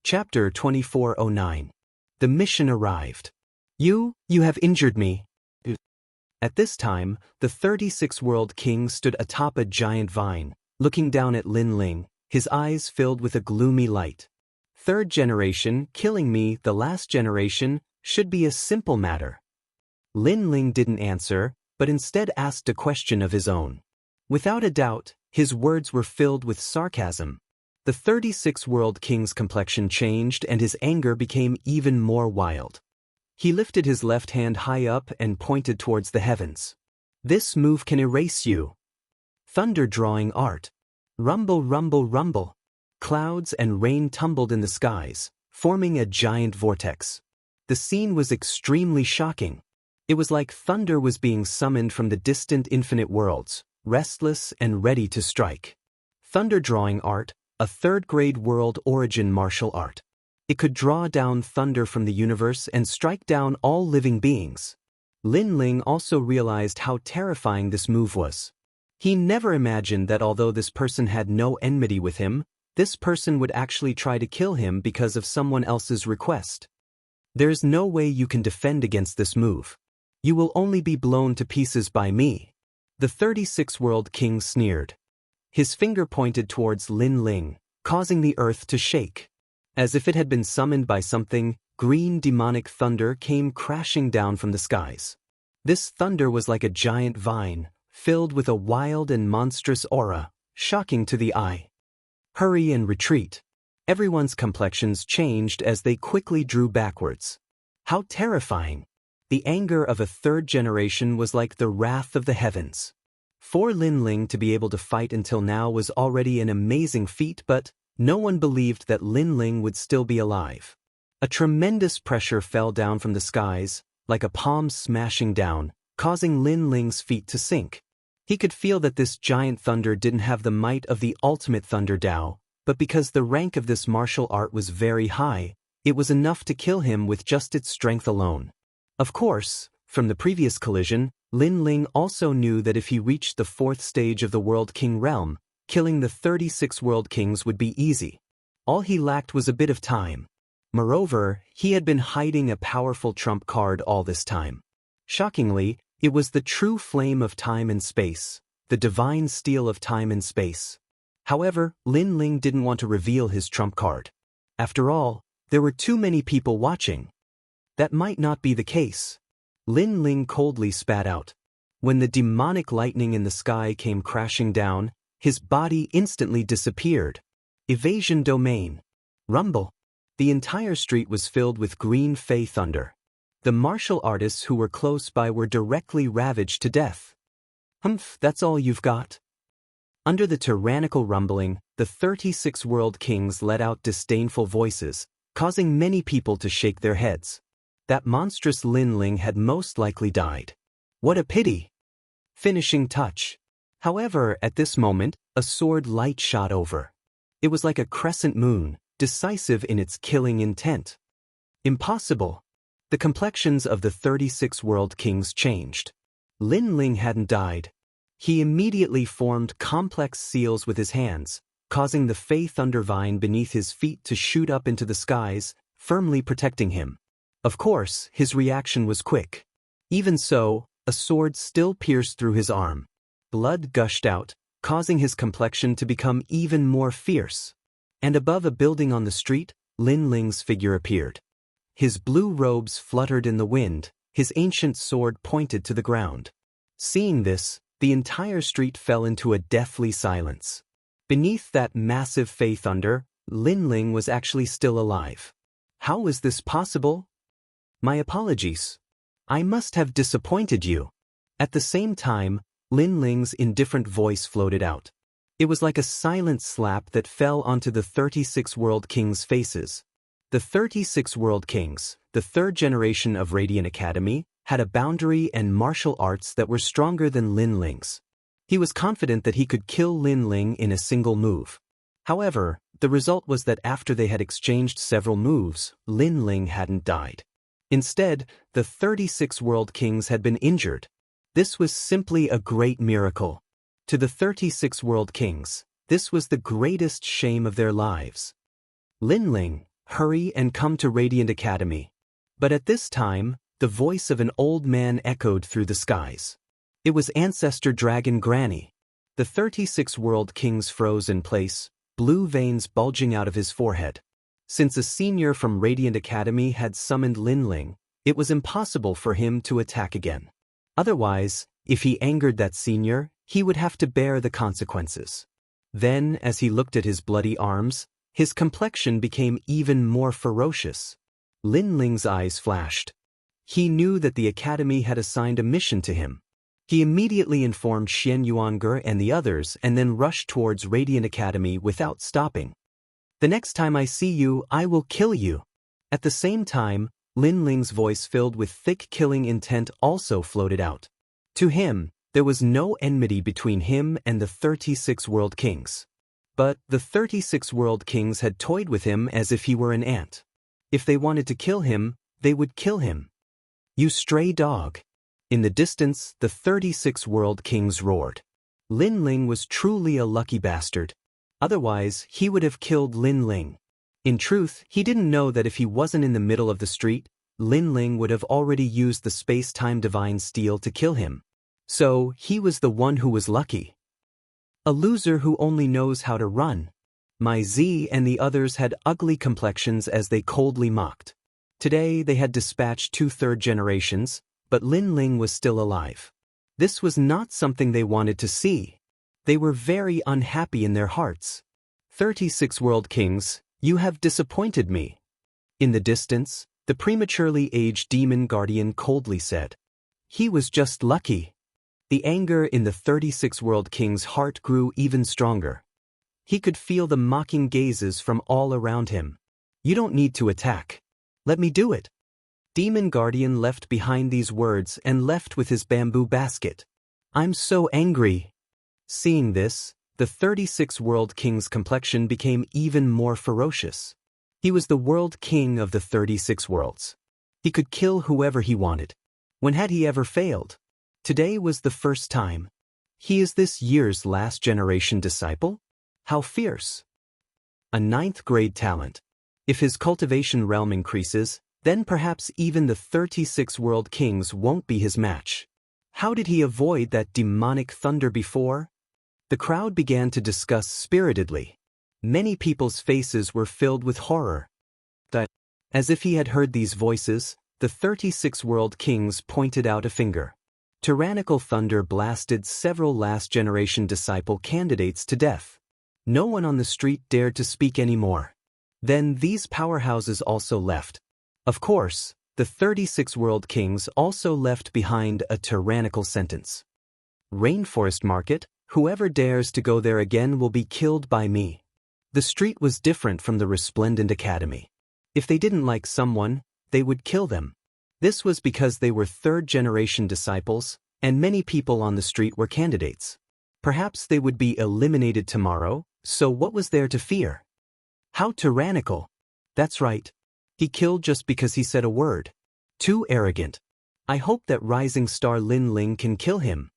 Chapter 2409. The mission arrived. You have injured me. At this time, the 36 World King stood atop a giant vine, looking down at Lin Ling, his eyes filled with a gloomy light. Third generation, killing me, the last generation, should be a simple matter. Lin Ling didn't answer, but instead asked a question of his own. Without a doubt, his words were filled with sarcasm. The 36 World King's complexion changed and his anger became even more wild. He lifted his left hand high up and pointed towards the heavens. This move can erase you. Thunder drawing art. Rumble, rumble, rumble. Clouds and rain tumbled in the skies, forming a giant vortex. The scene was extremely shocking. It was like thunder was being summoned from the distant infinite worlds, restless and ready to strike. Thunder drawing art, a third-grade world origin martial art. It could draw down thunder from the universe and strike down all living beings. Lin Ling also realized how terrifying this move was. He never imagined that although this person had no enmity with him, this person would actually try to kill him because of someone else's request. There's no way you can defend against this move. You will only be blown to pieces by me. The 36 World King sneered. His finger pointed towards Lin Ling, causing the earth to shake. As if it had been summoned by something, green demonic thunder came crashing down from the skies. This thunder was like a giant vine, filled with a wild and monstrous aura, shocking to the eye. Hurry and retreat. Everyone's complexions changed as they quickly drew backwards. How terrifying! The anger of a third generation was like the wrath of the heavens. For Lin Ling to be able to fight until now was already an amazing feat, but no one believed that Lin Ling would still be alive. A tremendous pressure fell down from the skies, like a palm smashing down, causing Lin Ling's feet to sink. He could feel that this giant thunder didn't have the might of the ultimate Thunder Dao, but because the rank of this martial art was very high, it was enough to kill him with just its strength alone. Of course, from the previous collision, Lin Ling also knew that if he reached the 4th stage of the World King realm, killing the 36 World Kings would be easy. All he lacked was a bit of time. Moreover, he had been hiding a powerful trump card all this time. Shockingly, it was the true flame of time and space, the divine steel of time and space. However, Lin Ling didn't want to reveal his trump card. After all, there were too many people watching. That might not be the case. Lin Ling coldly spat out. When the demonic lightning in the sky came crashing down, his body instantly disappeared. Evasion domain. Rumble. The entire street was filled with green fey thunder. The martial artists who were close by were directly ravaged to death. Humph, that's all you've got? Under the tyrannical rumbling, the 36 World Kings let out disdainful voices, causing many people to shake their heads. That monstrous Lin Ling had most likely died. What a pity! Finishing touch. However, at this moment, a sword light shot over. It was like a crescent moon, decisive in its killing intent. Impossible! The complexions of the 36 World Kings changed. Lin Ling hadn't died. He immediately formed complex seals with his hands, causing the Fey Thunder Vine beneath his feet to shoot up into the skies, firmly protecting him. Of course, his reaction was quick. Even so, a sword still pierced through his arm. Blood gushed out, causing his complexion to become even more fierce. And above a building on the street, Lin Ling's figure appeared. His blue robes fluttered in the wind, his ancient sword pointed to the ground. Seeing this, the entire street fell into a deathly silence. Beneath that massive Fey thunder, Lin Ling was actually still alive. How was this possible? My apologies. I must have disappointed you. At the same time, Lin Ling's indifferent voice floated out. It was like a silent slap that fell onto the 36 World Kings' faces. The 36 World Kings, the third generation of Radiant Academy, had a boundary and martial arts that were stronger than Lin Ling's. He was confident that he could kill Lin Ling in a single move. However, the result was that after they had exchanged several moves, Lin Ling hadn't died. Instead, the 36 World Kings had been injured. This was simply a great miracle. To the 36 World Kings, this was the greatest shame of their lives. Lin Ling, hurry and come to Radiant Academy. But at this time, the voice of an old man echoed through the skies. It was Ancestor Dragon Granny. The 36 World Kings froze in place, blue veins bulging out of his forehead. Since a senior from Radiant Academy had summoned Lin Ling, it was impossible for him to attack again. Otherwise, if he angered that senior, he would have to bear the consequences. Then, as he looked at his bloody arms, his complexion became even more ferocious. Lin Ling's eyes flashed. He knew that the academy had assigned a mission to him. He immediately informed Xian Yuange and the others and then rushed towards Radiant Academy without stopping. "The next time I see you, I will kill you." At the same time, Lin Ling's voice filled with thick killing intent also floated out. To him, there was no enmity between him and the 36 World Kings. But the 36 World Kings had toyed with him as if he were an ant. If they wanted to kill him, they would kill him. "You stray dog." In the distance, the 36 World Kings roared. Lin Ling was truly a lucky bastard. Otherwise, he would have killed Lin Ling. In truth, he didn't know that if he wasn't in the middle of the street, Lin Ling would have already used the space-time divine steel to kill him. So, he was the one who was lucky. A loser who only knows how to run. My Z and the others had ugly complexions as they coldly mocked. Today, they had dispatched 2 third generations, but Lin Ling was still alive. This was not something they wanted to see. They were very unhappy in their hearts. 36 World Kings, you have disappointed me. In the distance, the prematurely aged demon guardian coldly said. He was just lucky. The anger in the 36 World King's heart grew even stronger. He could feel the mocking gazes from all around him. You don't need to attack. Let me do it. Demon Guardian left behind these words and left with his bamboo basket. I'm so angry. Seeing this, the 36 World King's complexion became even more ferocious. He was the World King of the 36 worlds. He could kill whoever he wanted. When had he ever failed? Today was the first time. He is this year's last generation disciple? How fierce. A 9th grade talent. If his cultivation realm increases, then perhaps even the 36 World Kings won't be his match. How did he avoid that demonic thunder before? The crowd began to discuss spiritedly. Many people's faces were filled with horror. As if he had heard these voices, the 36 World Kings pointed out a finger. Tyrannical thunder blasted several last-generation disciple candidates to death. No one on the street dared to speak anymore. Then these powerhouses also left. Of course, the 36 World Kings also left behind a tyrannical sentence. Rainforest Market, whoever dares to go there again will be killed by me. The street was different from the Resplendent Academy. If they didn't like someone, they would kill them. This was because they were third-generation disciples, and many people on the street were candidates. Perhaps they would be eliminated tomorrow, so what was there to fear? How tyrannical. That's right. He killed just because he said a word. Too arrogant. I hope that rising star Lin Ling can kill him.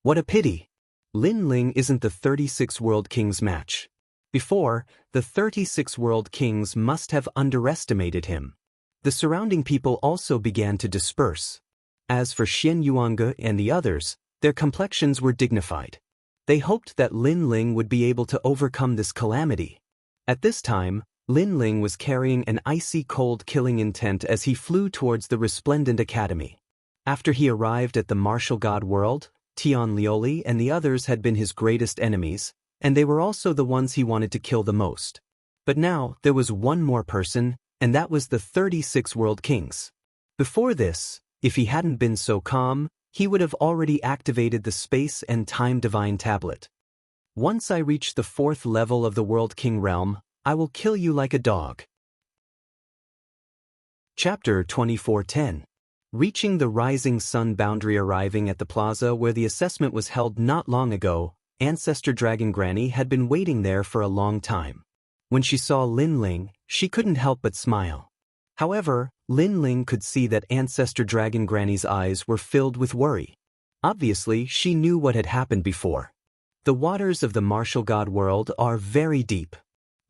What a pity. Lin Ling isn't the 36 World Kings match. Before, the 36 World Kings must have underestimated him. The surrounding people also began to disperse. As for Xian Yuange and the others, their complexions were dignified. They hoped that Lin Ling would be able to overcome this calamity. At this time, Lin Ling was carrying an icy cold killing intent as he flew towards the Resplendent Academy. After he arrived at the martial god world, Tian Lioli and the others had been his greatest enemies, and they were also the ones he wanted to kill the most. But now, there was one more person, and that was the 36 World Kings. Before this, if he hadn't been so calm, he would have already activated the Space and Time Divine Tablet. Once I reach the 4th level of the World King realm, I will kill you like a dog. Chapter 24:10. Reaching the rising sun boundary. Arriving at the plaza where the assessment was held not long ago, Ancestor Dragon Granny had been waiting there for a long time. When she saw Lin Ling, she couldn't help but smile. However, Lin Ling could see that Ancestor Dragon Granny's eyes were filled with worry. Obviously, she knew what had happened before. The waters of the martial god world are very deep.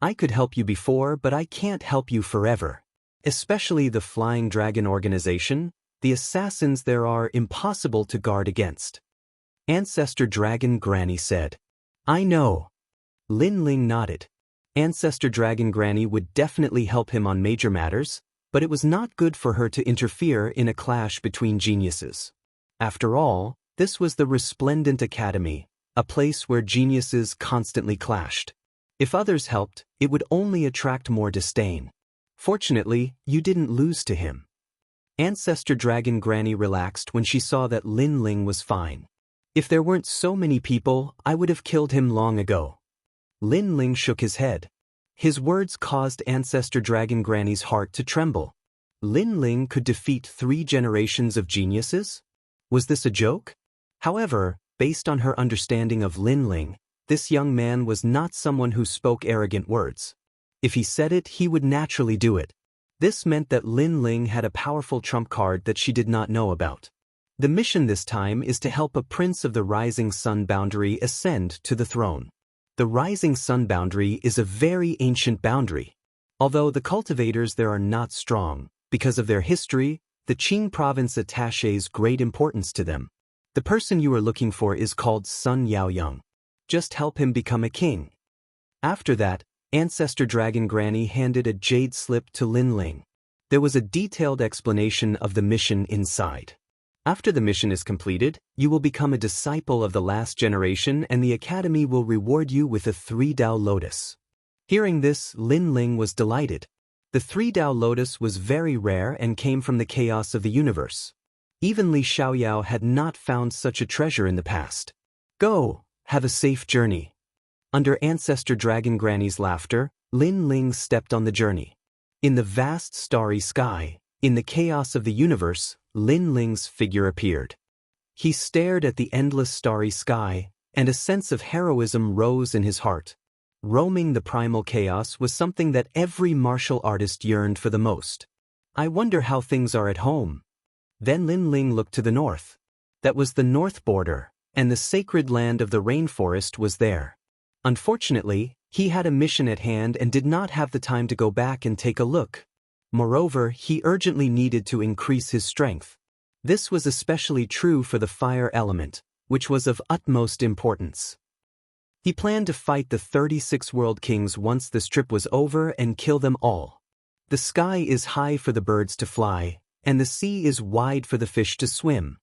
I could help you before, but I can't help you forever. Especially the Flying Dragon organization, the assassins there are impossible to guard against. Ancestor Dragon Granny said. I know. Lin Ling nodded. Ancestor Dragon Granny would definitely help him on major matters, but it was not good for her to interfere in a clash between geniuses. After all, this was the Resplendent Academy, a place where geniuses constantly clashed. If others helped, it would only attract more disdain. Fortunately, you didn't lose to him. Ancestor Dragon Granny relaxed when she saw that Lin Ling was fine. If there weren't so many people, I would have killed him long ago. Lin Ling shook his head. His words caused Ancestor Dragon Granny's heart to tremble. Lin Ling could defeat 3 generations of geniuses? Was this a joke? However, based on her understanding of Lin Ling, this young man was not someone who spoke arrogant words. If he said it, he would naturally do it. This meant that Lin Ling had a powerful trump card that she did not know about. The mission this time is to help a prince of the Rising Sun boundary ascend to the throne. The Rising Sun boundary is a very ancient boundary. Although the cultivators there are not strong, because of their history, the Qing province attaches great importance to them. The person you are looking for is called Sun Yaoyang. Just help him become a king. After that, Ancestor Dragon Granny handed a jade slip to Lin Ling. There was a detailed explanation of the mission inside. After the mission is completed, you will become a disciple of the last generation and the academy will reward you with a 3-Dao lotus. Hearing this, Lin Ling was delighted. The 3-Dao lotus was very rare and came from the chaos of the universe. Even Li Xiaoyao had not found such a treasure in the past. Go, have a safe journey. Under Ancestor Dragon Granny's laughter, Lin Ling stepped on the journey. In the vast starry sky, in the chaos of the universe, Lin Ling's figure appeared. He stared at the endless starry sky, and a sense of heroism rose in his heart. Roaming the primal chaos was something that every martial artist yearned for the most. I wonder how things are at home. Then Lin Ling looked to the north. That was the north border, and the sacred land of the rainforest was there. Unfortunately, he had a mission at hand and did not have the time to go back and take a look. Moreover, he urgently needed to increase his strength. This was especially true for the fire element, which was of utmost importance. He planned to fight the 36 world kings once this trip was over and kill them all. The sky is high for the birds to fly, and the sea is wide for the fish to swim.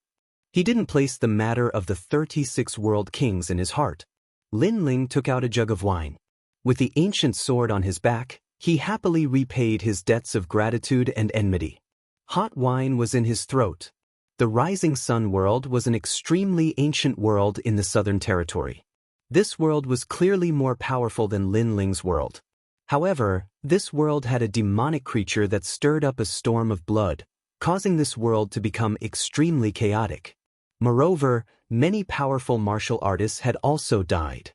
He didn't place the matter of the 36 world kings in his heart. Lin Ling took out a jug of wine. With the ancient sword on his back, he happily repaid his debts of gratitude and enmity. Hot wine was in his throat. The Rising Sun world was an extremely ancient world in the Southern Territory. This world was clearly more powerful than Lin Ling's world. However, this world had a demonic creature that stirred up a storm of blood, causing this world to become extremely chaotic. Moreover, many powerful martial artists had also died.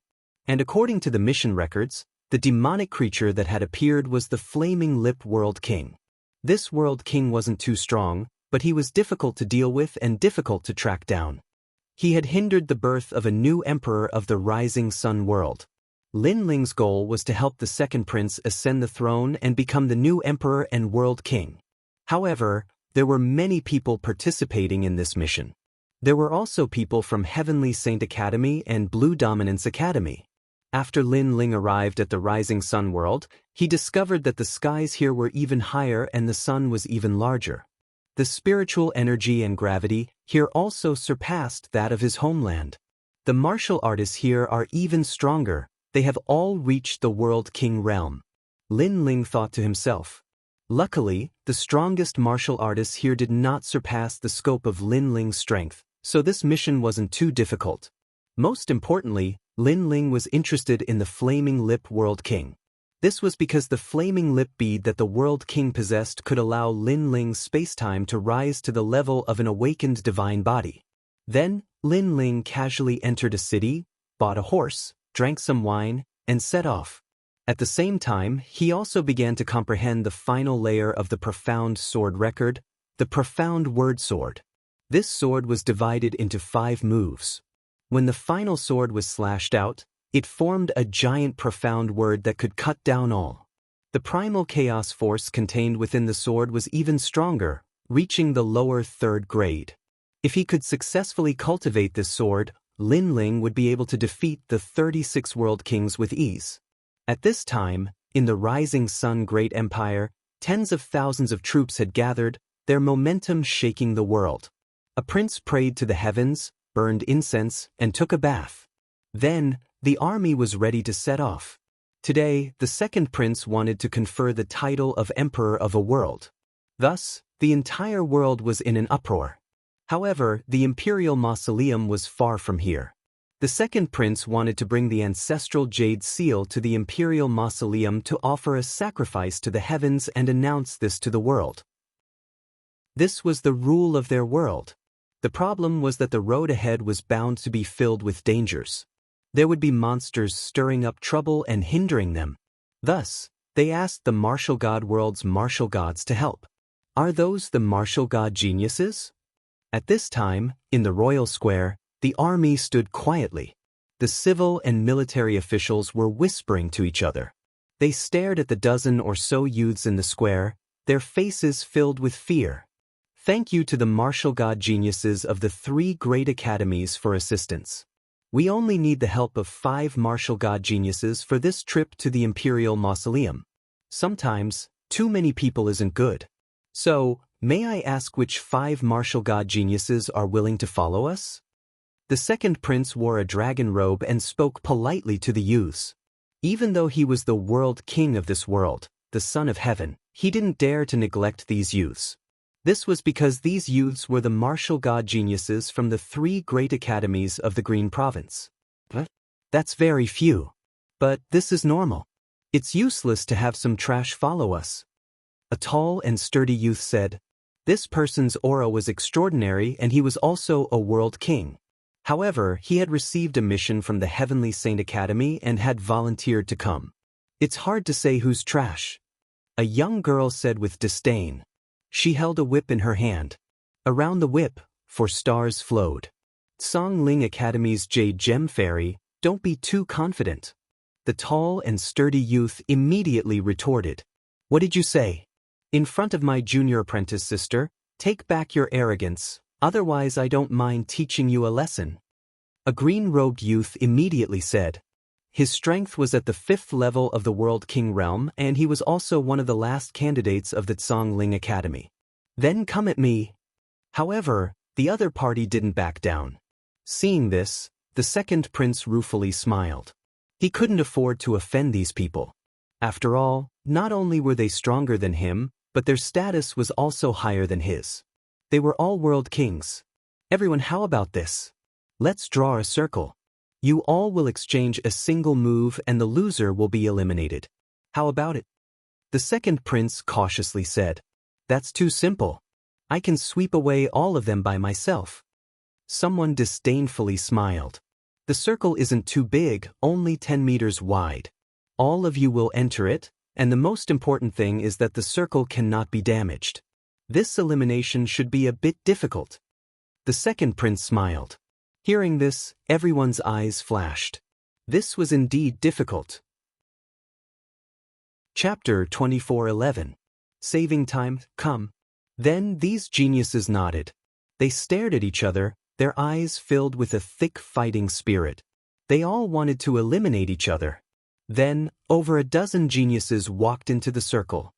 And according to the mission records, the demonic creature that had appeared was the Flaming Lip World King. This World King wasn't too strong, but he was difficult to deal with and difficult to track down. He had hindered the birth of a new emperor of the Rising Sun world. Lin Ling's goal was to help the second prince ascend the throne and become the new emperor and world king. However, there were many people participating in this mission. There were also people from Heavenly Saint Academy and Blue Dominance Academy. After Lin Ling arrived at the Rising Sun world, he discovered that the skies here were even higher and the sun was even larger. The spiritual energy and gravity here also surpassed that of his homeland. The martial artists here are even stronger. They have all reached the World King realm. Lin Ling thought to himself. Luckily, the strongest martial artists here did not surpass the scope of Lin Ling's strength, so this mission wasn't too difficult. Most importantly, Lin Ling was interested in the Flaming Lip World King. This was because the flaming lip bead that the World King possessed could allow Lin Ling's spacetime to rise to the level of an awakened divine body. Then, Lin Ling casually entered a city, bought a horse, drank some wine, and set off. At the same time, he also began to comprehend the final layer of the profound sword record, the profound word sword. This sword was divided into 5 moves. When the final sword was slashed out, It formed a giant profound word that could cut down all. The primal chaos force contained within the sword was even stronger, reaching the lower third grade. If he could successfully cultivate this sword, Lin Ling would be able to defeat the 36 world kings with ease. At this time, in the Rising Sun Great Empire, tens of thousands of troops had gathered, their momentum shaking the world. A prince prayed to the heavens, burned incense, and took a bath. Then, the army was ready to set off. Today, the second prince wanted to confer the title of Emperor of a world. Thus, the entire world was in an uproar. However, the imperial mausoleum was far from here. The second prince wanted to bring the ancestral jade seal to the imperial mausoleum to offer a sacrifice to the heavens and announce this to the world. This was the rule of their world. The problem was that the road ahead was bound to be filled with dangers. There would be monsters stirring up trouble and hindering them. Thus, they asked the martial god world's martial gods to help. Are those the martial god geniuses? At this time, in the royal square, the army stood quietly. The civil and military officials were whispering to each other. They stared at the dozen or so youths in the square, their faces filled with fear. Thank you to the martial god geniuses of the 3 great academies for assistance. We only need the help of 5 martial god geniuses for this trip to the imperial mausoleum. Sometimes, too many people isn't good. So, may I ask which 5 martial god geniuses are willing to follow us? The second prince wore a dragon robe and spoke politely to the youths. Even though he was the world king of this world, the son of heaven, he didn't dare to neglect these youths. This was because these youths were the martial god geniuses from the 3 great academies of the Green Province. That's very few. But this is normal. It's useless to have some trash follow us. A tall and sturdy youth said. This person's aura was extraordinary and he was also a world king. However, he had received a mission from the Heavenly Saint Academy and had volunteered to come. It's hard to say who's trash. A young girl said with disdain. She held a whip in her hand. Around the whip, 4 stars flowed. Song Ling Academy's Jade Gem Fairy, don't be too confident. The tall and sturdy youth immediately retorted. What did you say? In front of my junior apprentice sister, take back your arrogance, otherwise I don't mind teaching you a lesson. A green-robed youth immediately said. His strength was at the 5th level of the World King realm and he was also one of the last candidates of the Song Ling Academy. Then come at me. However, the other party didn't back down. Seeing this, the second prince ruefully smiled. He couldn't afford to offend these people. After all, not only were they stronger than him, but their status was also higher than his. They were all world kings. Everyone, how about this? Let's draw a circle. You all will exchange a single move and the loser will be eliminated. How about it? The second prince cautiously said. That's too simple. I can sweep away all of them by myself. Someone disdainfully smiled. The circle isn't too big, only 10 meters wide. All of you will enter it, and the most important thing is that the circle cannot be damaged. This elimination should be a bit difficult. The second prince smiled. Hearing this, everyone's eyes flashed. This was indeed difficult. Chapter 24:11. Saving time, come. Then these geniuses nodded. They stared at each other, their eyes filled with a thick fighting spirit. They all wanted to eliminate each other. Then, over a dozen geniuses walked into the circle.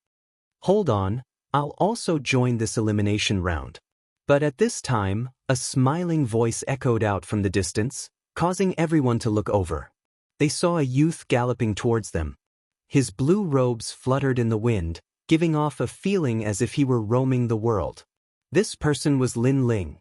Hold on, I'll also join this elimination round. But at this time, a smiling voice echoed out from the distance, causing everyone to look over. They saw a youth galloping towards them. His blue robes fluttered in the wind, giving off a feeling as if he were roaming the world. This person was Lin Ling.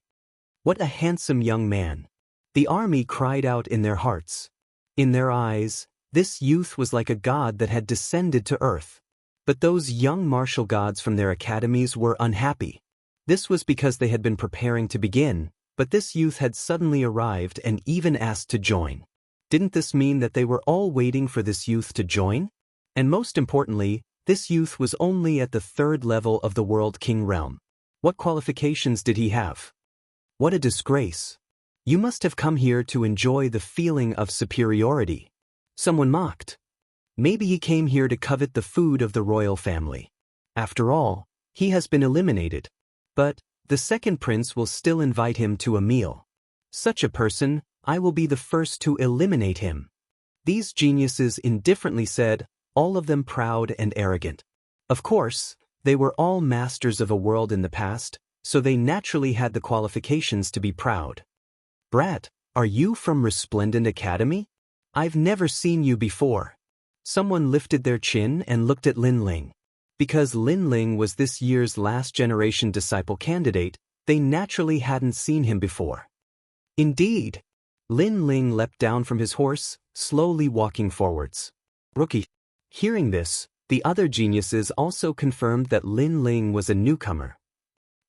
What a handsome young man. The army cried out in their hearts. In their eyes, this youth was like a god that had descended to earth. But those young martial gods from their academies were unhappy. This was because they had been preparing to begin, but this youth had suddenly arrived and even asked to join. Didn't this mean that they were all waiting for this youth to join? And most importantly, this youth was only at the 3rd level of the World King realm. What qualifications did he have? What a disgrace. You must have come here to enjoy the feeling of superiority. Someone mocked. Maybe he came here to covet the food of the royal family. After all, he has been eliminated. But the second prince will still invite him to a meal. Such a person, I will be the first to eliminate him. These geniuses indifferently said, all of them proud and arrogant. Of course, they were all masters of a world in the past, so they naturally had the qualifications to be proud. Brat, are you from Resplendent Academy? I've never seen you before. Someone lifted their chin and looked at Lin Ling. Because Lin Ling was this year's last generation disciple candidate, they naturally hadn't seen him before. Indeed. Lin Ling leapt down from his horse, slowly walking forwards. Rookie. Hearing this, the other geniuses also confirmed that Lin Ling was a newcomer.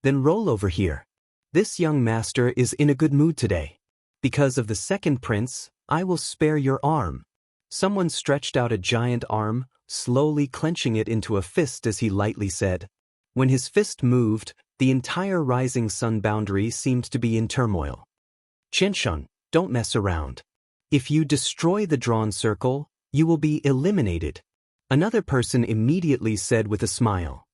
Then roll over here. This young master is in a good mood today. Because of the second prince, I will spare your arm. Someone stretched out a giant arm, slowly clenching it into a fist as he lightly said. When his fist moved, the entire rising sun boundary seemed to be in turmoil. Qiansheng, don't mess around. If you destroy the drawn circle, you will be eliminated. Another person immediately said with a smile.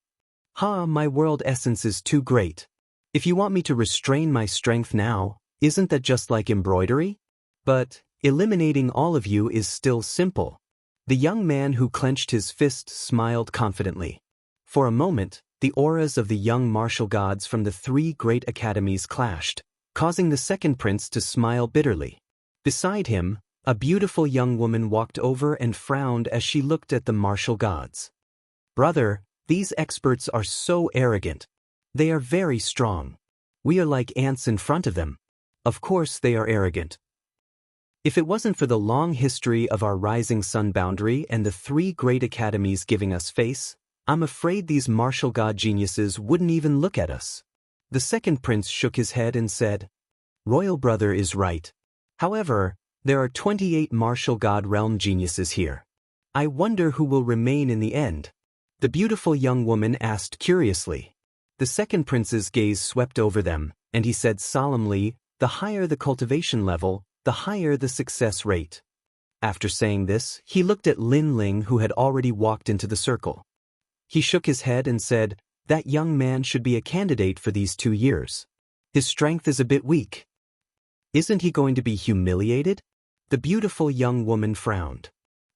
Ha, my world essence is too great. If you want me to restrain my strength now, isn't that just like embroidery? But eliminating all of you is still simple. The young man who clenched his fist smiled confidently. For a moment, the auras of the young martial gods from the three great academies clashed, causing the second prince to smile bitterly. Beside him, a beautiful young woman walked over and frowned as she looked at the martial gods. Brother, these experts are so arrogant. They are very strong. We are like ants in front of them. Of course they are arrogant. If it wasn't for the long history of our rising sun boundary and the three great academies giving us face, I'm afraid these martial god geniuses wouldn't even look at us. The second prince shook his head and said, Royal brother is right. However, there are 28 martial god realm geniuses here. I wonder who will remain in the end. The beautiful young woman asked curiously. The second prince's gaze swept over them, and he said solemnly, the higher the cultivation level, the higher the success rate. After saying this, he looked at Lin Ling who had already walked into the circle. He shook his head and said, that young man should be a candidate for these 2 years. His strength is a bit weak. Isn't he going to be humiliated? The beautiful young woman frowned.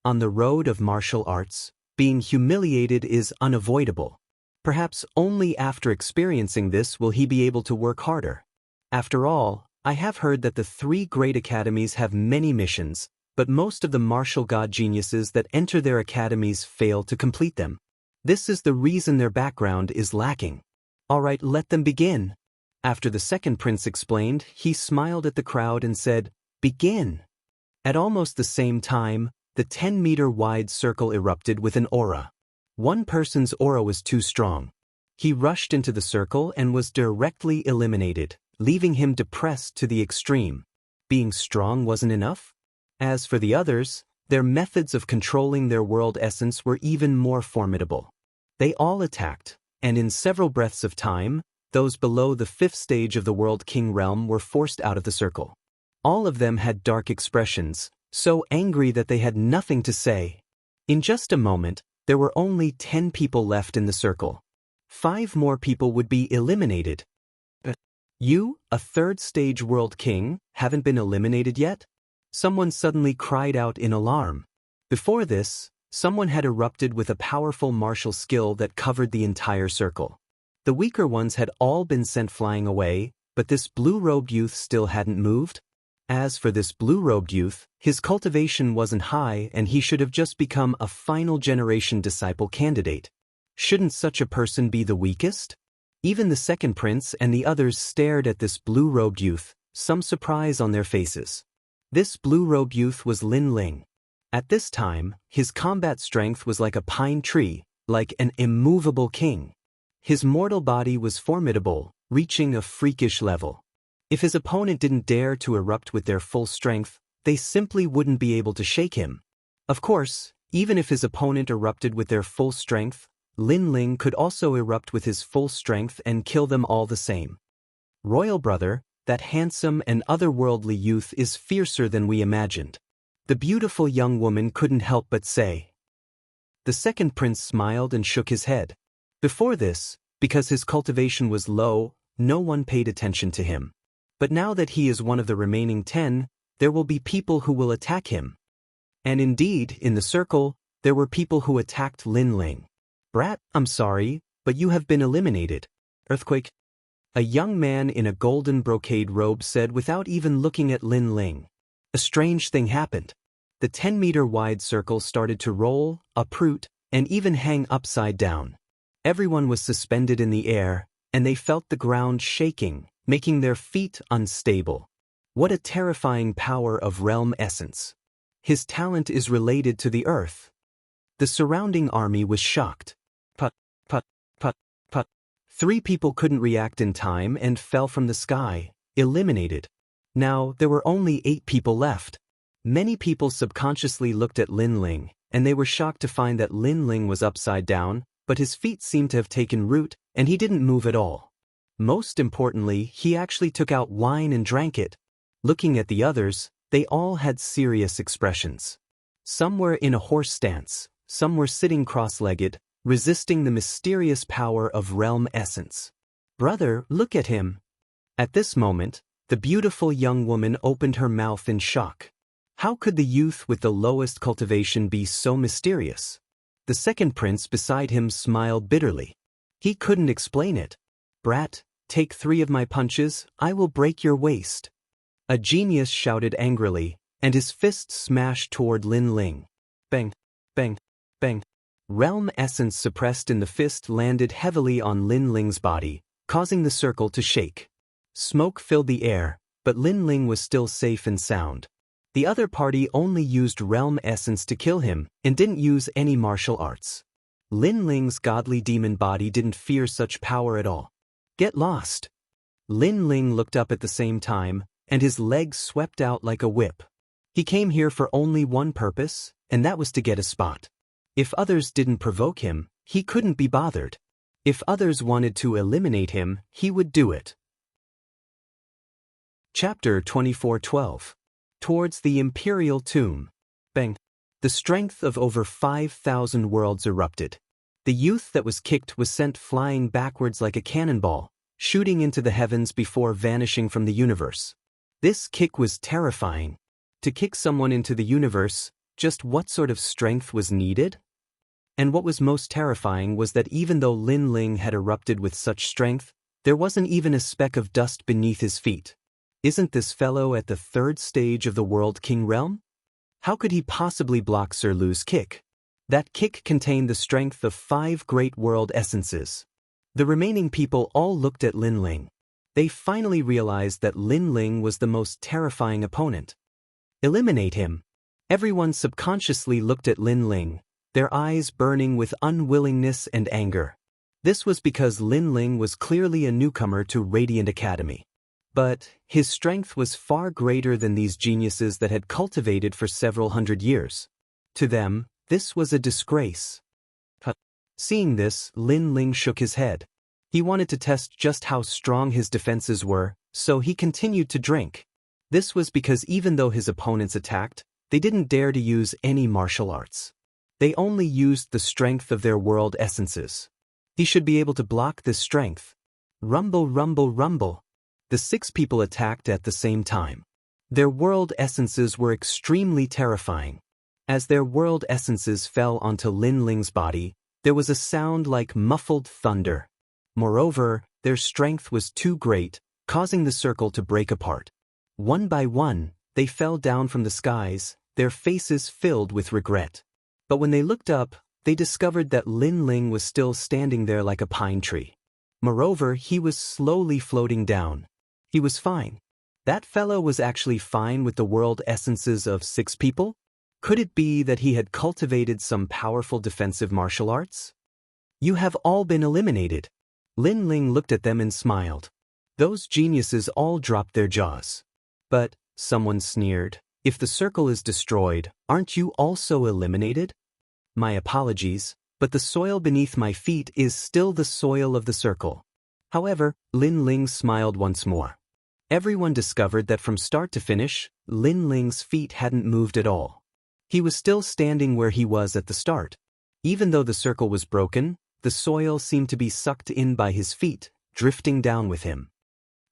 On the road of martial arts, being humiliated is unavoidable. Perhaps only after experiencing this will he be able to work harder. After all, I have heard that the three great academies have many missions, but most of the martial god geniuses that enter their academies fail to complete them. This is the reason their background is lacking. All right, let them begin. After the second prince explained, he smiled at the crowd and said, begin. At almost the same time, the 10-meter-wide circle erupted with an aura. One person's aura was too strong. He rushed into the circle and was directly eliminated, leaving him depressed to the extreme. Being strong wasn't enough? As for the others, their methods of controlling their world essence were even more formidable. They all attacked, and in several breaths of time, those below the 5th stage of the World King realm were forced out of the circle. All of them had dark expressions, so angry that they had nothing to say. In just a moment, there were only 10 people left in the circle. 5 more people would be eliminated. You, a 3rd stage World King, haven't been eliminated yet? Someone suddenly cried out in alarm. Before this, someone had erupted with a powerful martial skill that covered the entire circle. The weaker ones had all been sent flying away, but this blue-robed youth still hadn't moved. As for this blue-robed youth, his cultivation wasn't high and he should have just become a final-generation disciple candidate. Shouldn't such a person be the weakest? Even the second prince and the others stared at this blue-robed youth, some surprise on their faces. This blue-robed youth was Lin Ling. At this time, his combat strength was like a pine tree, like an immovable king. His mortal body was formidable, reaching a freakish level. If his opponent didn't dare to erupt with their full strength, they simply wouldn't be able to shake him. Of course, even if his opponent erupted with their full strength, Lin Ling could also erupt with his full strength and kill them all the same. Royal brother, that handsome and otherworldly youth is fiercer than we imagined. The beautiful young woman couldn't help but say. The second prince smiled and shook his head. Before this, because his cultivation was low, no one paid attention to him. But now that he is one of the remaining 10, there will be people who will attack him. And indeed, in the circle, there were people who attacked Lin Ling. Brat, I'm sorry, but you have been eliminated. Earthquake. A young man in a golden brocade robe said without even looking at Lin Ling. A strange thing happened. The 10-meter-wide circle started to roll, uproot, and even hang upside down. Everyone was suspended in the air, and they felt the ground shaking, making their feet unstable. What a terrifying power of realm essence. His talent is related to the earth. The surrounding army was shocked. Put, put, put, put. 3 people couldn't react in time and fell from the sky, eliminated. Now, there were only 8 people left. Many people subconsciously looked at Lin Ling, and they were shocked to find that Lin Ling was upside down, but his feet seemed to have taken root, and he didn't move at all. Most importantly, he actually took out wine and drank it. Looking at the others, they all had serious expressions. Some were in a horse stance, some were sitting cross-legged, resisting the mysterious power of realm essence. Brother, look at him. At this moment, the beautiful young woman opened her mouth in shock. How could the youth with the lowest cultivation be so mysterious? The second prince beside him smiled bitterly. He couldn't explain it. Brat, take 3 of my punches, I will break your waist. A genius shouted angrily, and his fist smashed toward Lin Ling. Bang, bang, bang. Realm essence suppressed in the fist landed heavily on Lin Ling's body, causing the circle to shake. Smoke filled the air, but Lin Ling was still safe and sound. The other party only used realm essence to kill him and didn't use any martial arts. Lin Ling's godly demon body didn't fear such power at all. Get lost. Lin Ling looked up at the same time, and his legs swept out like a whip. He came here for only one purpose, and that was to get a spot. If others didn't provoke him, he couldn't be bothered. If others wanted to eliminate him, he would do it. Chapter 24:12. Towards the Imperial Tomb. Bang. The strength of over 5,000 worlds erupted. The youth that was kicked was sent flying backwards like a cannonball, shooting into the heavens before vanishing from the universe. This kick was terrifying. To kick someone into the universe, just what sort of strength was needed? And what was most terrifying was that even though Lin Ling had erupted with such strength, there wasn't even a speck of dust beneath his feet. Isn't this fellow at the 3rd stage of the World King realm? How could he possibly block Sir Lu's kick? That kick contained the strength of 5 great world essences. The remaining people all looked at Lin Ling. They finally realized that Lin Ling was the most terrifying opponent. Eliminate him. Everyone subconsciously looked at Lin Ling, their eyes burning with unwillingness and anger. This was because Lin Ling was clearly a newcomer to Radiant Academy. But his strength was far greater than these geniuses that had cultivated for several hundred years. To them, this was a disgrace. Seeing this, Lin Ling shook his head. He wanted to test just how strong his defenses were, so he continued to drink. This was because even though his opponents attacked, they didn't dare to use any martial arts. They only used the strength of their world essences. He should be able to block this strength. Rumble, rumble, rumble. The 6 people attacked at the same time. Their world essences were extremely terrifying. As their world essences fell onto Lin Ling's body, there was a sound like muffled thunder. Moreover, their strength was too great, causing the circle to break apart. One by one, they fell down from the skies, their faces filled with regret. But when they looked up, they discovered that Lin Ling was still standing there like a pine tree. Moreover, he was slowly floating down. He was fine. That fellow was actually fine with the world essences of 6 people? Could it be that he had cultivated some powerful defensive martial arts? You have all been eliminated. Lin Ling looked at them and smiled. Those geniuses all dropped their jaws. But, someone sneered, if the circle is destroyed, aren't you also eliminated? My apologies, but the soil beneath my feet is still the soil of the circle. However, Lin Ling smiled once more. Everyone discovered that from start to finish, Lin Ling's feet hadn't moved at all. He was still standing where he was at the start. Even though the circle was broken, the soil seemed to be sucked in by his feet, drifting down with him.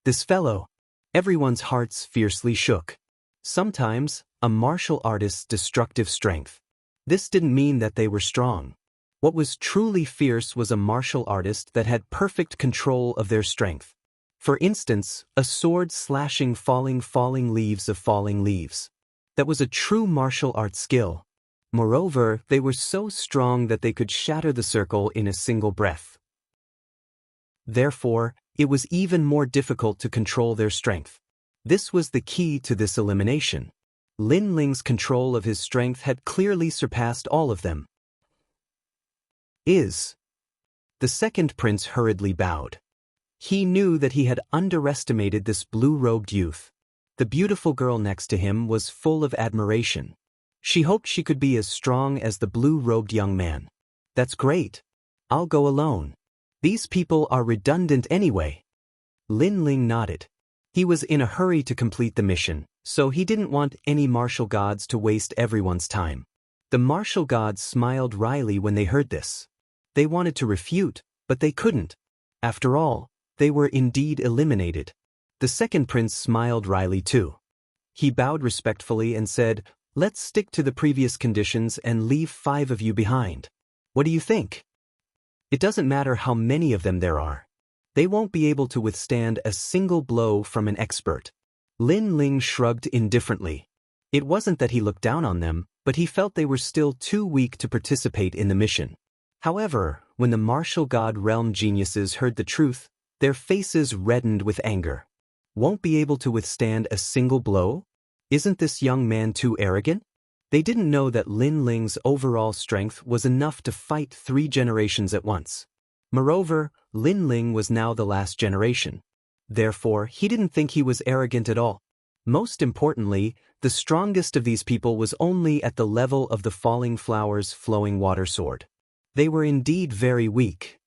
This fellow. Everyone's hearts fiercely shook. Sometimes, a martial artist's destructive strength. This didn't mean that they were strong. What was truly fierce was a martial artist that had perfect control of their strength. For instance, a sword slashing falling leaves of falling leaves. That was a true martial art skill. Moreover, they were so strong that they could shatter the circle in a single breath. Therefore, it was even more difficult to control their strength. This was the key to this elimination. Lin Ling's control of his strength had clearly surpassed all of them. The second prince hurriedly bowed. He knew that he had underestimated this blue-robed youth. The beautiful girl next to him was full of admiration. She hoped she could be as strong as the blue-robed young man. That's great. I'll go alone. These people are redundant anyway. Lin Ling nodded. He was in a hurry to complete the mission, so he didn't want any martial gods to waste everyone's time. The martial gods smiled wryly when they heard this. They wanted to refute, but they couldn't. After all, they were indeed eliminated. The second prince smiled wryly too. He bowed respectfully and said, "Let's stick to the previous conditions and leave 5 of you behind. What do you think? It doesn't matter how many of them there are. They won't be able to withstand a single blow from an expert." Lin Ling shrugged indifferently. It wasn't that he looked down on them, but he felt they were still too weak to participate in the mission. However, when the martial god realm geniuses heard the truth, their faces reddened with anger. Won't be able to withstand a single blow? Isn't this young man too arrogant? They didn't know that Lin Ling's overall strength was enough to fight 3 generations at once. Moreover, Lin Ling was now the last generation. Therefore, he didn't think he was arrogant at all. Most importantly, the strongest of these people was only at the level of the falling flower's flowing water sword. They were indeed very weak.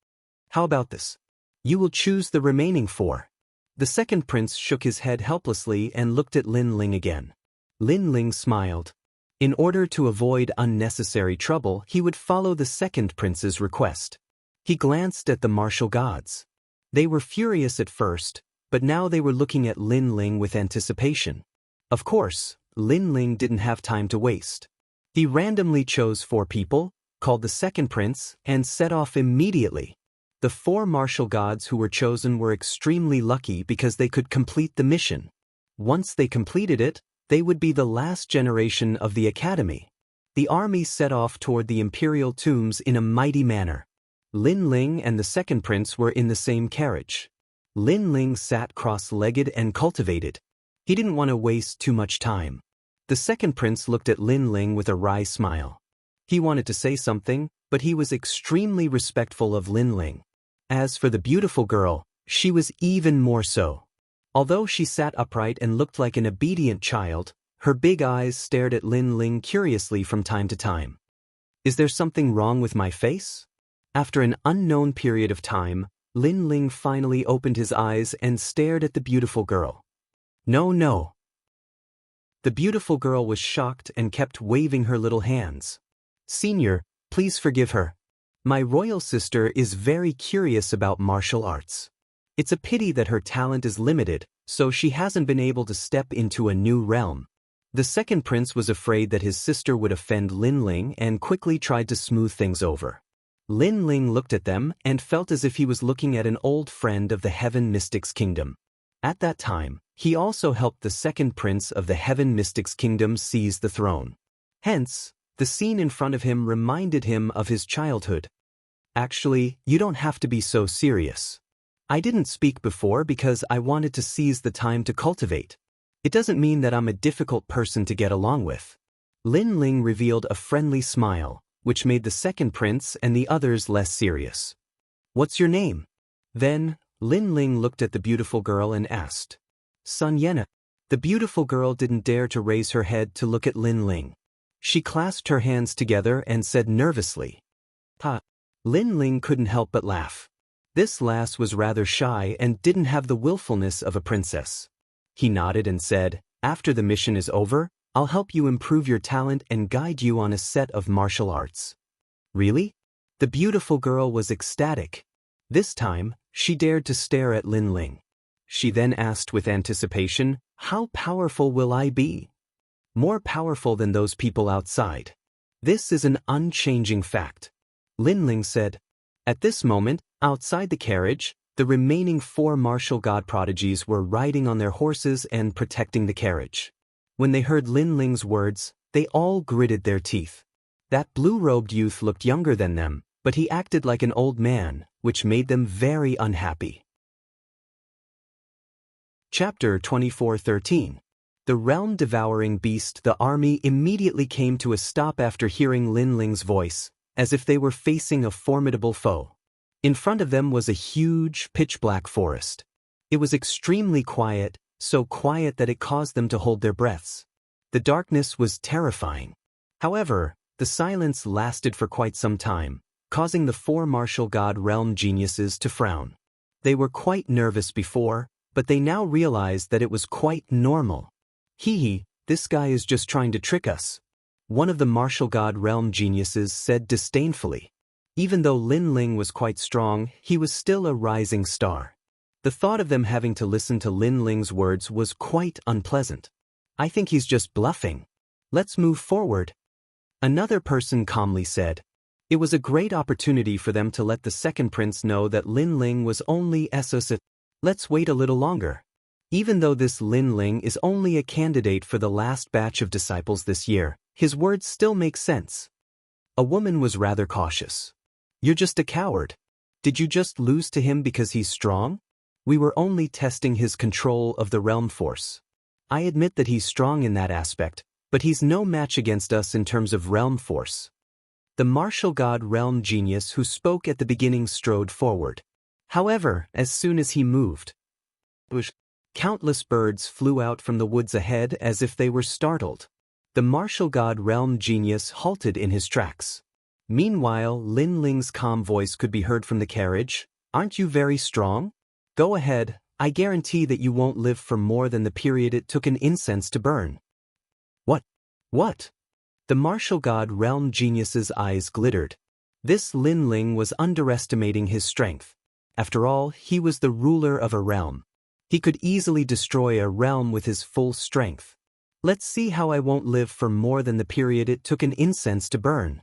How about this? You will choose the remaining 4. The second prince shook his head helplessly and looked at Lin Ling again. Lin Ling smiled. In order to avoid unnecessary trouble, he would follow the second prince's request. He glanced at the martial gods. They were furious at first, but now they were looking at Lin Ling with anticipation. Of course, Lin Ling didn't have time to waste. He randomly chose 4 people, called the second prince, and set off immediately. The 4 martial gods who were chosen were extremely lucky because they could complete the mission. Once they completed it, they would be the last generation of the academy. The army set off toward the imperial tombs in a mighty manner. Lin Ling and the second prince were in the same carriage. Lin Ling sat cross-legged and cultivated. He didn't want to waste too much time. The second prince looked at Lin Ling with a wry smile. He wanted to say something, but he was extremely respectful of Lin Ling. As for the beautiful girl, she was even more so. Although she sat upright and looked like an obedient child, her big eyes stared at Lin Ling curiously from time to time. "Is there something wrong with my face?" After an unknown period of time, Lin Ling finally opened his eyes and stared at the beautiful girl. No. The beautiful girl was shocked and kept waving her little hands. "Senior, please forgive her. My royal sister is very curious about martial arts. It's a pity that her talent is limited, so she hasn't been able to step into a new realm." The second prince was afraid that his sister would offend Lin Ling and quickly tried to smooth things over. Lin Ling looked at them and felt as if he was looking at an old friend of the Heaven Mystics Kingdom. At that time, he also helped the second prince of the Heaven Mystics Kingdom seize the throne. Hence, the scene in front of him reminded him of his childhood. "Actually, you don't have to be so serious. I didn't speak before because I wanted to seize the time to cultivate. It doesn't mean that I'm a difficult person to get along with." Lin Ling revealed a friendly smile, which made the second prince and the others less serious. "What's your name?" Then, Lin Ling looked at the beautiful girl and asked. "Sun Yena." The beautiful girl didn't dare to raise her head to look at Lin Ling. She clasped her hands together and said nervously, "Pa." Lin Ling couldn't help but laugh. This lass was rather shy and didn't have the willfulness of a princess. He nodded and said, "After the mission is over, I'll help you improve your talent and guide you on a set of martial arts." Really? The beautiful girl was ecstatic. This time, she dared to stare at Lin Ling. She then asked with anticipation, "How powerful will I be?" "More powerful than those people outside. This is an unchanging fact," Lin Ling said. At this moment, outside the carriage, the remaining 4 martial god prodigies were riding on their horses and protecting the carriage. When they heard Lin Ling's words, they all gritted their teeth. That blue-robed youth looked younger than them, but he acted like an old man, which made them very unhappy. Chapter 24:13. The realm-devouring beast. The army immediately came to a stop after hearing Lin Ling's voice, as if they were facing a formidable foe. In front of them was a huge, pitch-black forest. It was extremely quiet, so quiet that it caused them to hold their breaths. The darkness was terrifying. However, the silence lasted for quite some time, causing the 4 martial god realm geniuses to frown. They were quite nervous before, but they now realized that it was quite normal. "Hee, this guy is just trying to trick us," one of the martial god realm geniuses said disdainfully. Even though Lin Ling was quite strong, he was still a rising star. The thought of them having to listen to Lin Ling's words was quite unpleasant. "I think he's just bluffing. Let's move forward," another person calmly said. It was a great opportunity for them to let the second prince know that Lin Ling was only SOS. "Let's wait a little longer." Even though this Lin Ling is only a candidate for the last batch of disciples this year, his words still make sense. A woman was rather cautious. "You're just a coward. Did you just lose to him because he's strong?" "We were only testing his control of the realm force. I admit that he's strong in that aspect, but he's no match against us in terms of realm force." The martial god realm genius who spoke at the beginning strode forward. However, as soon as he moved, countless birds flew out from the woods ahead as if they were startled. The martial god realm genius halted in his tracks. Meanwhile, Lin Ling's calm voice could be heard from the carriage. "Aren't you very strong? Go ahead, I guarantee that you won't live for more than the period it took an incense to burn." What? The martial god realm genius's eyes glittered. This Lin Ling was underestimating his strength. After all, he was the ruler of a realm. He could easily destroy a realm with his full strength. "Let's see how I won't live for more than the period it took an incense to burn."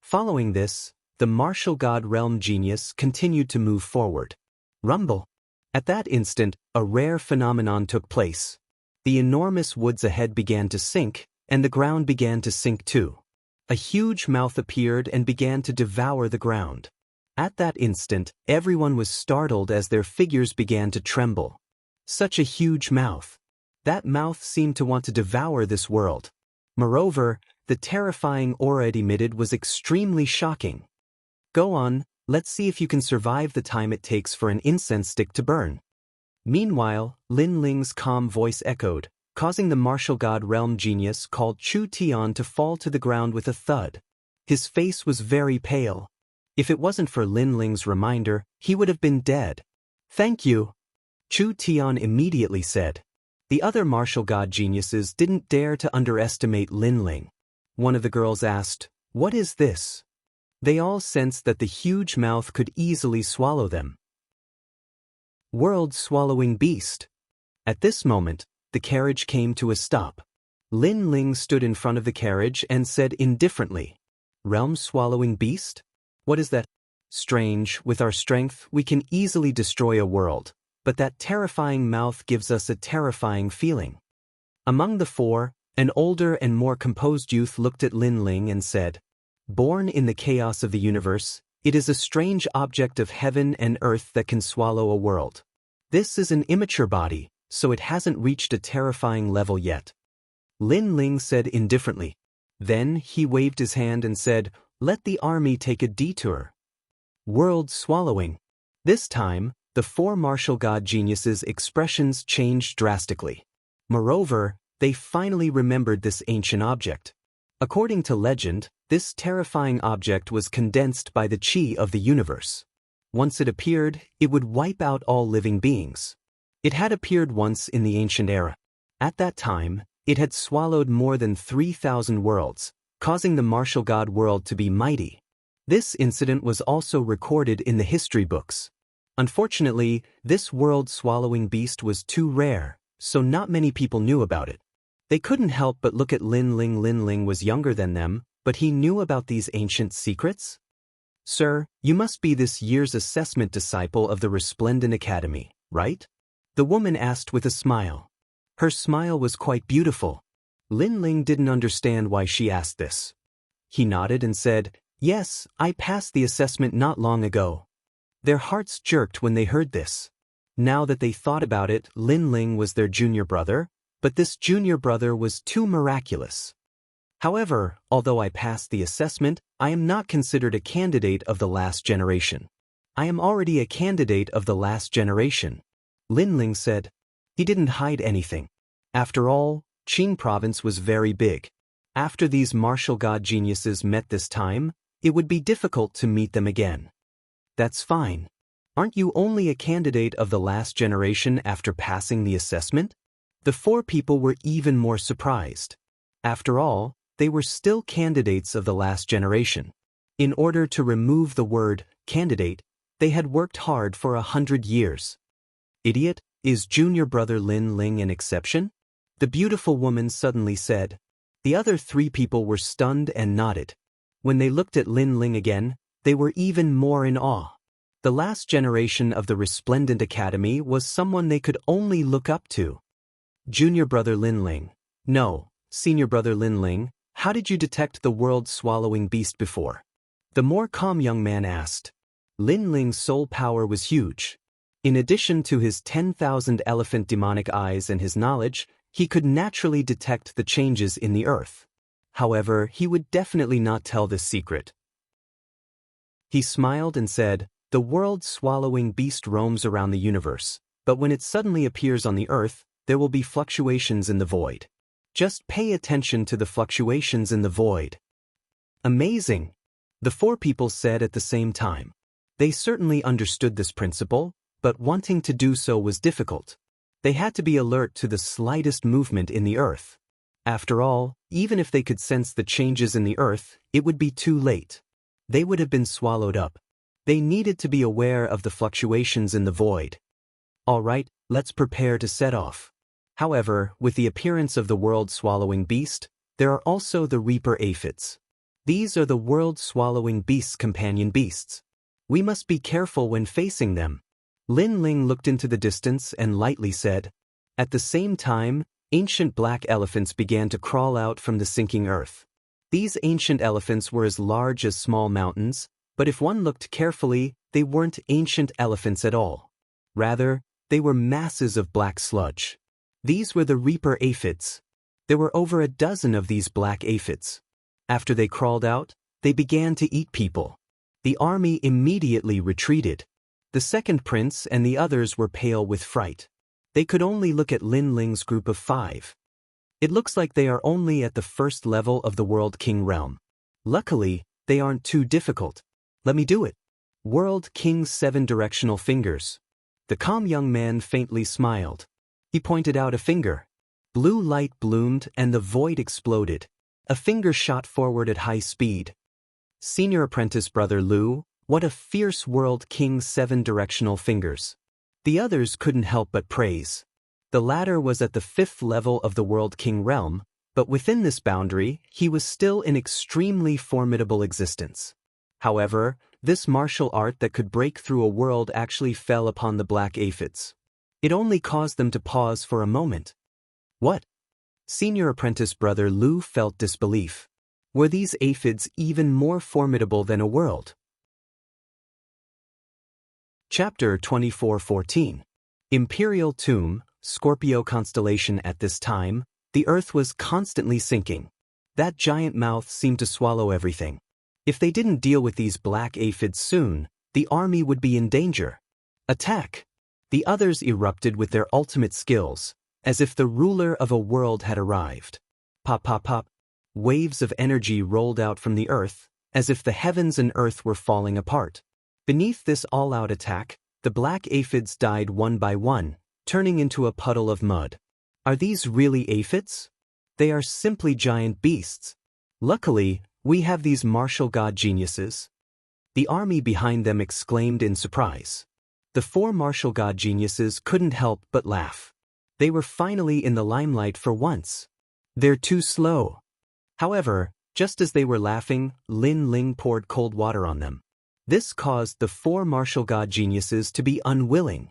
Following this, the martial god realm genius continued to move forward. Rumble. At that instant, a rare phenomenon took place. The enormous woods ahead began to sink, and the ground began to sink too. A huge mouth appeared and began to devour the ground. At that instant, everyone was startled as their figures began to tremble. Such a huge mouth. That mouth seemed to want to devour this world. Moreover, the terrifying aura it emitted was extremely shocking. "Go on, let's see if you can survive the time it takes for an incense stick to burn." Meanwhile, Lin Ling's calm voice echoed, causing the martial god realm genius called Chu Tian to fall to the ground with a thud. His face was very pale. If it wasn't for Lin Ling's reminder, he would have been dead. "Thank you," Chu Tian immediately said. The other martial god geniuses didn't dare to underestimate Lin Ling. One of the girls asked, "What is this?" They all sensed that the huge mouth could easily swallow them. World-swallowing beast. At this moment, the carriage came to a stop. Lin Ling stood in front of the carriage and said indifferently, "Realm-swallowing beast? What is that?" "Strange, with our strength, we can easily destroy a world, but that terrifying mouth gives us a terrifying feeling." Among the 4, an older and more composed youth looked at Lin Ling and said, "Born in the chaos of the universe, it is a strange object of heaven and earth that can swallow a world. This is an immature body, so it hasn't reached a terrifying level yet." Lin Ling said indifferently. Then he waved his hand and said, "Let the army take a detour." World swallowing. This time, the 4 martial god geniuses' expressions changed drastically. Moreover, they finally remembered this ancient object. According to legend, this terrifying object was condensed by the chi of the universe. Once it appeared, it would wipe out all living beings. It had appeared once in the ancient era. At that time, it had swallowed more than 3,000 worlds, causing the martial god world to be mighty. This incident was also recorded in the history books. Unfortunately, this world-swallowing beast was too rare, so not many people knew about it. They couldn't help but look at Lin Ling. Lin Ling was younger than them, but he knew about these ancient secrets? Sir, you must be this year's assessment disciple of the Resplendent Academy, right? The woman asked with a smile. Her smile was quite beautiful. Lin Ling didn't understand why she asked this. He nodded and said, Yes, I passed the assessment not long ago. Their hearts jerked when they heard this. Now that they thought about it, Lin Ling was their junior brother, but this junior brother was too miraculous. However, although I passed the assessment, I am not considered a candidate of the last generation. I am already a candidate of the last generation. Lin Ling said. He didn't hide anything. After all, Qing province was very big. After these martial god geniuses met this time, it would be difficult to meet them again. That's fine. Aren't you only a candidate of the last generation after passing the assessment? The four people were even more surprised. After all, they were still candidates of the last generation. In order to remove the word candidate, they had worked hard for 100 years. Idiot, is junior brother Lin Ling an exception? The beautiful woman suddenly said. The other three people were stunned and nodded. When they looked at Lin Ling again, they were even more in awe. The last generation of the Resplendent Academy was someone they could only look up to. Junior brother Lin Ling. No, senior brother Lin Ling, how did you detect the world-swallowing beast before? The more calm young man asked. Lin Ling's soul power was huge. In addition to his 10,000 elephant demonic eyes and his knowledge, he could naturally detect the changes in the earth. However, he would definitely not tell this secret. He smiled and said, The world-swallowing beast roams around the universe, but when it suddenly appears on the earth, there will be fluctuations in the void. Just pay attention to the fluctuations in the void. Amazing! The four people said at the same time. They certainly understood this principle, but wanting to do so was difficult. They had to be alert to the slightest movement in the earth. After all, even if they could sense the changes in the earth, it would be too late. They would have been swallowed up. They needed to be aware of the fluctuations in the void. All right, let's prepare to set off. However, with the appearance of the world-swallowing beast, there are also the Reaper aphids. These are the world-swallowing beast's companion beasts. We must be careful when facing them. Lin Ling looked into the distance and lightly said. At the same time, ancient black elephants began to crawl out from the sinking earth. These ancient elephants were as large as small mountains, but if one looked carefully, they weren't ancient elephants at all. Rather, they were masses of black sludge. These were the Reaper aphids. There were over a dozen of these black aphids. After they crawled out, they began to eat people. The army immediately retreated. The second prince and the others were pale with fright. They could only look at Lin Ling's group of 5. It looks like they are only at the first level of the World King realm. Luckily, they aren't too difficult. Let me do it. World King's 7 directional fingers. The calm young man faintly smiled. He pointed out a finger. Blue light bloomed and the void exploded. A finger shot forward at high speed. Senior apprentice brother Lu, what a fierce World King's 7 directional fingers. The others couldn't help but praise. The latter was at the 5th level of the World King realm, but within this boundary, he was still an extremely formidable existence. However, this martial art that could break through a world actually fell upon the black aphids. It only caused them to pause for a moment. What? Senior apprentice brother Lu felt disbelief. Were these aphids even more formidable than a world? Chapter 24:14. Imperial Tomb, Scorpio constellation. At this time, the Earth was constantly sinking. That giant mouth seemed to swallow everything. If they didn't deal with these black aphids soon, the army would be in danger. Attack! The others erupted with their ultimate skills, as if the ruler of a world had arrived. Pop pop pop. Waves of energy rolled out from the Earth, as if the heavens and Earth were falling apart. Beneath this all-out attack, the black aphids died one by one, turning into a puddle of mud. Are these really aphids? They are simply giant beasts. Luckily, we have these martial god geniuses. The army behind them exclaimed in surprise. The four martial god geniuses couldn't help but laugh. They were finally in the limelight for once. They're too slow. However, just as they were laughing, Lin Ling poured cold water on them. This caused the four martial god geniuses to be unwilling.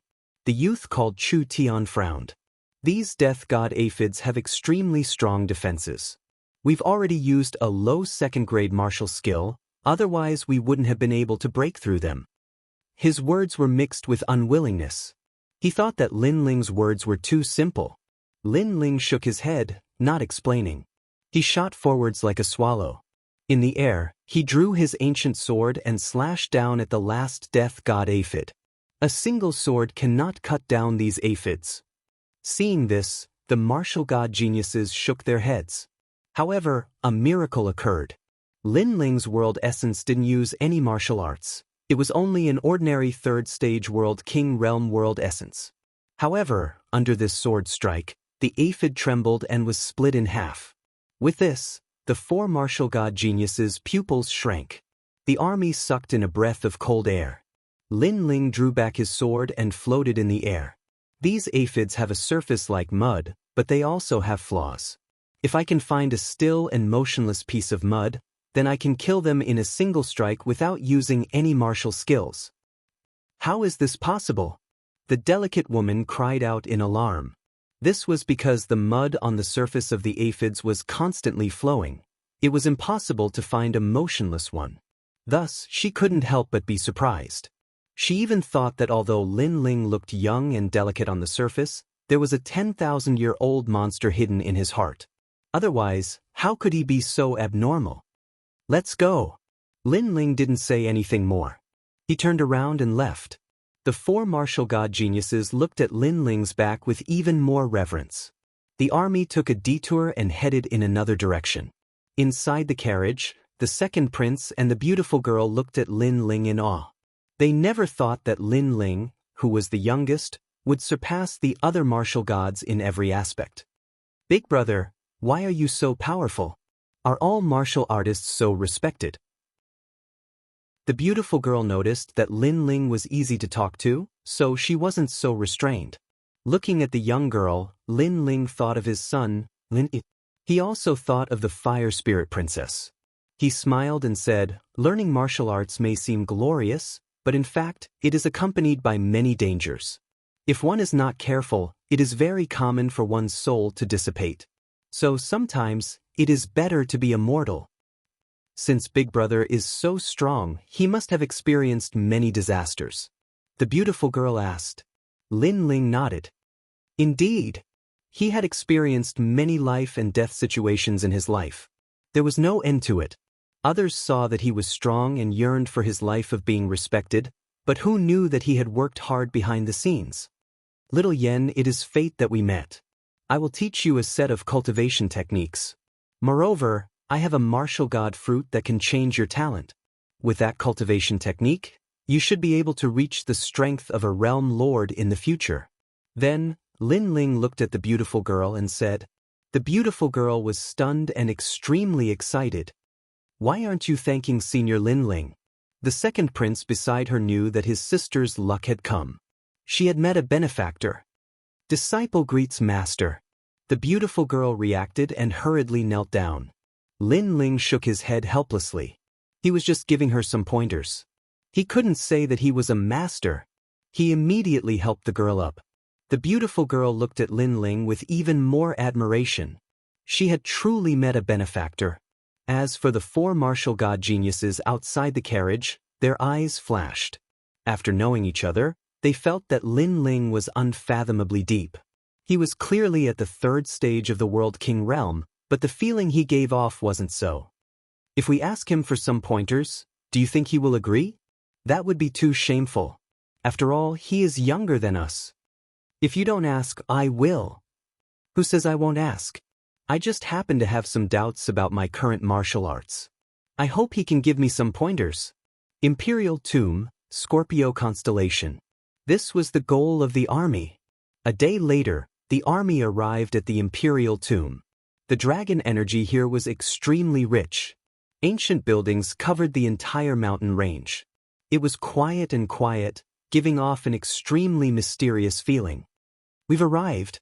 The youth called Chu Tian frowned. These death god aphids have extremely strong defenses. We've already used a low second-grade martial skill, otherwise we wouldn't have been able to break through them. His words were mixed with unwillingness. He thought that Lin Ling's words were too simple. Lin Ling shook his head, not explaining. He shot forwards like a swallow. In the air, he drew his ancient sword and slashed down at the last death god aphid. A single sword cannot cut down these aphids. Seeing this, the martial god geniuses shook their heads. However, a miracle occurred. Lin Ling's world essence didn't use any martial arts. It was only an ordinary third-stage world king realm world essence. However, under this sword strike, the aphid trembled and was split in half. With this, the four martial god geniuses' pupils shrank. The army sucked in a breath of cold air. Lin Ling drew back his sword and floated in the air. These aphids have a surface like mud, but they also have flaws. If I can find a still and motionless piece of mud, then I can kill them in a single strike without using any martial skills. How is this possible? The delicate woman cried out in alarm. This was because the mud on the surface of the aphids was constantly flowing. It was impossible to find a motionless one. Thus, she couldn't help but be surprised. She even thought that although Lin Ling looked young and delicate on the surface, there was a 10,000-year-old monster hidden in his heart. Otherwise, how could he be so abnormal? Let's go. Lin Ling didn't say anything more. He turned around and left. The four martial god geniuses looked at Lin Ling's back with even more reverence. The army took a detour and headed in another direction. Inside the carriage, the second prince and the beautiful girl looked at Lin Ling in awe. They never thought that Lin Ling, who was the youngest, would surpass the other martial gods in every aspect. Big brother, why are you so powerful? Are all martial artists so respected? The beautiful girl noticed that Lin Ling was easy to talk to, so she wasn't so restrained. Looking at the young girl, Lin Ling thought of his son, Lin I. He also thought of the fire spirit princess. He smiled and said, learning martial arts may seem glorious, but in fact, it is accompanied by many dangers. If one is not careful, it is very common for one's soul to dissipate. So sometimes, it is better to be immortal. Since Big Brother is so strong, he must have experienced many disasters. The beautiful girl asked. Lin Ling nodded. Indeed. He had experienced many life and death situations in his life. There was no end to it. Others saw that he was strong and yearned for his life of being respected, but who knew that he had worked hard behind the scenes? Little Yen, it is fate that we met. I will teach you a set of cultivation techniques. Moreover, I have a martial god fruit that can change your talent. With that cultivation technique, you should be able to reach the strength of a realm lord in the future. Then, Lin Ling looked at the beautiful girl and said. The beautiful girl was stunned and extremely excited. Why aren't you thanking Senior Lin Ling? The second prince beside her knew that his sister's luck had come. She had met a benefactor. Disciple greets master. The beautiful girl reacted and hurriedly knelt down. Lin Ling shook his head helplessly. He was just giving her some pointers. He couldn't say that he was a master. He immediately helped the girl up. The beautiful girl looked at Lin Ling with even more admiration. She had truly met a benefactor. As for the four martial god geniuses outside the carriage, their eyes flashed. After knowing each other, they felt that Lin Ling was unfathomably deep. He was clearly at the third stage of the World King realm, but the feeling he gave off wasn't so. If we ask him for some pointers, do you think he will agree? That would be too shameful. After all, he is younger than us. If you don't ask, I will. Who says I won't ask? I just happen to have some doubts about my current martial arts. I hope he can give me some pointers. Imperial Tomb, Scorpio Constellation. This was the goal of the army. A day later, the army arrived at the imperial tomb. The dragon energy here was extremely rich. Ancient buildings covered the entire mountain range. It was quiet and quiet, giving off an extremely mysterious feeling. "We've arrived."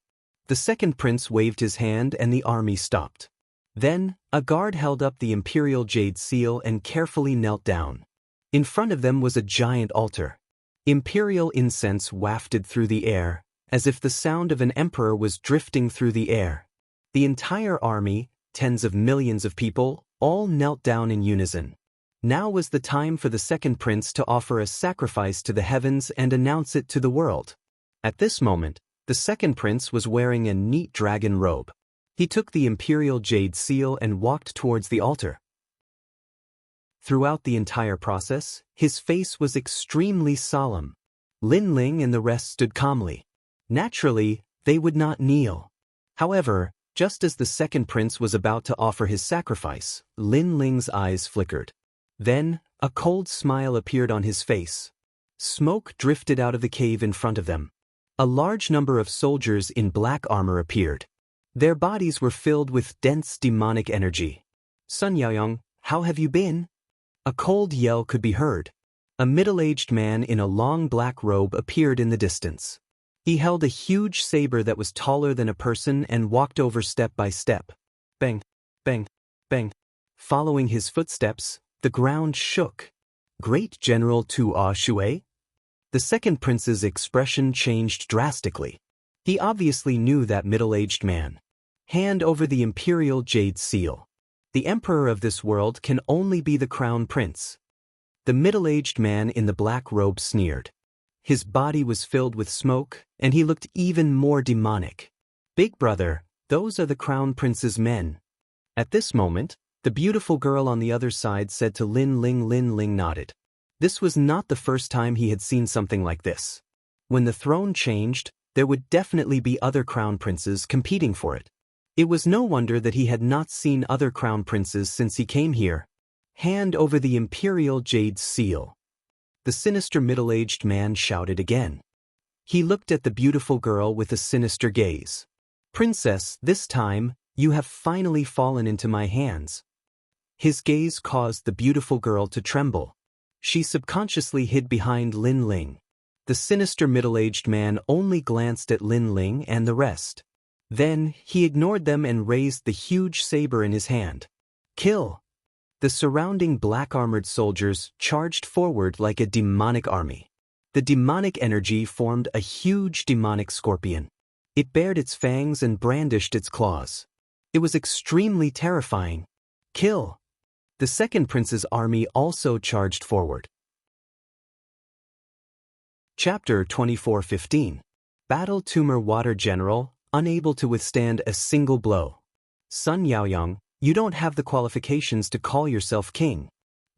The second prince waved his hand and the army stopped. Then, a guard held up the imperial jade seal and carefully knelt down. In front of them was a giant altar. Imperial incense wafted through the air, as if the sound of an emperor was drifting through the air. The entire army, tens of millions of people, all knelt down in unison. Now was the time for the second prince to offer a sacrifice to the heavens and announce it to the world. At this moment, the second prince was wearing a neat dragon robe. He took the imperial jade seal and walked towards the altar. Throughout the entire process, his face was extremely solemn. Lin Ling and the rest stood calmly. Naturally, they would not kneel. However, just as the second prince was about to offer his sacrifice, Lin Ling's eyes flickered. Then, a cold smile appeared on his face. Smoke drifted out of the cave in front of them. A large number of soldiers in black armor appeared. Their bodies were filled with dense demonic energy. "Sun Yaoyong, how have you been?" A cold yell could be heard. A middle-aged man in a long black robe appeared in the distance. He held a huge saber that was taller than a person and walked over step by step. Bang, bang, bang. Following his footsteps, the ground shook. "Great General Tu Shui?" The second prince's expression changed drastically. He obviously knew that middle-aged man. "Hand over the imperial jade seal. The emperor of this world can only be the crown prince." The middle-aged man in the black robe sneered. His body was filled with smoke, and he looked even more demonic. "Big brother, those are the crown prince's men." At this moment, the beautiful girl on the other side said to Lin Ling. Lin Ling nodded. This was not the first time he had seen something like this. When the throne changed, there would definitely be other crown princes competing for it. It was no wonder that he had not seen other crown princes since he came here. "Hand over the imperial jade seal." The sinister middle-aged man shouted again. He looked at the beautiful girl with a sinister gaze. "Princess, this time, you have finally fallen into my hands." His gaze caused the beautiful girl to tremble. She subconsciously hid behind Lin Ling. The sinister middle-aged man only glanced at Lin Ling and the rest. Then, he ignored them and raised the huge saber in his hand. "Kill!" The surrounding black-armored soldiers charged forward like a demonic army. The demonic energy formed a huge demonic scorpion. It bared its fangs and brandished its claws. It was extremely terrifying. "Kill!" The second prince's army also charged forward. Chapter 24:15. Battle Tumor Water General, unable to withstand a single blow. "Sun Yaoyong, you don't have the qualifications to call yourself king."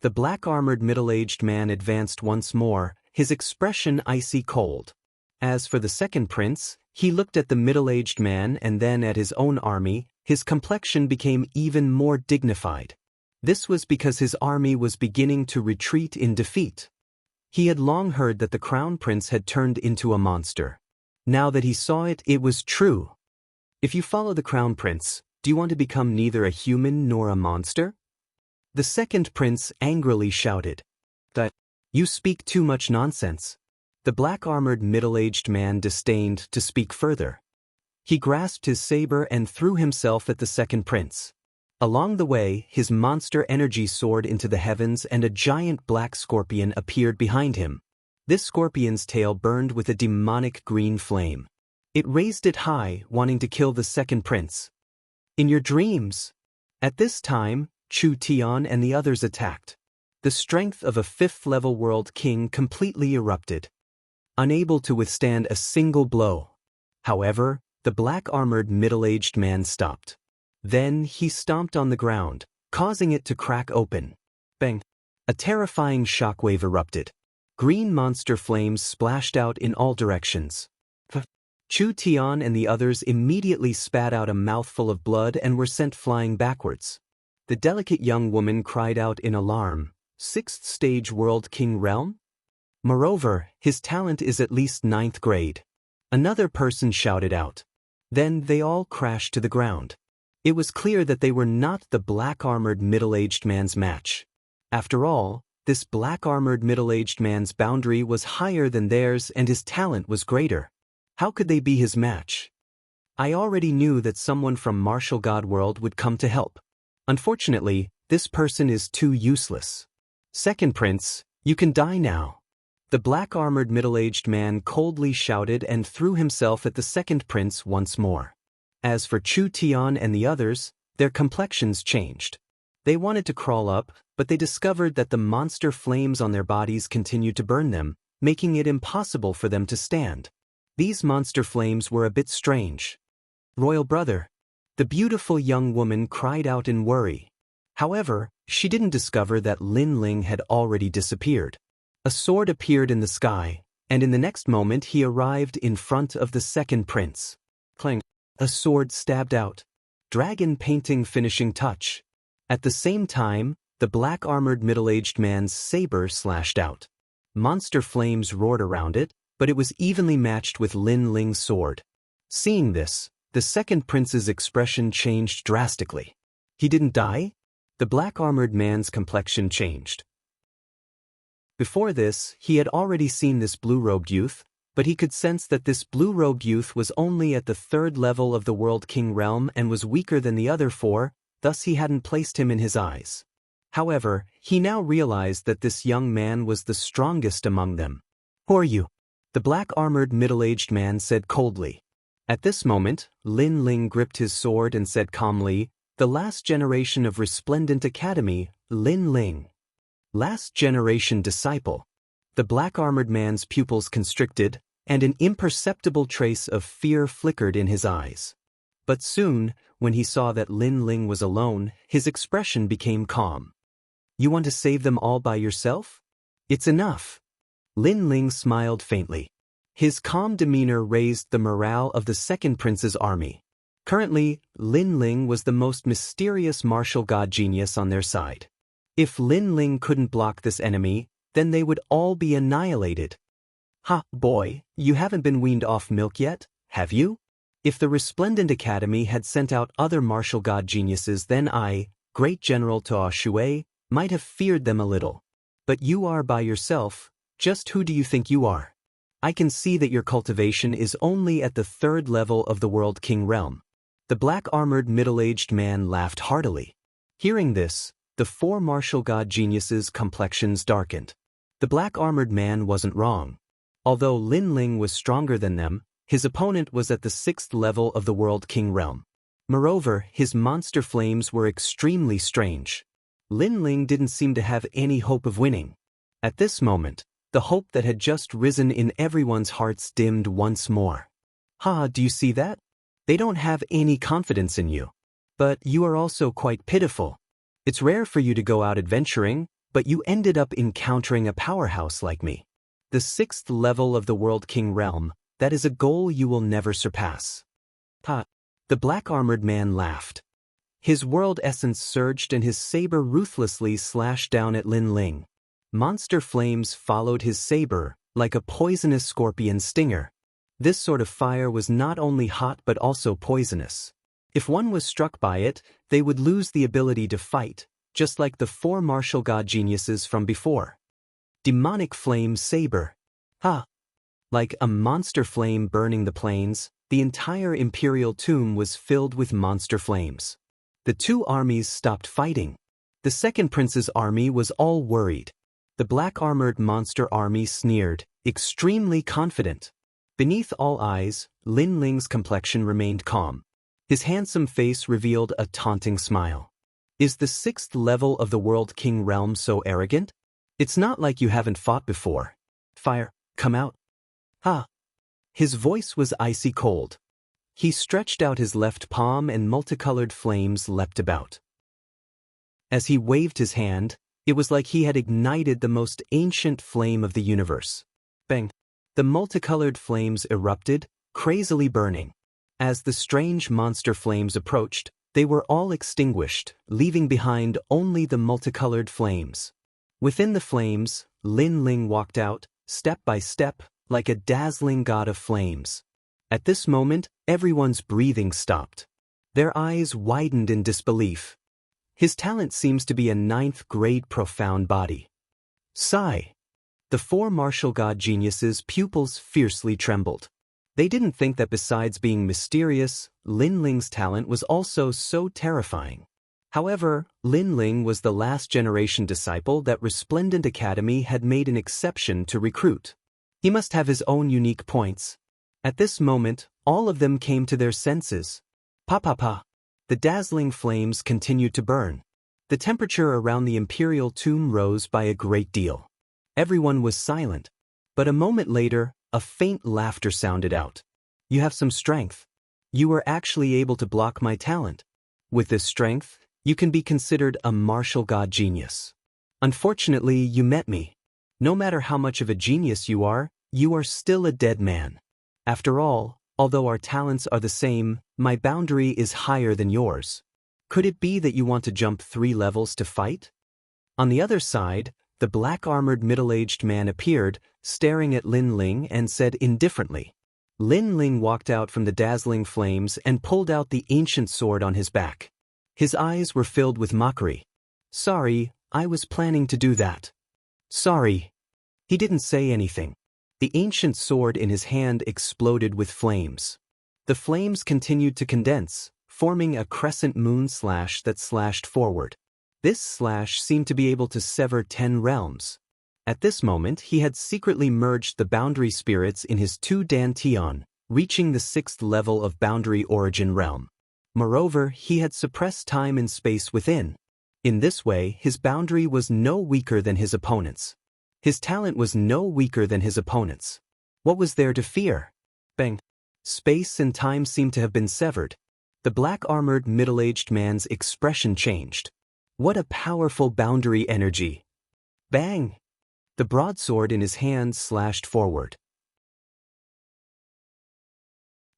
The black-armored middle-aged man advanced once more, his expression icy cold. As for the second prince, he looked at the middle-aged man and then at his own army. His complexion became even more dignified. This was because his army was beginning to retreat in defeat. He had long heard that the crown prince had turned into a monster. Now that he saw it, it was true. "If you follow the crown prince, do you want to become neither a human nor a monster?" The second prince angrily shouted. "That you speak too much nonsense." The black-armored middle-aged man disdained to speak further. He grasped his saber and threw himself at the second prince. Along the way, his monster energy soared into the heavens and a giant black scorpion appeared behind him. This scorpion's tail burned with a demonic green flame. It raised it high, wanting to kill the second prince. "In your dreams!" At this time, Chu Tian and the others attacked. The strength of a fifth-level world king completely erupted. Unable to withstand a single blow. However, the black-armored middle-aged man stopped. Then he stomped on the ground, causing it to crack open. Bang! A terrifying shockwave erupted. Green monster flames splashed out in all directions. Chu Tian and the others immediately spat out a mouthful of blood and were sent flying backwards. The delicate young woman cried out in alarm. "Sixth stage World King realm?" Moreover, his talent is at least 9th grade. Another person shouted out. Then they all crashed to the ground. It was clear that they were not the black-armored middle-aged man's match. After all, this black-armored middle-aged man's boundary was higher than theirs and his talent was greater. How could they be his match? I already knew that someone from Martial God World would come to help. Unfortunately, this person is too useless. Second Prince, you can die now. The black-armored middle-aged man coldly shouted and threw himself at the second prince once more. As for Chu Tian and the others, their complexions changed. They wanted to crawl up, but they discovered that the monster flames on their bodies continued to burn them, making it impossible for them to stand. These monster flames were a bit strange. Royal brother, the beautiful young woman cried out in worry. However, she didn't discover that Lin Ling had already disappeared. A sword appeared in the sky, and in the next moment he arrived in front of the second prince. Clang! A sword stabbed out. Dragon painting finishing touch. At the same time, the black-armored middle-aged man's saber slashed out. Monster flames roared around it, but it was evenly matched with Lin Ling's sword. Seeing this, the second prince's expression changed drastically. He didn't die? The black-armored man's complexion changed. Before this, he had already seen this blue-robed youth, but he could sense that this blue-robed youth was only at the third level of the World King realm and was weaker than the other four, thus he hadn't placed him in his eyes. However, he now realized that this young man was the strongest among them. Who are you? The black-armored middle-aged man said coldly. At this moment, Lin Ling gripped his sword and said calmly, "The last generation of Resplendent Academy, Lin Ling. Last generation disciple." The black-armored man's pupils constricted, and an imperceptible trace of fear flickered in his eyes. But soon, when he saw that Lin Ling was alone, his expression became calm. "You want to save them all by yourself? It's enough." Lin Ling smiled faintly. His calm demeanor raised the morale of the second prince's army. Currently, Lin Ling was the most mysterious martial god genius on their side. If Lin Ling couldn't block this enemy, then they would all be annihilated. "Ha, boy, you haven't been weaned off milk yet, have you?" If the Resplendent Academy had sent out other martial god geniuses, then I, Great General Toa Shui, might have feared them a little. But you are by yourself. Just who do you think you are? I can see that your cultivation is only at the third level of the World King realm. The black-armored middle-aged man laughed heartily. Hearing this, the four martial god geniuses' complexions darkened. The black-armored man wasn't wrong. Although Lin Ling was stronger than them, his opponent was at the sixth level of the World King realm. Moreover, his monster flames were extremely strange. Lin Ling didn't seem to have any hope of winning. At this moment, the hope that had just risen in everyone's hearts dimmed once more. "Ha, do you see that? They don't have any confidence in you. But you are also quite pitiful. It's rare for you to go out adventuring, but you ended up encountering a powerhouse like me. The sixth level of the World King realm, that is a goal you will never surpass." "Ha!" The black-armored man laughed. His world essence surged and his saber ruthlessly slashed down at Lin Ling. Monster flames followed his saber, like a poisonous scorpion stinger. This sort of fire was not only hot but also poisonous. If one was struck by it, they would lose the ability to fight, just like the four martial god geniuses from before. Demonic flame saber. Ha! Like a monster flame burning the plains, the entire imperial tomb was filled with monster flames. The two armies stopped fighting. The second prince's army was all worried. The black-armored monster army sneered, extremely confident. Beneath all eyes, Lin Ling's complexion remained calm. His handsome face revealed a taunting smile. "Is the sixth level of the World King realm so arrogant? It's not like you haven't fought before. Fire, come out." "Ha!" His voice was icy cold. He stretched out his left palm and multicolored flames leapt about. As he waved his hand, it was like he had ignited the most ancient flame of the universe. Bang! The multicolored flames erupted, crazily burning. As the strange monster flames approached, they were all extinguished, leaving behind only the multicolored flames. Within the flames, Lin Ling walked out, step by step, like a dazzling god of flames. At this moment, everyone's breathing stopped. Their eyes widened in disbelief. His talent seems to be a ninth-grade profound body. Sigh. The four martial god geniuses' pupils fiercely trembled. They didn't think that besides being mysterious, Lin Ling's talent was also so terrifying. However, Lin Ling was the last-generation disciple that Resplendent Academy had made an exception to recruit. He must have his own unique points. At this moment, all of them came to their senses. Pa. The dazzling flames continued to burn. The temperature around the imperial tomb rose by a great deal. Everyone was silent. But a moment later, a faint laughter sounded out. You have some strength. You were actually able to block my talent. With this strength, you can be considered a martial god genius. Unfortunately, you met me. No matter how much of a genius you are still a dead man. After all, although our talents are the same, my boundary is higher than yours. Could it be that you want to jump 3 levels to fight? On the other side, the black-armored middle-aged man appeared, staring at Lin Ling and said indifferently. Lin Ling walked out from the dazzling flames and pulled out the ancient sword on his back. His eyes were filled with mockery. Sorry, I was planning to do that. Sorry. He didn't say anything. The ancient sword in his hand exploded with flames. The flames continued to condense, forming a crescent moon slash that slashed forward. This slash seemed to be able to sever 10 realms. At this moment he had secretly merged the boundary spirits in his 2 dantian, reaching the 6th level of boundary origin realm. Moreover, he had suppressed time and space within. In this way, his boundary was no weaker than his opponent's. His talent was no weaker than his opponent's. What was there to fear? Bang! Space and time seemed to have been severed. The black-armored middle-aged man's expression changed. What a powerful boundary energy! Bang! The broadsword in his hand slashed forward.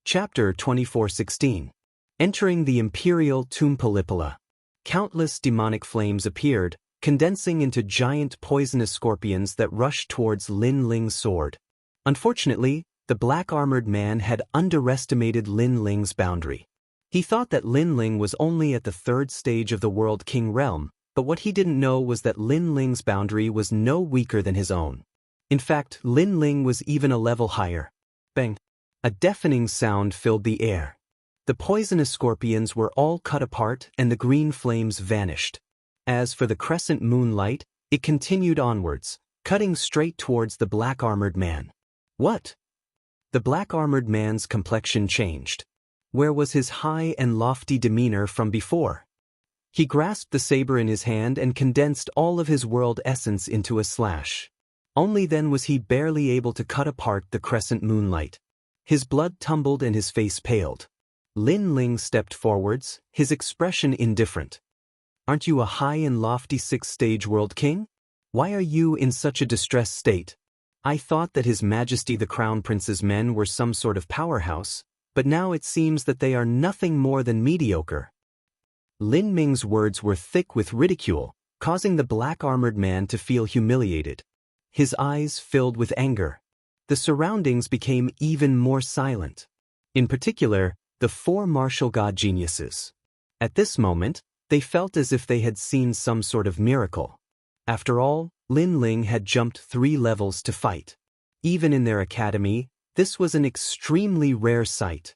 Chapter 24:16. Entering the Imperial Tomb Polypola. Countless demonic flames appeared, condensing into giant poisonous scorpions that rushed towards Lin Ling's sword. Unfortunately, the black-armored man had underestimated Lin Ling's boundary. He thought that Lin Ling was only at the 3rd stage of the World King realm, but what he didn't know was that Lin Ling's boundary was no weaker than his own. In fact, Lin Ling was even a level higher. Bang! A deafening sound filled the air. The poisonous scorpions were all cut apart and the green flames vanished. As for the crescent moonlight, it continued onwards, cutting straight towards the black-armored man. What? The black-armored man's complexion changed. Where was his high and lofty demeanor from before? He grasped the saber in his hand and condensed all of his world essence into a slash. Only then was he barely able to cut apart the crescent moonlight. His blood tumbled and his face paled. Lin Ling stepped forwards, his expression indifferent. Aren't you a high and lofty 6th-stage world king? Why are you in such a distressed state? I thought that His Majesty the Crown Prince's men were some sort of powerhouse, but now it seems that they are nothing more than mediocre. Lin Ming's words were thick with ridicule, causing the black-armored man to feel humiliated. His eyes filled with anger. The surroundings became even more silent. In particular, the 4 martial god geniuses. At this moment, they felt as if they had seen some sort of miracle. After all, Lin Ling had jumped 3 levels to fight. Even in their academy, this was an extremely rare sight.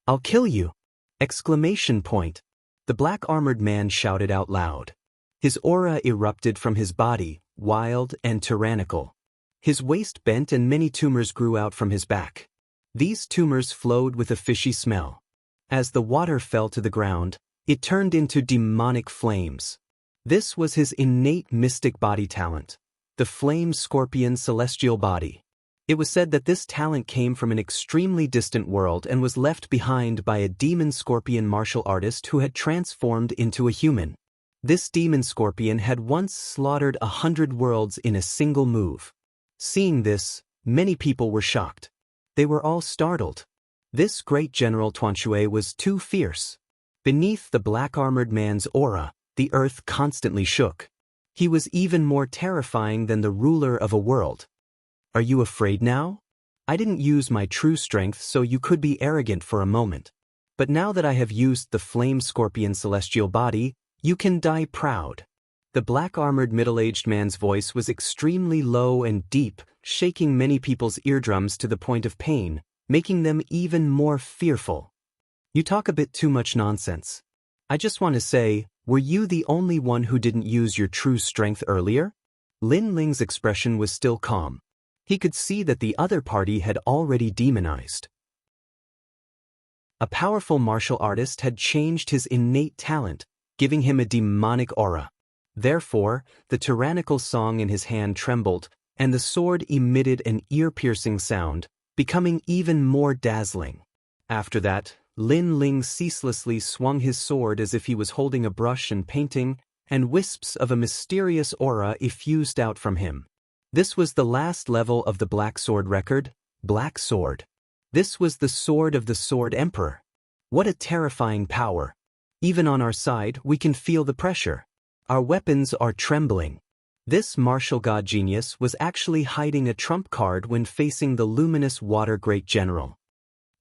I'll kill you! Exclamation point. The black-armored man shouted out loud. His aura erupted from his body, wild and tyrannical. His waist bent and many tumors grew out from his back. These tumors flowed with a fishy smell. As the water fell to the ground, it turned into demonic flames. This was his innate mystic body talent, the flame scorpion celestial body. It was said that this talent came from an extremely distant world and was left behind by a demon scorpion martial artist who had transformed into a human. This demon scorpion had once slaughtered 100 worlds in a single move. Seeing this, many people were shocked. They were all startled. This great General Tuanxue was too fierce. Beneath the black-armored man's aura, the earth constantly shook. He was even more terrifying than the ruler of a world. Are you afraid now? I didn't use my true strength so you could be arrogant for a moment. But now that I have used the flame scorpion celestial body, you can die proud. The black-armored middle-aged man's voice was extremely low and deep, shaking many people's eardrums to the point of pain, making them even more fearful. You talk a bit too much nonsense. I just want to say, were you the only one who didn't use your true strength earlier? Lin Ling's expression was still calm. He could see that the other party had already demonized. A powerful martial artist had changed his innate talent, giving him a demonic aura. Therefore, the tyrannical song in his hand trembled, and the sword emitted an ear-piercing sound, becoming even more dazzling. After that, Lin Ling ceaselessly swung his sword as if he was holding a brush and painting, and wisps of a mysterious aura effused out from him. This was the last level of the Black Sword record, Black Sword. This was the sword of the Sword Emperor. What a terrifying power. Even on our side, we can feel the pressure. Our weapons are trembling. This martial god genius was actually hiding a trump card when facing the luminous water great general.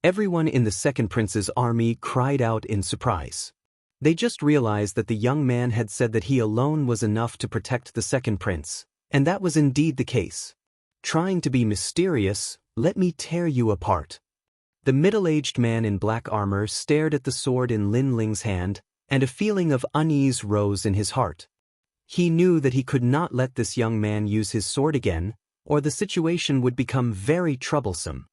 Everyone in the second prince's army cried out in surprise. They just realized that the young man had said that he alone was enough to protect the second prince, and that was indeed the case. Trying to be mysterious, let me tear you apart. The middle-aged man in black armor stared at the sword in Lin Ling's hand, and a feeling of unease rose in his heart. He knew that he could not let this young man use his sword again, or the situation would become very troublesome.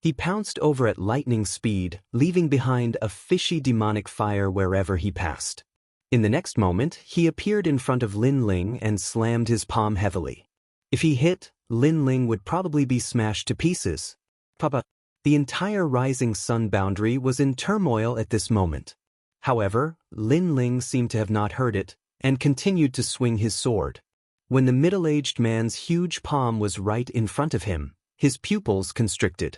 He pounced over at lightning speed, leaving behind a fishy demonic fire wherever he passed. In the next moment, he appeared in front of Lin Ling and slammed his palm heavily. If he hit, Lin Ling would probably be smashed to pieces. The entire rising sun boundary was in turmoil at this moment. However, Lin Ling seemed to have not heard it, and continued to swing his sword. When the middle-aged man's huge palm was right in front of him, his pupils constricted.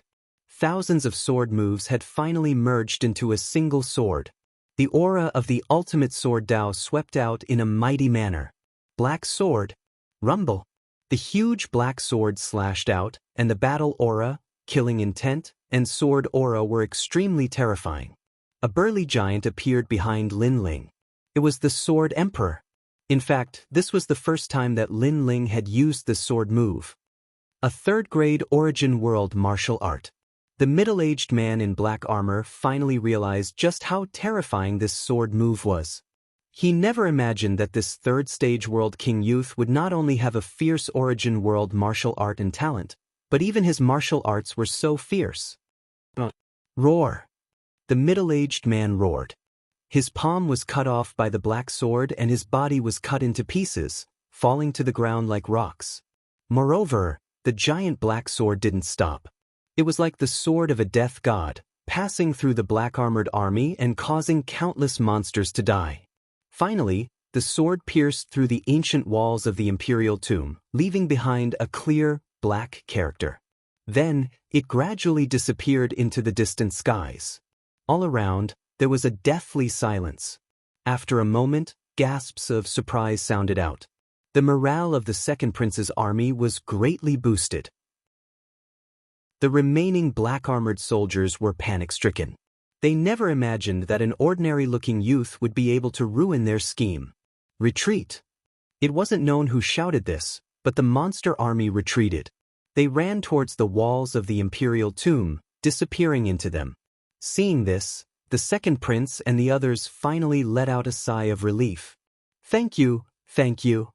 Thousands of sword moves had finally merged into a single sword. The aura of the ultimate sword Dao swept out in a mighty manner. Black sword. Rumble. The huge black sword slashed out, and the battle aura, killing intent, and sword aura were extremely terrifying. A burly giant appeared behind Lin Ling. It was the Sword Emperor. In fact, this was the first time that Lin Ling had used the sword move. A third-grade origin world martial art. The middle-aged man in black armor finally realized just how terrifying this sword move was. He never imagined that this third-stage world king youth would not only have a fierce origin world martial art and talent, but even his martial arts were so fierce. Roar. The middle-aged man roared. His palm was cut off by the black sword and his body was cut into pieces, falling to the ground like rocks. Moreover, the giant black sword didn't stop. It was like the sword of a death god, passing through the black-armored army and causing countless monsters to die. Finally, the sword pierced through the ancient walls of the imperial tomb, leaving behind a clear, black character. Then, it gradually disappeared into the distant skies. All around, there was a deathly silence. After a moment, gasps of surprise sounded out. The morale of the second prince's army was greatly boosted. The remaining black-armored soldiers were panic-stricken. They never imagined that an ordinary-looking youth would be able to ruin their scheme. Retreat. It wasn't known who shouted this, but the monster army retreated. They ran towards the walls of the imperial tomb, disappearing into them. Seeing this, the second prince and the others finally let out a sigh of relief. Thank you, thank you.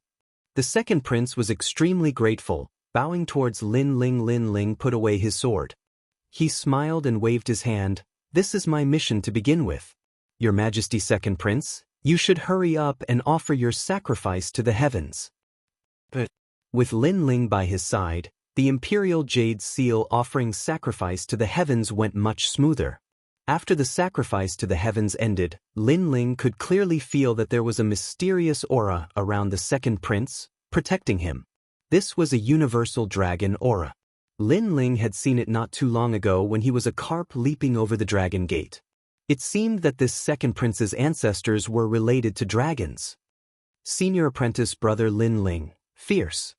The second prince was extremely grateful, bowing towards Lin Ling. Lin Ling put away his sword. He smiled and waved his hand. This is my mission to begin with. Your Majesty, second prince, you should hurry up and offer your sacrifice to the heavens. But with Lin Ling by his side, the imperial jade seal offering sacrifice to the heavens went much smoother. After the sacrifice to the heavens ended, Lin Ling could clearly feel that there was a mysterious aura around the second prince, protecting him. This was a universal dragon aura. Lin Ling had seen it not too long ago when he was a carp leaping over the dragon gate. It seemed that this second prince's ancestors were related to dragons. Senior apprentice brother Lin Ling, fierce.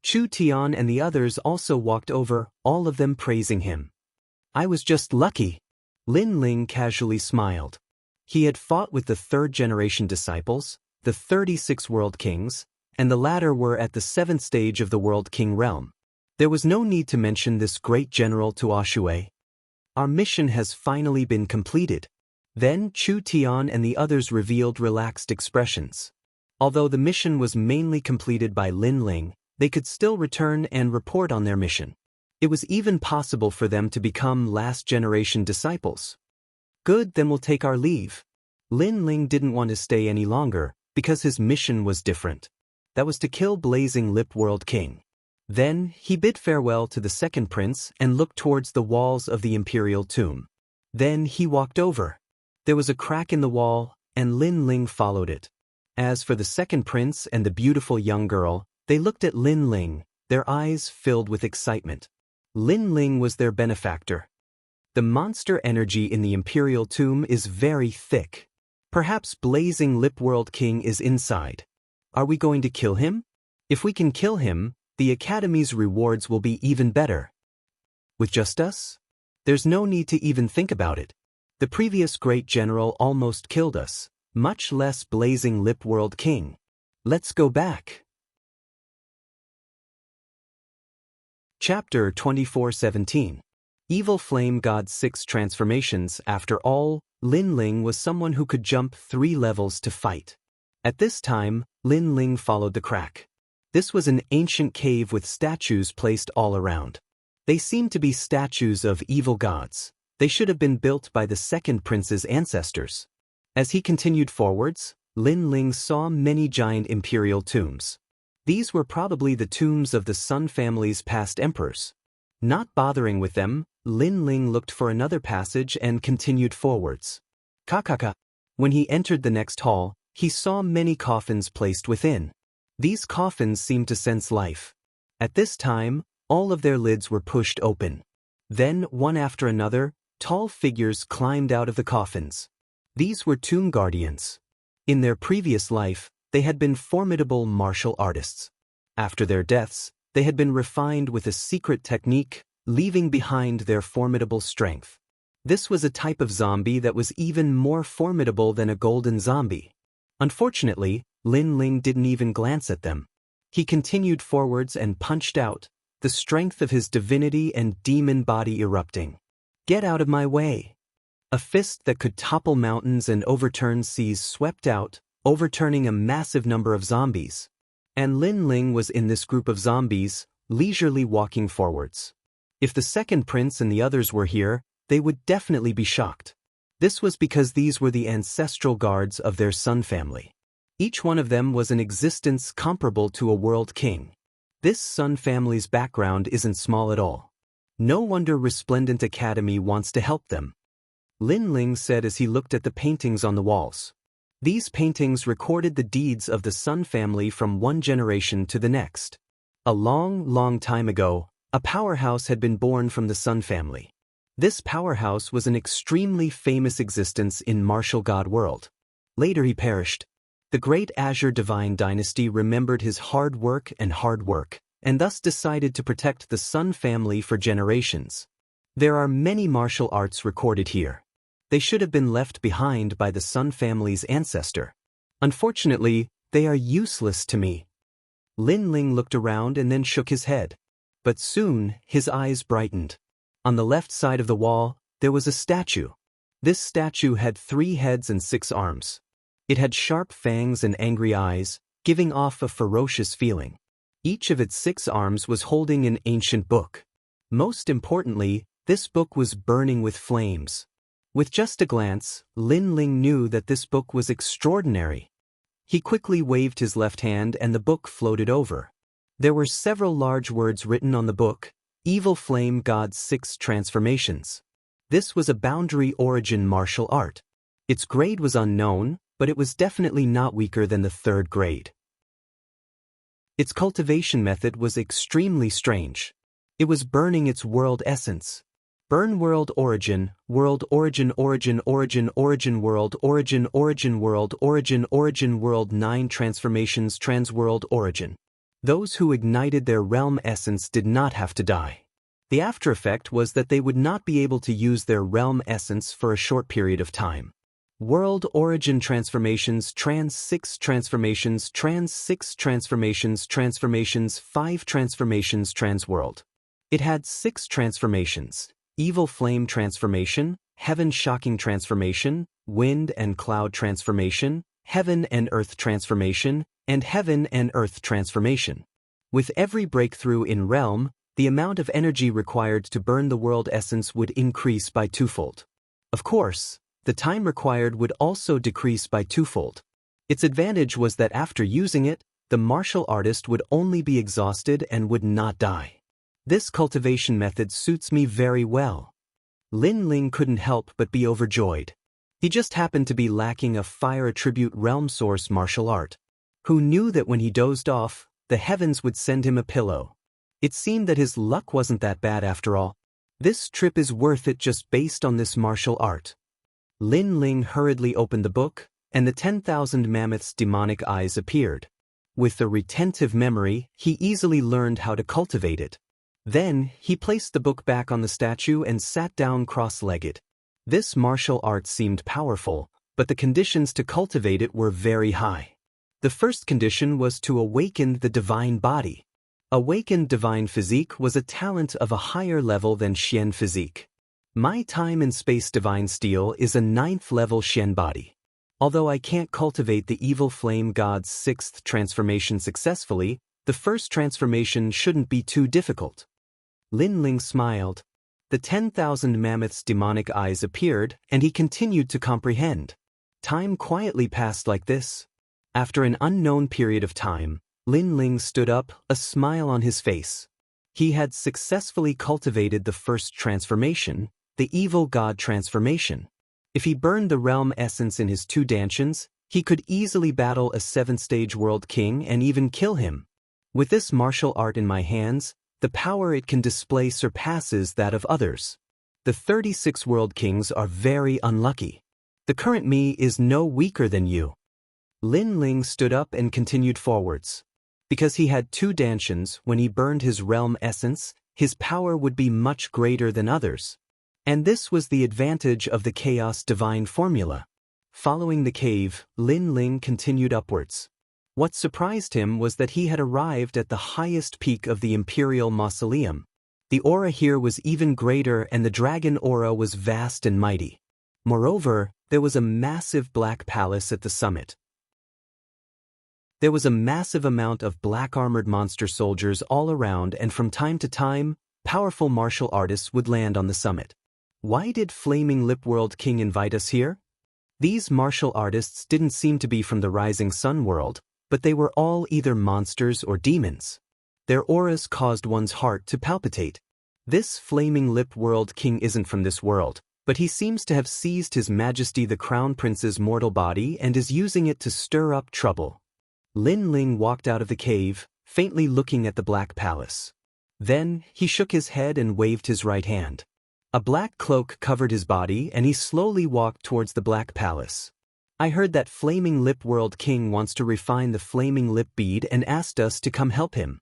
Chu Tian and the others also walked over, all of them praising him. I was just lucky. Lin Ling casually smiled. He had fought with the third-generation disciples, the 36 World Kings, and the latter were at the 7th stage of the World King realm. There was no need to mention this great general to Ashui. Our mission has finally been completed. Then Chu Tian and the others revealed relaxed expressions. Although the mission was mainly completed by Lin Ling, they could still return and report on their mission. It was even possible for them to become last-generation disciples. Good, then we'll take our leave. Lin Ling didn't want to stay any longer, because his mission was different. That was to kill Blazing Lip World King. Then, he bid farewell to the second prince and looked towards the walls of the imperial tomb. Then he walked over. There was a crack in the wall, and Lin Ling followed it. As for the second prince and the beautiful young girl, they looked at Lin Ling, their eyes filled with excitement. Lin Ling was their benefactor. The monster energy in the imperial tomb is very thick. Perhaps Blazing Lip World King is inside. Are we going to kill him? If we can kill him, the Academy's rewards will be even better. With just us? There's no need to even think about it. The previous great general almost killed us, much less Blazing Lip World King. Let's go back. Chapter 24:17. Evil Flame God 6 Transformations. After all, Lin Ling was someone who could jump 3 levels to fight. At this time, Lin Ling followed the crack. This was an ancient cave with statues placed all around. They seemed to be statues of evil gods. They should have been built by the second prince's ancestors. As he continued forwards, Lin Ling saw many giant imperial tombs. These were probably the tombs of the Sun family's past emperors. Not bothering with them, Lin Ling looked for another passage and continued forwards. Kakaka. When he entered the next hall, he saw many coffins placed within. These coffins seemed to sense life. At this time, all of their lids were pushed open. Then, one after another, tall figures climbed out of the coffins. These were tomb guardians. In their previous life, they had been formidable martial artists. After their deaths, they had been refined with a secret technique, leaving behind their formidable strength. This was a type of zombie that was even more formidable than a golden zombie. Unfortunately, Lin Ling didn't even glance at them. He continued forwards and punched out, the strength of his divinity and demon body erupting. Get out of my way! A fist that could topple mountains and overturn seas swept out, overturning a massive number of zombies. And Lin Ling was in this group of zombies, leisurely walking forwards. If the second prince and the others were here, they would definitely be shocked. This was because these were the ancestral guards of their Sun family. Each one of them was an existence comparable to a world king. This Sun family's background isn't small at all. No wonder Resplendent Academy wants to help them. Lin Ling said as he looked at the paintings on the walls. These paintings recorded the deeds of the Sun family from one generation to the next. A long, long time ago, a powerhouse had been born from the Sun family. This powerhouse was an extremely famous existence in martial god world. Later he perished. The great Azure Divine Dynasty remembered his hard work, and thus decided to protect the Sun family for generations. There are many martial arts recorded here. They should have been left behind by the Sun family's ancestor. Unfortunately, they are useless to me. Lin Ling looked around and then shook his head. But soon, his eyes brightened. On the left side of the wall, there was a statue. This statue had 3 heads and 6 arms. It had sharp fangs and angry eyes, giving off a ferocious feeling. Each of its 6 arms was holding an ancient book. Most importantly, this book was burning with flames. With just a glance, Lin Ling knew that this book was extraordinary. He quickly waved his left hand and the book floated over. There were several large words written on the book, Evil Flame God 6 Transformations. This was a boundary origin martial art. Its grade was unknown, but it was definitely not weaker than the 3rd grade. Its cultivation method was extremely strange. It was burning its world essence. Burn world origin, world origin origin origin origin world origin origin world origin origin world 9 transformations trans world origin. Those who ignited their realm essence did not have to die. The after effect was that they would not be able to use their realm essence for a short period of time. World origin transformations, trans 6 transformations, trans 6 transformations, transformations 5 transformations, trans world. It had 6 transformations: evil flame transformation, heaven shocking transformation, wind and cloud transformation, heaven and earth transformation, and heaven and earth transformation. With every breakthrough in realm, the amount of energy required to burn the world essence would increase by twofold. Of course, the time required would also decrease by twofold. Its advantage was that after using it, the martial artist would only be exhausted and would not die. This cultivation method suits me very well. Lin Ling couldn't help but be overjoyed. He just happened to be lacking a fire attribute realm source martial art. Who knew that when he dozed off, the heavens would send him a pillow? It seemed that his luck wasn't that bad after all. This trip is worth it just based on this martial art. Lin Ling hurriedly opened the book, and the 10,000 mammoths' demonic eyes appeared. With a retentive memory, he easily learned how to cultivate it. Then, he placed the book back on the statue and sat down cross-legged. This martial art seemed powerful, but the conditions to cultivate it were very high. The first condition was to awaken the divine body. Awakened divine physique was a talent of a higher level than Xian physique. My time and space divine steel is a 9th level Xian body. Although I can't cultivate the evil flame god's 6th transformation successfully, the first transformation shouldn't be too difficult. Lin Ling smiled. The 10,000 mammoths' demonic eyes appeared, and he continued to comprehend. Time quietly passed like this. After an unknown period of time, Lin Ling stood up, a smile on his face. He had successfully cultivated the first transformation, the evil god transformation. If he burned the realm essence in his 2 dantians, he could easily battle a 7th-stage world king and even kill him. With this martial art in my hands, the power it can display surpasses that of others. The 36 world kings are very unlucky. The current me is no weaker than you. Lin Ling stood up and continued forwards. Because he had 2 dantians, when he burned his realm essence, his power would be much greater than others. And this was the advantage of the Chaos Divine formula. Following the cave, Lin Ling continued upwards. What surprised him was that he had arrived at the highest peak of the Imperial Mausoleum. The aura here was even greater, and the dragon aura was vast and mighty. Moreover, there was a massive black palace at the summit. There was a massive amount of black-armored monster soldiers all around, and from time to time, powerful martial artists would land on the summit. Why did Flaming Lip World King invite us here? These martial artists didn't seem to be from the Rising Sun world, but they were all either monsters or demons. Their auras caused one's heart to palpitate. This Flaming Lip World King isn't from this world, but he seems to have seized His Majesty the Crown Prince's mortal body and is using it to stir up trouble. Lin Ling walked out of the cave, faintly looking at the Black Palace. Then, he shook his head and waved his right hand. A black cloak covered his body, and he slowly walked towards the Black Palace. I heard that Flaming Lip World King wants to refine the Flaming Lip Bead and asked us to come help him.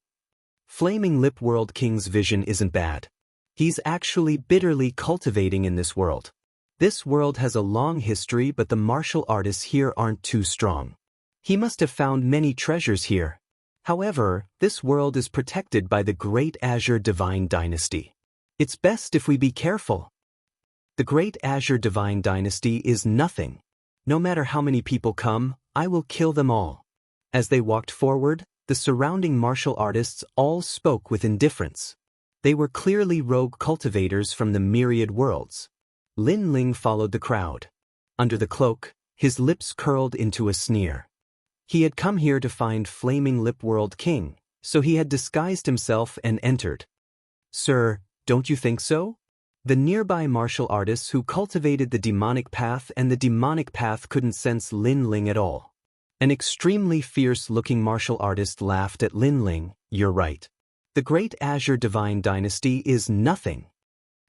Flaming Lip World King's vision isn't bad. He's actually bitterly cultivating in this world. This world has a long history, but the martial artists here aren't too strong. He must have found many treasures here. However, this world is protected by the Great Azure Divine Dynasty. It's best if we be careful. The Great Azure Divine Dynasty is nothing. No matter how many people come, I will kill them all. As they walked forward, the surrounding martial artists all spoke with indifference. They were clearly rogue cultivators from the myriad worlds. Lin Ling followed the crowd. Under the cloak, his lips curled into a sneer. He had come here to find Flaming Lip World King, so he had disguised himself and entered. Sir, don't you think so? The nearby martial artists who cultivated the demonic path and the demonic path couldn't sense Lin Ling at all. An extremely fierce-looking martial artist laughed at Lin Ling. You're right. The Great Azure Divine Dynasty is nothing.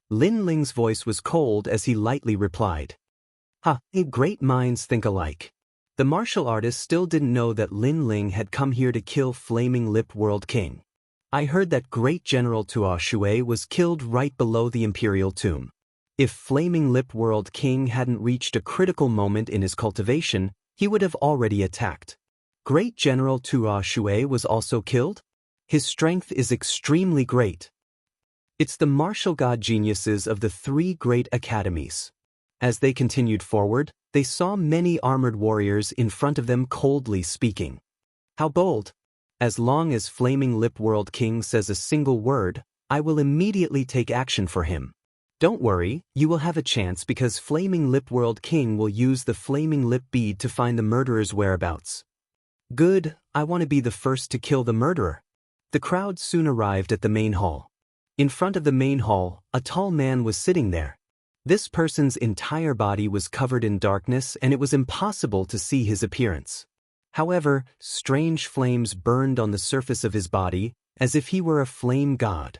Lin Ling's voice was cold as he lightly replied. Ha, great minds think alike. The martial artist still didn't know that Lin Ling had come here to kill Flaming Lip World King. I heard that great General Tuo Shui was killed right below the Imperial Tomb. If Flaming Lip World King hadn't reached a critical moment in his cultivation, he would have already attacked. Great General Tuo Shui was also killed? His strength is extremely great. It's the martial god geniuses of the three great academies. As they continued forward, they saw many armored warriors in front of them coldly speaking. How bold! As long as Flaming Lip World King says a single word, I will immediately take action for him. Don't worry, you will have a chance because Flaming Lip World King will use the Flaming Lip Bead to find the murderer's whereabouts. Good, I want to be the first to kill the murderer. The crowd soon arrived at the main hall. In front of the main hall, a tall man was sitting there. This person's entire body was covered in darkness and it was impossible to see his appearance. However, strange flames burned on the surface of his body, as if he were a flame god.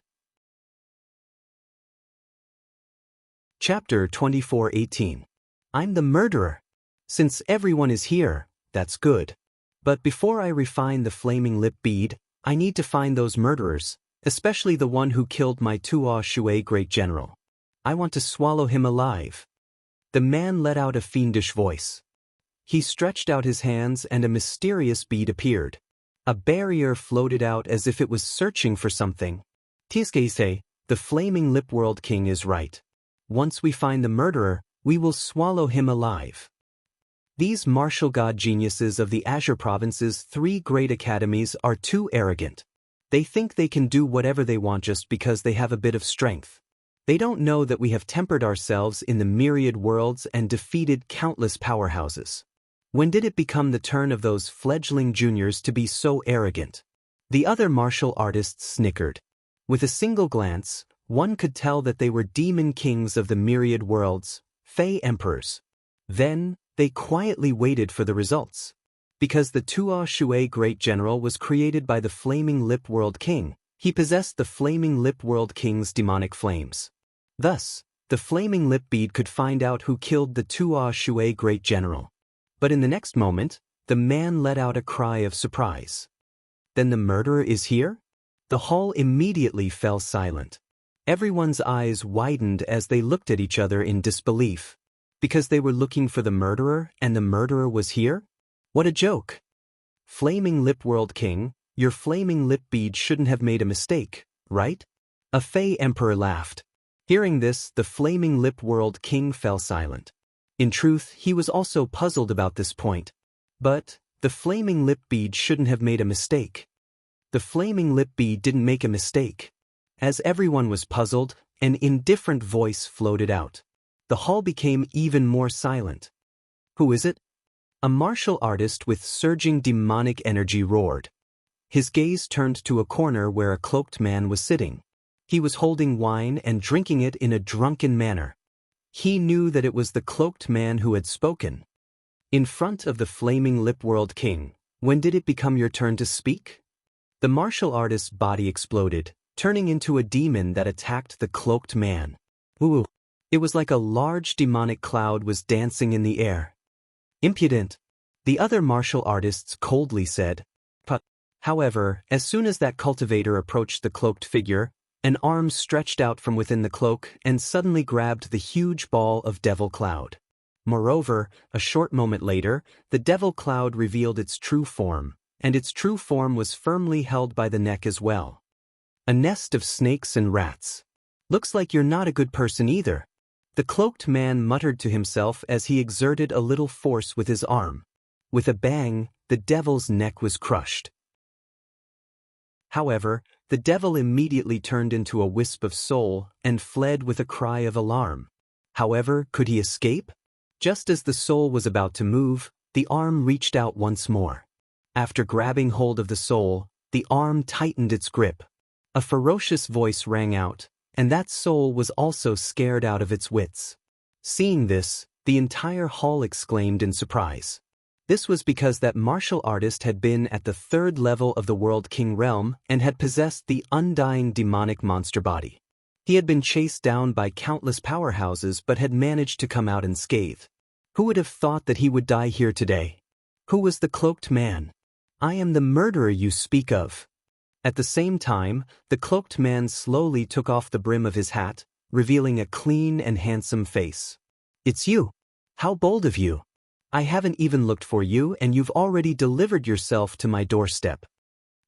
Chapter 24:18. I'm the murderer. Since everyone is here, that's good. But before I refine the Flaming Lip Bead, I need to find those murderers, especially the one who killed my Tuo Shui great general. I want to swallow him alive. The man let out a fiendish voice. He stretched out his hands and a mysterious bead appeared. A barrier floated out as if it was searching for something. Tiskese, the Flaming Lip World King is right. Once we find the murderer, we will swallow him alive. These martial god geniuses of the Azure Province's three great academies are too arrogant. They think they can do whatever they want just because they have a bit of strength. They don't know that we have tempered ourselves in the myriad worlds and defeated countless powerhouses. When did it become the turn of those fledgling juniors to be so arrogant? The other martial artists snickered. With a single glance, one could tell that they were demon kings of the myriad worlds, Fey emperors. Then, they quietly waited for the results. Because the Tuo Shui great general was created by the Flaming Lip World King, he possessed the Flaming Lip World King's demonic flames. Thus, the Flaming Lip Bead could find out who killed the Tuo Shui great general. But in the next moment, the man let out a cry of surprise. Then the murderer is here? The hall immediately fell silent. Everyone's eyes widened as they looked at each other in disbelief. Because they were looking for the murderer and the murderer was here? What a joke! Flaming Lip World King, your Flaming Lip Bead shouldn't have made a mistake, right? A Fey emperor laughed. Hearing this, the Flaming Lip World King fell silent. In truth, he was also puzzled about this point. But, the Flaming Lip Bead shouldn't have made a mistake. The Flaming Lip Bead didn't make a mistake. As everyone was puzzled, an indifferent voice floated out. The hall became even more silent. Who is it? A martial artist with surging demonic energy roared. His gaze turned to a corner where a cloaked man was sitting. He was holding wine and drinking it in a drunken manner. He knew that it was the cloaked man who had spoken. In front of the Flaming Lip World King, when did it become your turn to speak? The martial artist's body exploded, turning into a demon that attacked the cloaked man. Ooh! It was like a large demonic cloud was dancing in the air. Impudent! The other martial artists coldly said. But, however, as soon as that cultivator approached the cloaked figure, an arm stretched out from within the cloak and suddenly grabbed the huge ball of Devil Cloud. Moreover, a short moment later, the Devil Cloud revealed its true form, and its true form was firmly held by the neck as well. A nest of snakes and rats. Looks like you're not a good person either. The cloaked man muttered to himself as he exerted a little force with his arm. With a bang, the devil's neck was crushed. However, the devil immediately turned into a wisp of soul and fled with a cry of alarm. However, could he escape? Just as the soul was about to move, the arm reached out once more. After grabbing hold of the soul, the arm tightened its grip. A ferocious voice rang out, and that soul was also scared out of its wits. Seeing this, the entire hall exclaimed in surprise. This was because that martial artist had been at the third level of the World King realm and had possessed the undying demonic monster body. He had been chased down by countless powerhouses but had managed to come out unscathed. Who would have thought that he would die here today? Who was the cloaked man? I am the murderer you speak of. At the same time, the cloaked man slowly took off the brim of his hat, revealing a clean and handsome face. It's you. How bold of you. I haven't even looked for you and you've already delivered yourself to my doorstep.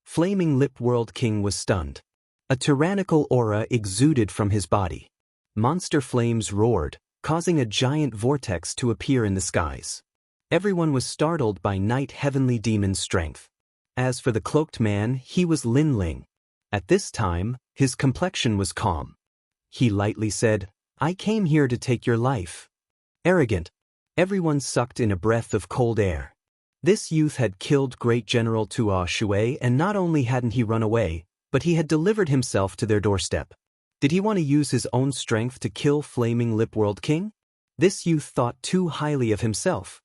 Flaming Lip World King was stunned. A tyrannical aura exuded from his body. Monster flames roared, causing a giant vortex to appear in the skies. Everyone was startled by Night Heavenly Demon's strength. As for the cloaked man, he was Lin Ling. At this time, his complexion was calm. He lightly said, I came here to take your life. Arrogant. Everyone sucked in a breath of cold air. This youth had killed Great General Tuo Shui, and not only hadn't he run away, but he had delivered himself to their doorstep. Did he want to use his own strength to kill Flaming Lip World King? This youth thought too highly of himself.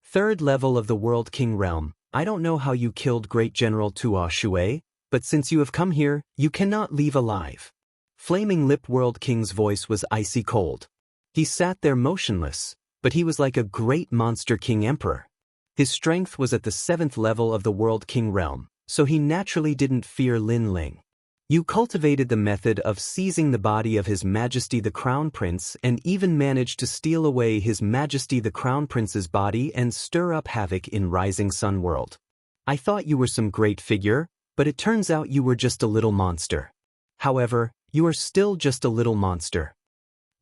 Third level of the World King realm, I don't know how you killed Great General Tuo Shui, but since you have come here, you cannot leave alive. Flaming Lip World King's voice was icy cold. He sat there motionless, but he was like a great monster king emperor. His strength was at the 7th level of the World King realm, so he naturally didn't fear Lin Ling. You cultivated the method of seizing the body of His Majesty the Crown Prince and even managed to steal away His Majesty the Crown Prince's body and stir up havoc in Rising Sun World. I thought you were some great figure, but it turns out you were just a little monster. However, you are still just a little monster.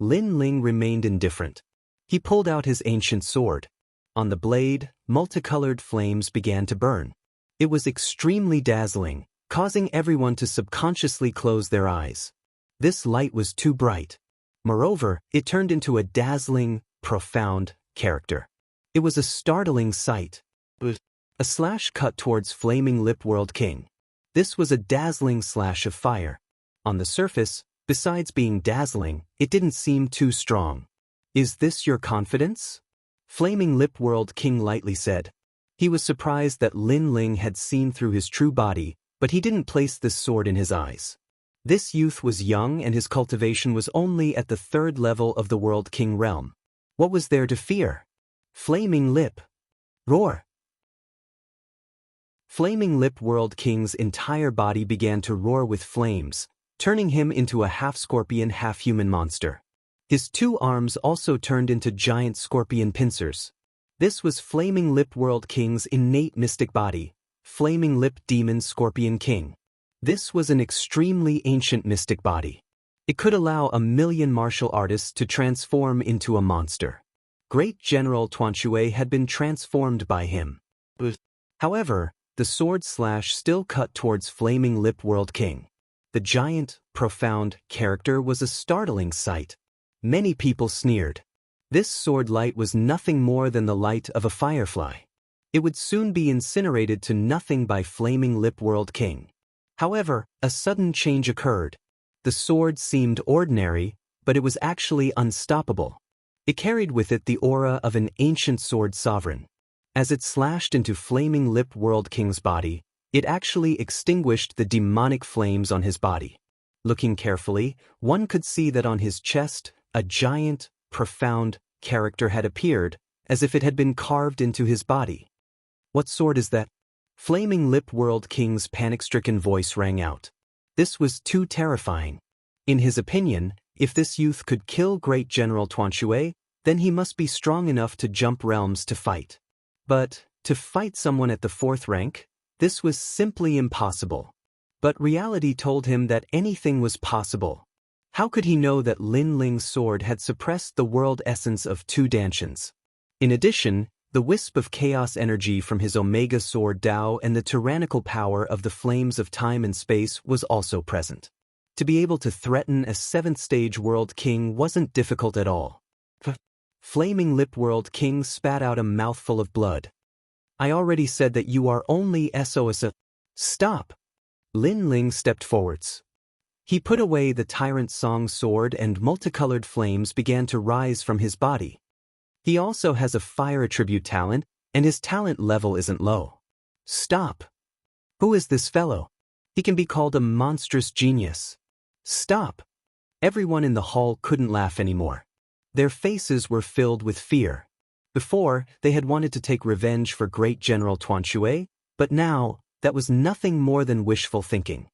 Lin Ling remained indifferent. He pulled out his ancient sword. On the blade, multicolored flames began to burn. It was extremely dazzling, causing everyone to subconsciously close their eyes. This light was too bright. Moreover, it turned into a dazzling, profound character. It was a startling sight. A slash cut towards Flaming Lip World King. This was a dazzling slash of fire. On the surface, besides being dazzling, it didn't seem too strong. Is this your confidence? Flaming Lip World King lightly said. He was surprised that Lin Ling had seen through his true body, but he didn't place this sword in his eyes. This youth was young and his cultivation was only at the 3rd level of the World King realm. What was there to fear? Flaming Lip. Roar. Flaming Lip World King's entire body began to roar with flames, turning him into a half-scorpion, half-human monster. His 2 arms also turned into giant scorpion pincers. This was Flaming Lip World King's innate mystic body, Flaming Lip Demon Scorpion King. This was an extremely ancient mystic body. It could allow 1,000,000 martial artists to transform into a monster. Great General Tuan Shui had been transformed by him. However, the sword slash still cut towards Flaming Lip World King. The giant, profound character was a startling sight. Many people sneered. This sword light was nothing more than the light of a firefly. It would soon be incinerated to nothing by Flaming Lip World King. However, a sudden change occurred. The sword seemed ordinary, but it was actually unstoppable. It carried with it the aura of an ancient sword sovereign. As it slashed into Flaming Lip World King's body, it actually extinguished the demonic flames on his body. Looking carefully, one could see that on his chest, a giant, profound character had appeared, as if it had been carved into his body. What sword is that? Flaming Lip World King's panic-stricken voice rang out. This was too terrifying. In his opinion, if this youth could kill Great General Tuan Shui, then he must be strong enough to jump realms to fight. But, to fight someone at the 4th rank? This was simply impossible. But reality told him that anything was possible. How could he know that Lin Ling's sword had suppressed the world essence of 2 Danshan's? In addition, the wisp of chaos energy from his Omega Sword Dao and the tyrannical power of the flames of time and space was also present. To be able to threaten a 7th stage World King wasn't difficult at all. Flaming Lip World King spat out a mouthful of blood. I already said that you are only SOS. Stop! Lin Ling stepped forwards. He put away the Tyrant Song sword and multicolored flames began to rise from his body. He also has a fire attribute talent, and his talent level isn't low. Stop! Who is this fellow? He can be called a monstrous genius. Stop! Everyone in the hall couldn't laugh anymore. Their faces were filled with fear. Before, they had wanted to take revenge for great General Tuanshui, but now, that was nothing more than wishful thinking.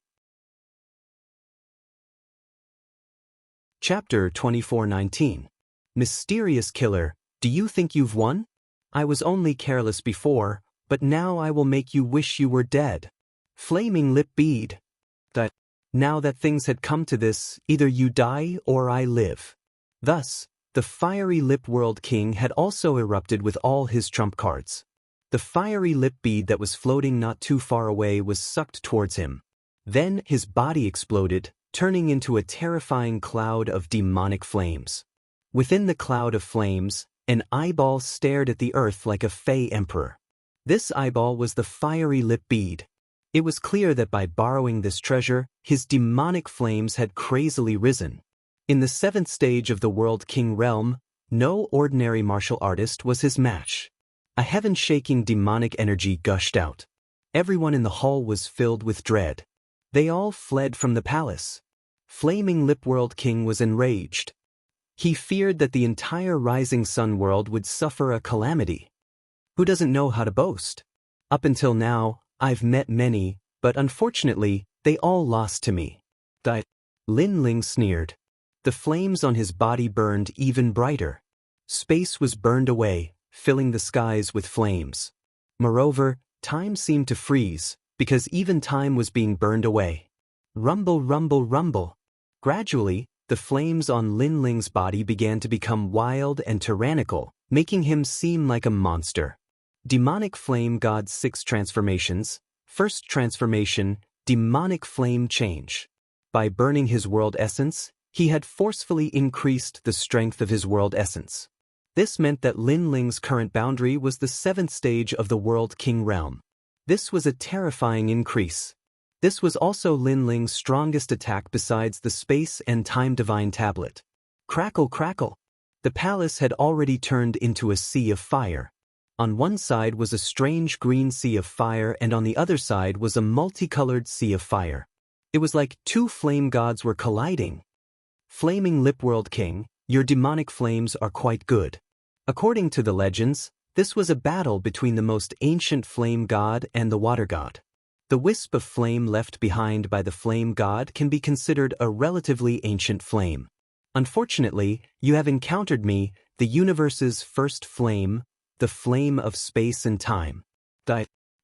Chapter 24:19. Mysterious Killer, do you think you've won? I was only careless before, but now I will make you wish you were dead. Flaming Lip Bead. Now that things had come to this, either you die or I live. Thus, the fiery Lip World King had also erupted with all his trump cards. The fiery lip bead that was floating not too far away was sucked towards him. Then his body exploded, turning into a terrifying cloud of demonic flames. Within the cloud of flames, an eyeball stared at the earth like a fey emperor. This eyeball was the fiery lip bead. It was clear that by borrowing this treasure, his demonic flames had crazily risen. In the 7th stage of the World King realm, no ordinary martial artist was his match. A heaven-shaking demonic energy gushed out. Everyone in the hall was filled with dread. They all fled from the palace. Flaming Lip World King was enraged. He feared that the entire Rising Sun world would suffer a calamity. Who doesn't know how to boast? Up until now, I've met many, but unfortunately, they all lost to me. Lin Ling sneered. The flames on his body burned even brighter. Space was burned away, filling the skies with flames. Moreover, time seemed to freeze, because even time was being burned away. Rumble, rumble, rumble. Gradually, the flames on Lin Ling's body began to become wild and tyrannical, making him seem like a monster. Demonic Flame God's 6 transformations. First transformation, Demonic Flame Change. By burning his world essence, he had forcefully increased the strength of his world essence. This meant that Lin Ling's current boundary was the 7th stage of the World King realm. This was a terrifying increase. This was also Lin Ling's strongest attack besides the Space and Time Divine Tablet. Crackle, crackle. The palace had already turned into a sea of fire. On one side was a strange green sea of fire and on the other side was a multicolored sea of fire. It was like 2 flame gods were colliding. Flaming Lip World King, your demonic flames are quite good. According to the legends, this was a battle between the most ancient flame god and the water god. The wisp of flame left behind by the flame god can be considered a relatively ancient flame. Unfortunately, you have encountered me, the universe's first flame, the flame of space and time.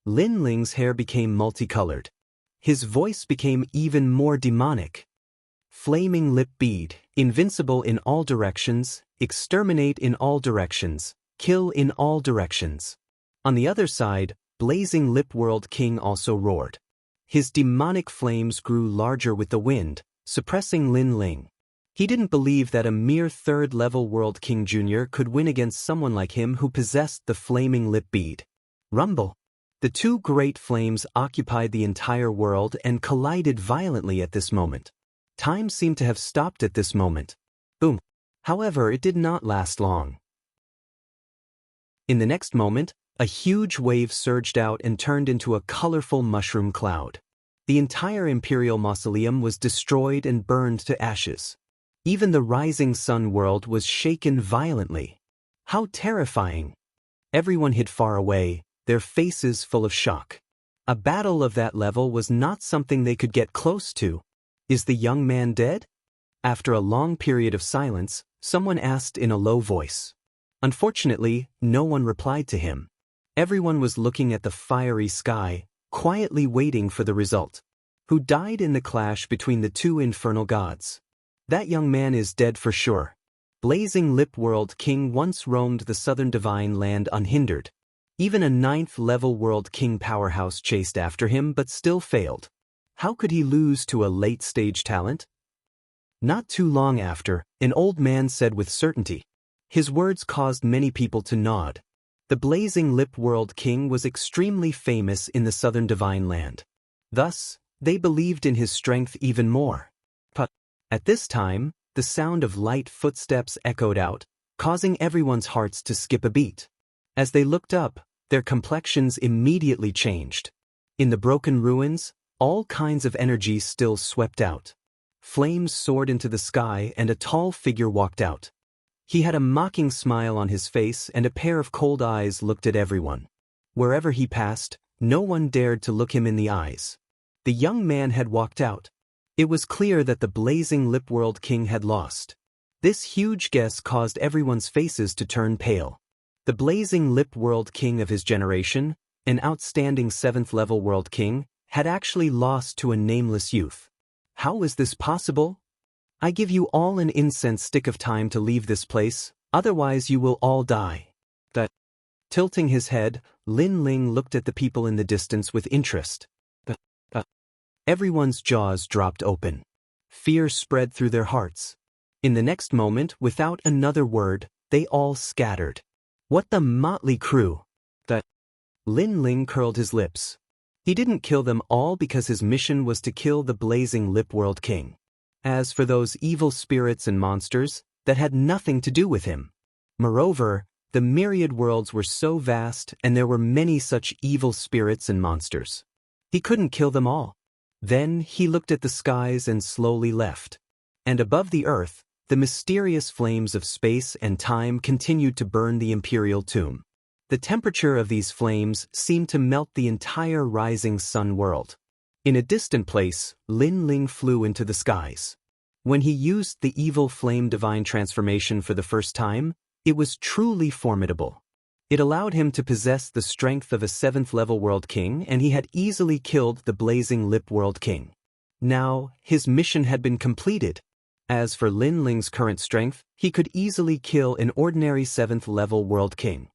Lin Ling's hair became multicolored. His voice became even more demonic. Flaming Lip Bead, invincible in all directions, exterminate in all directions, kill in all directions. On the other side, Blazing Lip World King also roared. His demonic flames grew larger with the wind, suppressing Lin Ling. He didn't believe that a mere 3rd-level World King Jr. could win against someone like him who possessed the Flaming Lip Bead. Rumble. The 2 great flames occupied the entire world and collided violently at this moment. Time seemed to have stopped at this moment. Boom. However, it did not last long. In the next moment, a huge wave surged out and turned into a colorful mushroom cloud. The entire Imperial Mausoleum was destroyed and burned to ashes. Even the Rising Sun world was shaken violently. How terrifying! Everyone hid far away, their faces full of shock. A battle of that level was not something they could get close to. Is the young man dead? After a long period of silence, someone asked in a low voice. Unfortunately, no one replied to him. Everyone was looking at the fiery sky, quietly waiting for the result. Who died in the clash between the 2 infernal gods? That young man is dead for sure. Blazing Lip World King once roamed the southern divine land unhindered. Even a 9th-level World King powerhouse chased after him but still failed. How could he lose to a late-stage talent? Not too long after, an old man said with certainty. His words caused many people to nod. The Blazing Lip World King was extremely famous in the southern divine land. Thus, they believed in his strength even more. But at this time, the sound of light footsteps echoed out, causing everyone's hearts to skip a beat. As they looked up, their complexions immediately changed. In the broken ruins, all kinds of energy still swept out. Flames soared into the sky and a tall figure walked out. He had a mocking smile on his face and a pair of cold eyes looked at everyone. Wherever he passed, no one dared to look him in the eyes. The young man had walked out. It was clear that the Blazing Lip World King had lost. This huge guess caused everyone's faces to turn pale. The Blazing Lip World King of his generation, an outstanding 7th-level World King, had actually lost to a nameless youth. How was this possible? I give you all an incense stick of time to leave this place, otherwise you will all die. Tilting his head, Lin Ling looked at the people in the distance with interest. Everyone's jaws dropped open. Fear spread through their hearts. In the next moment, without another word, they all scattered. What the motley crew! Lin Ling curled his lips. He didn't kill them all because his mission was to kill the Blazing Lip World King. As for those evil spirits and monsters, that had nothing to do with him. Moreover, the myriad worlds were so vast and there were many such evil spirits and monsters. He couldn't kill them all. Then he looked at the skies and slowly left. And above the earth, the mysterious flames of space and time continued to burn the imperial tomb. The temperature of these flames seemed to melt the entire rising sun world. In a distant place, Lin Ling flew into the skies. When he used the evil flame divine transformation for the first time, it was truly formidable. It allowed him to possess the strength of a 7th-level World King, and he had easily killed the Blazing Lip World King. Now, his mission had been completed. As for Lin Ling's current strength, he could easily kill an ordinary 7th-level World King.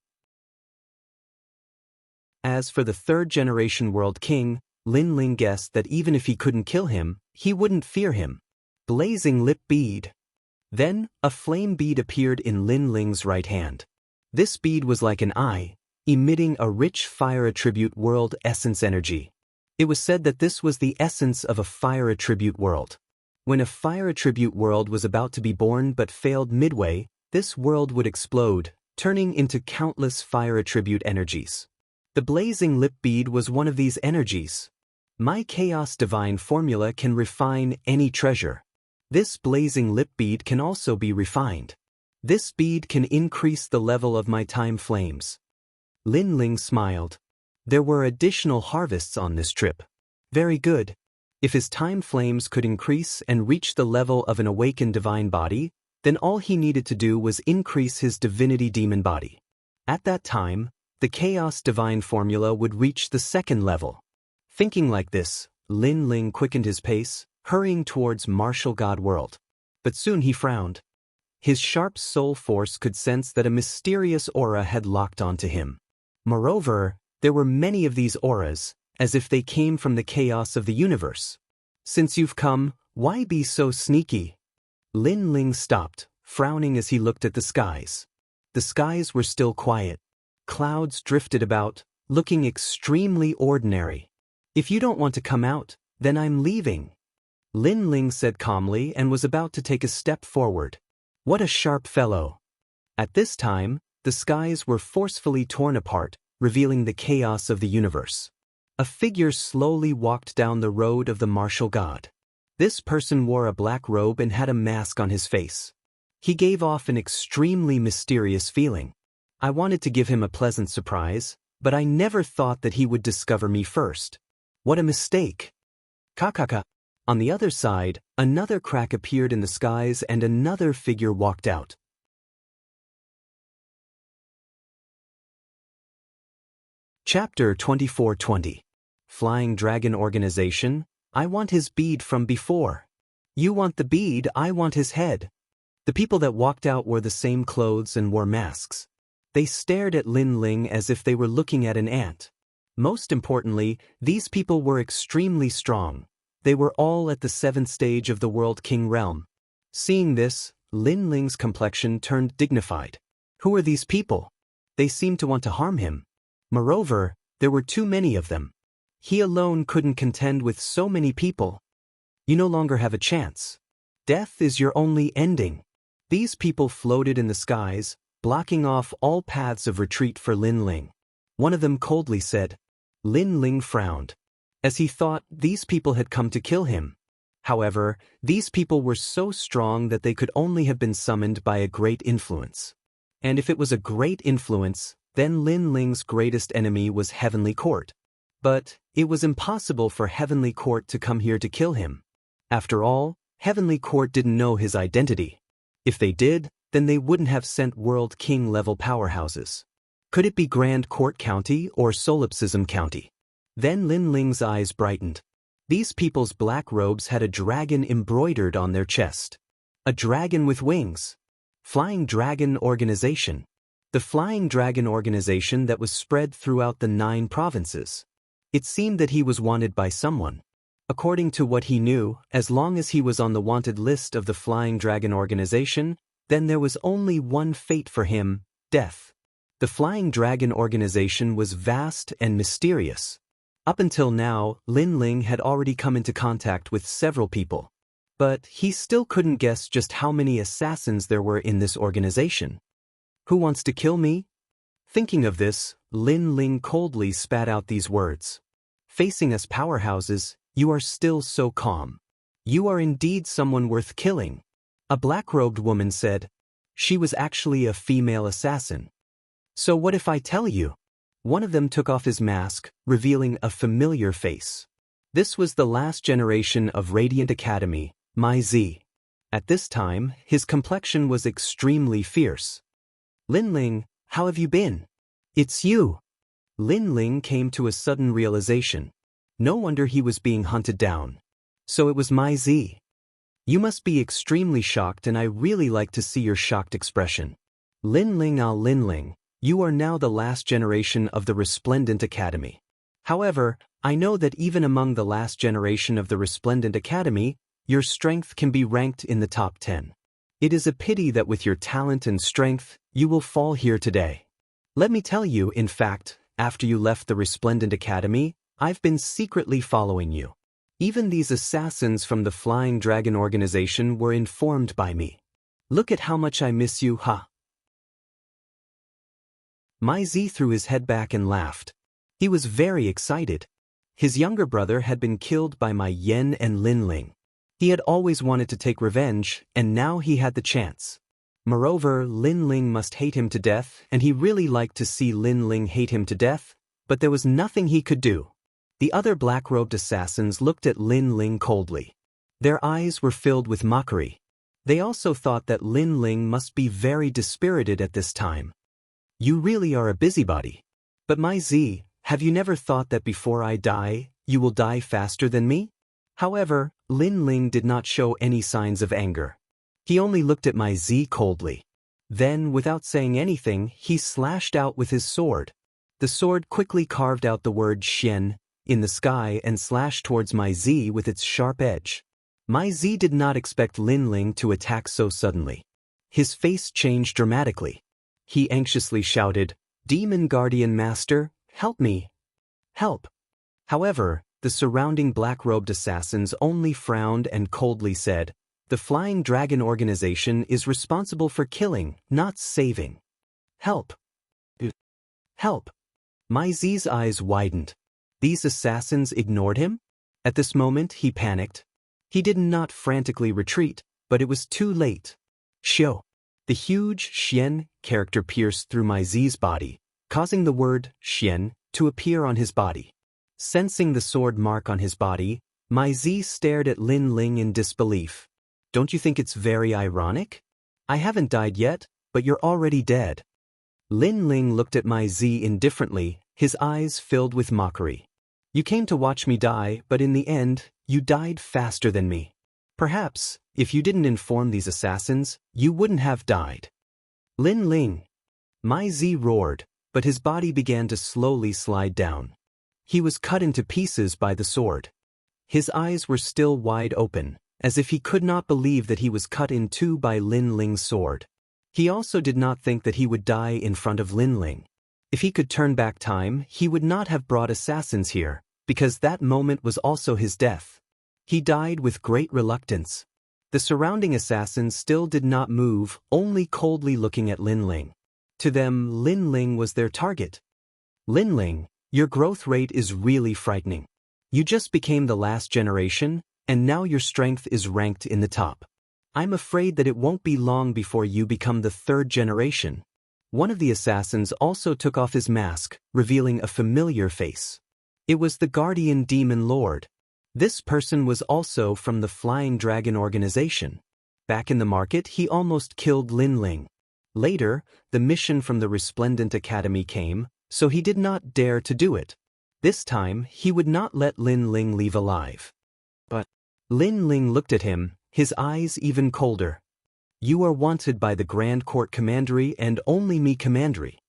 As for the 3rd-generation World King, Lin Ling guessed that even if he couldn't kill him, he wouldn't fear him. Blazing Lip Bead. Then, a flame bead appeared in Lin Ling's right hand. This bead was like an eye, emitting a rich fire attribute world essence energy. It was said that this was the essence of a fire attribute world. When a fire attribute world was about to be born but failed midway, this world would explode, turning into countless fire attribute energies. The Blazing Lip Bead was one of these energies. My Chaos Divine formula can refine any treasure. This Blazing Lip Bead can also be refined. This bead can increase the level of my time flames. Lin Ling smiled. There were additional harvests on this trip. Very good. If his time flames could increase and reach the level of an awakened divine body, then all he needed to do was increase his divinity demon body. At that time, the Chaos Divine formula would reach the 2nd level. Thinking like this, Lin Ling quickened his pace, hurrying towards Martial God World. But soon he frowned. His sharp soul force could sense that a mysterious aura had locked onto him. Moreover, there were many of these auras, as if they came from the chaos of the universe. Since you've come, why be so sneaky? Lin Ling stopped, frowning as he looked at the skies. The skies were still quiet. Clouds drifted about, looking extremely ordinary. If you don't want to come out, then I'm leaving. Lin Ling said calmly and was about to take a step forward. What a sharp fellow. At this time, the skies were forcefully torn apart, revealing the chaos of the universe. A figure slowly walked down the road of the martial god. This person wore a black robe and had a mask on his face. He gave off an extremely mysterious feeling. I wanted to give him a pleasant surprise, but I never thought that he would discover me first. What a mistake. Kakaka. On the other side, another crack appeared in the skies and another figure walked out. Chapter 2420. Flying Dragon Organization. I want his bead from before. You want the bead, I want his head. The people that walked out wore the same clothes and wore masks. They stared at Lin Ling as if they were looking at an ant. Most importantly, these people were extremely strong. They were all at the 7th stage of the World King realm. Seeing this, Lin Ling's complexion turned dignified. Who are these people? They seemed to want to harm him. Moreover, there were too many of them. He alone couldn't contend with so many people. You no longer have a chance. Death is your only ending. These people floated in the skies, blocking off all paths of retreat for Lin Ling. One of them coldly said. Lin Ling frowned. As he thought, these people had come to kill him. However, these people were so strong that they could only have been summoned by a great influence. And if it was a great influence, then Lin Ling's greatest enemy was Heavenly Court. But it was impossible for Heavenly Court to come here to kill him. After all, Heavenly Court didn't know his identity. If they did, then they wouldn't have sent World King-level powerhouses. Could it be Grand Court County or Solipsism County? Then Lin Ling's eyes brightened. These people's black robes had a dragon embroidered on their chest. A dragon with wings. Flying Dragon Organization. The Flying Dragon Organization that was spread throughout the 9 provinces. It seemed that he was wanted by someone. According to what he knew, as long as he was on the wanted list of the Flying Dragon Organization, then there was only one fate for him, death. The Flying Dragon Organization was vast and mysterious. Up until now, Lin Ling had already come into contact with several people. But he still couldn't guess just how many assassins there were in this organization. Who wants to kill me? Thinking of this, Lin Ling coldly spat out these words. Facing us powerhouses, you are still so calm. You are indeed someone worth killing. A black-robed woman said. She was actually a female assassin. So what if I tell you? One of them took off his mask, revealing a familiar face. This was the last generation of Radiant Academy, Mai Zi. At this time, his complexion was extremely fierce. Lin Ling, how have you been? It's you. Lin Ling came to a sudden realization. No wonder he was being hunted down. So it was Mai Zi. You must be extremely shocked, and I really like to see your shocked expression. Lin Ling, you are now the last generation of the Resplendent Academy. However, I know that even among the last generation of the Resplendent Academy, your strength can be ranked in the top 10. It is a pity that with your talent and strength, you will fall here today. Let me tell you, in fact, after you left the Resplendent Academy, I've been secretly following you. Even these assassins from the Flying Dragon Organization were informed by me. Look at how much I miss you, huh? Mai Zi threw his head back and laughed. He was very excited. His younger brother had been killed by Mai Yan and Lin Ling. He had always wanted to take revenge, and now he had the chance. Moreover, Lin Ling must hate him to death, and he really liked to see Lin Ling hate him to death, but there was nothing he could do. The other black-robed assassins looked at Lin Ling coldly. Their eyes were filled with mockery. They also thought that Lin Ling must be very dispirited at this time. You really are a busybody. But Mai Zi, have you never thought that before I die, you will die faster than me? However, Lin Ling did not show any signs of anger. He only looked at Mai Zi coldly. Then, without saying anything, he slashed out with his sword. The sword quickly carved out the word Xian in the sky and slashed towards Mai Zi with its sharp edge. Mai Zi did not expect Lin Ling to attack so suddenly. His face changed dramatically. He anxiously shouted, "Demon Guardian Master, help me! Help!" However, the surrounding black-robed assassins only frowned and coldly said, "The Flying Dragon Organization is responsible for killing, not saving. Help! Help!" Mai Zi's eyes widened. These assassins ignored him? At this moment, he panicked. He did not frantically retreat, but it was too late. Xiao. The huge Xian character pierced through Mai Zi's body, causing the word Xian to appear on his body. Sensing the sword mark on his body, Mai Zi stared at Lin Ling in disbelief. Don't you think it's very ironic? I haven't died yet, but you're already dead. Lin Ling looked at Mai Zi indifferently, his eyes filled with mockery. You came to watch me die, but in the end, you died faster than me. Perhaps, if you didn't inform these assassins, you wouldn't have died. Lin Ling. Mai Zi roared, but his body began to slowly slide down. He was cut into pieces by the sword. His eyes were still wide open, as if he could not believe that he was cut in two by Lin Ling's sword. He also did not think that he would die in front of Lin Ling. If he could turn back time, he would not have brought assassins here, because that moment was also his death. He died with great reluctance. The surrounding assassins still did not move, only coldly looking at Lin Ling. To them, Lin Ling was their target. Lin Ling, your growth rate is really frightening. You just became the last generation, and now your strength is ranked in the top. I'm afraid that it won't be long before you become the third generation. One of the assassins also took off his mask, revealing a familiar face. It was the Guardian Demon Lord. This person was also from the Flying Dragon organization. Back in the market, he almost killed Lin Ling. Later, the mission from the Resplendent Academy came, so he did not dare to do it. This time, he would not let Lin Ling leave alive. But Lin Ling looked at him, his eyes even colder. You are wanted by the Grand Court Commandery and only me Commandery.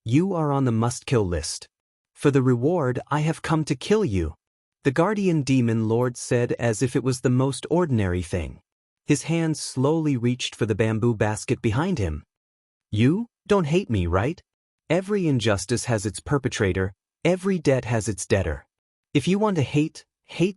You are on the must-kill list. For the reward, I have come to kill you. The Guardian Demon Lord said as if it was the most ordinary thing. His hand slowly reached for the bamboo basket behind him. You don't hate me, right? Every injustice has its perpetrator, every debt has its debtor. If you want to hate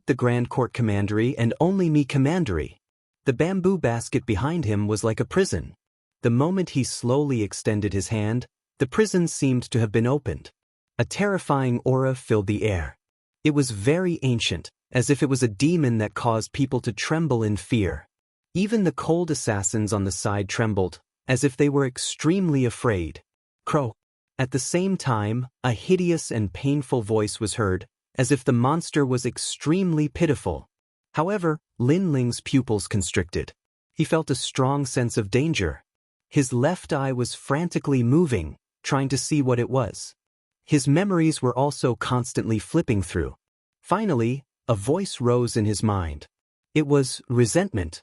the Grand Court Commandery and only me Commandery. The bamboo basket behind him was like a prison. The moment he slowly extended his hand, the prison seemed to have been opened. A terrifying aura filled the air. It was very ancient, as if it was a demon that caused people to tremble in fear. Even the cold assassins on the side trembled, as if they were extremely afraid. Crow. At the same time, a hideous and painful voice was heard, as if the monster was extremely pitiful. However, Lin Ling's pupils constricted. He felt a strong sense of danger. His left eye was frantically moving, trying to see what it was. His memories were also constantly flipping through. Finally, a voice rose in his mind. It was resentment.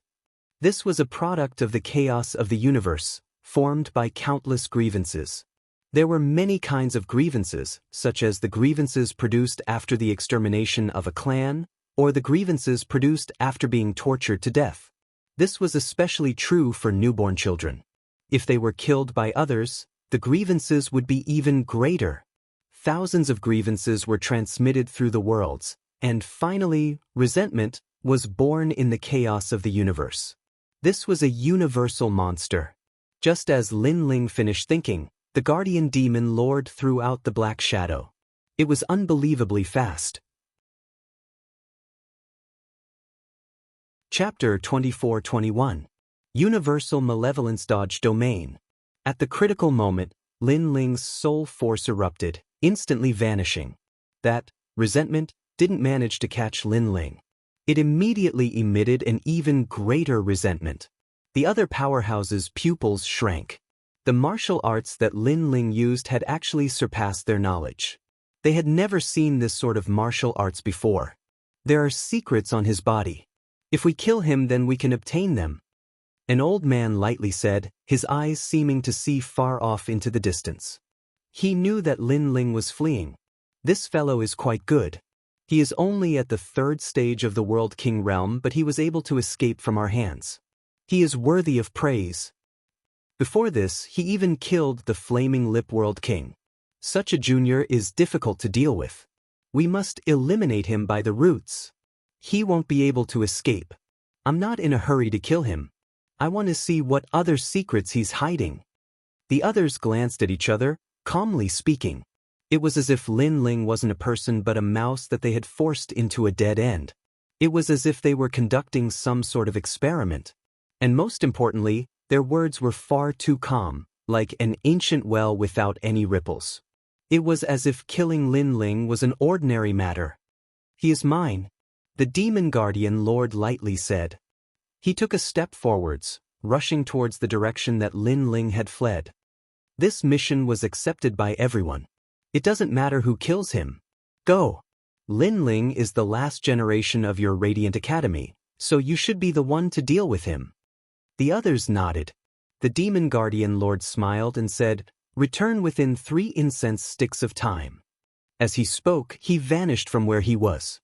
This was a product of the chaos of the universe, formed by countless grievances. There were many kinds of grievances, such as the grievances produced after the extermination of a clan, or the grievances produced after being tortured to death. This was especially true for newborn children. If they were killed by others, the grievances would be even greater. Thousands of grievances were transmitted through the worlds, and finally, resentment was born in the chaos of the universe. This was a universal monster. Just as Lin Ling finished thinking, the Guardian Demon Lord threw out the black shadow. It was unbelievably fast. Chapter 24-21. Universal Malevolence Dodge Domain. At the critical moment, Lin Ling's soul force erupted, instantly vanishing. That resentment didn't manage to catch Lin Ling. It immediately emitted an even greater resentment. The other powerhouse's pupils shrank. The martial arts that Lin Ling used had actually surpassed their knowledge. They had never seen this sort of martial arts before. There are secrets on his body. If we kill him, then we can obtain them. An old man lightly said, his eyes seeming to see far off into the distance. He knew that Lin Ling was fleeing. This fellow is quite good. He is only at the third stage of the World King realm, but he was able to escape from our hands. He is worthy of praise. Before this, he even killed the Flaming Lip World King. Such a junior is difficult to deal with. We must eliminate him by the roots. He won't be able to escape. I'm not in a hurry to kill him. I want to see what other secrets he's hiding. The others glanced at each other, calmly speaking. It was as if Lin Ling wasn't a person but a mouse that they had forced into a dead end. It was as if they were conducting some sort of experiment. And most importantly, their words were far too calm, like an ancient well without any ripples. It was as if killing Lin Ling was an ordinary matter. He is mine, the Demon Guardian Lord lightly said. He took a step forwards, rushing towards the direction that Lin Ling had fled. This mission was accepted by everyone. It doesn't matter who kills him. Go. Lin Ling is the last generation of your Radiant Academy, so you should be the one to deal with him. The others nodded. The Demon Guardian Lord smiled and said, return within 3 incense sticks of time. As he spoke, he vanished from where he was.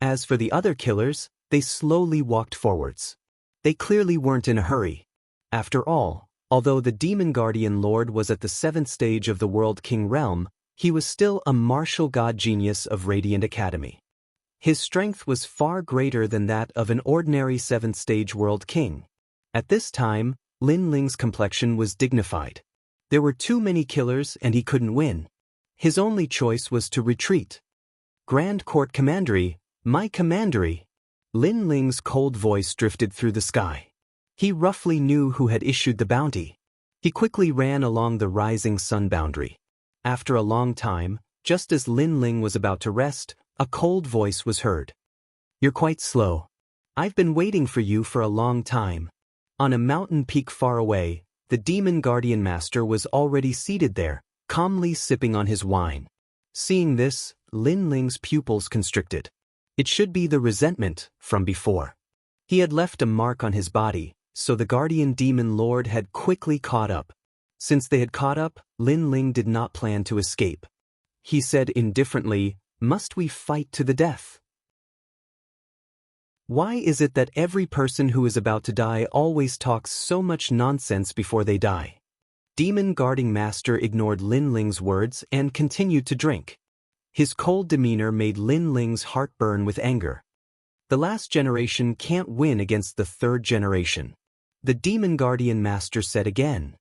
As for the other killers, they slowly walked forwards. They clearly weren't in a hurry. After all, although the Demon Guardian Lord was at the 7th stage of the World King realm, he was still a martial god genius of Radiant Academy. His strength was far greater than that of an ordinary 7th stage World King. At this time, Lin Ling's complexion was dignified. There were too many killers and he couldn't win. His only choice was to retreat. Grand Court Commandery, My commandery. Lin Ling's cold voice drifted through the sky. He roughly knew who had issued the bounty. He quickly ran along the rising sun boundary. After a long time, just as Lin Ling was about to rest, a cold voice was heard. You're quite slow. I've been waiting for you for a long time. On a mountain peak far away, the demon guardian master was already seated there, calmly sipping on his wine. Seeing this, Lin Ling's pupils constricted. It should be the resentment from before. He had left a mark on his body, so the guardian demon lord had quickly caught up. Since they had caught up, Lin Ling did not plan to escape. He said indifferently, "Must we fight to the death? Why is it that every person who is about to die always talks so much nonsense before they die?" Demon guarding master ignored Lin Ling's words and continued to drink. His cold demeanor made Lin Ling's heart burn with anger. The last generation can't win against the third generation. The demon guardian master said again.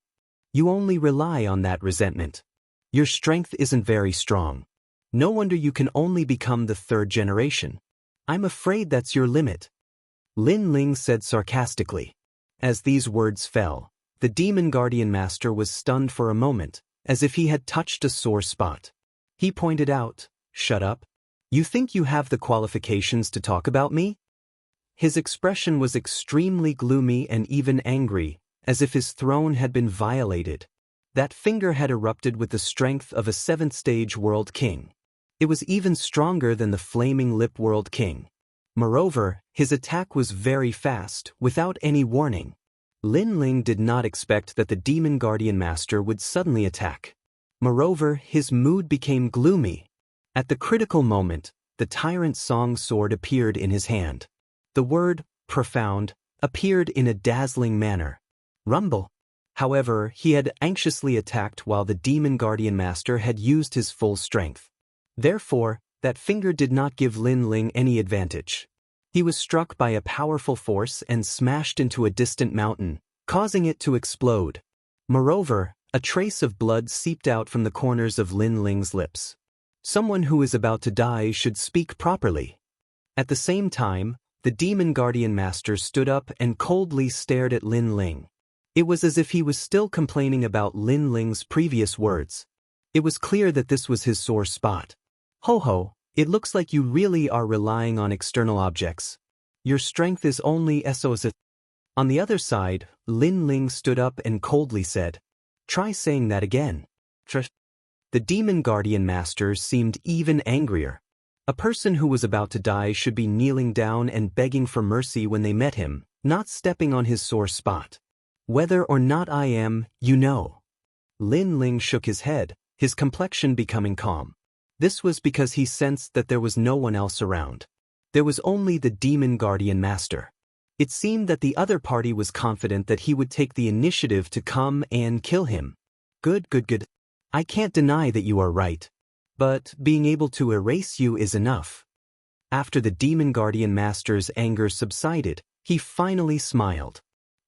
You only rely on that resentment. Your strength isn't very strong. No wonder you can only become the third generation. I'm afraid that's your limit. Lin Ling said sarcastically. As these words fell, the demon guardian master was stunned for a moment, as if he had touched a sore spot. He pointed out, "Shut up. You think you have the qualifications to talk about me?" His expression was extremely gloomy and even angry, as if his throne had been violated. That finger had erupted with the strength of a 7th-stage world king. It was even stronger than the Flaming Lip World King. Moreover, his attack was very fast, without any warning. Lin Ling did not expect that the demon guardian master would suddenly attack. Moreover, his mood became gloomy. At the critical moment, the tyrant song sword appeared in his hand. The word, profound, appeared in a dazzling manner. Rumble. However, he had anxiously attacked while the demon guardian master had used his full strength. Therefore, that finger did not give Lin Ling any advantage. He was struck by a powerful force and smashed into a distant mountain, causing it to explode. Moreover, a trace of blood seeped out from the corners of Lin Ling's lips. Someone who is about to die should speak properly. At the same time, the demon guardian master stood up and coldly stared at Lin Ling. It was as if he was still complaining about Lin Ling's previous words. It was clear that this was his sore spot. Ho ho, it looks like you really are relying on external objects. Your strength is only SOS. On the other side, Lin Ling stood up and coldly said, "Try saying that again." The demon guardian master seemed even angrier. A person who was about to die should be kneeling down and begging for mercy when they met him, not stepping on his sore spot. Whether or not I am, you know. Lin Ling shook his head, his complexion becoming calm. This was because he sensed that there was no one else around. There was only the demon guardian master. It seemed that the other party was confident that he would take the initiative to come and kill him. Good. I can't deny that you are right. But being able to erase you is enough. After the demon guardian master's anger subsided, he finally smiled.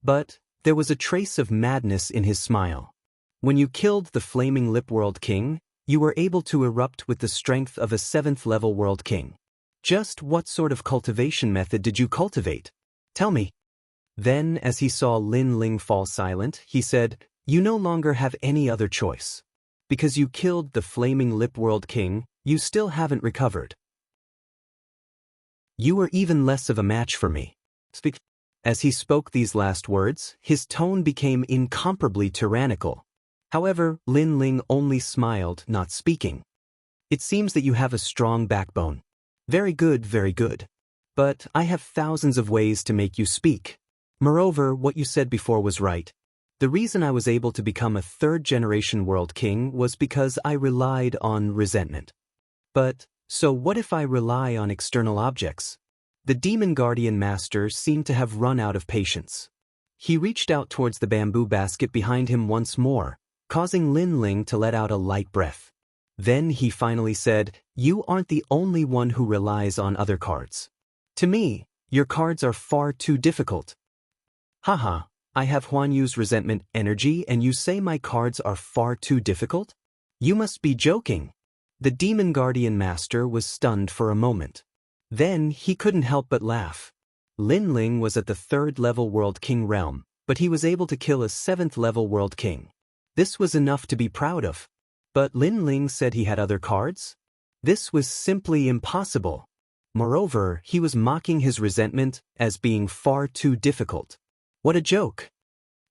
But there was a trace of madness in his smile. When you killed the Flaming Lip World King, you were able to erupt with the strength of a 7th-level World King. Just what sort of cultivation method did you cultivate? Tell me. Then, as he saw Lin Ling fall silent, he said, "You no longer have any other choice. Because you killed the Flaming Lip World King, you still haven't recovered. You are even less of a match for me." As he spoke these last words, his tone became incomparably tyrannical. However, Lin Ling only smiled, not speaking. "It seems that you have a strong backbone. Very good. But I have thousands of ways to make you speak. Moreover, what you said before was right. The reason I was able to become a 3rd-generation world king was because I relied on resentment. But, so what if I rely on external objects?" The demon guardian master seemed to have run out of patience. He reached out towards the bamboo basket behind him once more, causing Lin Ling to let out a light breath. Then he finally said, "You aren't the only one who relies on other cards. To me, your cards are far too difficult." Haha, I have Huan Yu's resentment energy and you say my cards are far too difficult? You must be joking. The demon guardian master was stunned for a moment. Then he couldn't help but laugh. Lin Ling was at the 3rd-level World King realm, but he was able to kill a 7th-level World King. This was enough to be proud of. But Lin Ling said he had other cards? This was simply impossible. Moreover, he was mocking his resentment as being far too difficult. What a joke!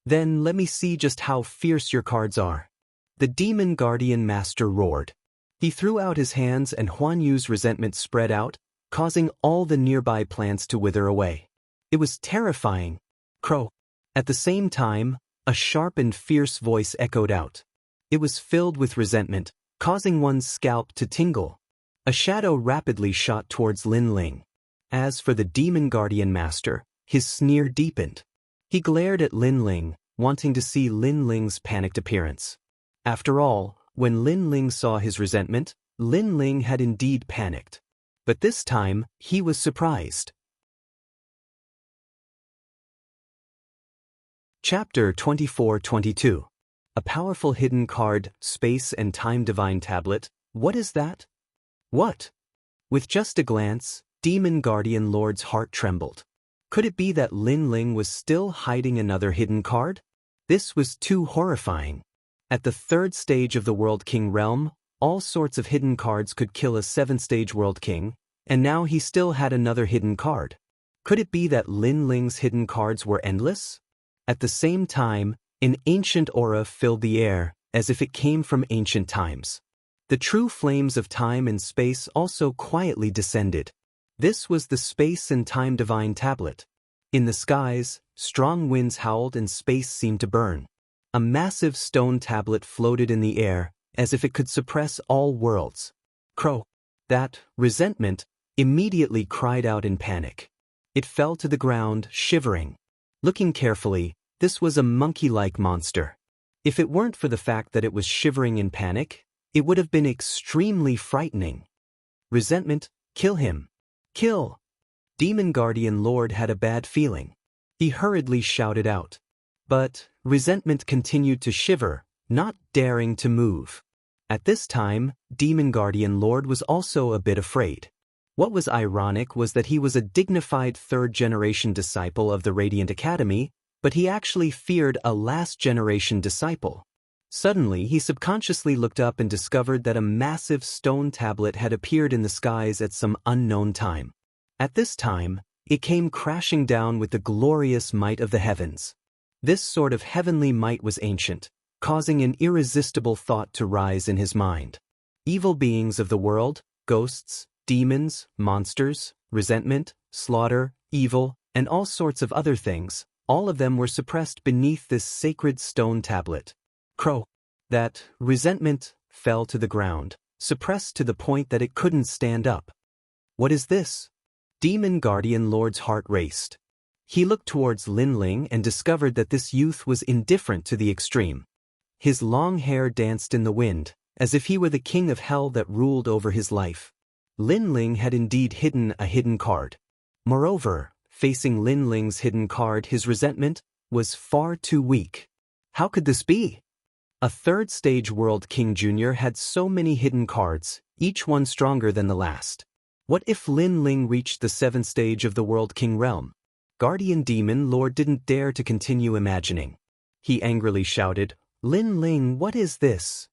Then let me see just how fierce your cards are. The Demon Guardian Master roared. He threw out his hands and Huan Yu's resentment spread out, causing all the nearby plants to wither away. It was terrifying. Crow. At the same time, a sharp and fierce voice echoed out. It was filled with resentment, causing one's scalp to tingle. A shadow rapidly shot towards Lin Ling. As for the Demon Guardian Master, his sneer deepened. He glared at Lin Ling, wanting to see Lin Ling's panicked appearance. After all, when Lin Ling saw his resentment, Lin Ling had indeed panicked. But this time, he was surprised. Chapter 24-22. A powerful hidden card, Space and Time Divine Tablet. What is that? What? With just a glance, Demon Guardian Lord's heart trembled. Could it be that Lin Ling was still hiding another hidden card? This was too horrifying. At the 3rd stage of the World King realm, all sorts of hidden cards could kill a 7th-stage World King, and now he still had another hidden card. Could it be that Lin Ling's hidden cards were endless? At the same time, an ancient aura filled the air, as if it came from ancient times. The true flames of time and space also quietly descended. This was the Space and Time Divine Tablet. In the skies, strong winds howled and space seemed to burn. A massive stone tablet floated in the air, as if it could suppress all worlds. Crow. That resentment immediately cried out in panic. It fell to the ground, shivering. Looking carefully, this was a monkey-like monster. If it weren't for the fact that it was shivering in panic, it would have been extremely frightening. Resentment, kill him. Kill! Demon Guardian Lord had a bad feeling. He hurriedly shouted out. But resentment continued to shiver, not daring to move. At this time, Demon Guardian Lord was also a bit afraid. What was ironic was that he was a dignified 3rd-generation disciple of the Radiant Academy, but he actually feared a last-generation disciple. Suddenly, he subconsciously looked up and discovered that a massive stone tablet had appeared in the skies at some unknown time. At this time, it came crashing down with the glorious might of the heavens. This sort of heavenly might was ancient, causing an irresistible thought to rise in his mind. Evil beings of the world, ghosts, demons, monsters, resentment, slaughter, evil, and all sorts of other things, all of them were suppressed beneath this sacred stone tablet. Crow. That resentment fell to the ground, suppressed to the point that it couldn't stand up. What is this? Demon Guardian Lord's heart raced. He looked towards Lin Ling and discovered that this youth was indifferent to the extreme. His long hair danced in the wind, as if he were the king of hell that ruled over his life. Lin Ling had indeed hidden a hidden card. Moreover, facing Lin Ling's hidden card, his resentment was far too weak. How could this be? A 3rd-stage World King Jr. had so many hidden cards, each one stronger than the last. What if Lin Ling reached the 7th stage of the World King realm? Guardian Demon Lord didn't dare to continue imagining. He angrily shouted, "Lin Ling, what is this?"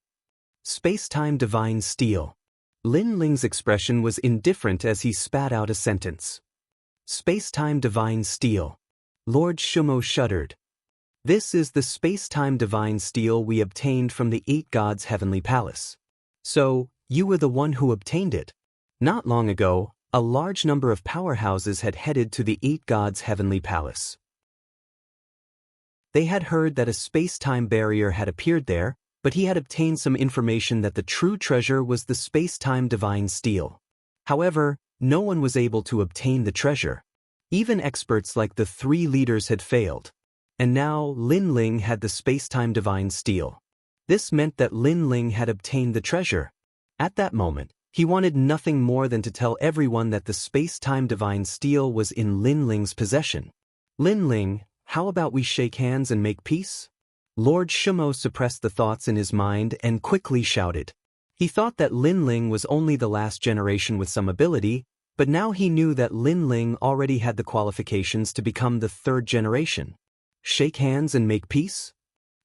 Space-time Divine Steel. Lin Ling's expression was indifferent as he spat out a sentence. Space-time Divine Steel. Lord Shumo shuddered. This is the space-time divine steel we obtained from the 8 gods' heavenly palace. So, you were the one who obtained it. Not long ago, a large number of powerhouses had headed to the 8 gods' heavenly palace. They had heard that a space-time barrier had appeared there, but he had obtained some information that the true treasure was the space-time divine steel. However, no one was able to obtain the treasure. Even experts like the 3 leaders had failed. And now Lin Ling had the space-time divine steel. This meant that Lin Ling had obtained the treasure. At that moment, he wanted nothing more than to tell everyone that the space-time divine steel was in Lin Ling's possession. Lin Ling, how about we shake hands and make peace? Lord Shumo suppressed the thoughts in his mind and quickly shouted. He thought that Lin Ling was only the last generation with some ability, But now he knew that Lin Ling already had the qualifications to become the third generation. Shake hands and make peace?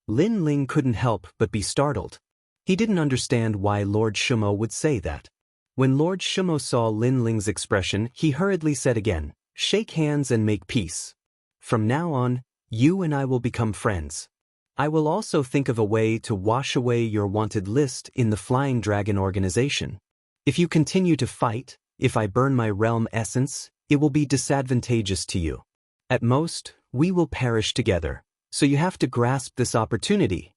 Lin Ling couldn't help but be startled. He didn't understand why Lord Shumo would say that. When Lord Shumo saw Lin Ling's expression, he hurriedly said again, "Shake hands and make peace. From now on, you and I will become friends. I will also think of a way to wash away your wanted list in the Flying Dragon organization. If you continue to fight, if I burn my realm essence, it will be disadvantageous to you. At most, we will perish together, so you have to grasp this opportunity."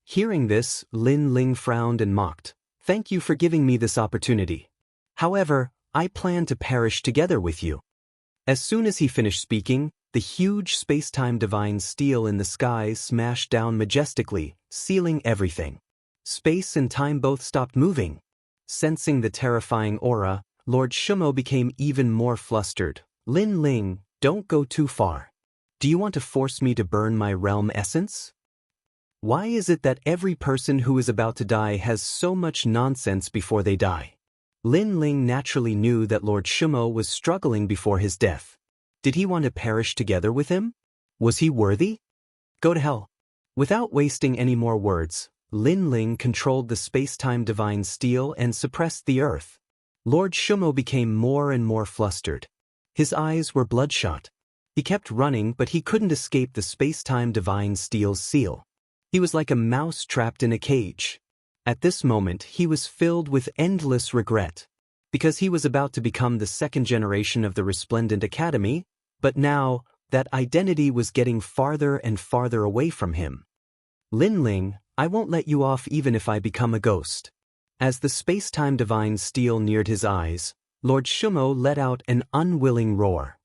Hearing this, Lin Ling frowned and mocked. "Thank you for giving me this opportunity. However, I plan to perish together with you." As soon as he finished speaking, the huge space-time divine steel in the sky smashed down majestically, sealing everything. Space and time both stopped moving. Sensing the terrifying aura, Lord Shumo became even more flustered. "Lin Ling, don't go too far. Do you want to force me to burn my realm essence? Why is it that every person who is about to die has so much nonsense before they die?" Lin Ling naturally knew that Lord Shumo was struggling before his death. Did he want to perish together with him? Was he worthy? Go to hell. Without wasting any more words, Lin Ling controlled the space-time divine steel and suppressed the earth. Lord Shumo became more and more flustered. His eyes were bloodshot. He kept running, but he couldn't escape the space-time divine steel's seal. He was like a mouse trapped in a cage. At this moment, he was filled with endless regret, because he was about to become the second generation of the Resplendent Academy, but now, that identity was getting farther and farther away from him. "Lin Ling, I won't let you off even if I become a ghost." As the space-time divine steel neared his eyes, Lord Shumo let out an unwilling roar.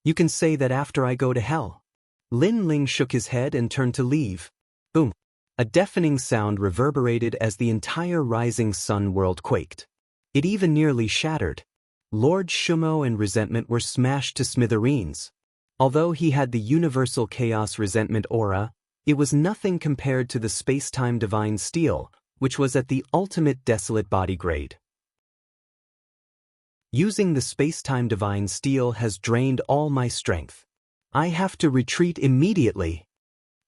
"You can say that after I go to hell." Lin Ling shook his head and turned to leave. Boom! A deafening sound reverberated as the entire rising sun world quaked. It even nearly shattered. Lord Shumo and resentment were smashed to smithereens. Although he had the universal chaos resentment aura, it was nothing compared to the space-time divine steel, which was at the ultimate desolate body grade. Using the space-time divine steel has drained all my strength. I have to retreat immediately.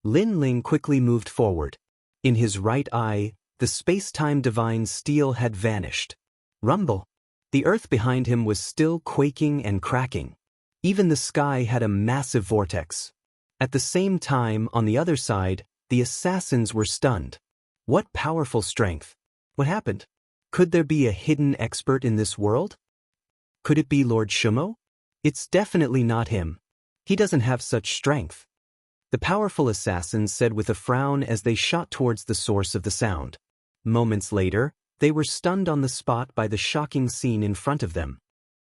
Lin Ling quickly moved forward. In his right eye, the space-time divine steel had vanished. Rumble! The earth behind him was still quaking and cracking. Even the sky had a massive vortex. At the same time, on the other side, the assassins were stunned. What powerful strength! What happened? Could there be a hidden expert in this world? Could it be Lord Shumo? It's definitely not him. He doesn't have such strength. The powerful assassins said with a frown as they shot towards the source of the sound. Moments later, they were stunned on the spot by the shocking scene in front of them.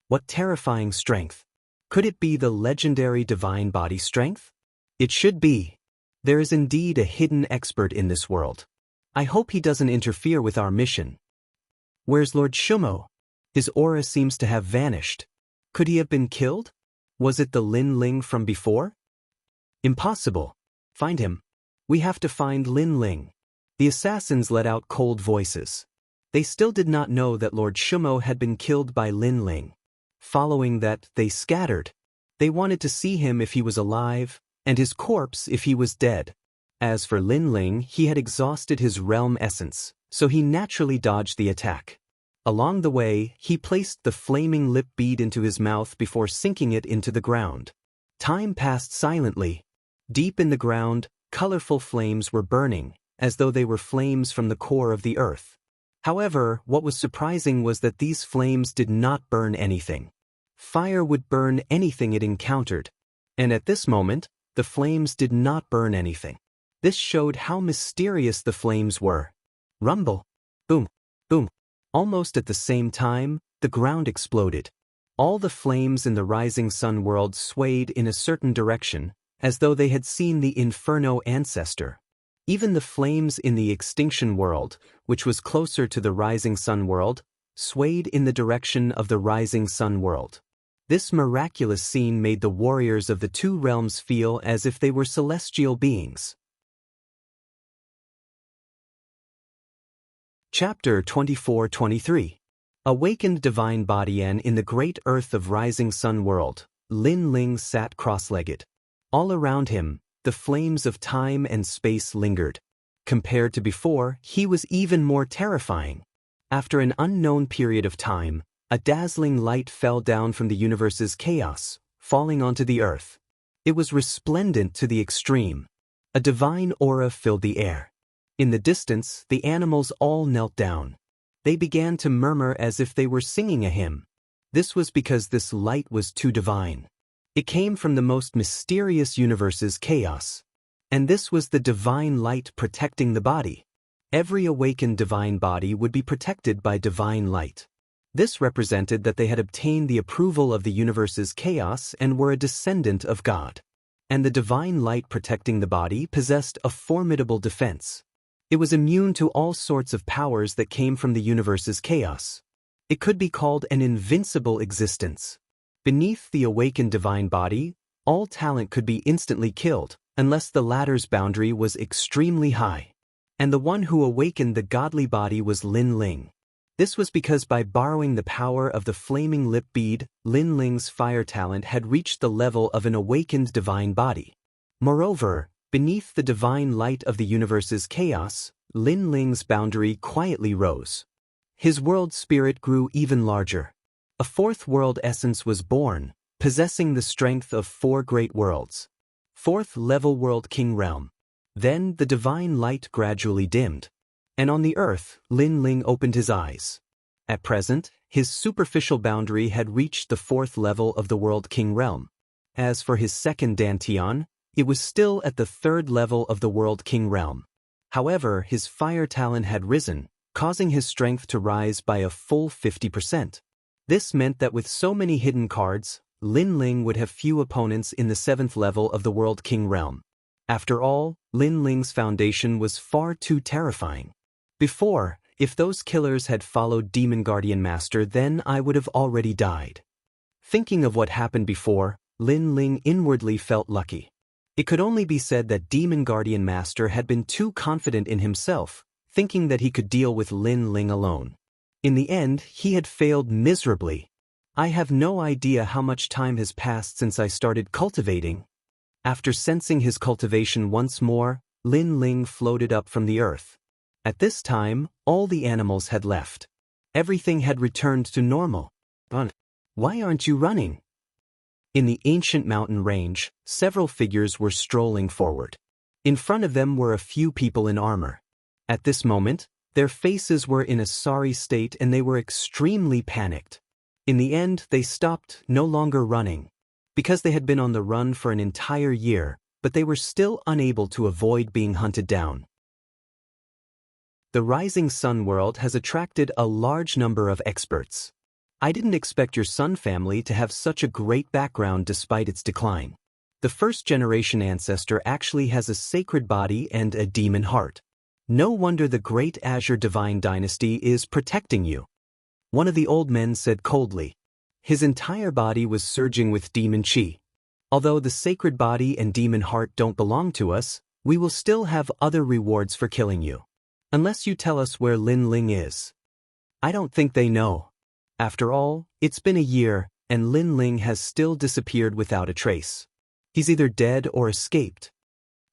What terrifying strength! Could it be the legendary divine body strength? It should be. There is indeed a hidden expert in this world. I hope he doesn't interfere with our mission. Where's Lord Shumo? His aura seems to have vanished. Could he have been killed? Was it the Lin Ling from before? Impossible. Find him. We have to find Lin Ling. The assassins let out cold voices. They still did not know that Lord Shumo had been killed by Lin Ling. Following that, they scattered. They wanted to see him if he was alive, and his corpse if he was dead. As for Lin Ling, he had exhausted his realm essence, so he naturally dodged the attack. Along the way, he placed the flaming lip bead into his mouth before sinking it into the ground. Time passed silently. Deep in the ground, colorful flames were burning, as though they were flames from the core of the earth. However, what was surprising was that these flames did not burn anything. Fire would burn anything it encountered, and at this moment, the flames did not burn anything. This showed how mysterious the flames were. Rumble! Boom! Boom! Almost at the same time, the ground exploded. All the flames in the rising sun world swayed in a certain direction, as though they had seen the Inferno ancestor. Even the flames in the extinction world, which was closer to the rising sun world, swayed in the direction of the rising sun world. This miraculous scene made the warriors of the two realms feel as if they were celestial beings. Chapter 24-23. Awakened divine body, and in the great earth of rising sun world, Lin Ling sat cross-legged. All around him, the flames of time and space lingered. Compared to before, he was even more terrifying. After an unknown period of time, a dazzling light fell down from the universe's chaos, falling onto the earth. It was resplendent to the extreme. A divine aura filled the air. In the distance, the animals all knelt down. They began to murmur as if they were singing a hymn. This was because this light was too divine. It came from the most mysterious universe's chaos. And this was the divine light protecting the body. Every awakened divine body would be protected by divine light. This represented that they had obtained the approval of the universe's chaos and were a descendant of God. And the divine light protecting the body possessed a formidable defense. It was immune to all sorts of powers that came from the universe's chaos. It could be called an invincible existence. Beneath the awakened divine body, all talent could be instantly killed, unless the latter's boundary was extremely high. And the one who awakened the godly body was Lin Ling. This was because by borrowing the power of the flaming lip bead, Lin Ling's fire talent had reached the level of an awakened divine body. Moreover, beneath the divine light of the universe's chaos, Lin Ling's boundary quietly rose. His world spirit grew even larger. A fourth world essence was born, possessing the strength of 4 great worlds. Fourth level world king realm. Then the divine light gradually dimmed. And on the earth, Lin Ling opened his eyes. At present, his superficial boundary had reached the 4th level of the world king realm. As for his second dantian, it was still at the 3rd level of the world king realm. However, his fire talent had risen, causing his strength to rise by a full 50%. This meant that with so many hidden cards, Lin Ling would have few opponents in the 7th level of the world king realm. After all, Lin Ling's foundation was far too terrifying. Before, if those killers had followed Demon Guardian Master, then I would have already died. Thinking of what happened before, Lin Ling inwardly felt lucky. It could only be said that Demon Guardian Master had been too confident in himself, thinking that he could deal with Lin Ling alone. In the end, he had failed miserably. I have no idea how much time has passed since I started cultivating. After sensing his cultivation once more, Lin Ling floated up from the earth. At this time, all the animals had left. Everything had returned to normal. But why aren't you running? In the ancient mountain range, several figures were strolling forward. In front of them were a few people in armor. At this moment, their faces were in a sorry state and they were extremely panicked. In the end, they stopped, no longer running. Because they had been on the run for an entire year, but they were still unable to avoid being hunted down. The rising sun world has attracted a large number of experts. I didn't expect your sun family to have such a great background despite its decline. The first-generation ancestor actually has a sacred body and a demon heart. No wonder the great Azure Divine Dynasty is protecting you. One of the old men said coldly. His entire body was surging with demon chi. Although the sacred body and demon heart don't belong to us, we will still have other rewards for killing you. Unless you tell us where Lin Ling is. I don't think they know. After all, it's been a year, and Lin Ling has still disappeared without a trace. He's either dead or escaped.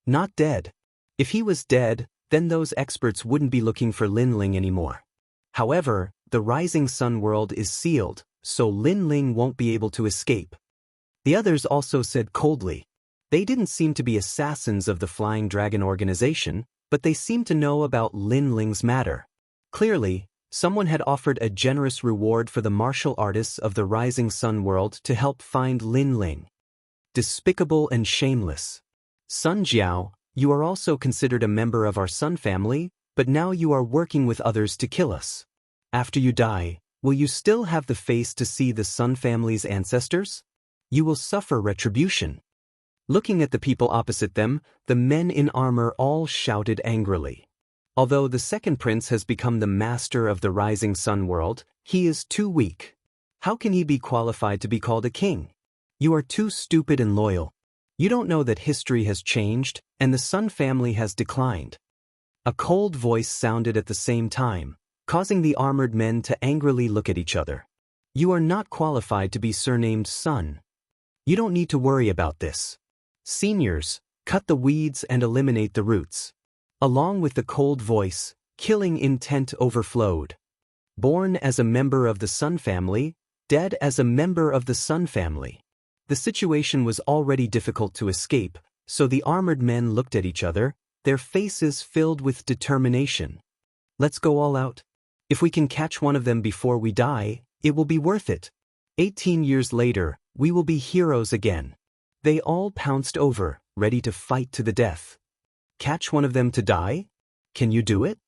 Not dead. If he was dead, then those experts wouldn't be looking for Lin Ling anymore. However, the rising sun world is sealed, so Lin Ling won't be able to escape. The others also said coldly. They didn't seem to be assassins of the Flying Dragon organization, but they seemed to know about Lin Ling's matter. Clearly, someone had offered a generous reward for the martial artists of the rising sun world to help find Lin Ling. Despicable and shameless. Sun Jiao, you are also considered a member of our sun family, but now you are working with others to kill us. After you die, will you still have the face to see the sun family's ancestors? You will suffer retribution. Looking at the people opposite them, the men in armor all shouted angrily. Although the second prince has become the master of the rising sun world, he is too weak. How can he be qualified to be called a king? You are too stupid and loyal. You don't know that history has changed, and the Sun family has declined. A cold voice sounded at the same time. causing the armored men to angrily look at each other. You are not qualified to be surnamed Sun. You don't need to worry about this. Seniors, cut the weeds and eliminate the roots. Along with the cold voice, killing intent overflowed. Born as a member of the Sun family, dead as a member of the Sun family. The situation was already difficult to escape, so the armored men looked at each other, their faces filled with determination. Let's go all out. If we can catch one of them before we die, it will be worth it. 18 years later, we will be heroes again. They all pounced over, ready to fight to the death. Catch one of them to die? Can you do it?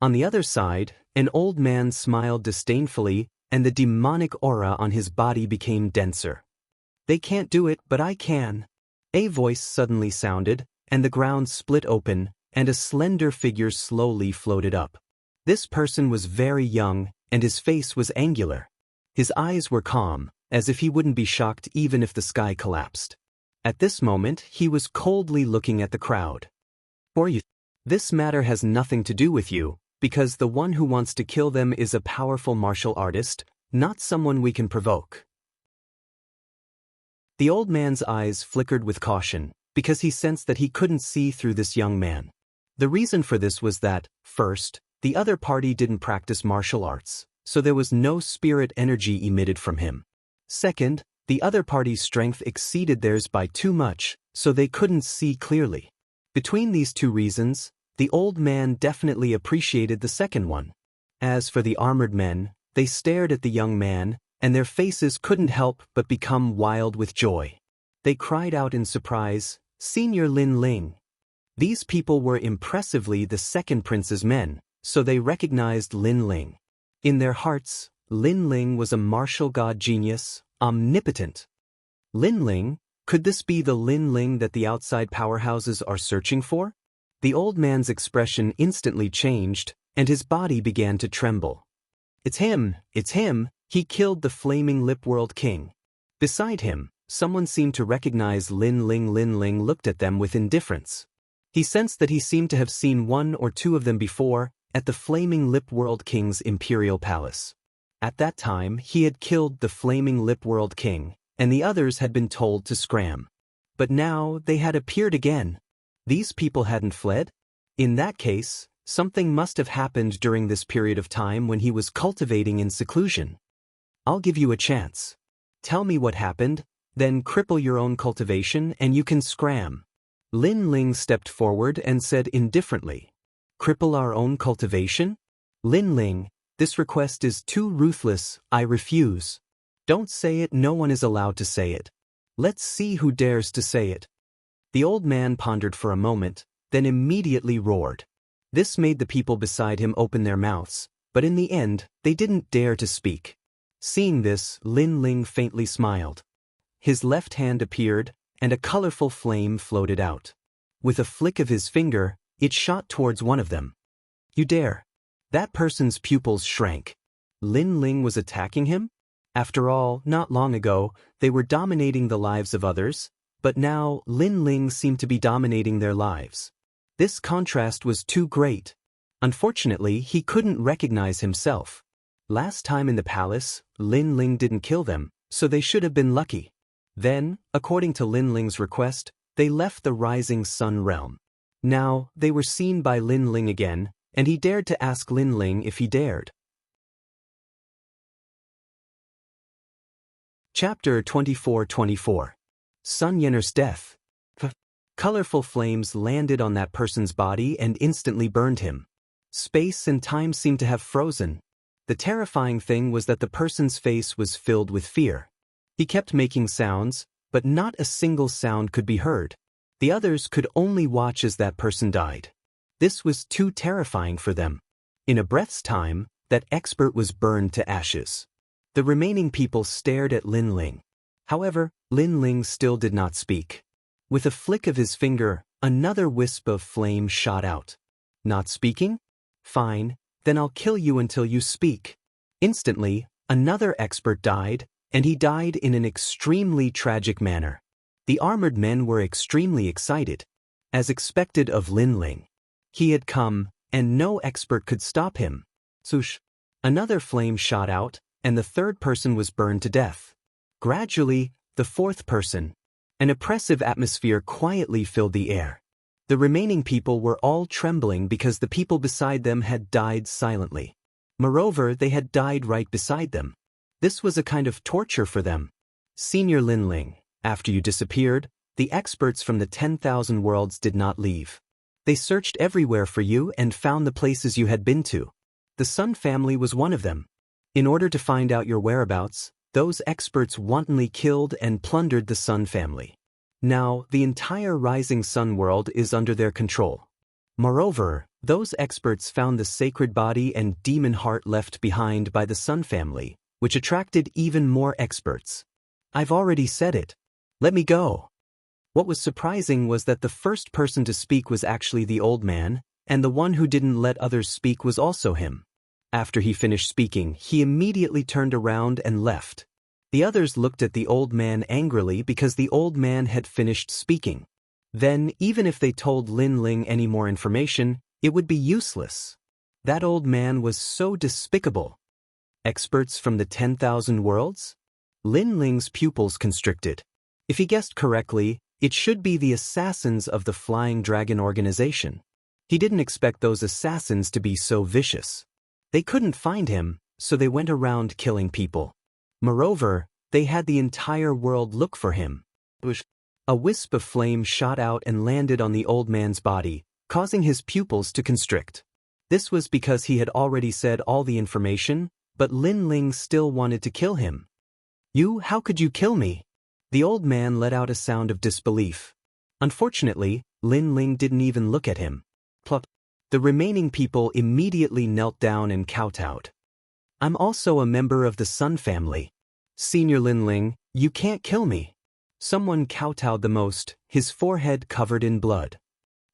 On the other side, an old man smiled disdainfully, and the demonic aura on his body became denser. They can't do it, but I can. A voice suddenly sounded, and the ground split open, and a slender figure slowly floated up. This person was very young, and his face was angular. His eyes were calm, as if he wouldn't be shocked even if the sky collapsed. At this moment, he was coldly looking at the crowd. For you, this matter has nothing to do with you, because the one who wants to kill them is a powerful martial artist, not someone we can provoke. The old man's eyes flickered with caution, because he sensed that he couldn't see through this young man. The reason for this was that, first, the other party didn't practice martial arts, so there was no spirit energy emitted from him. Second, the other party's strength exceeded theirs by too much, so they couldn't see clearly. Between these two reasons, the old man definitely appreciated the second one. As for the armored men, they stared at the young man, and their faces couldn't help but become wild with joy. They cried out in surprise, "Senior Lin Ling!" These people were impressively the second prince's men, so they recognized Lin Ling. In their hearts, Lin Ling was a martial god genius, omnipotent. Lin Ling, could this be the Lin Ling that the outside powerhouses are searching for? The old man's expression instantly changed, and his body began to tremble. It's him, he killed the flaming lip world king. Beside him, someone seemed to recognize Lin Ling. Lin Ling looked at them with indifference. He sensed that he seemed to have seen one or two of them before, at the flaming lip world king's imperial palace. At that time, he had killed the flaming lip world king, and the others had been told to scram. But now they had appeared again. These people hadn't fled? In that case, something must have happened during this period of time when he was cultivating in seclusion. I'll give you a chance. Tell me what happened, then cripple your own cultivation and you can scram. Lin Ling stepped forward and said indifferently, "Cripple our own cultivation? Lin Ling, this request is too ruthless, I refuse. Don't say it, no one is allowed to say it. Let's see who dares to say it." The old man pondered for a moment, then immediately roared. This made the people beside him open their mouths, but in the end, they didn't dare to speak. Seeing this, Lin Ling faintly smiled. His left hand appeared, and a colorful flame floated out. With a flick of his finger, it shot towards one of them. You dare. That person's pupils shrank. Lin Ling was attacking him? After all, not long ago, they were dominating the lives of others, but now Lin Ling seemed to be dominating their lives. This contrast was too great. Unfortunately, he couldn't recognize himself. Last time in the palace, Lin Ling didn't kill them, so they should have been lucky. Then, according to Lin Ling's request, they left the Rising Sun realm. Now, they were seen by Lin Ling again, and he dared to ask Lin Ling if he dared. Chapter 24-24. Sun Yenner's death. Colorful flames landed on that person's body and instantly burned him. Space and time seemed to have frozen. The terrifying thing was that the person's face was filled with fear. He kept making sounds, but not a single sound could be heard. The others could only watch as that person died. This was too terrifying for them. In a breath's time, that expert was burned to ashes. The remaining people stared at Lin Ling. However, Lin Ling still did not speak. With a flick of his finger, another wisp of flame shot out. Not speaking? Fine, then I'll kill you until you speak. Instantly, another expert died, and he died in an extremely tragic manner. The armored men were extremely excited. As expected of Lin Ling. He had come, and no expert could stop him. Swoosh. Another flame shot out, and the third person was burned to death. Gradually, the fourth person. An oppressive atmosphere quietly filled the air. The remaining people were all trembling because the people beside them had died silently. Moreover, they had died right beside them. This was a kind of torture for them. Senior Lin Ling, after you disappeared, the experts from the 10,000 worlds did not leave. They searched everywhere for you and found the places you had been to. The Sun family was one of them. In order to find out your whereabouts, those experts wantonly killed and plundered the Sun family. Now, the entire rising Sun world is under their control. Moreover, those experts found the sacred body and demon heart left behind by the Sun family, which attracted even more experts. I've already said it. Let me go. What was surprising was that the first person to speak was actually the old man, and the one who didn't let others speak was also him. After he finished speaking, he immediately turned around and left. The others looked at the old man angrily because the old man had finished speaking. Then, even if they told Lin Ling any more information, it would be useless. That old man was so despicable. Experts from the 10,000 worlds? Lin Ling's pupils constricted. If he guessed correctly, it should be the assassins of the Flying Dragon organization. He didn't expect those assassins to be so vicious. They couldn't find him, so they went around killing people. Moreover, they had the entire world look for him. A wisp of flame shot out and landed on the old man's body, causing his pupils to constrict. This was because he had already said all the information, but Lin Ling still wanted to kill him. How could you kill me? The old man let out a sound of disbelief. Unfortunately, Lin Ling didn't even look at him. Plop. The remaining people immediately knelt down and kowtowed. I'm also a member of the Sun family. Senior Lin Ling, you can't kill me. Someone kowtowed the most, his forehead covered in blood.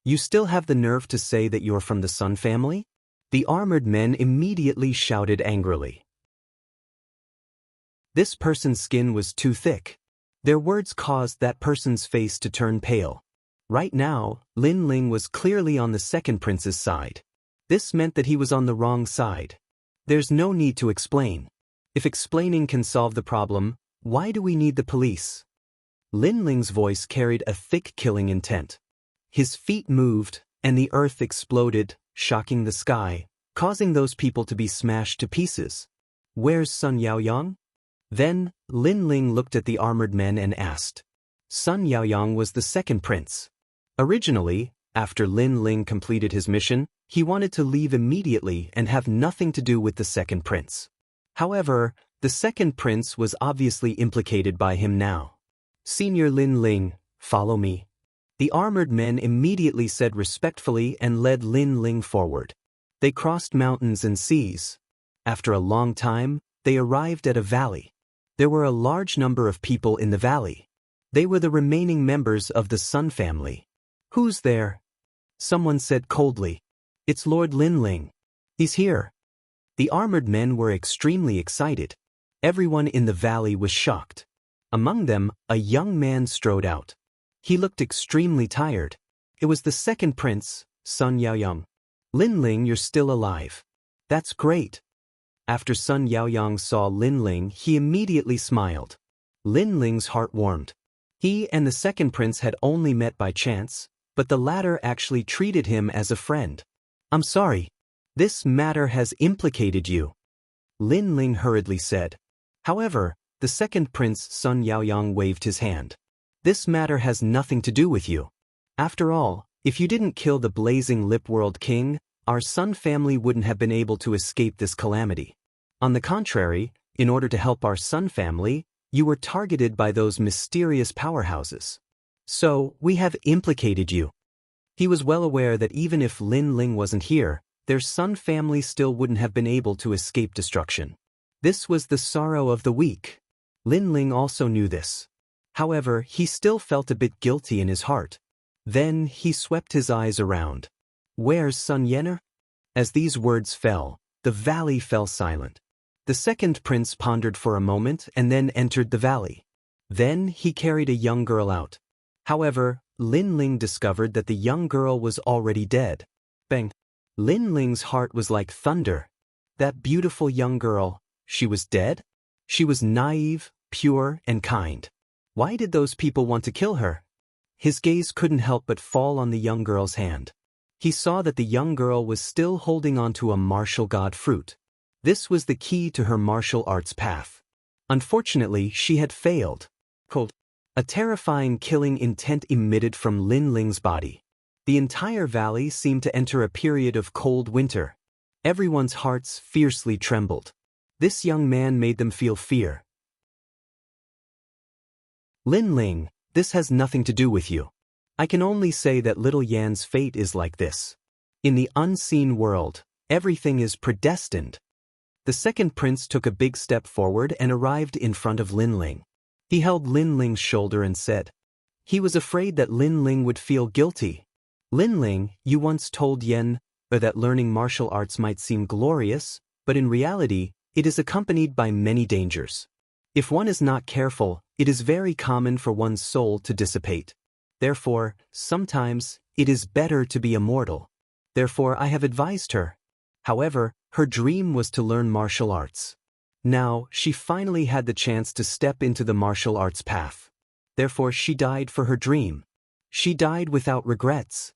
You still have the nerve to say that you're from the Sun family? The armored men immediately shouted angrily. This person's skin was too thick. Their words caused that person's face to turn pale. Right now, Lin Ling was clearly on the second prince's side. This meant that he was on the wrong side. There's no need to explain. If explaining can solve the problem, why do we need the police? Lin Ling's voice carried a thick killing intent. His feet moved, and the earth exploded, shocking the sky, causing those people to be smashed to pieces. Where's Sun Yaoyang? Then, Lin Ling looked at the armored men and asked. Sun Yaoyang was the second prince. Originally, after Lin Ling completed his mission, he wanted to leave immediately and have nothing to do with the second prince. However, the second prince was obviously implicated by him now. Senior Lin Ling, follow me. The armored men immediately said respectfully and led Lin Ling forward. They crossed mountains and seas. After a long time, they arrived at a valley. There were a large number of people in the valley. They were the remaining members of the Sun family. Who's there? Someone said coldly. It's Lord Lin Ling. He's here. The armored men were extremely excited. Everyone in the valley was shocked. Among them, a young man strode out. He looked extremely tired. It was the second prince, Sun Yaoyang. Lin Ling, you're still alive. That's great. After Sun Yaoyang saw Lin Ling, he immediately smiled. Lin Ling's heart warmed. He and the second prince had only met by chance, but the latter actually treated him as a friend. I'm sorry. This matter has implicated you. Lin Ling hurriedly said. However, the second prince Sun Yaoyang waved his hand. This matter has nothing to do with you. After all, if you didn't kill the blazing lip world king, our Sun family wouldn't have been able to escape this calamity. On the contrary, in order to help our Sun family, you were targeted by those mysterious powerhouses. So, we have implicated you. He was well aware that even if Lin Ling wasn't here, their Sun family still wouldn't have been able to escape destruction. This was the sorrow of the weak. Lin Ling also knew this. However, he still felt a bit guilty in his heart. Then, he swept his eyes around. Where's Sun Yener? As these words fell, the valley fell silent. The second prince pondered for a moment and then entered the valley. Then, he carried a young girl out. However, Lin Ling discovered that the young girl was already dead. Bang! Lin Ling's heart was like thunder. That beautiful young girl, she was dead? She was naive, pure, and kind. Why did those people want to kill her? His gaze couldn't help but fall on the young girl's hand. He saw that the young girl was still holding onto a martial god fruit. This was the key to her martial arts path. Unfortunately, she had failed. Cold. A terrifying killing intent emitted from Lin Ling's body. The entire valley seemed to enter a period of cold winter. Everyone's hearts fiercely trembled. This young man made them feel fear. Lin Ling, this has nothing to do with you. I can only say that little Yan's fate is like this. In the unseen world, everything is predestined. The second prince took a big step forward and arrived in front of Lin Ling. He held Lin Ling's shoulder and said. He was afraid that Lin Ling would feel guilty. Lin Ling, you once told Yan that learning martial arts might seem glorious, but in reality, it is accompanied by many dangers. If one is not careful, it is very common for one's soul to dissipate. Therefore, sometimes, it is better to be immortal. Therefore, I have advised her. However, her dream was to learn martial arts. Now, she finally had the chance to step into the martial arts path. Therefore, she died for her dream. She died without regrets.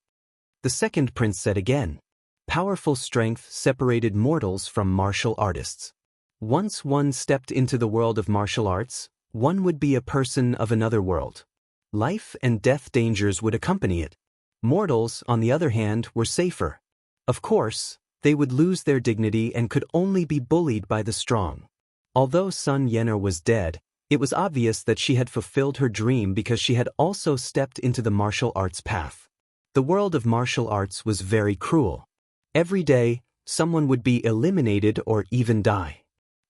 The second prince said again. Powerful strength separated mortals from martial artists. Once one stepped into the world of martial arts, one would be a person of another world. Life and death dangers would accompany it. Mortals, on the other hand, were safer. Of course, they would lose their dignity and could only be bullied by the strong. Although Sun Yener was dead, it was obvious that she had fulfilled her dream because she had also stepped into the martial arts path. The world of martial arts was very cruel. Every day, someone would be eliminated or even die.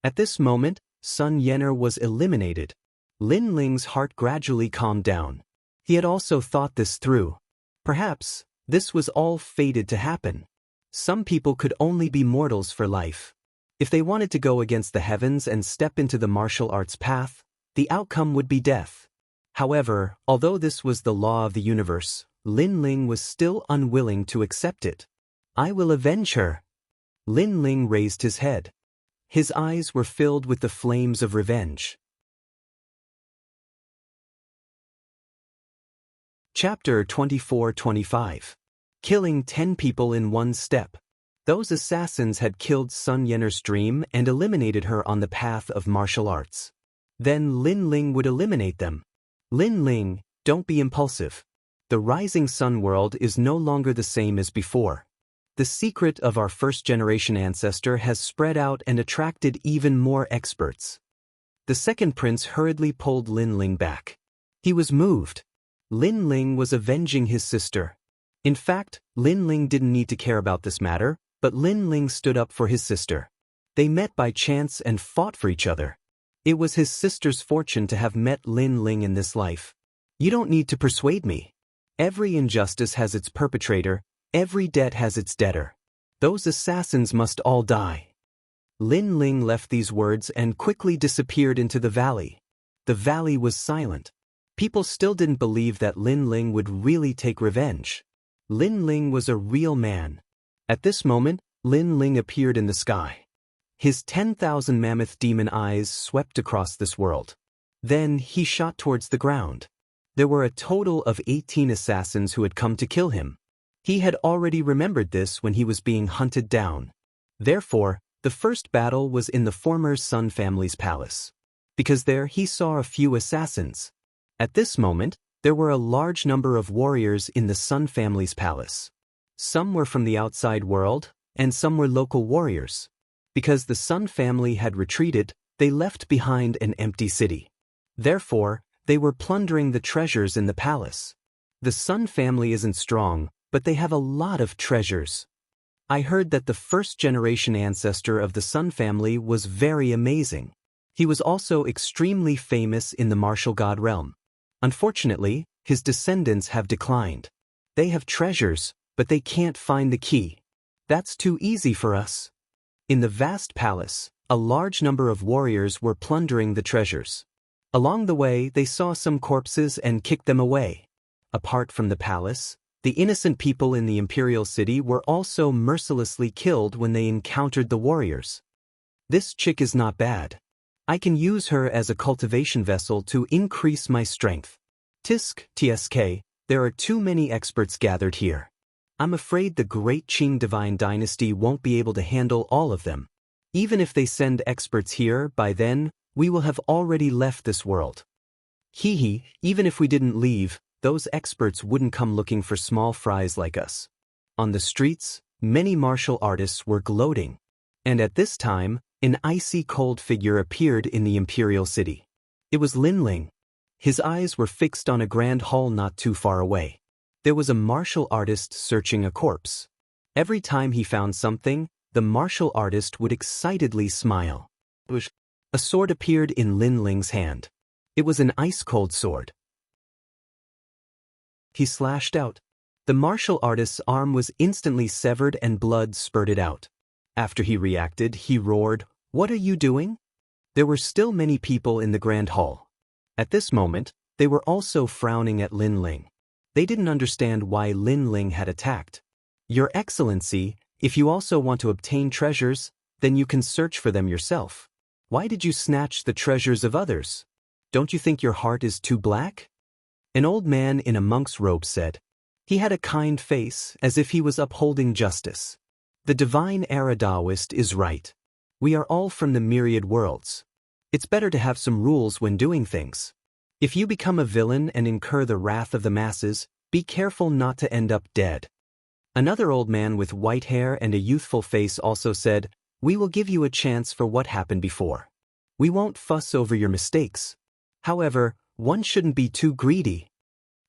At this moment, Sun Yener was eliminated. Lin Ling's heart gradually calmed down. He had also thought this through. Perhaps, this was all fated to happen. Some people could only be mortals for life. If they wanted to go against the heavens and step into the martial arts path, the outcome would be death. However, although this was the law of the universe, Lin Ling was still unwilling to accept it. I will avenge her. Lin Ling raised his head. His eyes were filled with the flames of revenge. Chapter 24-25. Killing 10 people in one step. Those assassins had killed Sun Yener's dream and eliminated her on the path of martial arts. Then Lin Ling would eliminate them. Lin Ling, don't be impulsive. The rising sun world is no longer the same as before. The secret of our first-generation ancestor has spread out and attracted even more experts. The second prince hurriedly pulled Lin Ling back. He was moved. Lin Ling was avenging his sister. In fact, Lin Ling didn't need to care about this matter, but Lin Ling stood up for his sister. They met by chance and fought for each other. It was his sister's fortune to have met Lin Ling in this life. You don't need to persuade me. Every injustice has its perpetrator, every debt has its debtor. Those assassins must all die. Lin Ling left these words and quickly disappeared into the valley. The valley was silent. People still didn't believe that Lin Ling would really take revenge. Lin Ling was a real man. At this moment, Lin Ling appeared in the sky. His 10,000 mammoth demon eyes swept across this world. Then he shot towards the ground. There were a total of 18 assassins who had come to kill him. He had already remembered this when he was being hunted down. Therefore, the first battle was in the former Sun family's palace. Because there he saw a few assassins. At this moment, there were a large number of warriors in the Sun family's palace. Some were from the outside world, and some were local warriors. Because the Sun family had retreated, they left behind an empty city. Therefore, they were plundering the treasures in the palace. The Sun family isn't strong, but they have a lot of treasures. I heard that the first-generation ancestor of the Sun family was very amazing. He was also extremely famous in the martial god realm. Unfortunately, his descendants have declined. They have treasures, but they can't find the key. That's too easy for us. In the vast palace, a large number of warriors were plundering the treasures. Along the way, they saw some corpses and kicked them away. Apart from the palace, The innocent people in the imperial city were also mercilessly killed when they encountered the warriors. This chick is not bad. I can use her as a cultivation vessel to increase my strength. TSK, there are too many experts gathered here. I'm afraid the great Qing divine dynasty won't be able to handle all of them. Even if they send experts here, by then, we will have already left this world. Even if we didn't leave, those experts wouldn't come looking for small fries like us. On the streets, many martial artists were gloating. And at this time, an icy cold figure appeared in the imperial city. It was Lin Ling. His eyes were fixed on a grand hall not too far away. There was a martial artist searching a corpse. Every time he found something, the martial artist would excitedly smile. A sword appeared in Lin Ling's hand. It was an ice-cold sword. He slashed out. The martial artist's arm was instantly severed and blood spurted out. After he reacted, he roared, "What are you doing?" There were still many people in the grand hall. At this moment, they were also frowning at Lin Ling. They didn't understand why Lin Ling had attacked. "Your Excellency, if you also want to obtain treasures, then you can search for them yourself. Why did you snatch the treasures of others? Don't you think your heart is too black?" An old man in a monk's robe said. He had a kind face, as if he was upholding justice. The divine era Taoist is right. We are all from the myriad worlds. It's better to have some rules when doing things. If you become a villain and incur the wrath of the masses, be careful not to end up dead. Another old man with white hair and a youthful face also said, "We will give you a chance for what happened before. We won't fuss over your mistakes. However, one shouldn't be too greedy."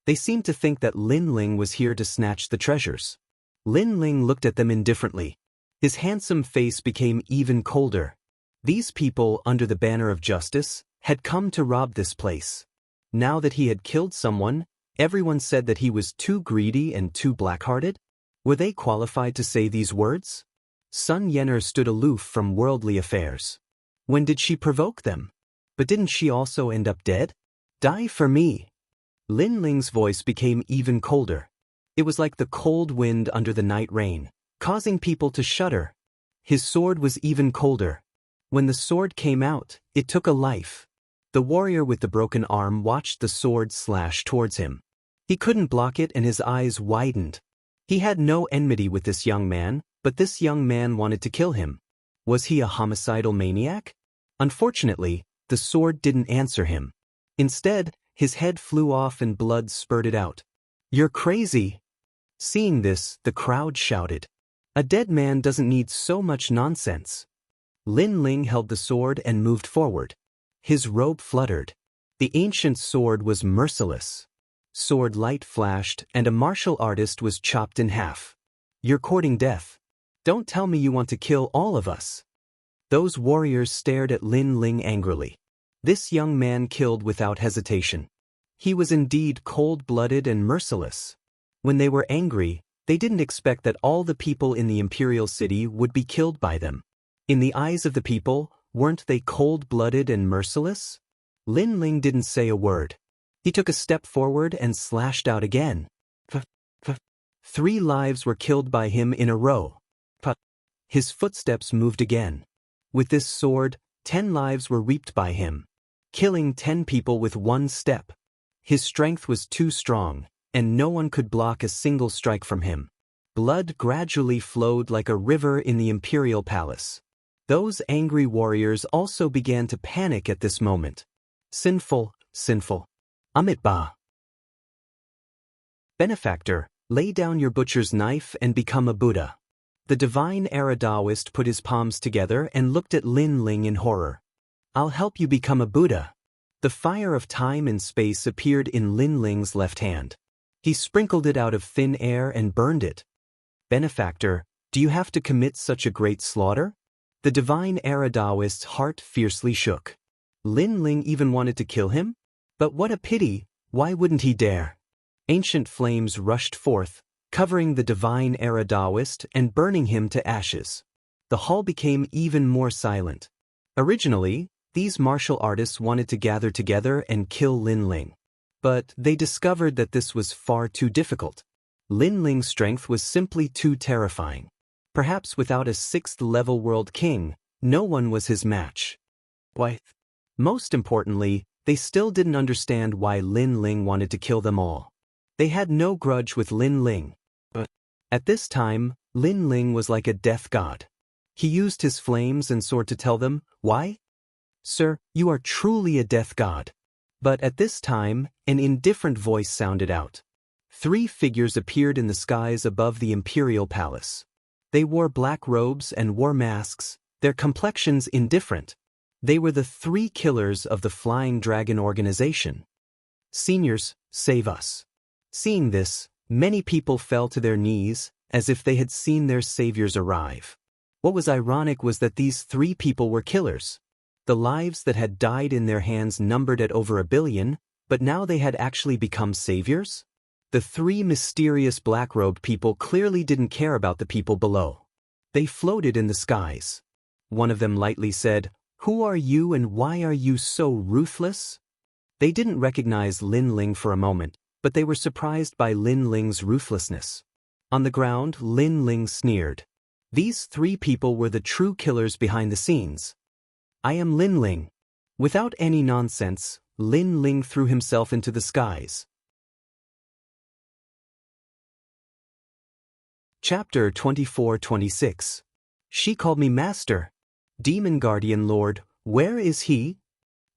They seemed to think that Lin Ling was here to snatch the treasures. Lin Ling looked at them indifferently. His handsome face became even colder. These people, under the banner of justice, had come to rob this place. Now that he had killed someone, everyone said that he was too greedy and too black-hearted. Were they qualified to say these words? Sun Yener stood aloof from worldly affairs. When did she provoke them? But didn't she also end up dead? Die for me. Lin Ling's voice became even colder. It was like the cold wind under the night rain, causing people to shudder. His sword was even colder. When the sword came out, it took a life. The warrior with the broken arm watched the sword slash towards him. He couldn't block it and his eyes widened. He had no enmity with this young man, but this young man wanted to kill him. Was he a homicidal maniac? Unfortunately, the sword didn't answer him. Instead, his head flew off and blood spurted out. "You're crazy." Seeing this, the crowd shouted. "A dead man doesn't need so much nonsense." Lin Ling held the sword and moved forward. His robe fluttered. The ancient sword was merciless. Sword light flashed and a martial artist was chopped in half. "You're courting death. Don't tell me you want to kill all of us." Those warriors stared at Lin Ling angrily. This young man killed without hesitation. He was indeed cold-blooded and merciless. When they were angry, they didn't expect that all the people in the imperial city would be killed by them. In the eyes of the people, weren't they cold-blooded and merciless? Lin Ling didn't say a word. He took a step forward and slashed out again. 3 lives were killed by him in a row. His footsteps moved again. With this sword, 10 lives were reaped by him, killing 10 people with 1 step. His strength was too strong, and no one could block a single strike from him. Blood gradually flowed like a river in the imperial palace. Those angry warriors also began to panic at this moment. Sinful. Amitabha. Benefactor, lay down your butcher's knife and become a Buddha. The divine era Taoist put his palms together and looked at Lin Ling in horror. "I'll help you become a Buddha." The fire of time and space appeared in Lin Ling's left hand. He sprinkled it out of thin air and burned it. "Benefactor, do you have to commit such a great slaughter?" The divine era Taoist's heart fiercely shook. Lin Ling even wanted to kill him? But what a pity, why wouldn't he dare? Ancient flames rushed forth, covering the divine era Taoist and burning him to ashes. The hall became even more silent. Originally, these martial artists wanted to gather together and kill Lin Ling. But they discovered that this was far too difficult. Lin Ling's strength was simply too terrifying. Perhaps without a 6th-level world king, no one was his match. Why? Most importantly, they still didn't understand why Lin Ling wanted to kill them all. They had no grudge with Lin Ling. But at this time, Lin Ling was like a death god. He used his flames and sword to tell them, "Why? Sir, you are truly a death god." But at this time, an indifferent voice sounded out. 3 figures appeared in the skies above the imperial palace. They wore black robes and wore masks, their complexions indifferent. They were the 3 killers of the Flying Dragon organization. "Seniors, save us." Seeing this, many people fell to their knees, as if they had seen their saviors arrive. What was ironic was that these 3 people were killers. The lives that had died in their hands numbered at over 1 billion, but now they had actually become saviors? The 3 mysterious black-robed people clearly didn't care about the people below. They floated in the skies. One of them lightly said, "Who are you and why are you so ruthless?" They didn't recognize Lin Ling for a moment, but they were surprised by Lin Ling's ruthlessness. On the ground, Lin Ling sneered. These 3 people were the true killers behind the scenes. "I am Lin Ling." Without any nonsense, Lin Ling threw himself into the skies. Chapter 24-26. She called me master. "Demon Guardian Lord, where is he?"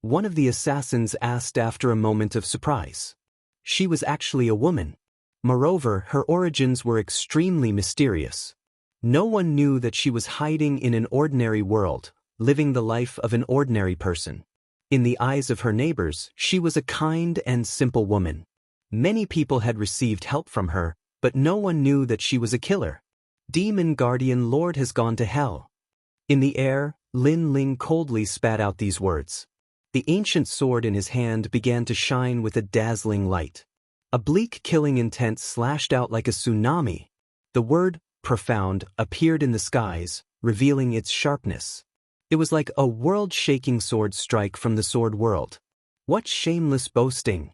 One of the assassins asked after a moment of surprise. She was actually a woman. Moreover, her origins were extremely mysterious. No one knew that she was hiding in an ordinary world, living the life of an ordinary person. In the eyes of her neighbors, she was a kind and simple woman. Many people had received help from her, but no one knew that she was a killer. "Demon Guardian Lord has gone to hell." In the air, Lin Ling coldly spat out these words. The ancient sword in his hand began to shine with a dazzling light. A bleak killing intent slashed out like a tsunami. The word, profound, appeared in the skies, revealing its sharpness. It was like a world-shaking sword strike from the sword world. What shameless boasting!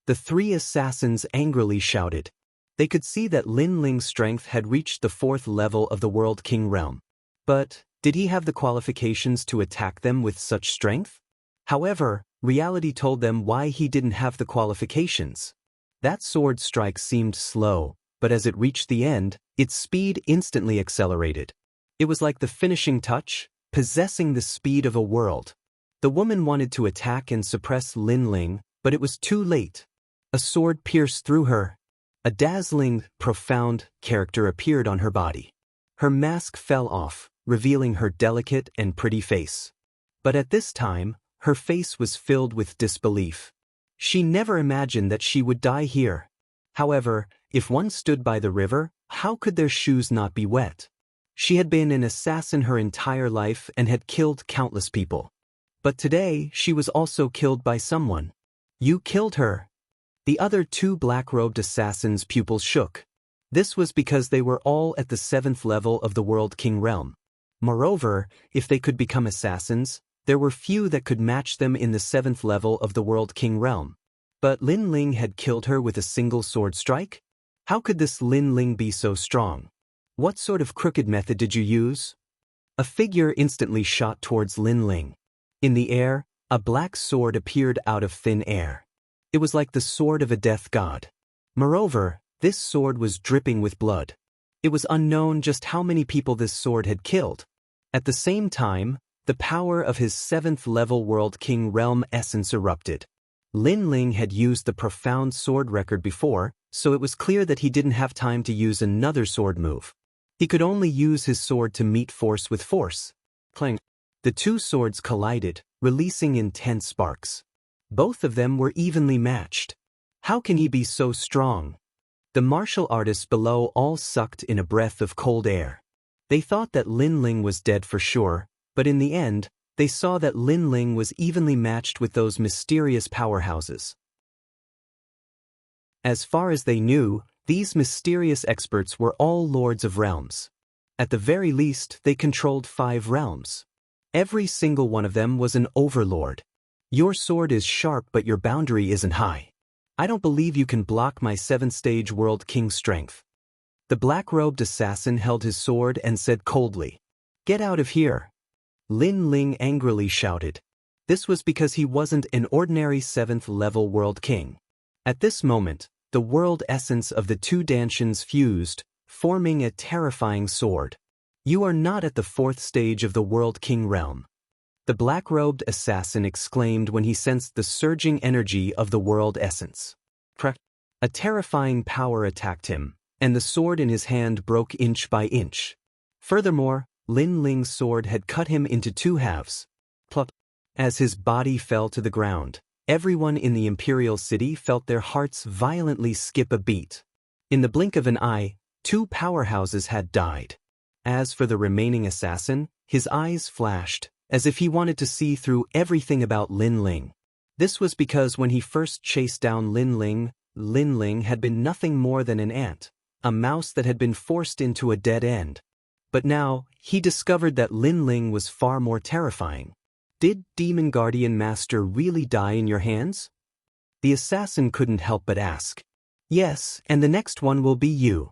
The 3 assassins angrily shouted. They could see that Lin Ling's strength had reached the 4th level of the World King realm. But did he have the qualifications to attack them with such strength? However, reality told them why he didn't have the qualifications. That sword strike seemed slow, but as it reached the end, its speed instantly accelerated. It was like the finishing touch, possessing the speed of a world. The woman wanted to attack and suppress Lin Ling, but it was too late. A sword pierced through her. A dazzling, profound character appeared on her body. Her mask fell off, revealing her delicate and pretty face. But at this time, her face was filled with disbelief. She never imagined that she would die here. However, if one stood by the river, how could their shoes not be wet? She had been an assassin her entire life and had killed countless people. But today, she was also killed by someone. "You killed her." The other 2 black-robed assassins' pupils shook. This was because they were all at the 7th level of the World King realm. Moreover, if they could become assassins, there were few that could match them in the 7th level of the World King realm. But Lin Ling had killed her with a single sword strike? How could this Lin Ling be so strong? What sort of crooked method did you use? A figure instantly shot towards Lin Ling. In the air, a black sword appeared out of thin air. It was like the sword of a death god. Moreover, this sword was dripping with blood. It was unknown just how many people this sword had killed. At the same time, the power of his 7th-level World King realm essence erupted. Lin Ling had used the profound sword record before, so it was clear that he didn't have time to use another sword move. He could only use his sword to meet force with force. Clang! The 2 swords collided, releasing intense sparks. Both of them were evenly matched. How can he be so strong? The martial artists below all sucked in a breath of cold air. They thought that Lin Ling was dead for sure, but in the end, they saw that Lin Ling was evenly matched with those mysterious powerhouses. As far as they knew, these mysterious experts were all lords of realms. At the very least, they controlled 5 realms. Every single one of them was an overlord. Your sword is sharp but your boundary isn't high. I don't believe you can block my 7th-stage World King's strength. The black-robed assassin held his sword and said coldly, "Get out of here." Lin Ling angrily shouted. This was because he wasn't an ordinary 7th-level World King. At this moment, the world essence of the two Danshians fused, forming a terrifying sword. You are not at the 4th stage of the World King realm. The black-robed assassin exclaimed when he sensed the surging energy of the world essence. A terrifying power attacked him, and the sword in his hand broke inch by inch. Furthermore, Lin Ling's sword had cut him into 2 halves. As his body fell to the ground, everyone in the imperial city felt their hearts violently skip a beat. In the blink of an eye, 2 powerhouses had died. As for the remaining assassin, his eyes flashed, as if he wanted to see through everything about Lin Ling. This was because when he first chased down Lin Ling had been nothing more than an ant, a mouse that had been forced into a dead end. But now, he discovered that Lin Ling was far more terrifying. Did Demon Guardian Master really die in your hands? The assassin couldn't help but ask. Yes, and the next one will be you.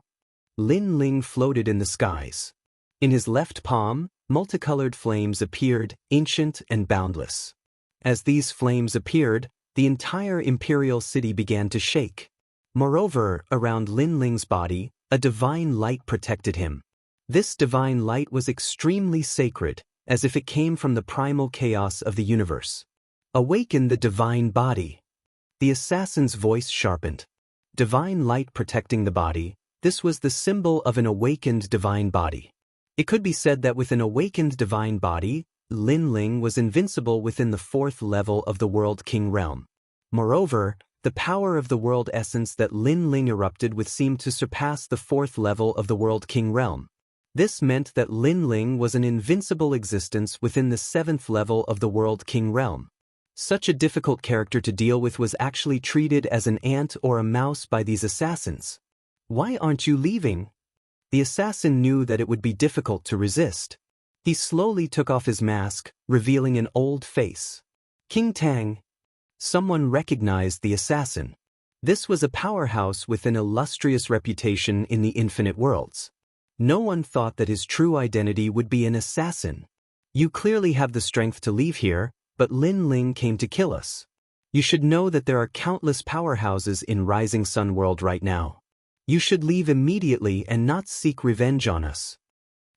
Lin Ling floated in the skies. In his left palm, multicolored flames appeared, ancient and boundless. As these flames appeared, the entire imperial city began to shake. Moreover, around Lin Ling's body, a divine light protected him. This divine light was extremely sacred, as if it came from the primal chaos of the universe. Awaken the divine body. The assassin's voice sharpened. Divine light protecting the body, this was the symbol of an awakened divine body. It could be said that with an awakened divine body, Lin Ling was invincible within the 4th level of the World King realm. Moreover, the power of the world essence that Lin Ling erupted with seemed to surpass the 4th level of the World King realm. This meant that Lin Ling was an invincible existence within the 7th level of the World King realm. Such a difficult character to deal with was actually treated as an ant or a mouse by these assassins. Why aren't you leaving? The assassin knew that it would be difficult to resist. He slowly took off his mask, revealing an old face. King Tang. Someone recognized the assassin. This was a powerhouse with an illustrious reputation in the infinite worlds. No one thought that his true identity would be an assassin. You clearly have the strength to leave here, but Lin Ling came to kill us. You should know that there are countless powerhouses in Rising Sun World right now. You should leave immediately and not seek revenge on us.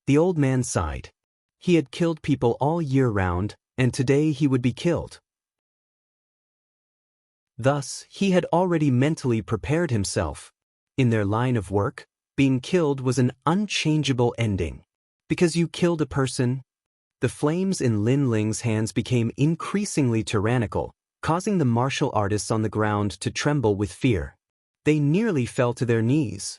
The old man sighed. He had killed people all year round, and today he would be killed. Thus, he had already mentally prepared himself. In their line of work, being killed was an unchangeable ending. Because you killed a person? The flames in Lin Ling's hands became increasingly tyrannical, causing the martial artists on the ground to tremble with fear. They nearly fell to their knees.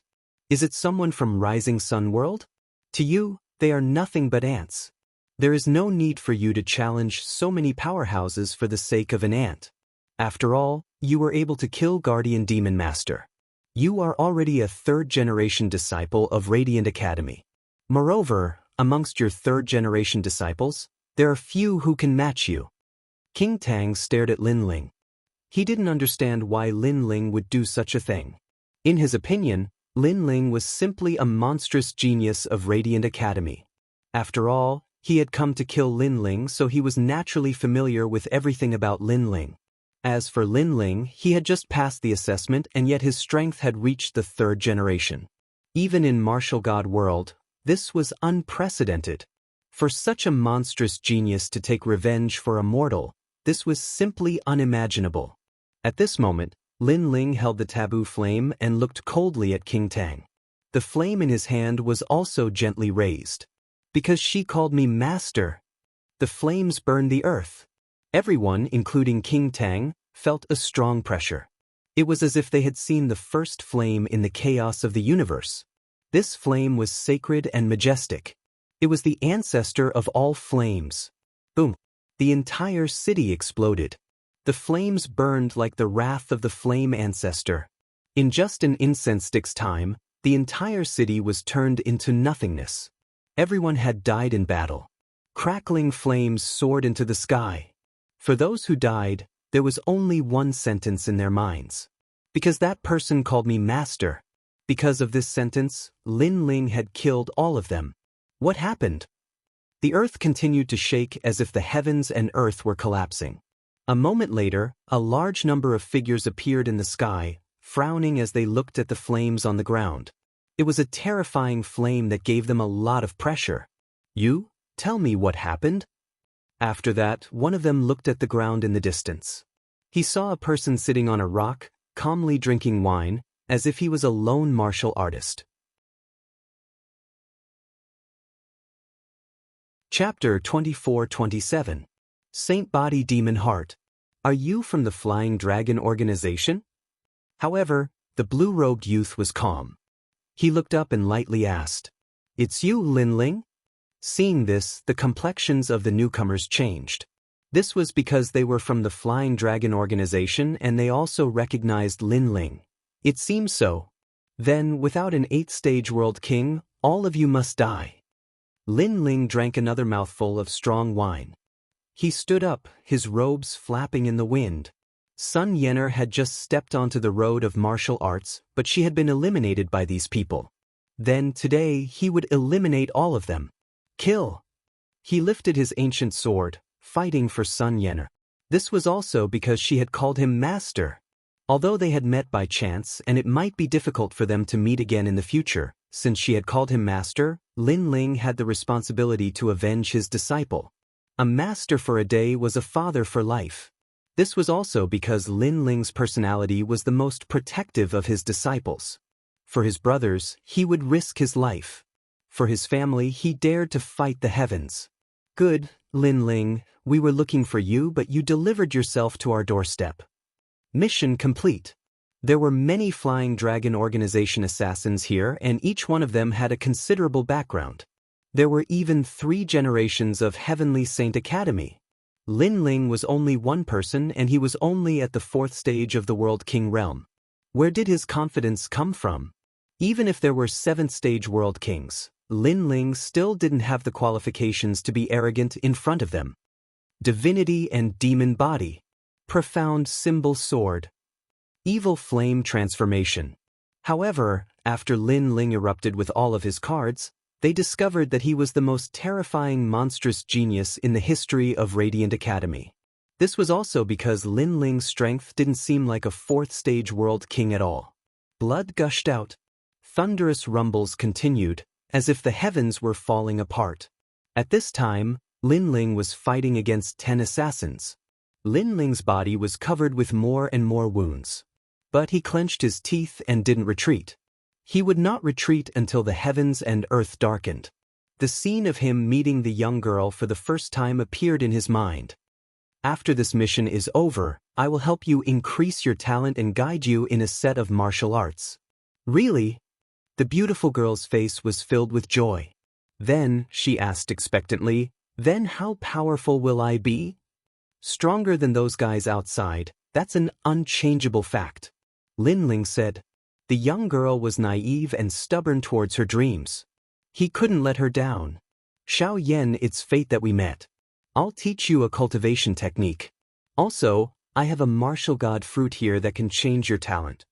Is it someone from Rising Sun World? To you, they are nothing but ants. There is no need for you to challenge so many powerhouses for the sake of an ant. After all, you were able to kill Guardian Demon Master. You are already a 3rd-generation disciple of Radiant Academy. Moreover, amongst your 3rd-generation disciples, there are few who can match you. King Tang stared at Lin Ling. He didn't understand why Lin Ling would do such a thing. In his opinion, Lin Ling was simply a monstrous genius of Radiant Academy. After all, he had come to kill Lin Ling, so he was naturally familiar with everything about Lin Ling. As for Lin Ling, he had just passed the assessment and yet his strength had reached the 3rd generation. Even in Martial God World, this was unprecedented. For such a monstrous genius to take revenge for a mortal, this was simply unimaginable. At this moment, Lin Ling held the taboo flame and looked coldly at King Tang. The flame in his hand was also gently raised. Because she called me master. The flames burned the earth. Everyone, including King Tang, felt a strong pressure. It was as if they had seen the first flame in the chaos of the universe. This flame was sacred and majestic. It was the ancestor of all flames. Boom! The entire city exploded. The flames burned like the wrath of the flame ancestor. In just an incense stick's time, the entire city was turned into nothingness. Everyone had died in battle. Crackling flames soared into the sky. For those who died, there was only one sentence in their minds. Because that person called me master. Because of this sentence, Lin Ling had killed all of them. What happened? The earth continued to shake as if the heavens and earth were collapsing. A moment later, a large number of figures appeared in the sky, frowning as they looked at the flames on the ground. It was a terrifying flame that gave them a lot of pressure. You? Tell me what happened? After that, one of them looked at the ground in the distance. He saw a person sitting on a rock, calmly drinking wine, as if he was a lone martial artist. Chapter 24-27. Saint Body Demon Heart. Are you from the Flying Dragon organization? However, the blue-robed youth was calm. He looked up and lightly asked, "It's you, Lin Ling?" Seeing this, the complexions of the newcomers changed. This was because they were from the Flying Dragon organization and they also recognized Lin Ling. It seems so. Then, without an 8th-stage world king, all of you must die. Lin Ling drank another mouthful of strong wine. He stood up, his robes flapping in the wind. Sun Yenner had just stepped onto the road of martial arts, but she had been eliminated by these people. Then, today, he would eliminate all of them. Kill! He lifted his ancient sword, fighting for Sun Yenner. This was also because she had called him master. Although they had met by chance and it might be difficult for them to meet again in the future, since she had called him master, Lin Ling had the responsibility to avenge his disciple. A master for a day was a father for life. This was also because Lin Ling's personality was the most protective of his disciples. For his brothers, he would risk his life. For his family, he dared to fight the heavens. Good, Lin Ling, we were looking for you, but you delivered yourself to our doorstep. Mission complete. There were many Flying Dragon Organization assassins here, and each one of them had a considerable background. There were even 3 generations of Heavenly Saint Academy. Lin Ling was only one person, and he was only at the 4th stage of the World King realm. Where did his confidence come from? Even if there were 7th stage World Kings, Lin Ling still didn't have the qualifications to be arrogant in front of them. Divinity and Demon Body. Profound Symbol Sword. Evil Flame Transformation. However, after Lin Ling erupted with all of his cards, they discovered that he was the most terrifying monstrous genius in the history of Radiant Academy. This was also because Lin Ling's strength didn't seem like a 4th stage world king at all. Blood gushed out. Thunderous rumbles continued, as if the heavens were falling apart. At this time, Lin Ling was fighting against 10 assassins. Lin Ling's body was covered with more and more wounds. But he clenched his teeth and didn't retreat. He would not retreat until the heavens and earth darkened. The scene of him meeting the young girl for the first time appeared in his mind. After this mission is over, I will help you increase your talent and guide you in a set of martial arts. Really? The beautiful girl's face was filled with joy. Then, she asked expectantly, then how powerful will I be? Stronger than those guys outside, that's an unchangeable fact. Lin Ling said. The young girl was naive and stubborn towards her dreams. He couldn't let her down. Xiao Yan, it's fate that we met. I'll teach you a cultivation technique. Also, I have a martial god fruit here that can change your talent.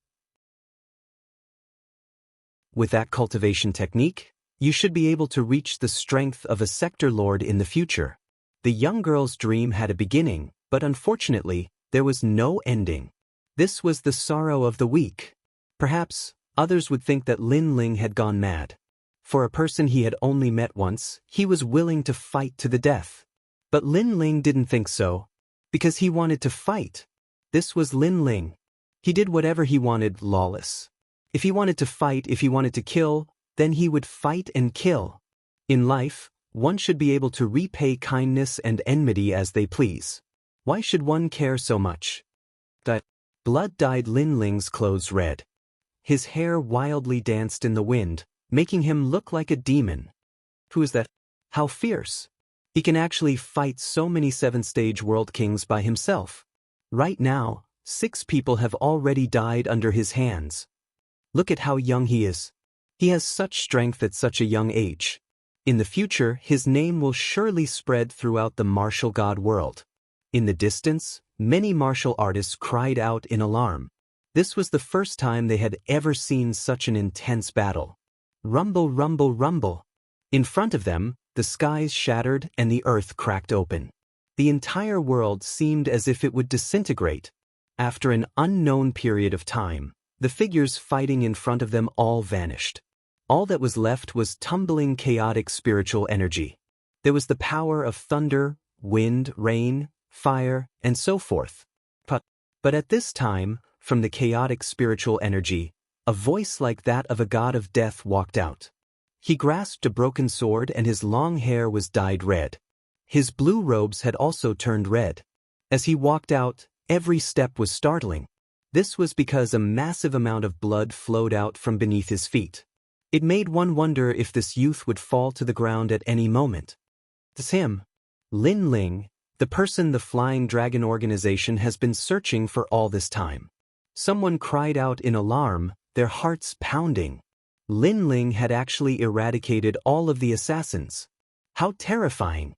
With that cultivation technique, you should be able to reach the strength of a sector lord in the future. The young girl's dream had a beginning, but unfortunately, there was no ending. This was the sorrow of the weak. Perhaps, others would think that Lin Ling had gone mad. For a person he had only met once, he was willing to fight to the death. But Lin Ling didn't think so. Because he wanted to fight. This was Lin Ling. He did whatever he wanted, lawless. If he wanted to fight, if he wanted to kill, then he would fight and kill. In life, one should be able to repay kindness and enmity as they please. Why should one care so much? That blood dyed Lin Ling's clothes red. His hair wildly danced in the wind, making him look like a demon. Who is that? How fierce! He can actually fight so many 7th-stage world kings by himself. Right now, 6 people have already died under his hands. Look at how young he is. He has such strength at such a young age. In the future, his name will surely spread throughout the martial god world. In the distance, many martial artists cried out in alarm. This was the first time they had ever seen such an intense battle. Rumble, rumble, rumble. In front of them, the skies shattered and the earth cracked open. The entire world seemed as if it would disintegrate. After an unknown period of time, the figures fighting in front of them all vanished. All that was left was tumbling chaotic spiritual energy. There was the power of thunder, wind, rain, fire, and so forth. But at this time, from the chaotic spiritual energy, a voice like that of a god of death walked out. He grasped a broken sword and his long hair was dyed red. His blue robes had also turned red. As he walked out, every step was startling. This was because a massive amount of blood flowed out from beneath his feet. It made one wonder if this youth would fall to the ground at any moment. It's him. Lin Ling, the person the Flying Dragon organization has been searching for all this time. Someone cried out in alarm, their hearts pounding. Lin Ling had actually eradicated all of the assassins. How terrifying!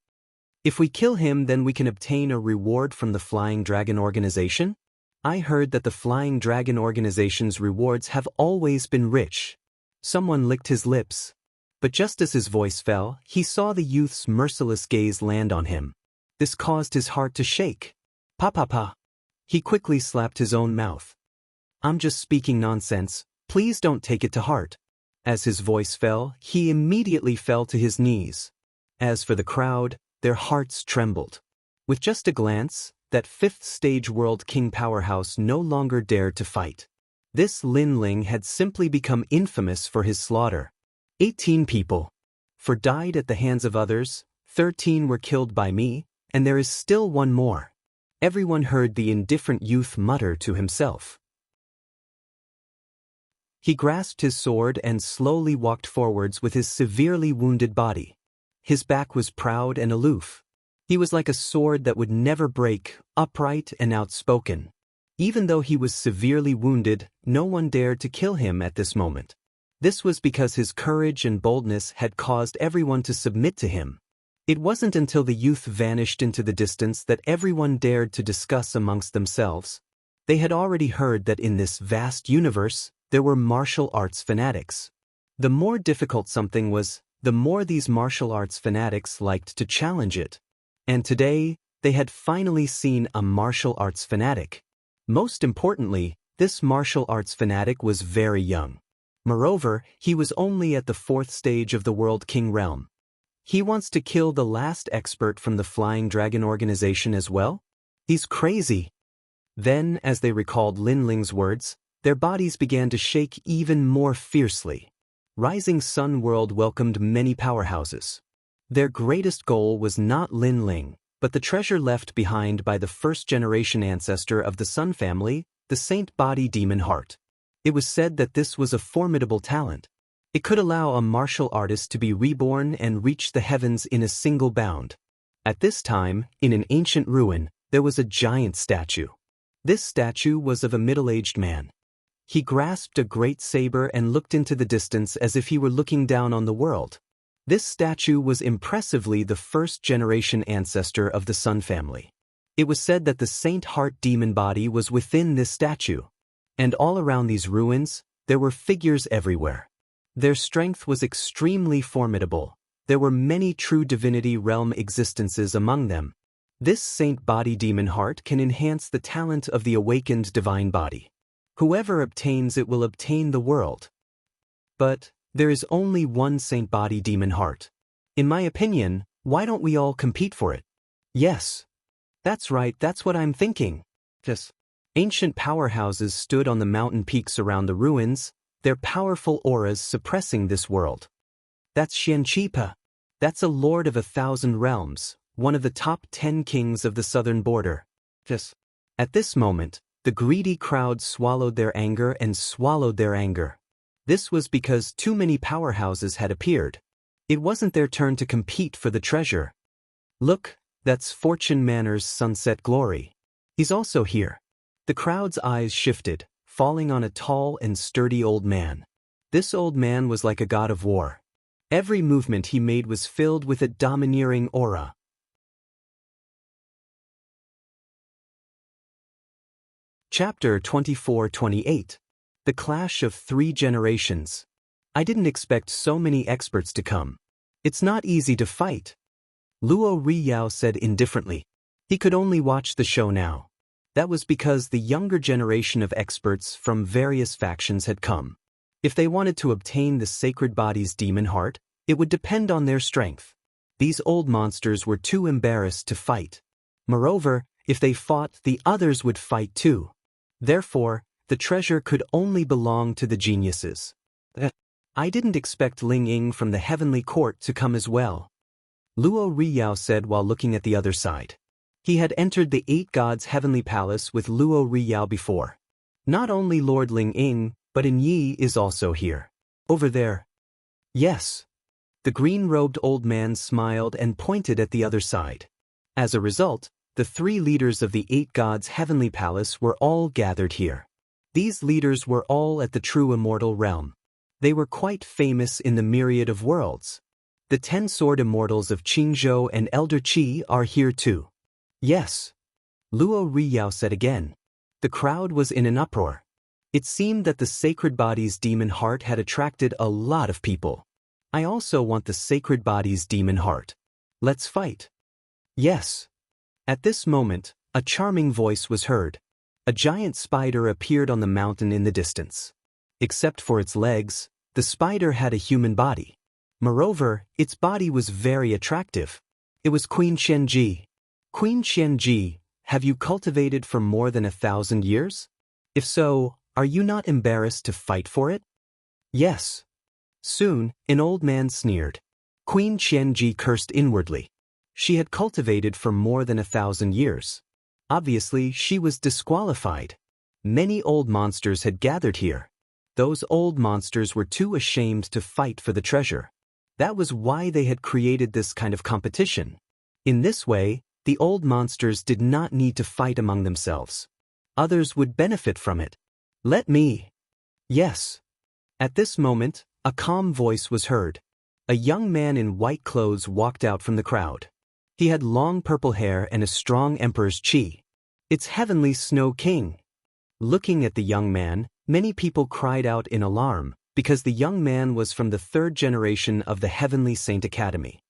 If we kill him, then we can obtain a reward from the Flying Dragon organization? I heard that the Flying Dragon organization's rewards have always been rich. Someone licked his lips. But just as his voice fell, he saw the youth's merciless gaze land on him. This caused his heart to shake. Pa. He quickly slapped his own mouth. I'm just speaking nonsense, please don't take it to heart. As his voice fell, he immediately fell to his knees. As for the crowd, their hearts trembled. With just a glance, that fifth-stage World King powerhouse no longer dared to fight. This Lin Ling had simply become infamous for his slaughter. 18 people died at the hands of others, 13 were killed by me, and there is still one more. Everyone heard the indifferent youth mutter to himself. He grasped his sword and slowly walked forwards with his severely wounded body. His back was proud and aloof. He was like a sword that would never break, upright and outspoken. Even though he was severely wounded, no one dared to kill him at this moment. This was because his courage and boldness had caused everyone to submit to him. It wasn't until the youth vanished into the distance that everyone dared to discuss amongst themselves. They had already heard that in this vast universe, there were martial arts fanatics. The more difficult something was, the more these martial arts fanatics liked to challenge it. And today, they had finally seen a martial arts fanatic. Most importantly, this martial arts fanatic was very young. Moreover, he was only at the 4th stage of the World King realm. He wants to kill the last expert from the Flying Dragon organization as well? He's crazy. Then, as they recalled Lin Ling's words, their bodies began to shake even more fiercely. Rising Sun World welcomed many powerhouses. Their greatest goal was not Lin Ling, but the treasure left behind by the first-generation ancestor of the Sun family, the Saint Body Demon Heart. It was said that this was a formidable talent. It could allow a martial artist to be reborn and reach the heavens in a single bound. At this time, in an ancient ruin, there was a giant statue. This statue was of a middle-aged man. He grasped a great saber and looked into the distance as if he were looking down on the world. This statue was impressively the first-generation ancestor of the Sun family. It was said that the Saint Heart demon body was within this statue. And all around these ruins, there were figures everywhere. Their strength was extremely formidable. There were many true divinity realm existences among them. This Saint Body Demon Heart can enhance the talent of the awakened divine body. Whoever obtains it will obtain the world. But there is only one Saint Body Demon Heart. In my opinion, why don't we all compete for it? Yes. That's right, that's what I'm thinking. Ancient powerhouses stood on the mountain peaks around the ruins, their powerful auras suppressing this world. That's Xianqipa. That's a lord of 1,000 realms, one of the top 10 kings of the southern border. At this moment, the greedy crowd swallowed their anger and swallowed their anger. This was because too many powerhouses had appeared. It wasn't their turn to compete for the treasure. Look, that's Fortune Manor's Sunset Glory. He's also here. The crowd's eyes shifted, falling on a tall and sturdy old man. This old man was like a god of war. Every movement he made was filled with a domineering aura. Chapter 24-28. The Clash of Three Generations. I didn't expect so many experts to come. It's not easy to fight, Luo Riyao said indifferently. He could only watch the show now. That was because the younger generation of experts from various factions had come. If they wanted to obtain the sacred body's demon heart, it would depend on their strength. These old monsters were too embarrassed to fight. Moreover, if they fought, the others would fight too. Therefore, the treasure could only belong to the geniuses. I didn't expect Ling Ying from the heavenly court to come as well, Luo Riyao said while looking at the other side. He had entered the 8 gods' heavenly palace with Luo Riyao before. Not only Lord Ling Ying, but In Yi is also here. Over there. Yes. The green-robed old man smiled and pointed at the other side. As a result, the 3 leaders of the 8 gods' heavenly palace were all gathered here. These leaders were all at the true immortal realm. They were quite famous in the myriad of worlds. The 10 sword immortals of Qingzhou and Elder Qi are here too. Yes. Luo Riyao said again. The crowd was in an uproar. It seemed that the sacred body's demon heart had attracted a lot of people. I also want the sacred body's demon heart. Let's fight. Yes. At this moment, a charming voice was heard. A giant spider appeared on the mountain in the distance. Except for its legs, the spider had a human body. Moreover, its body was very attractive. It was Queen Qianji. Queen Qianji, have you cultivated for more than 1,000 years? If so, are you not embarrassed to fight for it? Yes. Soon, an old man sneered. Queen Qianji cursed inwardly. She had cultivated for more than 1,000 years. Obviously, she was disqualified. Many old monsters had gathered here. Those old monsters were too ashamed to fight for the treasure. That was why they had created this kind of competition. In this way, the old monsters did not need to fight among themselves. Others would benefit from it. Let me. Yes. At this moment, a calm voice was heard. A young man in white clothes walked out from the crowd. He had long purple hair and a strong emperor's qi. It's Heavenly Snow King. Looking at the young man, many people cried out in alarm, because the young man was from the 3rd generation of the Heavenly Saint Academy.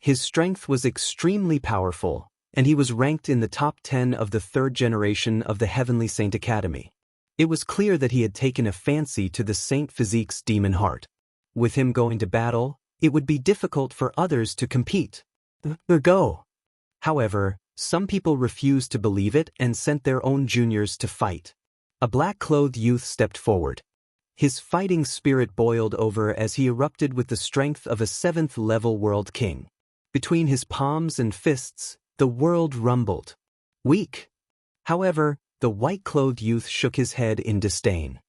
His strength was extremely powerful, and he was ranked in the top 10 of the 3rd generation of the Heavenly Saint Academy. It was clear that he had taken a fancy to the Saint Physique's demon heart. With him going to battle, it would be difficult for others to compete. Go. However, some people refused to believe it and sent their own juniors to fight. A black-clothed youth stepped forward. His fighting spirit boiled over as he erupted with the strength of a 7th-level world king. Between his palms and fists, the world rumbled. Weak. However, the white-clothed youth shook his head in disdain.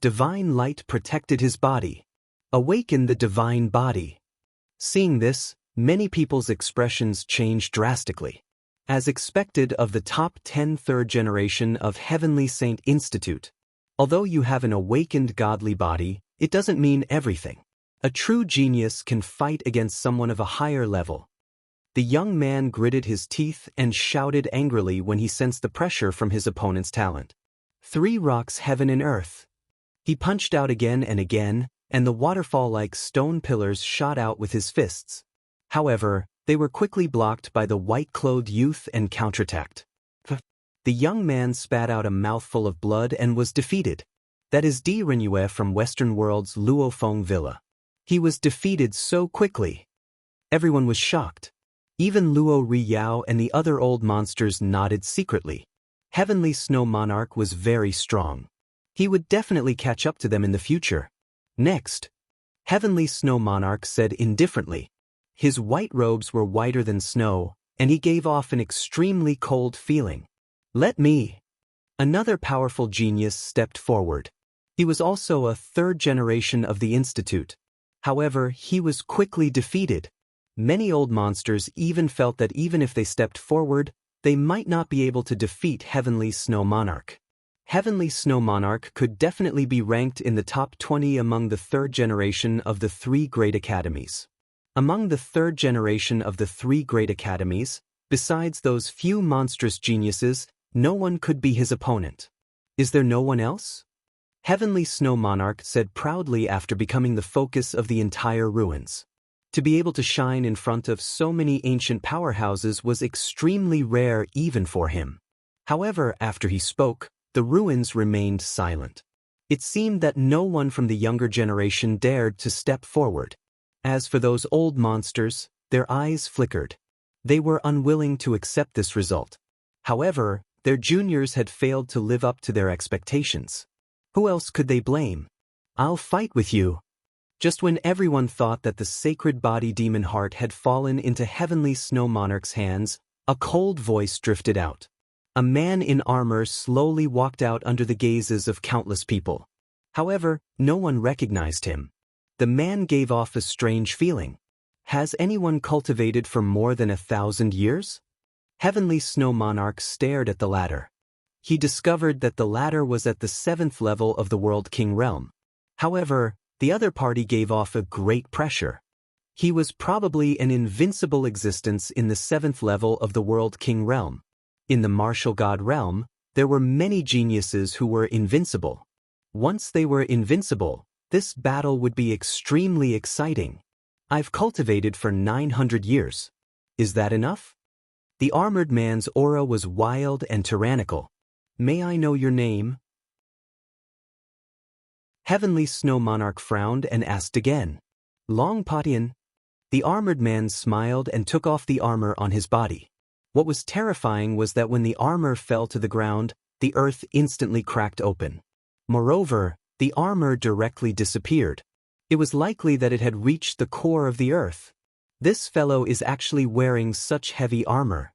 Divine light protected his body. Awaken the divine body. Seeing this, many people's expressions changed drastically. As expected of the top 10 3rd generation of Heavenly Saint Institute. Although you have an awakened godly body, it doesn't mean everything. A true genius can fight against someone of a higher level. The young man gritted his teeth and shouted angrily when he sensed the pressure from his opponent's talent. 3 rocks heaven and earth. He punched out again and again, and the waterfall-like stone pillars shot out with his fists. However, they were quickly blocked by the white-clothed youth and counterattacked. The young man spat out a mouthful of blood and was defeated. That is Di Renyue from Western World's Luofeng Villa. He was defeated so quickly. Everyone was shocked. Even Luo Riyao and the other old monsters nodded secretly. Heavenly Snow Monarch was very strong. He would definitely catch up to them in the future. Next, Heavenly Snow Monarch said indifferently. His white robes were whiter than snow, and he gave off an extremely cold feeling. Let me. Another powerful genius stepped forward. He was also a 3rd generation of the Institute. However, he was quickly defeated. Many old monsters even felt that even if they stepped forward, they might not be able to defeat Heavenly Snow Monarch. Heavenly Snow Monarch could definitely be ranked in the top 20 among the 3rd generation of the 3 great academies. Among the 3rd generation of the 3 great academies, besides those few monstrous geniuses, No one could be his opponent. Is there no one else? Heavenly Snow Monarch said proudly after becoming the focus of the entire ruins. To be able to shine in front of so many ancient powerhouses was extremely rare even for him. However, after he spoke, the ruins remained silent. It seemed that no one from the younger generation dared to step forward. As for those old monsters, their eyes flickered. They were unwilling to accept this result. However, their juniors had failed to live up to their expectations. Who else could they blame? I'll fight with you. Just when everyone thought that the sacred body demon heart had fallen into Heavenly Snow Monarch's hands, a cold voice drifted out. A man in armor slowly walked out under the gazes of countless people. However, no one recognized him. The man gave off a strange feeling. Has anyone cultivated for more than 1,000 years? Heavenly Snow Monarch stared at the ladder. He discovered that the ladder was at the 7th level of the World King realm. However, the other party gave off a great pressure. He was probably an invincible existence in the 7th level of the World King realm. In the martial god realm, there were many geniuses who were invincible. Once they were invincible, this battle would be extremely exciting. I've cultivated for 900 years. Is that enough? The armored man's aura was wild and tyrannical. May I know your name? Heavenly Snow Monarch frowned and asked again. Long Patian. The armored man smiled and took off the armor on his body. What was terrifying was that when the armor fell to the ground, the earth instantly cracked open. Moreover, the armor directly disappeared. It was likely that it had reached the core of the earth. This fellow is actually wearing such heavy armor.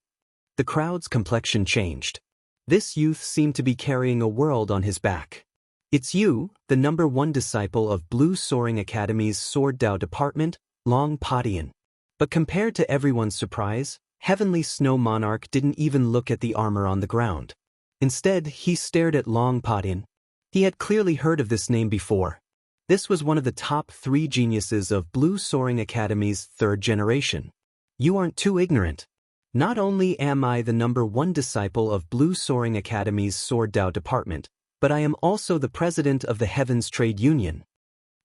The crowd's complexion changed. This youth seemed to be carrying a world on his back. It's you, the #1 disciple of Blue Soaring Academy's Sword Dao Department, Long Patian. But compared to everyone's surprise, Heavenly Snow Monarch didn't even look at the armor on the ground. Instead, he stared at Long Patian. He had clearly heard of this name before. This was one of the top 3 geniuses of Blue Soaring Academy's 3rd generation. You aren't too ignorant. Not only am I the #1 disciple of Blue Soaring Academy's Sword Dao Department, but I am also the president of the Heavens Trade Union.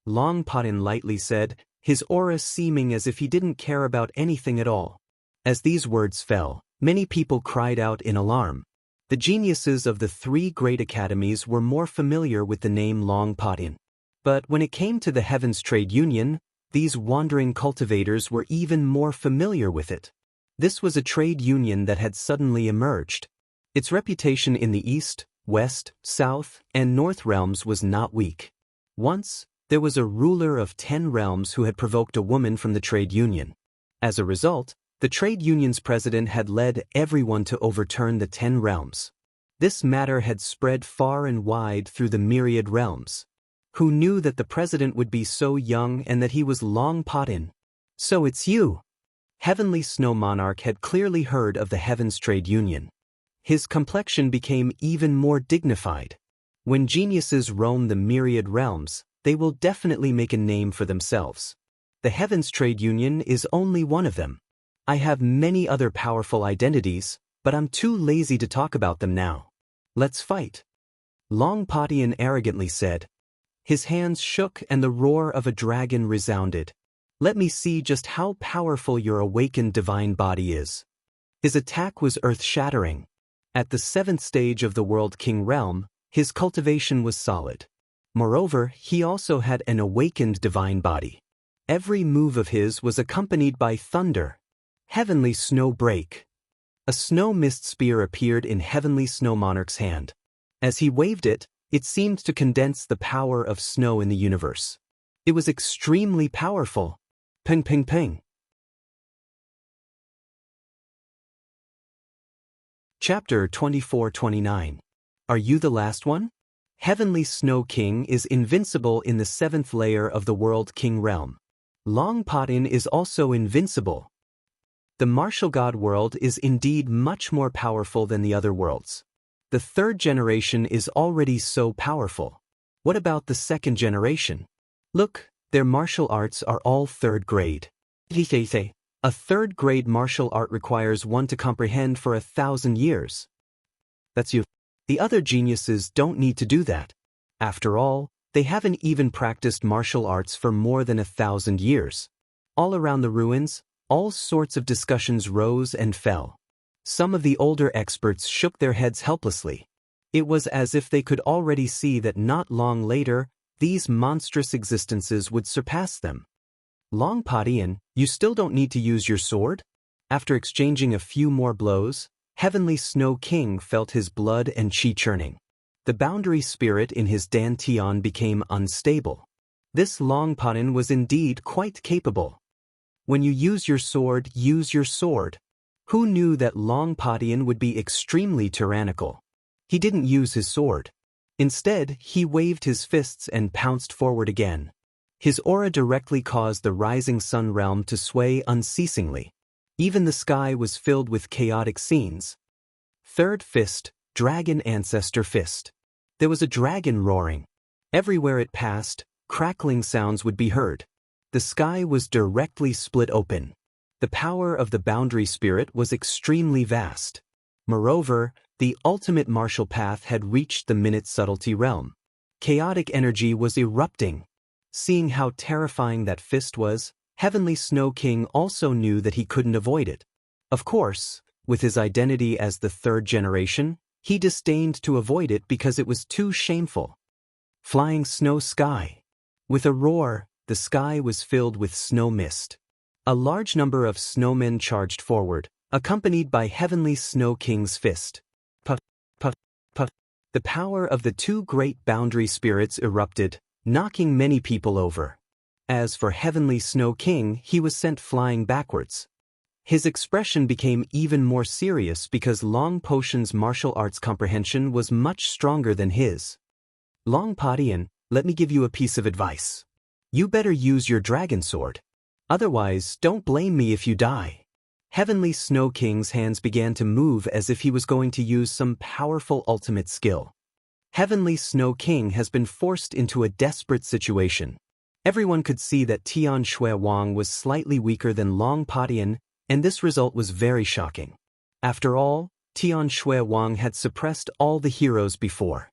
Long Patian lightly said, his aura seeming as if he didn't care about anything at all. As these words fell, many people cried out in alarm. The geniuses of the 3 great academies were more familiar with the name Long Patian. But when it came to the Heavens Trade Union, these wandering cultivators were even more familiar with it. This was a trade union that had suddenly emerged. Its reputation in the East, West, South, and North realms was not weak. Once, there was a ruler of 10 realms who had provoked a woman from the trade union. As a result, the trade union's president had led everyone to overturn the 10 realms. This matter had spread far and wide through the myriad realms. Who knew that the president would be so young and that he was Long Patian? So it's you. Heavenly Snow Monarch had clearly heard of the Heavens Trade Union. His complexion became even more dignified. When geniuses roam the myriad realms, they will definitely make a name for themselves. The Heavens Trade Union is only one of them. I have many other powerful identities, but I'm too lazy to talk about them now. Let's fight. Long Patian arrogantly said. His hands shook and the roar of a dragon resounded. Let me see just how powerful your awakened divine body is. His attack was earth-shattering. At the 7th stage of the World King realm, his cultivation was solid. Moreover, he also had an awakened divine body. Every move of his was accompanied by thunder. Heavenly Snow Break. A snow mist spear appeared in Heavenly Snow Monarch's hand. As he waved it, it seemed to condense the power of snow in the universe. It was extremely powerful. Ping ping ping. Chapter 24-29. Are you the last one? Heavenly Snow King is invincible in the 7th layer of the World King realm. Long Patian is also invincible. The martial god world is indeed much more powerful than the other worlds. The 3rd generation is already so powerful. What about the 2nd generation? Look, their martial arts are all 3rd grade. A 3rd grade martial art requires one to comprehend for 1,000 years. That's you. The other geniuses don't need to do that. After all, they haven't even practiced martial arts for more than 1,000 years. All around the ruins, all sorts of discussions rose and fell. Some of the older experts shook their heads helplessly. It was as if they could already see that not long later, these monstrous existences would surpass them. Long Padian, you still don't need to use your sword? After exchanging a few more blows, Heavenly Snow King felt his blood and chi churning. The boundary spirit in his dantian became unstable. This Long Padian was indeed quite capable. When you use your sword, use your sword. Who knew that Long Padian would be extremely tyrannical? He didn't use his sword. Instead, he waved his fists and pounced forward again. His aura directly caused the rising sun realm to sway unceasingly. Even the sky was filled with chaotic scenes. Third fist, Dragon Ancestor Fist. There was a dragon roaring. Everywhere it passed, crackling sounds would be heard. The sky was directly split open. The power of the boundary spirit was extremely vast. Moreover, the ultimate martial path had reached the minute subtlety realm. Chaotic energy was erupting. Seeing how terrifying that fist was, Heavenly Snow King also knew that he couldn't avoid it. Of course, with his identity as the third generation, he disdained to avoid it because it was too shameful. Flying Snow Sky. With a roar, the sky was filled with snow mist. A large number of snowmen charged forward, accompanied by Heavenly Snow King's fist. Puff, puff, puff. The power of the two great boundary spirits erupted, knocking many people over. As for Heavenly Snow King, he was sent flying backwards. His expression became even more serious because Long Potion's martial arts comprehension was much stronger than his. Long Padian, let me give you a piece of advice. You better use your dragon sword. Otherwise, don't blame me if you die. Heavenly Snow King's hands began to move as if he was going to use some powerful ultimate skill. Heavenly Snow King has been forced into a desperate situation. Everyone could see that Tian Shui Wang was slightly weaker than Long Padian, and this result was very shocking. After all, Tian Shui Wang had suppressed all the heroes before.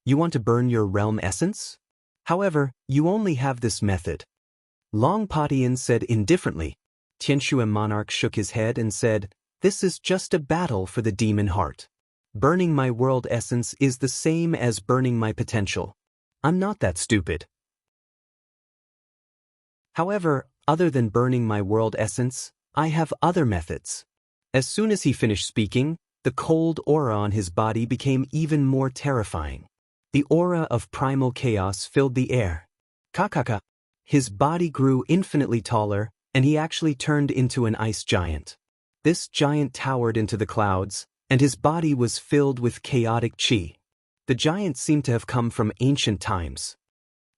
You want to burn your realm essence? However, you only have this method. Long Padian said indifferently. Tianshui Monarch shook his head and said, "This is just a battle for the demon heart. Burning my world essence is the same as burning my potential. I'm not that stupid. However, other than burning my world essence, I have other methods." As soon as he finished speaking, the cold aura on his body became even more terrifying. The aura of primal chaos filled the air. Kakaka. His body grew infinitely taller, and he actually turned into an ice giant. This giant towered into the clouds, and his body was filled with chaotic chi. The giant seemed to have come from ancient times.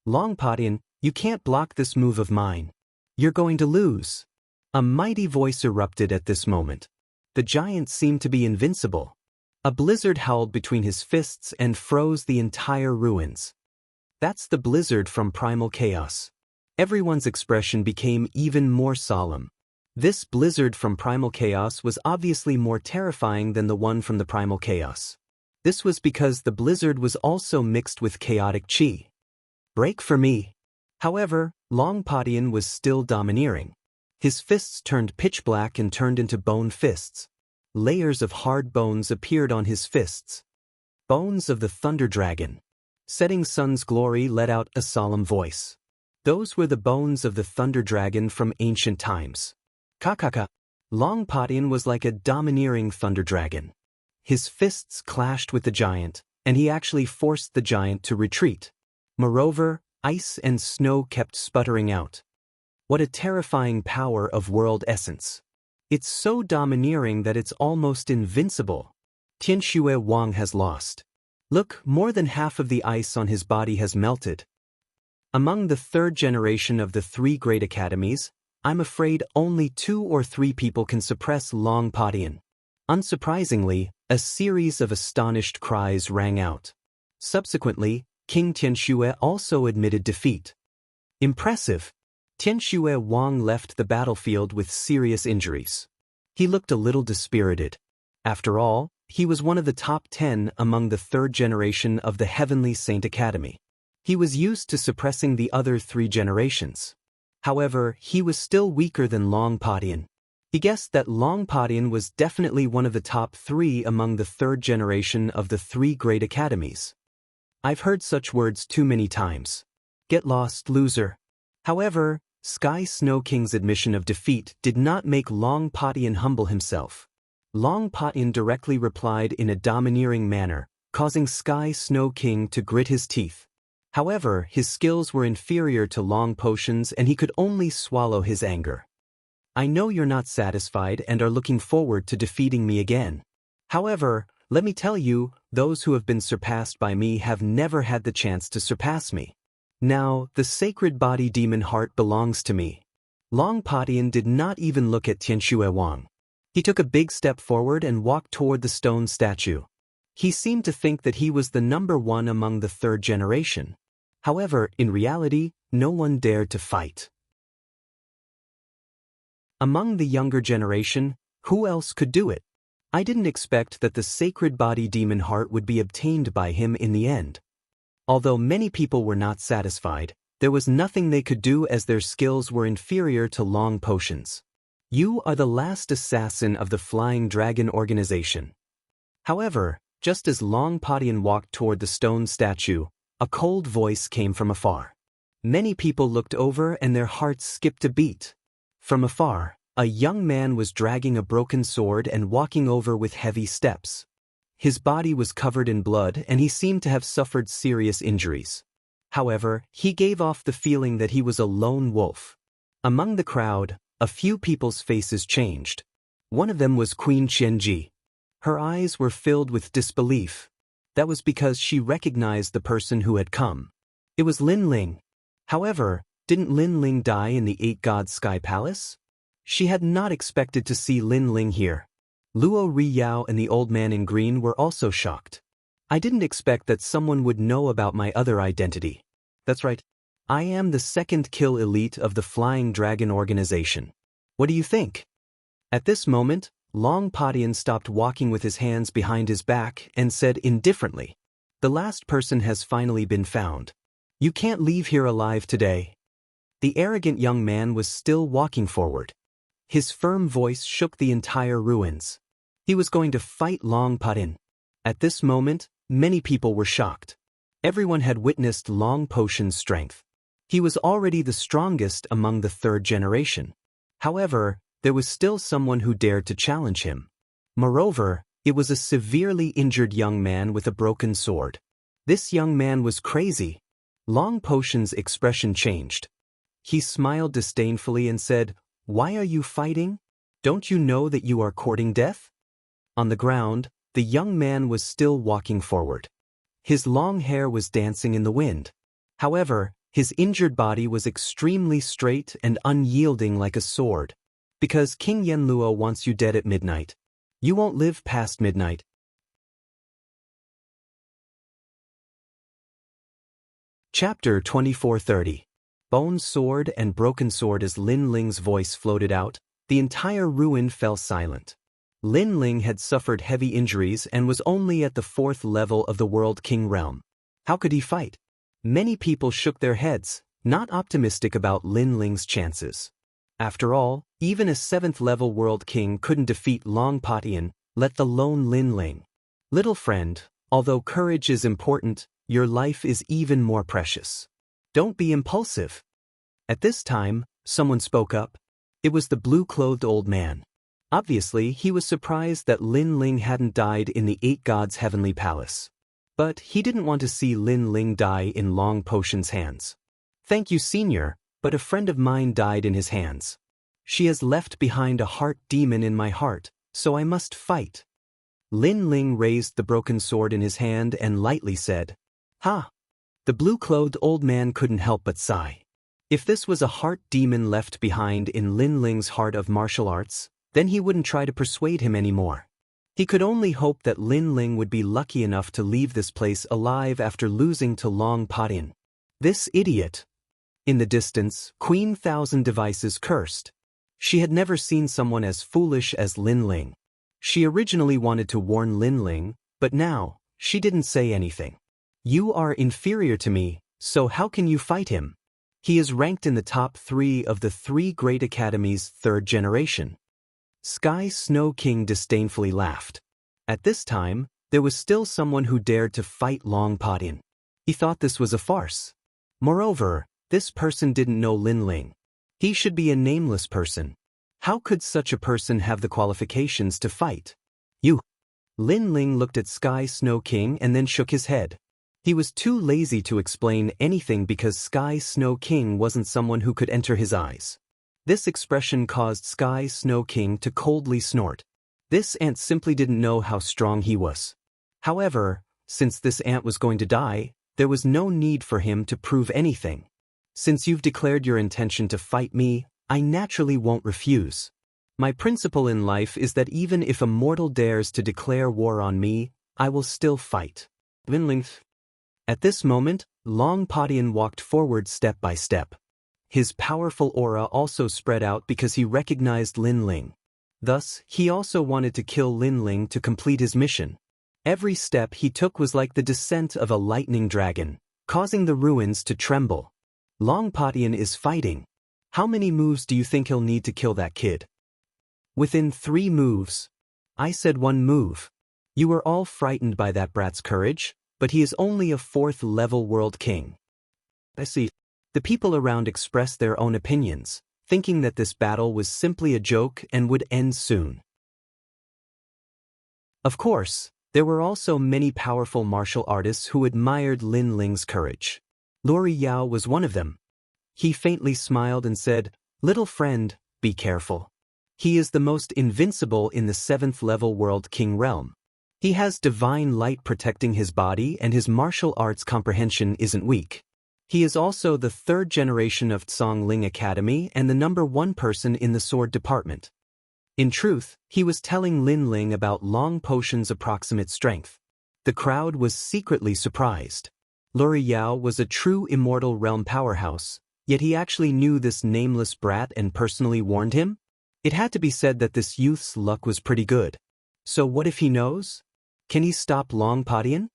Long Padian, you can't block this move of mine. You're going to lose. A mighty voice erupted at this moment. The giant seemed to be invincible. A blizzard howled between his fists and froze the entire ruins. That's the blizzard from primal chaos. Everyone's expression became even more solemn. This blizzard from primal chaos was obviously more terrifying than the one from the primal chaos. This was because the blizzard was also mixed with chaotic chi. Break for me. However, Long Padian was still domineering. His fists turned pitch black and turned into bone fists. Layers of hard bones appeared on his fists. Bones of the Thunder Dragon. Setting Sun's Glory let out a solemn voice. Those were the bones of the Thunder Dragon from ancient times. Kakaka. Long Padian was like a domineering Thunder Dragon. His fists clashed with the giant, and he actually forced the giant to retreat. Moreover, ice and snow kept sputtering out. What a terrifying power of world essence. It's so domineering that it's almost invincible. Tianshui Wang has lost. Look, more than half of the ice on his body has melted. Among the third generation of the three great academies, I'm afraid only 2 or 3 people can suppress Long Padian. Unsurprisingly, a series of astonished cries rang out. Subsequently, King Tianshui also admitted defeat. Impressive! Tianshui Wang left the battlefield with serious injuries. He looked a little dispirited. After all, He was one of the top 10 among the third generation of the Heavenly Saint Academy. He was used to suppressing the other 3 generations. However, he was still weaker than Long Padian. He guessed that Long Padian was definitely one of the top 3 among the third generation of the 3 great academies. I've heard such words too many times. Get lost, loser. However, Sky Snow King's admission of defeat did not make Long Padian humble himself. Long Padian directly replied in a domineering manner, causing Sky Snow King to grit his teeth. However, his skills were inferior to Long Potion's and he could only swallow his anger. I know you're not satisfied and are looking forward to defeating me again. However, let me tell you, those who have been surpassed by me have never had the chance to surpass me. Now, the sacred body demon heart belongs to me. Long Padian did not even look at Tianxue Wang. He took a big step forward and walked toward the stone statue. He seemed to think that he was the number 1 among the third generation. However, in reality, no one dared to fight. Among the younger generation, who else could do it? I didn't expect that the sacred body demon heart would be obtained by him in the end. Although many people were not satisfied, there was nothing they could do as their skills were inferior to Long Potion's. You are the last assassin of the Flying Dragon organization. However, just as Long Padian walked toward the stone statue, a cold voice came from afar. Many people looked over and their hearts skipped a beat. From afar, a young man was dragging a broken sword and walking over with heavy steps. His body was covered in blood and he seemed to have suffered serious injuries. However, he gave off the feeling that he was a lone wolf. Among the crowd, a few people's faces changed. One of them was Queen Qianji. Her eyes were filled with disbelief. That was because she recognized the person who had come. It was Lin Ling. However, didn't Lin Ling die in the 8 Gods Sky Palace? She had not expected to see Lin Ling here. Luo Riyao and the old man in green were also shocked. I didn't expect that someone would know about my other identity. That's right. I am the 2nd kill elite of the Flying Dragon organization. What do you think? At this moment, Long Padian stopped walking with his hands behind his back and said indifferently, "The last person has finally been found. You can't leave here alive today." The arrogant young man was still walking forward. His firm voice shook the entire ruins. He was going to fight Long Padian. At this moment, many people were shocked. Everyone had witnessed Long Potion's strength. He was already the strongest among the third generation. However, there was still someone who dared to challenge him. Moreover, it was a severely injured young man with a broken sword. This young man was crazy. Long Potion's expression changed. He smiled disdainfully and said, "Why are you fighting? Don't you know that you are courting death?" On the ground, the young man was still walking forward. His long hair was dancing in the wind. However, his injured body was extremely straight and unyielding like a sword. Because King Yanluo wants you dead at midnight. You won't live past midnight. Chapter 2430. Bone Sword and Broken Sword. As Lin Ling's voice floated out, the entire ruin fell silent. Lin Ling had suffered heavy injuries and was only at the 4th level of the World King realm. How could he fight? Many people shook their heads, not optimistic about Lin Ling's chances. After all, even a 7th level World King couldn't defeat Long Padian, let alone Lin Ling. Little friend, although courage is important, your life is even more precious. Don't be impulsive. At this time, someone spoke up. It was the blue-clothed old man. Obviously, he was surprised that Lin Ling hadn't died in the 8 Gods' heavenly palace. But he didn't want to see Lin Ling die in Long Potion's hands. "Thank you, senior, but a friend of mine died in his hands. She has left behind a heart demon in my heart, so I must fight." Lin Ling raised the broken sword in his hand and lightly said, "Ha!" The blue-clothed old man couldn't help but sigh. If this was a heart demon left behind in Lin Ling's heart of martial arts, then he wouldn't try to persuade him anymore. He could only hope that Lin Ling would be lucky enough to leave this place alive after losing to Long Padian. This idiot. In the distance, Queen Thousand Devices cursed. She had never seen someone as foolish as Lin Ling. She originally wanted to warn Lin Ling, but now, she didn't say anything. You are inferior to me, so how can you fight him? He is ranked in the top 3 of the 3 great academies' 3rd generation. Sky Snow King disdainfully laughed. At this time, there was still someone who dared to fight Long Padian. He thought this was a farce. Moreover, this person didn't know Lin Ling. He should be a nameless person. How could such a person have the qualifications to fight? You. Lin Ling looked at Sky Snow King and then shook his head. He was too lazy to explain anything because Sky Snow King wasn't someone who could enter his eyes. This expression caused Sky Snow King to coldly snort. This ant simply didn't know how strong he was. However, since this ant was going to die, there was no need for him to prove anything. Since you've declared your intention to fight me, I naturally won't refuse. My principle in life is that even if a mortal dares to declare war on me, I will still fight. Lin Ling. At this moment, Long Padian walked forward step by step. His powerful aura also spread out because he recognized Lin Ling. Thus, he also wanted to kill Lin Ling to complete his mission. Every step he took was like the descent of a lightning dragon, causing the ruins to tremble. Long Padian is fighting. How many moves do you think he'll need to kill that kid? Within 3 moves. I said 1 move. You were all frightened by that brat's courage, but he is only a 4th-level world king. I see. The people around expressed their own opinions, thinking that this battle was simply a joke and would end soon. Of course, there were also many powerful martial artists who admired Lin Ling's courage. Lori Yao was one of them. He faintly smiled and said, "Little friend, be careful. He is the most invincible in the 7th-level World King realm. He has divine light protecting his body and his martial arts comprehension isn't weak. He is also the 3rd generation of Tsong Ling Academy and the number 1 person in the sword department." In truth, he was telling Lin Ling about Long Potion's approximate strength. The crowd was secretly surprised. Lori Yao was a true immortal realm powerhouse, yet he actually knew this nameless brat and personally warned him? It had to be said that this youth's luck was pretty good. So what if he knows? Can he stop Long Padian?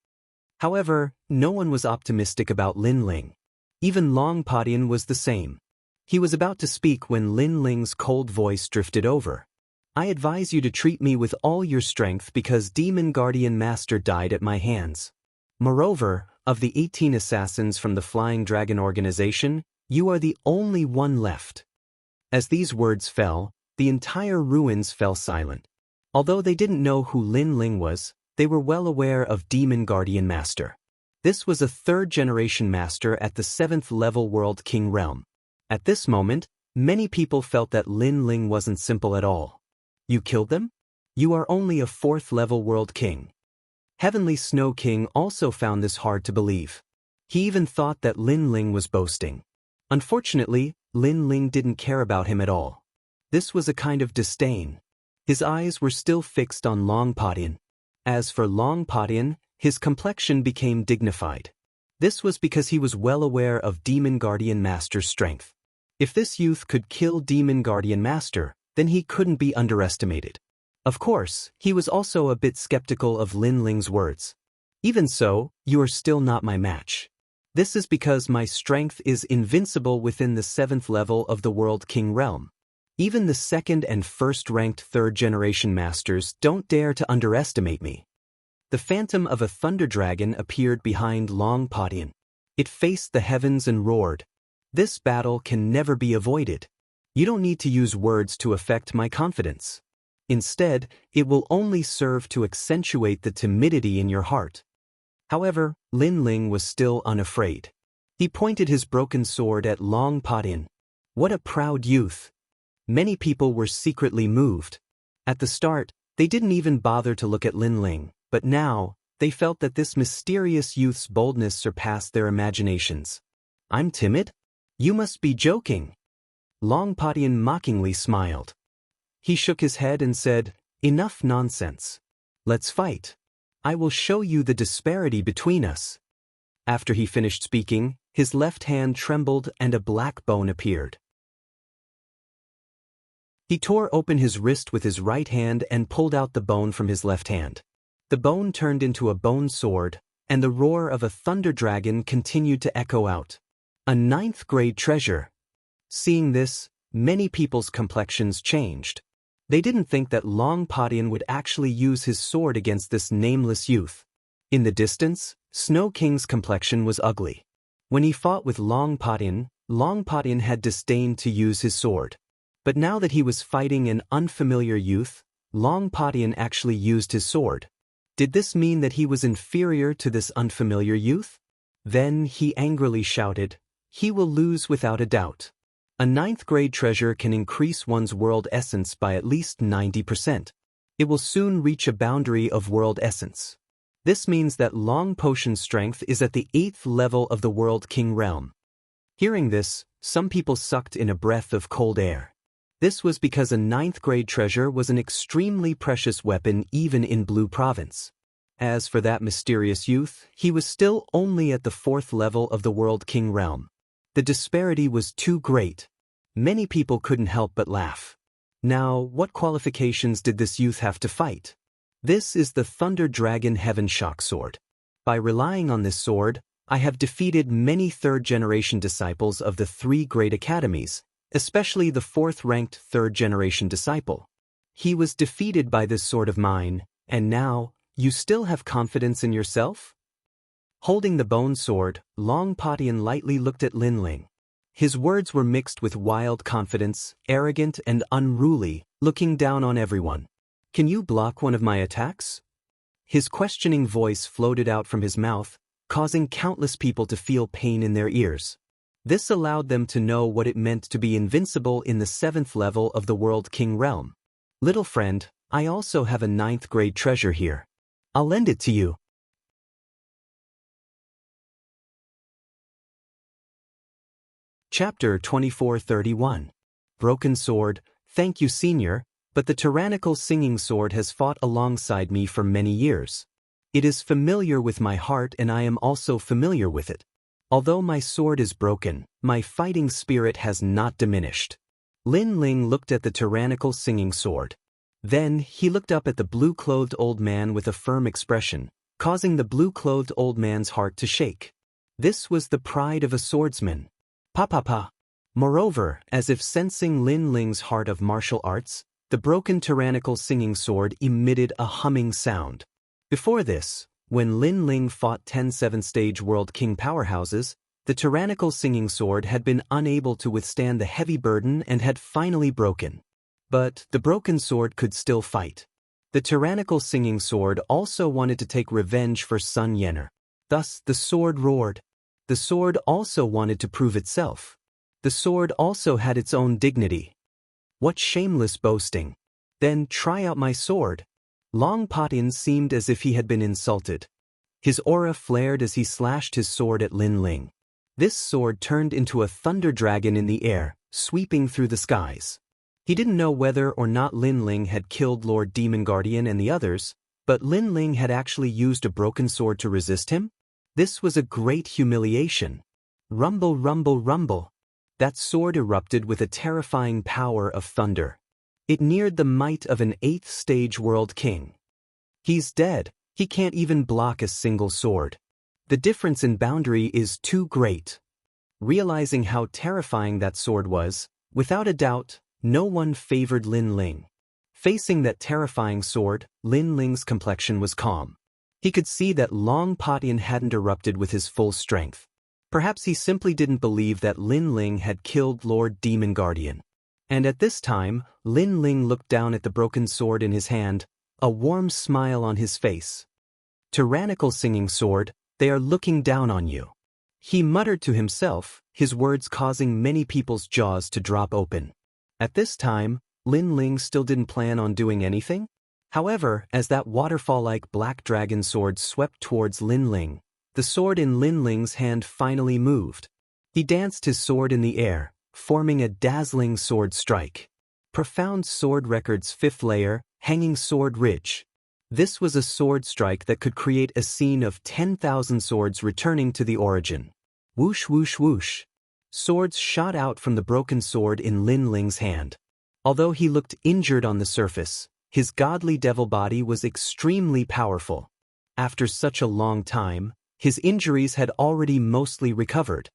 However, no one was optimistic about Lin Ling. Even Long Padian was the same. He was about to speak when Lin Ling's cold voice drifted over. "I advise you to treat me with all your strength because Demon Guardian Master died at my hands. Moreover, of the 18 assassins from the Flying Dragon organization, you are the only one left." As these words fell, the entire ruins fell silent. Although they didn't know who Lin Ling was, they were well aware of Demon Guardian Master. This was a 3rd-generation master at the 7th-level World King realm. At this moment, many people felt that Lin Ling wasn't simple at all. You killed them? You are only a 4th-level World King. Heavenly Snow King also found this hard to believe. He even thought that Lin Ling was boasting. Unfortunately, Lin Ling didn't care about him at all. This was a kind of disdain. His eyes were still fixed on Long Padian. As for Long Padian, his complexion became dignified. This was because he was well aware of Demon Guardian Master's strength. If this youth could kill Demon Guardian Master, then he couldn't be underestimated. Of course, he was also a bit skeptical of Lin Ling's words. "Even so, you are still not my match. This is because my strength is invincible within the 7th level of the World King realm. Even the 2nd and 1st-ranked 3rd-generation masters don't dare to underestimate me." The phantom of a thunder dragon appeared behind Long Padian. It faced the heavens and roared. "This battle can never be avoided. You don't need to use words to affect my confidence. Instead, it will only serve to accentuate the timidity in your heart." However, Lin Ling was still unafraid. He pointed his broken sword at Long Padian. What a proud youth! Many people were secretly moved. At the start, they didn't even bother to look at Lin Ling, but now, they felt that this mysterious youth's boldness surpassed their imaginations. "I'm timid? You must be joking." Long Padian mockingly smiled. He shook his head and said, "Enough nonsense. Let's fight. I will show you the disparity between us." After he finished speaking, his left hand trembled and a black bone appeared. He tore open his wrist with his right hand and pulled out the bone from his left hand. The bone turned into a bone sword, and the roar of a thunder dragon continued to echo out. A ninth-grade treasure. Seeing this, many people's complexions changed. They didn't think that Long Padian would actually use his sword against this nameless youth. In the distance, Snow King's complexion was ugly. When he fought with Long Padian had disdained to use his sword. But now that he was fighting an unfamiliar youth, Long Padian actually used his sword. Did this mean that he was inferior to this unfamiliar youth? Then he angrily shouted, "He will lose without a doubt." A ninth-grade treasure can increase one's world essence by at least 90%. It will soon reach a boundary of world essence. This means that Long Potion's strength is at the 8th level of the World King realm. Hearing this, some people sucked in a breath of cold air. This was because a ninth-grade treasure was an extremely precious weapon even in Blue Province. As for that mysterious youth, he was still only at the 4th level of the World King realm. The disparity was too great. Many people couldn't help but laugh. Now, what qualifications did this youth have to fight? This is the Thunder Dragon Heaven Shock Sword. By relying on this sword, I have defeated many third-generation disciples of the 3 great academies, especially the 4th-ranked third-generation disciple. He was defeated by this sword of mine, and now, you still have confidence in yourself? Holding the bone sword, Long Padian lightly looked at Lin Ling. His words were mixed with wild confidence, arrogant and unruly, looking down on everyone. "Can you block one of my attacks?" His questioning voice floated out from his mouth, causing countless people to feel pain in their ears. This allowed them to know what it meant to be invincible in the 7th level of the World King realm. "Little friend, I also have a 9th-grade treasure here. I'll lend it to you." Chapter 2431. Broken Sword. Thank you, Senior, but the tyrannical singing sword has fought alongside me for many years. It is familiar with my heart and I am also familiar with it. Although my sword is broken, my fighting spirit has not diminished. Lin Ling looked at the tyrannical singing sword. Then he looked up at the blue-clothed old man with a firm expression, causing the blue-clothed old man's heart to shake. This was the pride of a swordsman. Pa. Moreover, as if sensing Lin Ling's heart of martial arts, the broken tyrannical singing sword emitted a humming sound. Before this, when Lin Ling fought 10 7th-stage World King powerhouses, the tyrannical singing sword had been unable to withstand the heavy burden and had finally broken. But the broken sword could still fight. The tyrannical singing sword also wanted to take revenge for Sun Yener. Thus, the sword roared. The sword also wanted to prove itself. The sword also had its own dignity. What shameless boasting! Then try out my sword. Long Padian seemed as if he had been insulted. His aura flared as he slashed his sword at Lin Ling. This sword turned into a thunder dragon in the air, sweeping through the skies. He didn't know whether or not Lin Ling had killed Lord Demon Guardian and the others, but Lin Ling had actually used a broken sword to resist him? This was a great humiliation. Rumble, rumble, rumble. That sword erupted with a terrifying power of thunder. It neared the might of an 8th-stage World King. He's dead. He can't even block a single sword. The difference in boundary is too great. Realizing how terrifying that sword was, without a doubt, no one favored Lin Ling. Facing that terrifying sword, Lin Ling's complexion was calm. He could see that Long Padian hadn't erupted with his full strength. Perhaps he simply didn't believe that Lin Ling had killed Lord Demon Guardian. And at this time, Lin Ling looked down at the broken sword in his hand, a warm smile on his face. "Tyrannical singing sword, they are looking down on you." He muttered to himself, his words causing many people's jaws to drop open. At this time, Lin Ling still didn't plan on doing anything. However, as that waterfall-like black dragon sword swept towards Lin Ling, the sword in Lin Ling's hand finally moved. He danced his sword in the air, forming a dazzling sword strike. Profound Sword Record's 5th layer, Hanging Sword Ridge. This was a sword strike that could create a scene of 10,000 swords returning to the origin. Whoosh whoosh whoosh. Swords shot out from the broken sword in Lin Ling's hand. Although he looked injured on the surface, his godly devil body was extremely powerful. After such a long time, his injuries had already mostly recovered.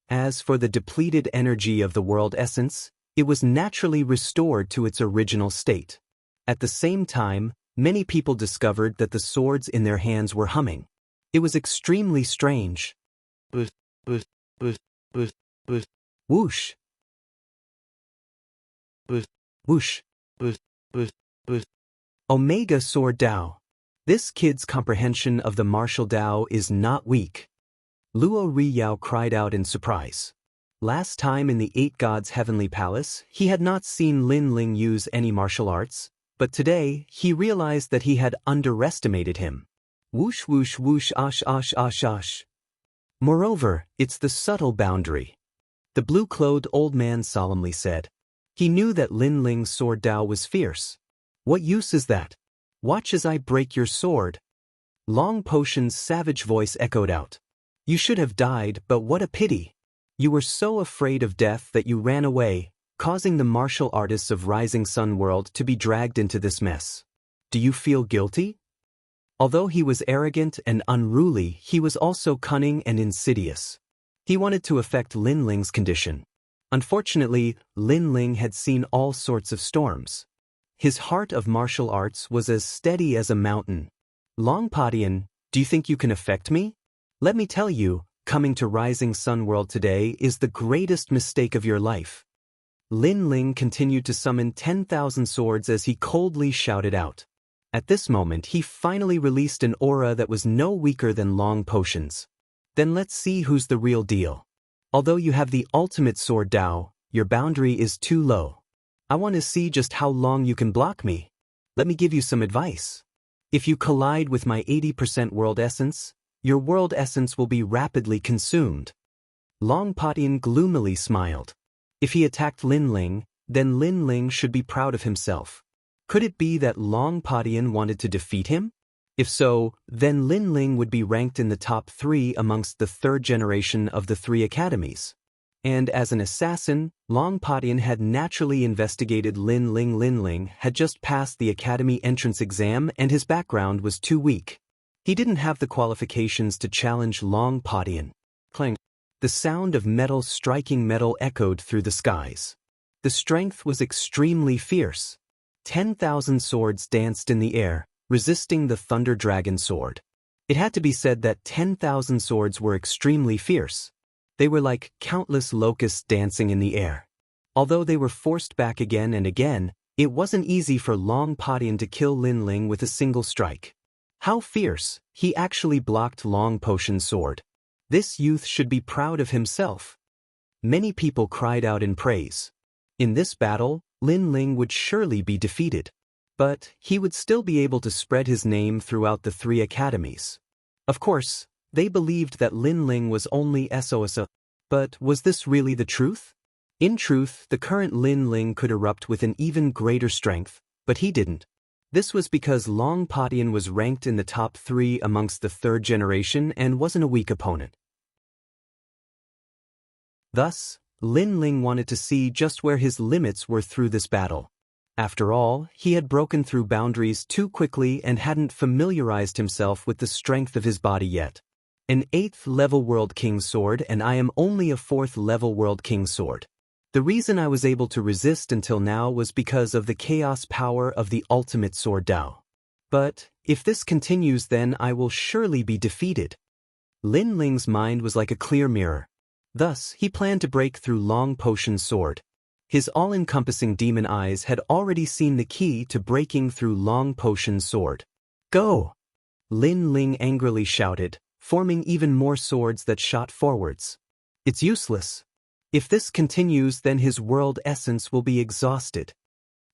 As for the depleted energy of the world essence, it was naturally restored to its original state. At the same time, many people discovered that the swords in their hands were humming. It was extremely strange. Whoosh. Whoosh. Omega Sword Dao. This kid's comprehension of the martial Dao is not weak. Luo Riyao cried out in surprise. Last time in the Eight Gods' heavenly palace, he had not seen Lin Ling use any martial arts, but today he realized that he had underestimated him. Whoosh whoosh whoosh ash ash ash ash. Moreover, it's the subtle boundary. The blue-clothed old man solemnly said. He knew that Lin Ling's sword Dao was fierce. What use is that? Watch as I break your sword. Long Potion's savage voice echoed out. You should have died, but what a pity. You were so afraid of death that you ran away, causing the martial artists of Rising Sun World to be dragged into this mess. Do you feel guilty? Although he was arrogant and unruly, he was also cunning and insidious. He wanted to affect Lin Ling's condition. Unfortunately, Lin Ling had seen all sorts of storms. His heart of martial arts was as steady as a mountain. Long Padian, do you think you can affect me? Let me tell you, coming to Rising Sun World today is the greatest mistake of your life. Lin Ling continued to summon 10,000 swords as he coldly shouted out. At this moment he finally released an aura that was no weaker than Long Potion's. Then let's see who's the real deal. Although you have the ultimate sword Dao, your boundary is too low. I want to see just how long you can block me. Let me give you some advice. If you collide with my 80% world essence, your world essence will be rapidly consumed. Long Padian gloomily smiled. If he attacked Lin Ling, then Lin Ling should be proud of himself. Could it be that Long Padian wanted to defeat him? If so, then Lin Ling would be ranked in the top 3 amongst the 3rd generation of the 3 academies. And as an assassin, Long Padian had naturally investigated Lin Ling. Lin Ling had just passed the academy entrance exam and his background was too weak. He didn't have the qualifications to challenge Long Padian. Clang. The sound of metal striking metal echoed through the skies. The strength was extremely fierce. 10,000 swords danced in the air, resisting the Thunder Dragon sword. It had to be said that 10,000 swords were extremely fierce. They were like countless locusts dancing in the air. Although they were forced back again and again, it wasn't easy for Long Padian to kill Lin Ling with a single strike. How fierce! He actually blocked Long Potion's sword. This youth should be proud of himself. Many people cried out in praise. In this battle, Lin Ling would surely be defeated. But he would still be able to spread his name throughout the 3 academies. Of course, they believed that Lin Ling was only SOS. But was this really the truth? In truth, the current Lin Ling could erupt with an even greater strength, but he didn't. This was because Long Padian was ranked in the top 3 amongst the 3rd generation and wasn't a weak opponent. Thus, Lin Ling wanted to see just where his limits were through this battle. After all, he had broken through boundaries too quickly and hadn't familiarized himself with the strength of his body yet. An 8th level World King sword and I am only a 4th level World King sword. The reason I was able to resist until now was because of the chaos power of the ultimate sword Dao. But if this continues, then I will surely be defeated. Lin Ling's mind was like a clear mirror. Thus, he planned to break through Long Potion's sword. His all-encompassing demon eyes had already seen the key to breaking through Long Potion's sword. Go! Lin Ling angrily shouted, forming even more swords that shot forwards. It's useless. If this continues, then his world essence will be exhausted.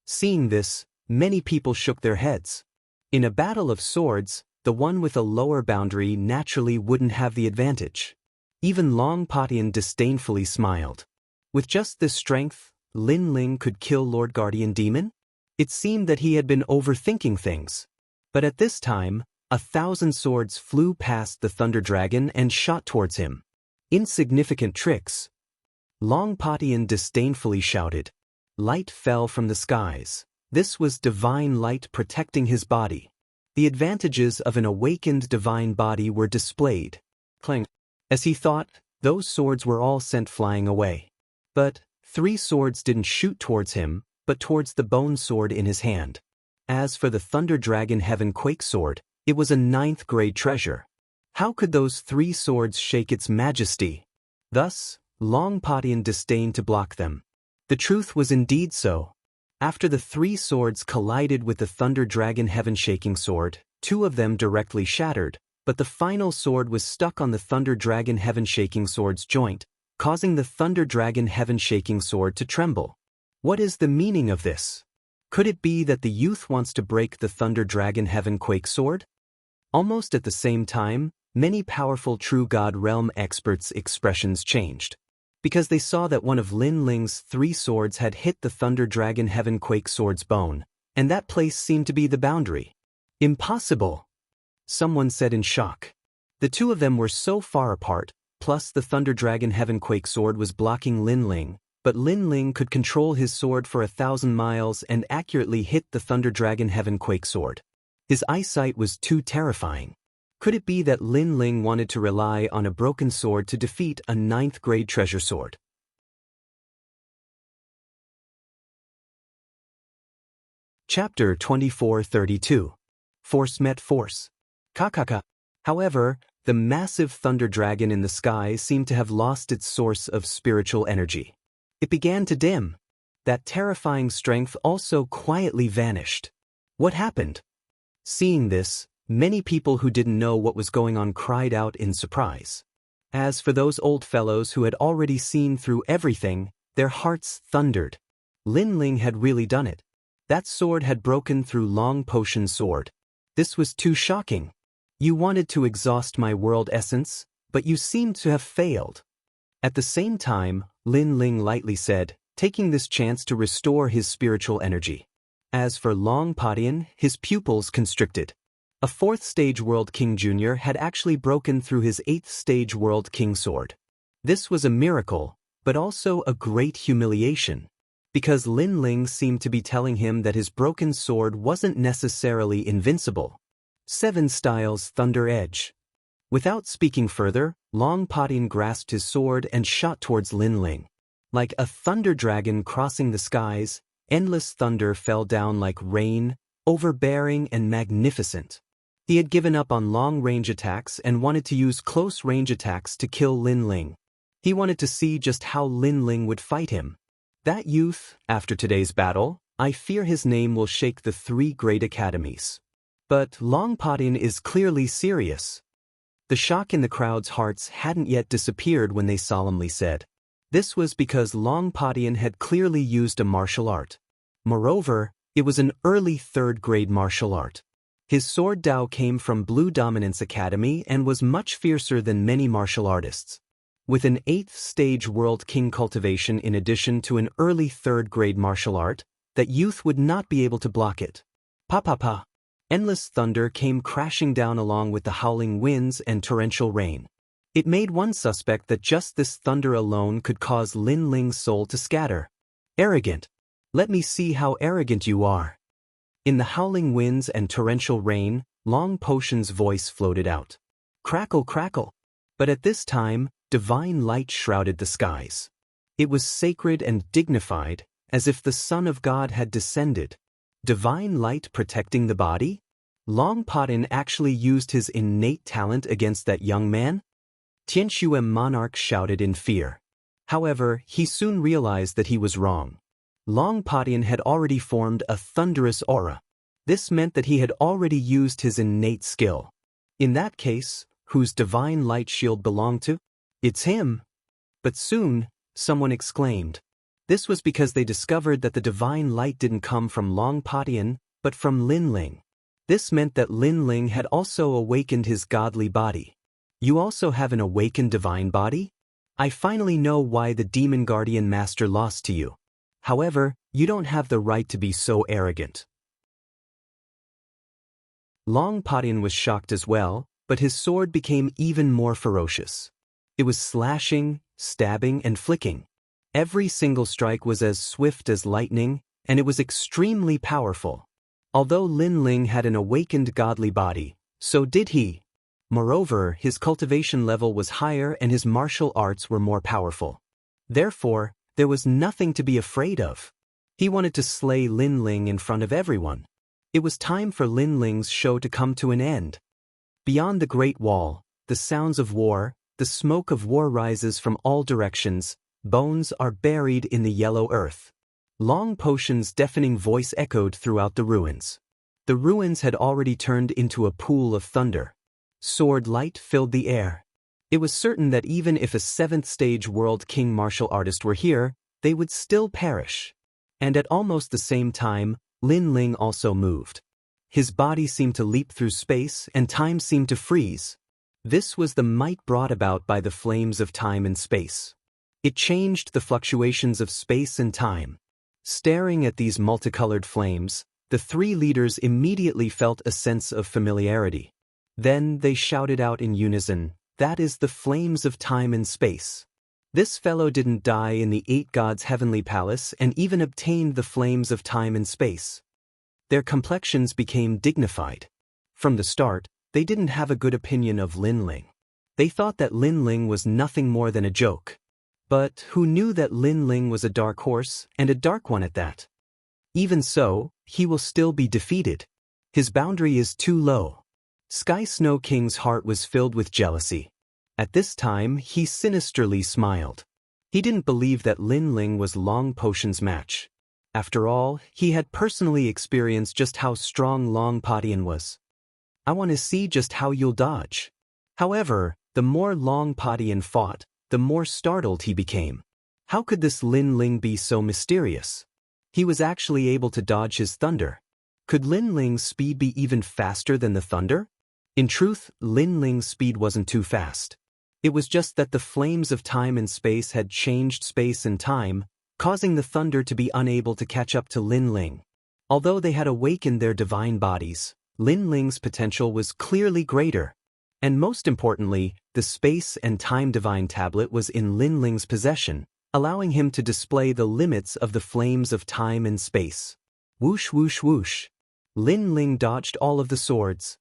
Seeing this, many people shook their heads. In a battle of swords, the one with a lower boundary naturally wouldn't have the advantage. Even Long Padian disdainfully smiled. With just this strength, Lin Ling could kill Lord Guardian Demon? It seemed that he had been overthinking things. But at this time, 1,000 swords flew past the Thunder Dragon and shot towards him. Insignificant tricks. Long Padian disdainfully shouted. Light fell from the skies. This was divine light protecting his body. The advantages of an awakened divine body were displayed. Clang. As he thought, those swords were all sent flying away. But 3 swords didn't shoot towards him, but towards the bone sword in his hand. As for the Thunder Dragon Heaven Quake sword, it was a 9th grade treasure. How could those 3 swords shake its majesty? Thus, Long Padian disdained to block them. The truth was indeed so. After the 3 swords collided with the Thunder Dragon Heaven Shaking sword, 2 of them directly shattered, but the final sword was stuck on the Thunder Dragon Heaven Shaking sword's joint, causing the Thunder Dragon Heaven Shaking sword to tremble. What is the meaning of this? Could it be that the youth wants to break the Thunder Dragon Heaven Quake sword? Almost at the same time, many powerful True God Realm experts' expressions changed. Because they saw that one of Lin Ling's 3 swords had hit the Thunder Dragon Heaven Quake sword's bone, and that place seemed to be the boundary. Impossible! Someone said in shock. The 2 of them were so far apart, plus the Thunder Dragon Heaven Quake sword was blocking Lin Ling, but Lin Ling could control his sword for 1,000 miles and accurately hit the Thunder Dragon Heaven Quake sword. His eyesight was too terrifying. Could it be that Lin Ling wanted to rely on a broken sword to defeat a 9th grade treasure sword? Chapter 2432. Force met force. Kakaka. However, the massive thunder dragon in the sky seemed to have lost its source of spiritual energy. It began to dim. That terrifying strength also quietly vanished. What happened? Seeing this, many people who didn't know what was going on cried out in surprise. As for those old fellows who had already seen through everything, their hearts thundered. Lin Ling had really done it. That sword had broken through Long Potion's sword. This was too shocking. You wanted to exhaust my world essence, but you seemed to have failed. At the same time, Lin Ling lightly said, taking this chance to restore his spiritual energy. As for Long Padian, his pupils constricted. A 4th stage World King Jr. had actually broken through his 8th stage World King sword. This was a miracle, but also a great humiliation. Because Lin Ling seemed to be telling him that his broken sword wasn't necessarily invincible. 7 Styles Thunder Edge. Without speaking further, Long Padian grasped his sword and shot towards Lin Ling. Like a thunder dragon crossing the skies, endless thunder fell down like rain, overbearing and magnificent. He had given up on long-range attacks and wanted to use close-range attacks to kill Lin Ling. He wanted to see just how Lin Ling would fight him. That youth, after today's battle, I fear his name will shake the 3 great academies. But Long Padian is clearly serious. The shock in the crowd's hearts hadn't yet disappeared when they solemnly said. This was because Long Padian had clearly used a martial art. Moreover, it was an early 3rd grade martial art. His sword Dao came from Blue Dominance Academy and was much fiercer than many martial artists. With an 8th stage World King cultivation in addition to an early 3rd grade martial art, that youth would not be able to block it. Pa. Endless thunder came crashing down along with the howling winds and torrential rain. It made one suspect that just this thunder alone could cause Lin Ling's soul to scatter. Arrogant. Let me see how arrogant you are. In the howling winds and torrential rain, Long Potion's voice floated out. Crackle, crackle. But at this time, divine light shrouded the skies. It was sacred and dignified, as if the Son of God had descended. Divine light protecting the body? Long Padian actually used his innate talent against that young man? Tianshuem Monarch shouted in fear. However, he soon realized that he was wrong. Long Padian had already formed a thunderous aura. This meant that he had already used his innate skill. In that case, whose divine light shield belonged to? It's him. But soon, someone exclaimed. This was because they discovered that the divine light didn't come from Long Padian, but from Lin Ling. This meant that Lin Ling had also awakened his godly body. You also have an awakened divine body? I finally know why the Demon Guardian Master lost to you. However, you don't have the right to be so arrogant. Long Padian was shocked as well, but his sword became even more ferocious. It was slashing, stabbing, and flicking. Every single strike was as swift as lightning, and it was extremely powerful. Although Lin Ling had an awakened godly body, so did he. Moreover, his cultivation level was higher and his martial arts were more powerful. Therefore, there was nothing to be afraid of. He wanted to slay Lin Ling in front of everyone. It was time for Lin Ling's show to come to an end. Beyond the Great Wall, the sounds of war, the smoke of war rises from all directions, bones are buried in the yellow earth. Long Potion's deafening voice echoed throughout the ruins. The ruins had already turned into a pool of thunder. Sword light filled the air. It was certain that even if a 7th stage world king martial artist were here, they would still perish. And at almost the same time, Lin Ling also moved. His body seemed to leap through space and time seemed to freeze. This was the might brought about by the flames of time and space. It changed the fluctuations of space and time. Staring at these multicolored flames, the three leaders immediately felt a sense of familiarity. Then they shouted out in unison, "That is the flames of time and space." This fellow didn't die in the 8 gods' heavenly palace and even obtained the flames of time and space. Their complexions became dignified. From the start, they didn't have a good opinion of Lin Ling. They thought that Lin Ling was nothing more than a joke. But who knew that Lin Ling was a dark horse, and a dark one at that? Even so, he will still be defeated. His boundary is too low. Sky Snow King's heart was filled with jealousy. At this time, he sinisterly smiled. He didn't believe that Lin Ling was Long Potion's match. After all, he had personally experienced just how strong Long Potion was. "I want to see just how you'll dodge." However, the more Long Potion fought, the more startled he became. How could this Lin Ling be so mysterious? He was actually able to dodge his thunder. Could Lin Ling's speed be even faster than the thunder? In truth, Lin Ling's speed wasn't too fast. It was just that the flames of time and space had changed space and time, causing the thunder to be unable to catch up to Lin Ling. Although they had awakened their divine bodies, Lin Ling's potential was clearly greater. And most importantly, the space and time divine tablet was in Lin Ling's possession, allowing him to display the limits of the flames of time and space. Whoosh whoosh whoosh. Lin Ling dodged all of the swords.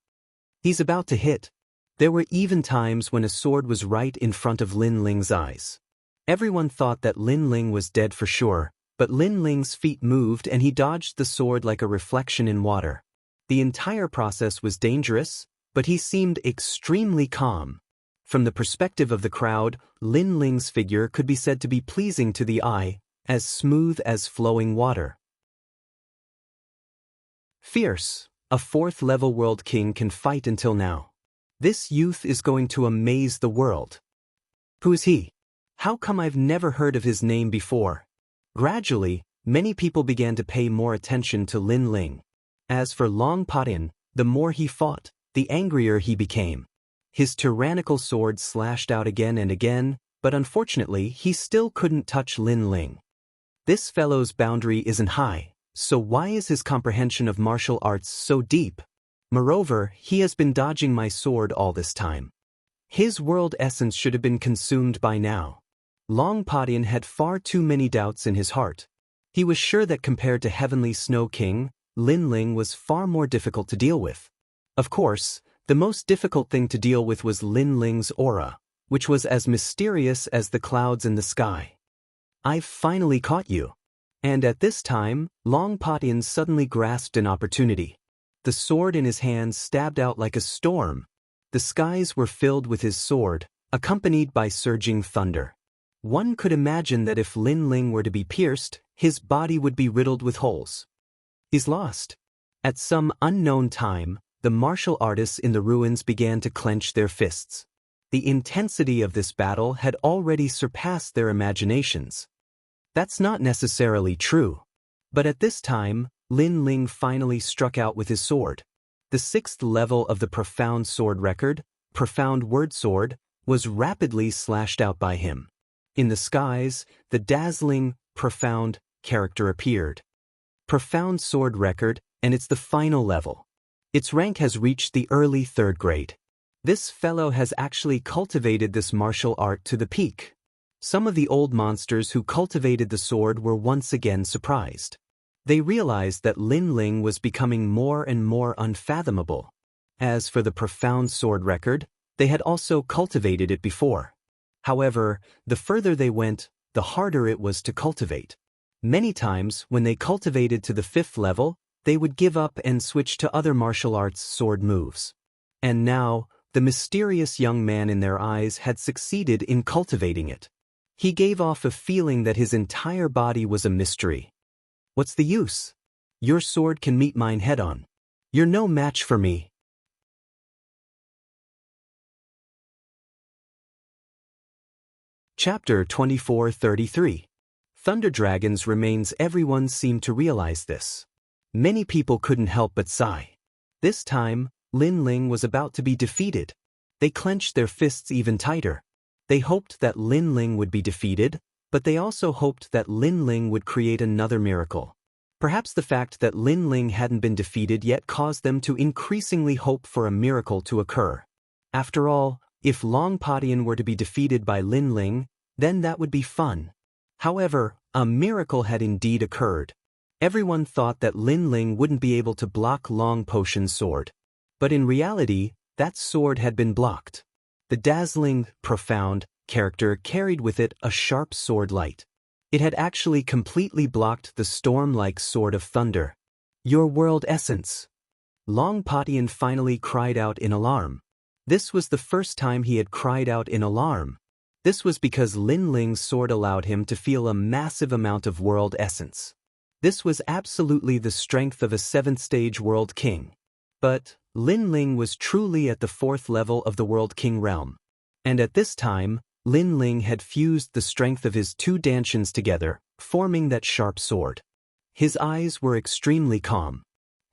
He's about to hit. There were even times when a sword was right in front of Lin Ling's eyes. Everyone thought that Lin Ling was dead for sure, but Lin Ling's feet moved and he dodged the sword like a reflection in water. The entire process was dangerous, but he seemed extremely calm. From the perspective of the crowd, Lin Ling's figure could be said to be pleasing to the eye, as smooth as flowing water. Fierce, a 4th-level world king can fight until now. This youth is going to amaze the world. Who is he? How come I've never heard of his name before? Gradually, many people began to pay more attention to Lin Ling. As for Long Potion, the more he fought, the angrier he became. His tyrannical sword slashed out again and again, but unfortunately he still couldn't touch Lin Ling. This fellow's boundary isn't high, so why is his comprehension of martial arts so deep? Moreover, he has been dodging my sword all this time. His world essence should have been consumed by now. Long Potion had far too many doubts in his heart. He was sure that compared to Heavenly Snow King, Lin Ling was far more difficult to deal with. Of course, the most difficult thing to deal with was Lin Ling's aura, which was as mysterious as the clouds in the sky. "I've finally caught you." And at this time, Long Potion suddenly grasped an opportunity. The sword in his hand stabbed out like a storm. The skies were filled with his sword, accompanied by surging thunder. One could imagine that if Lin Ling were to be pierced, his body would be riddled with holes. He's lost. At some unknown time, the martial artists in the ruins began to clench their fists. The intensity of this battle had already surpassed their imaginations. That's not necessarily true. But at this time, Lin Ling finally struck out with his sword. The 6th level of the Profound Sword record, Profound Word Sword, was rapidly slashed out by him. In the skies, the dazzling, profound character appeared. Profound Sword record, and it's the final level. Its rank has reached the early 3rd grade. This fellow has actually cultivated this martial art to the peak. Some of the old monsters who cultivated the sword were once again surprised. They realized that Lin Ling was becoming more and more unfathomable. As for the profound sword record, they had also cultivated it before. However, the further they went, the harder it was to cultivate. Many times, when they cultivated to the 5th level, they would give up and switch to other martial arts sword moves. And now, the mysterious young man in their eyes had succeeded in cultivating it. He gave off a feeling that his entire body was a mystery. What's the use? Your sword can meet mine head-on. You're no match for me. Chapter 2433. Thunder Dragons remains. Everyone seemed to realize this. Many people couldn't help but sigh. This time, Lin Ling was about to be defeated. They clenched their fists even tighter. They hoped that Lin Ling would be defeated, but they also hoped that Lin Ling would create another miracle. Perhaps the fact that Lin Ling hadn't been defeated yet caused them to increasingly hope for a miracle to occur. After all, if Long Padian were to be defeated by Lin Ling, then that would be fun. However, a miracle had indeed occurred. Everyone thought that Lin Ling wouldn't be able to block Long Potion's sword. But in reality, that sword had been blocked. The dazzling, profound character carried with it a sharp sword light. It had actually completely blocked the storm-like sword of thunder. Your world essence. Long Padian finally cried out in alarm. This was the first time he had cried out in alarm. This was because Lin Ling's sword allowed him to feel a massive amount of world essence. This was absolutely the strength of a 7th-stage world king. But Lin Ling was truly at the 4th level of the world king realm. And at this time, Lin Ling had fused the strength of his 2 dantians together, forming that sharp sword. His eyes were extremely calm.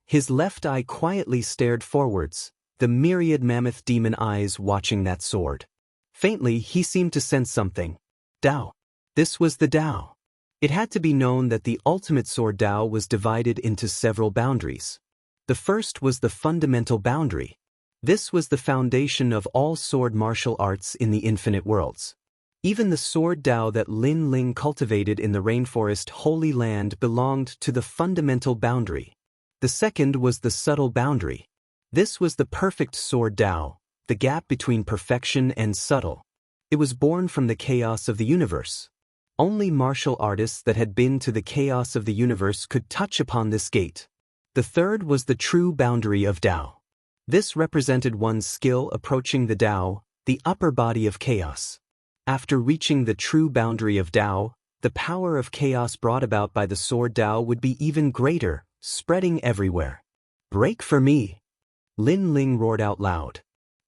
His left eye quietly stared forwards, the myriad mammoth demon eyes watching that sword. Faintly, he seemed to sense something. Dao. This was the Dao. It had to be known that the ultimate sword Dao was divided into several boundaries. The first was the fundamental boundary. This was the foundation of all sword martial arts in the infinite worlds. Even the sword Dao that Lin Ling cultivated in the rainforest Holy Land belonged to the fundamental boundary. The second was the subtle boundary. This was the perfect sword Dao, the gap between perfection and subtle. It was born from the chaos of the universe. Only martial artists that had been to the chaos of the universe could touch upon this gate. The third was the true boundary of Dao. This represented one's skill approaching the Dao, the upper body of chaos. After reaching the true boundary of Dao, the power of chaos brought about by the sword Dao would be even greater, spreading everywhere. Break for me! Lin Ling roared out loud.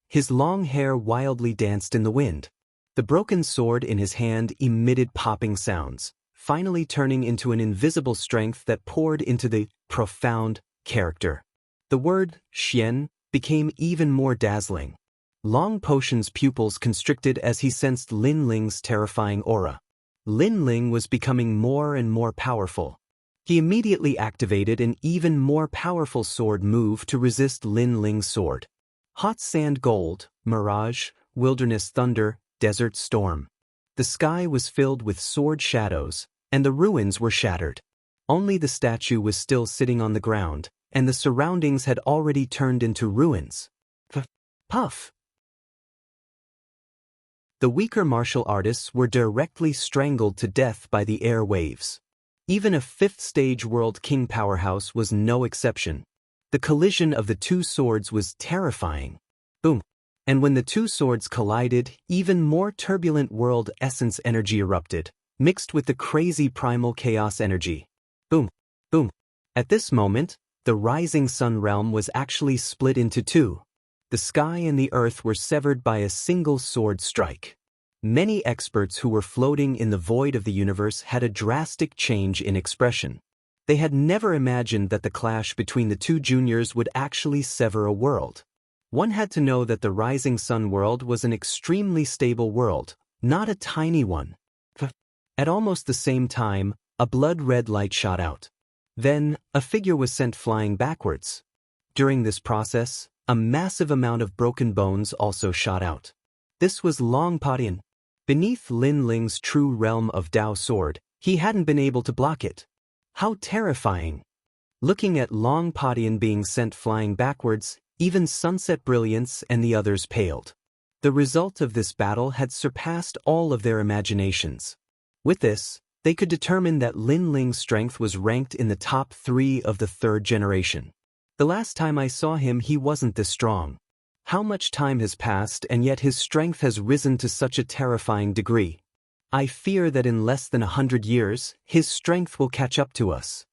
His long hair wildly danced in the wind. The broken sword in his hand emitted popping sounds, finally turning into an invisible strength that poured into the profound character. The word Xian became even more dazzling. Long Potion's pupils constricted as he sensed Lin Ling's terrifying aura. Lin Ling was becoming more and more powerful. He immediately activated an even more powerful sword move to resist Lin Ling's sword. Hot Sand Gold, Mirage, Wilderness Thunder, Desert Storm. The sky was filled with sword shadows, and the ruins were shattered. Only the statue was still sitting on the ground, and the surroundings had already turned into ruins. Puff! The weaker martial artists were directly strangled to death by the air waves. Even a 5th-stage world king powerhouse was no exception. The collision of the 2 swords was terrifying. Boom! And when the 2 swords collided, even more turbulent world essence energy erupted, mixed with the crazy primal chaos energy. Boom! Boom! At this moment, the rising sun realm was actually split into 2. The sky and the earth were severed by a single sword strike. Many experts who were floating in the void of the universe had a drastic change in expression. They had never imagined that the clash between the 2 juniors would actually sever a world. One had to know that the rising sun world was an extremely stable world, not a tiny one. At almost the same time, a blood-red light shot out. Then, a figure was sent flying backwards. During this process, a massive amount of broken bones also shot out. This was Long Padian. Beneath Lin Ling's true realm of Dao sword, he hadn't been able to block it. How terrifying! Looking at Long Padian being sent flying backwards, even Sunset Brilliance and the others paled. The result of this battle had surpassed all of their imaginations. With this, they could determine that Lin Ling's strength was ranked in the top 3 of the 3rd generation. The last time I saw him, he wasn't this strong. How much time has passed and yet his strength has risen to such a terrifying degree. I fear that in less than 100 years, his strength will catch up to us.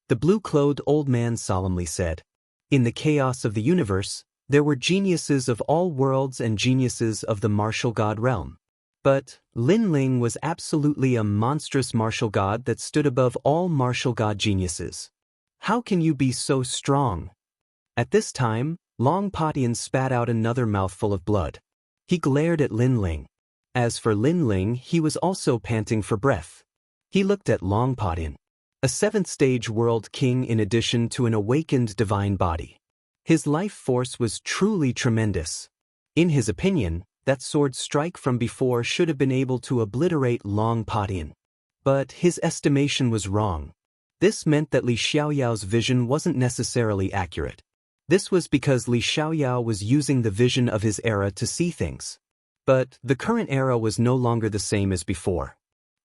The blue-clothed old man solemnly said. In the chaos of the universe, there were geniuses of all worlds and geniuses of the martial god realm. But Lin Ling was absolutely a monstrous martial god that stood above all martial god geniuses. How can you be so strong? At this time, Long Padian spat out another mouthful of blood. He glared at Lin Ling. As for Lin Ling, he was also panting for breath. He looked at Long Padian, a 7th-stage world king in addition to an awakened divine body. His life force was truly tremendous. In his opinion, that sword strike from before should have been able to obliterate Long Padian. But his estimation was wrong. This meant that Li Xiaoyao's vision wasn't necessarily accurate. This was because Li Xiaoyao was using the vision of his era to see things. But the current era was no longer the same as before.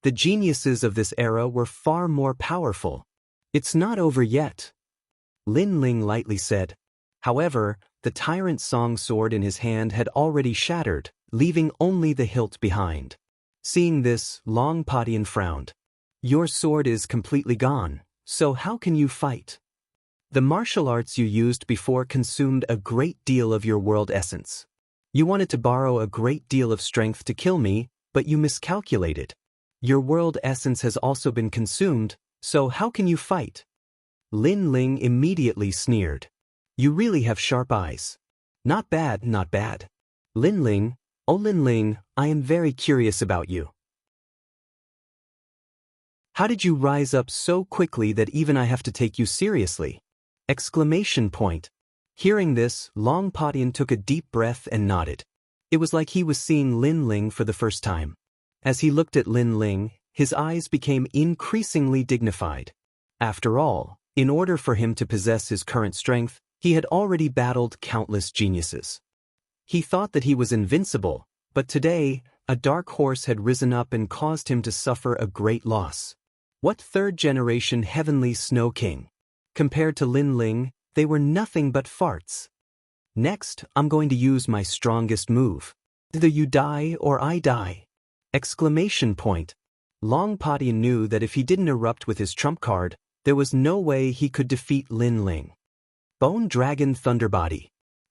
The geniuses of this era were far more powerful. It's not over yet, Lin Ling lightly said. However, the tyrant song sword in his hand had already shattered, leaving only the hilt behind. Seeing this, Long Padian frowned. Your sword is completely gone, so how can you fight? The martial arts you used before consumed a great deal of your world essence. You wanted to borrow a great deal of strength to kill me, but you miscalculated. Your world essence has also been consumed, so how can you fight? Lin Ling immediately sneered. You really have sharp eyes. Not bad, not bad. Lin Ling, oh Lin Ling, I am very curious about you. How did you rise up so quickly that even I have to take you seriously? Exclamation point. Hearing this, Long Padian took a deep breath and nodded. It was like he was seeing Lin Ling for the first time. As he looked at Lin Ling, his eyes became increasingly dignified. After all, in order for him to possess his current strength, he had already battled countless geniuses. He thought that he was invincible, but today, a dark horse had risen up and caused him to suffer a great loss. What 3rd-generation heavenly snow king? Compared to Lin Ling, they were nothing but farts. Next, I'm going to use my strongest move. Either you die or I die. Exclamation point. Long Padian knew that if he didn't erupt with his trump card, there was no way he could defeat Lin Ling. Bone Dragon Thunderbody!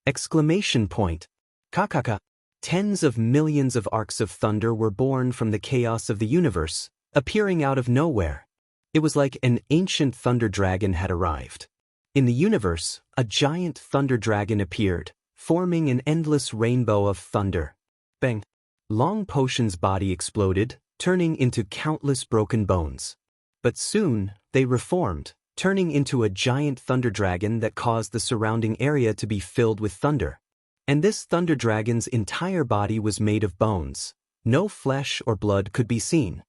Exclamation point. Kakaka! Tens of millions of arcs of thunder were born from the chaos of the universe, appearing out of nowhere. It was like an ancient thunder dragon had arrived. In the universe, a giant thunder dragon appeared, forming an endless rainbow of thunder. Bang! Long Potion's body exploded, turning into countless broken bones. But soon, they reformed, turning into a giant thunder dragon that caused the surrounding area to be filled with thunder. And this thunder dragon's entire body was made of bones. No flesh or blood could be seen.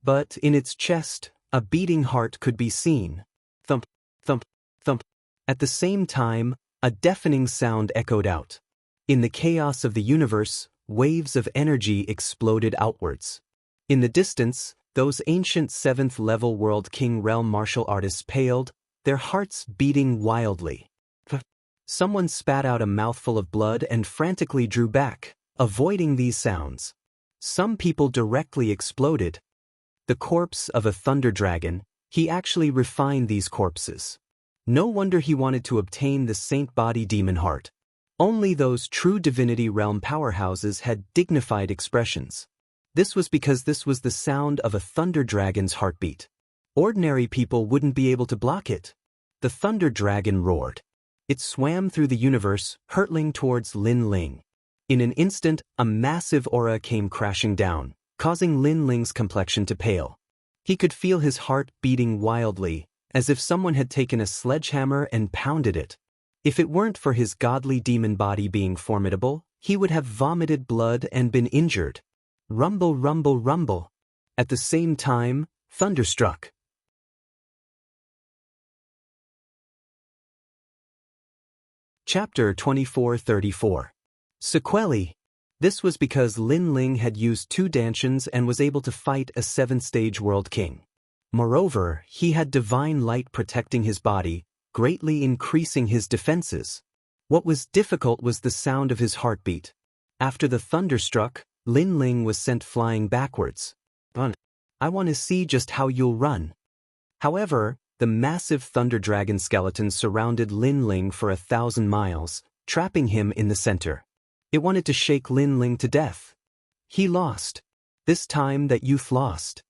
But in its chest, a beating heart could be seen. Thump, thump, thump. At the same time, a deafening sound echoed out. In the chaos of the universe, waves of energy exploded outwards. In the distance, those ancient 7th-level World King realm martial artists paled, their hearts beating wildly. Someone spat out a mouthful of blood and frantically drew back, avoiding these sounds. Some people directly exploded. The corpse of a thunder dragon, he actually refined these corpses. No wonder he wanted to obtain the Saint Body Demon Heart. Only those true divinity realm powerhouses had dignified expressions. This was because this was the sound of a thunder dragon's heartbeat. Ordinary people wouldn't be able to block it. The thunder dragon roared. It swam through the universe, hurtling towards Lin Ling. In an instant, a massive aura came crashing down, causing Lin Ling's complexion to pale. He could feel his heart beating wildly, as if someone had taken a sledgehammer and pounded it. If it weren't for his godly demon body being formidable, he would have vomited blood and been injured. Rumble, rumble, rumble. At the same time, thunder struck. Chapter 24:34. Sequelae. This was because Lin Ling had used 2 dantians and was able to fight a 7th-stage world king. Moreover, he had divine light protecting his body, greatly increasing his defenses. What was difficult was the sound of his heartbeat. After the thunder struck, Lin Ling was sent flying backwards. I want to see just how you'll run. However, the massive thunder dragon skeleton surrounded Lin Ling for 1,000 miles, trapping him in the center. It wanted to shake Lin Ling to death. He lost. This time that youth lost.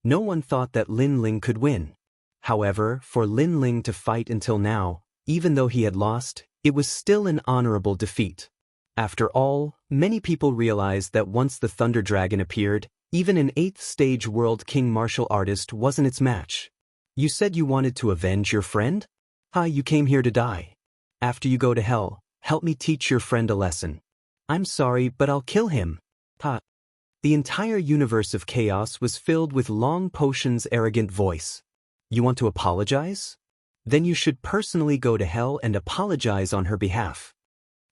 No one thought that Lin Ling could win. However, for Lin Ling to fight until now, even though he had lost, it was still an honorable defeat. After all, many people realized that once the Thunder Dragon appeared, even an 8th-stage world king martial artist wasn't its match. You said you wanted to avenge your friend? You came here to die. After you go to hell, help me teach your friend a lesson. I'm sorry, but I'll kill him. The entire universe of chaos was filled with Long Potion's arrogant voice. You want to apologize? Then you should personally go to hell and apologize on her behalf.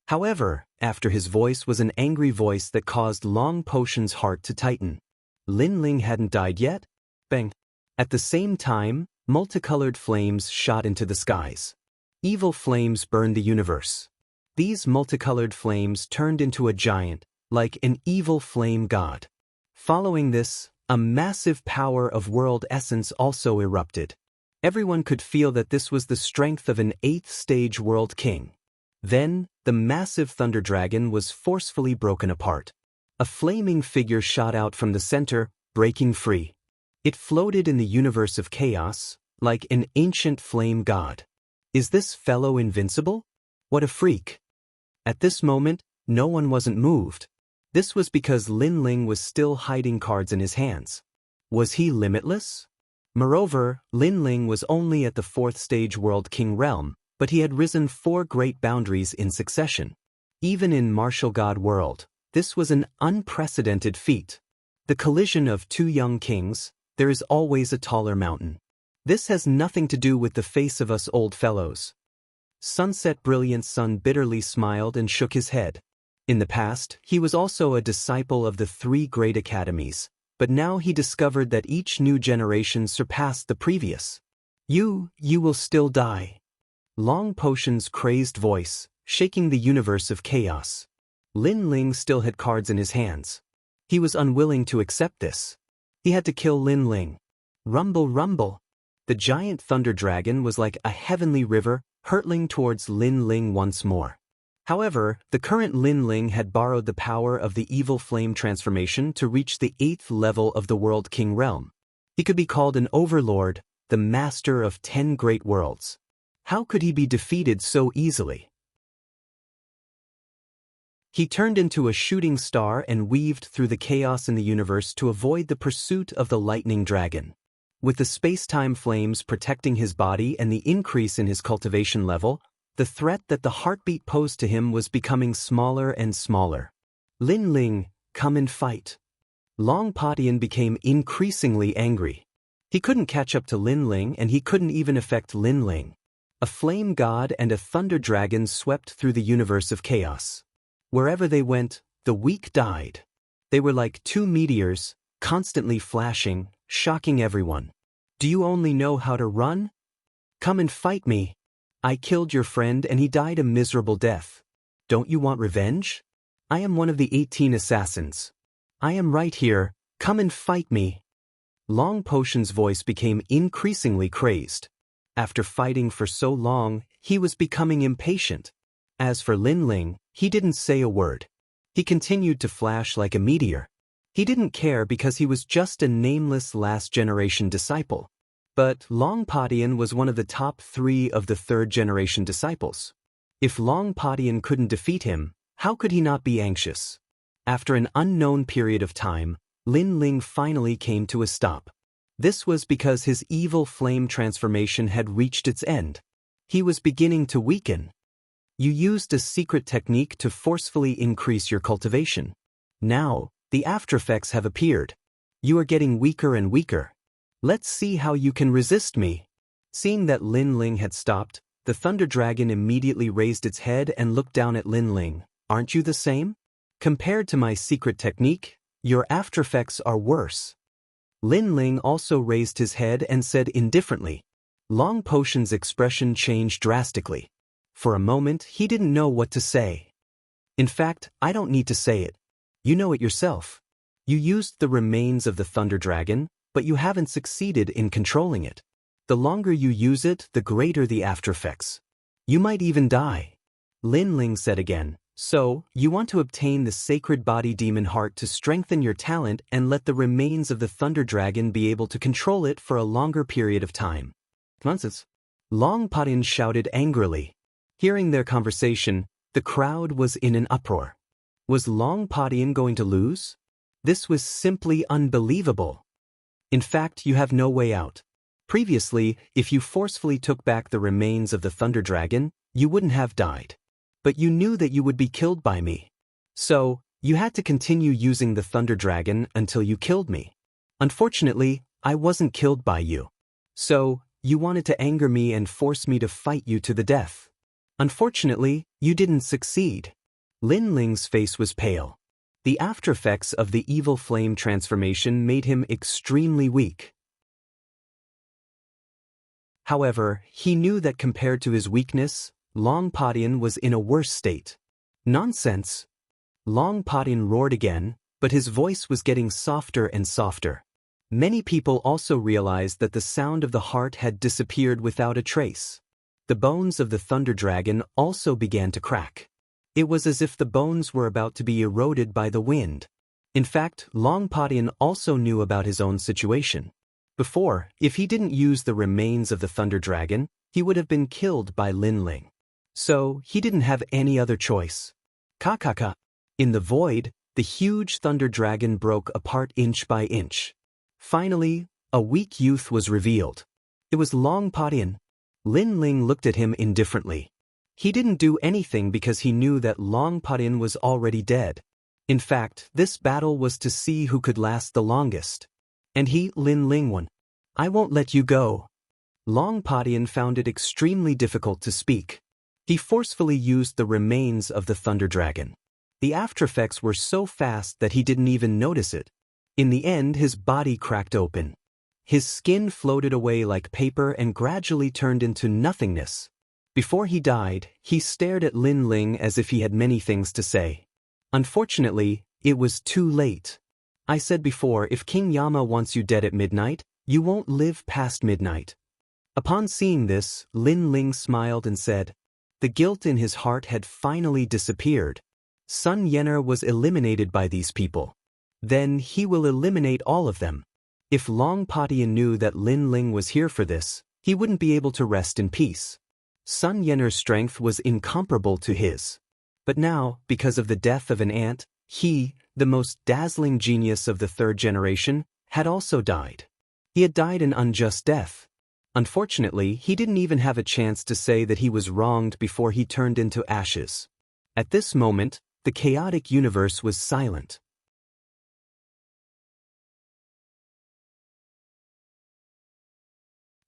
However, after his voice was an angry voice that caused Long Potion's heart to tighten. Lin Ling hadn't died yet? Bang. At the same time, multicolored flames shot into the skies. Evil flames burned the universe. These multicolored flames turned into a giant, like an evil flame god. Following this, a massive power of world essence also erupted. Everyone could feel that this was the strength of an 8th-stage world king. Then, the massive thunder dragon was forcefully broken apart. A flaming figure shot out from the center, breaking free. It floated in the universe of chaos, like an ancient flame god. Is this fellow invincible? What a freak. At this moment, no one wasn't moved. This was because Lin Ling was still hiding cards in his hands. Was he limitless? Moreover, Lin Ling was only at the 4th-stage world king realm, but he had risen 4 great boundaries in succession. Even in martial god world, this was an unprecedented feat. The collision of 2 young kings, there is always a taller mountain. This has nothing to do with the face of us old fellows. Sunset Brilliant Sun bitterly smiled and shook his head. In the past, he was also a disciple of the 3 great academies, but now he discovered that each new generation surpassed the previous. You will still die. Long Potion's crazed voice, shaking the universe of chaos. Lin Ling still had cards in his hands. He was unwilling to accept this. He had to kill Lin Ling. Rumble, rumble. The giant thunder dragon was like a heavenly river, hurtling towards Lin Ling once more. However, the current Lin Ling had borrowed the power of the evil flame transformation to reach the 8th level of the World King realm. He could be called an overlord, the master of 10 great worlds. How could he be defeated so easily? He turned into a shooting star and weaved through the chaos in the universe to avoid the pursuit of the lightning dragon. With the space-time flames protecting his body and the increase in his cultivation level, the threat that the heartbeat posed to him was becoming smaller and smaller. Lin Ling, come and fight. Long Potion became increasingly angry. He couldn't catch up to Lin Ling and he couldn't even affect Lin Ling. A flame god and a thunder dragon swept through the universe of chaos. Wherever they went, the weak died. They were like 2 meteors, constantly flashing, shocking everyone. Do you only know how to run? Come and fight me. I killed your friend and he died a miserable death. Don't you want revenge? I am one of the 18 assassins. I am right here, come and fight me. Long Potion's voice became increasingly crazed. After fighting for so long, he was becoming impatient. As for Lin Ling, he didn't say a word. He continued to flash like a meteor. He didn't care because he was just a nameless last-generation disciple. But Long Potion was one of the top 3 of the 3rd-generation disciples. If Long Potion couldn't defeat him, how could he not be anxious? After an unknown period of time, Lin Ling finally came to a stop. This was because his evil flame transformation had reached its end. He was beginning to weaken. You used a secret technique to forcefully increase your cultivation. Now, The aftereffects have appeared. You are getting weaker and weaker. Let's see how you can resist me. Seeing that Lin Ling had stopped, the Thunder Dragon immediately raised its head and looked down at Lin Ling. Aren't you the same? Compared to my secret technique, your aftereffects are worse. Lin Ling also raised his head and said indifferently. Long Potion's expression changed drastically. For a moment, he didn't know what to say. In fact, I don't need to say it. You know it yourself. You used the remains of the Thunder Dragon, but you haven't succeeded in controlling it. The longer you use it, the greater the aftereffects. You might even die. Lin Ling said again. So, you want to obtain the sacred body demon heart to strengthen your talent and let the remains of the Thunder Dragon be able to control it for a longer period of time. Nonsense. Long Patin shouted angrily. Hearing their conversation, the crowd was in an uproar. Was Long Patin going to lose? This was simply unbelievable. In fact, you have no way out. Previously, if you forcefully took back the remains of the Thunder Dragon, you wouldn't have died. But you knew that you would be killed by me. So, you had to continue using the Thunder Dragon until you killed me. Unfortunately, I wasn't killed by you. So, you wanted to anger me and force me to fight you to the death. Unfortunately, you didn't succeed. Lin Ling's face was pale. The aftereffects of the evil flame transformation made him extremely weak. However, he knew that compared to his weakness, Long Patin was in a worse state. Nonsense! Long Patin roared again, but his voice was getting softer and softer. Many people also realized that the sound of the heart had disappeared without a trace. The bones of the Thunder Dragon also began to crack. It was as if the bones were about to be eroded by the wind. In fact, Long Patin also knew about his own situation. Before, if he didn't use the remains of the Thunder Dragon, he would have been killed by Lin Ling. So, he didn't have any other choice. Ka-ka-ka. In the void, the huge Thunder Dragon broke apart inch by inch. Finally, a weak youth was revealed. It was Long Patin. Lin Ling looked at him indifferently. He didn't do anything because he knew that Long Patin was already dead. In fact, this battle was to see who could last the longest. And he, Lin Ling, won. I won't let you go. Long Patin found it extremely difficult to speak. He forcefully used the remains of the Thunder Dragon. The aftereffects were so fast that he didn't even notice it. In the end, his body cracked open. His skin floated away like paper and gradually turned into nothingness. Before he died, he stared at Lin Ling as if he had many things to say. Unfortunately, it was too late. I said before, if King Yama wants you dead at midnight, you won't live past midnight. Upon seeing this, Lin Ling smiled and said, the guilt in his heart had finally disappeared. Sun Yener was eliminated by these people. Then he will eliminate all of them. If Long Patin knew that Lin Ling was here for this, he wouldn't be able to rest in peace. Sun Yener's strength was incomparable to his. But now, because of the death of an ant, he, the most dazzling genius of the third generation, had also died. He had died an unjust death. Unfortunately, he didn't even have a chance to say that he was wronged before he turned into ashes. At this moment, the chaotic universe was silent.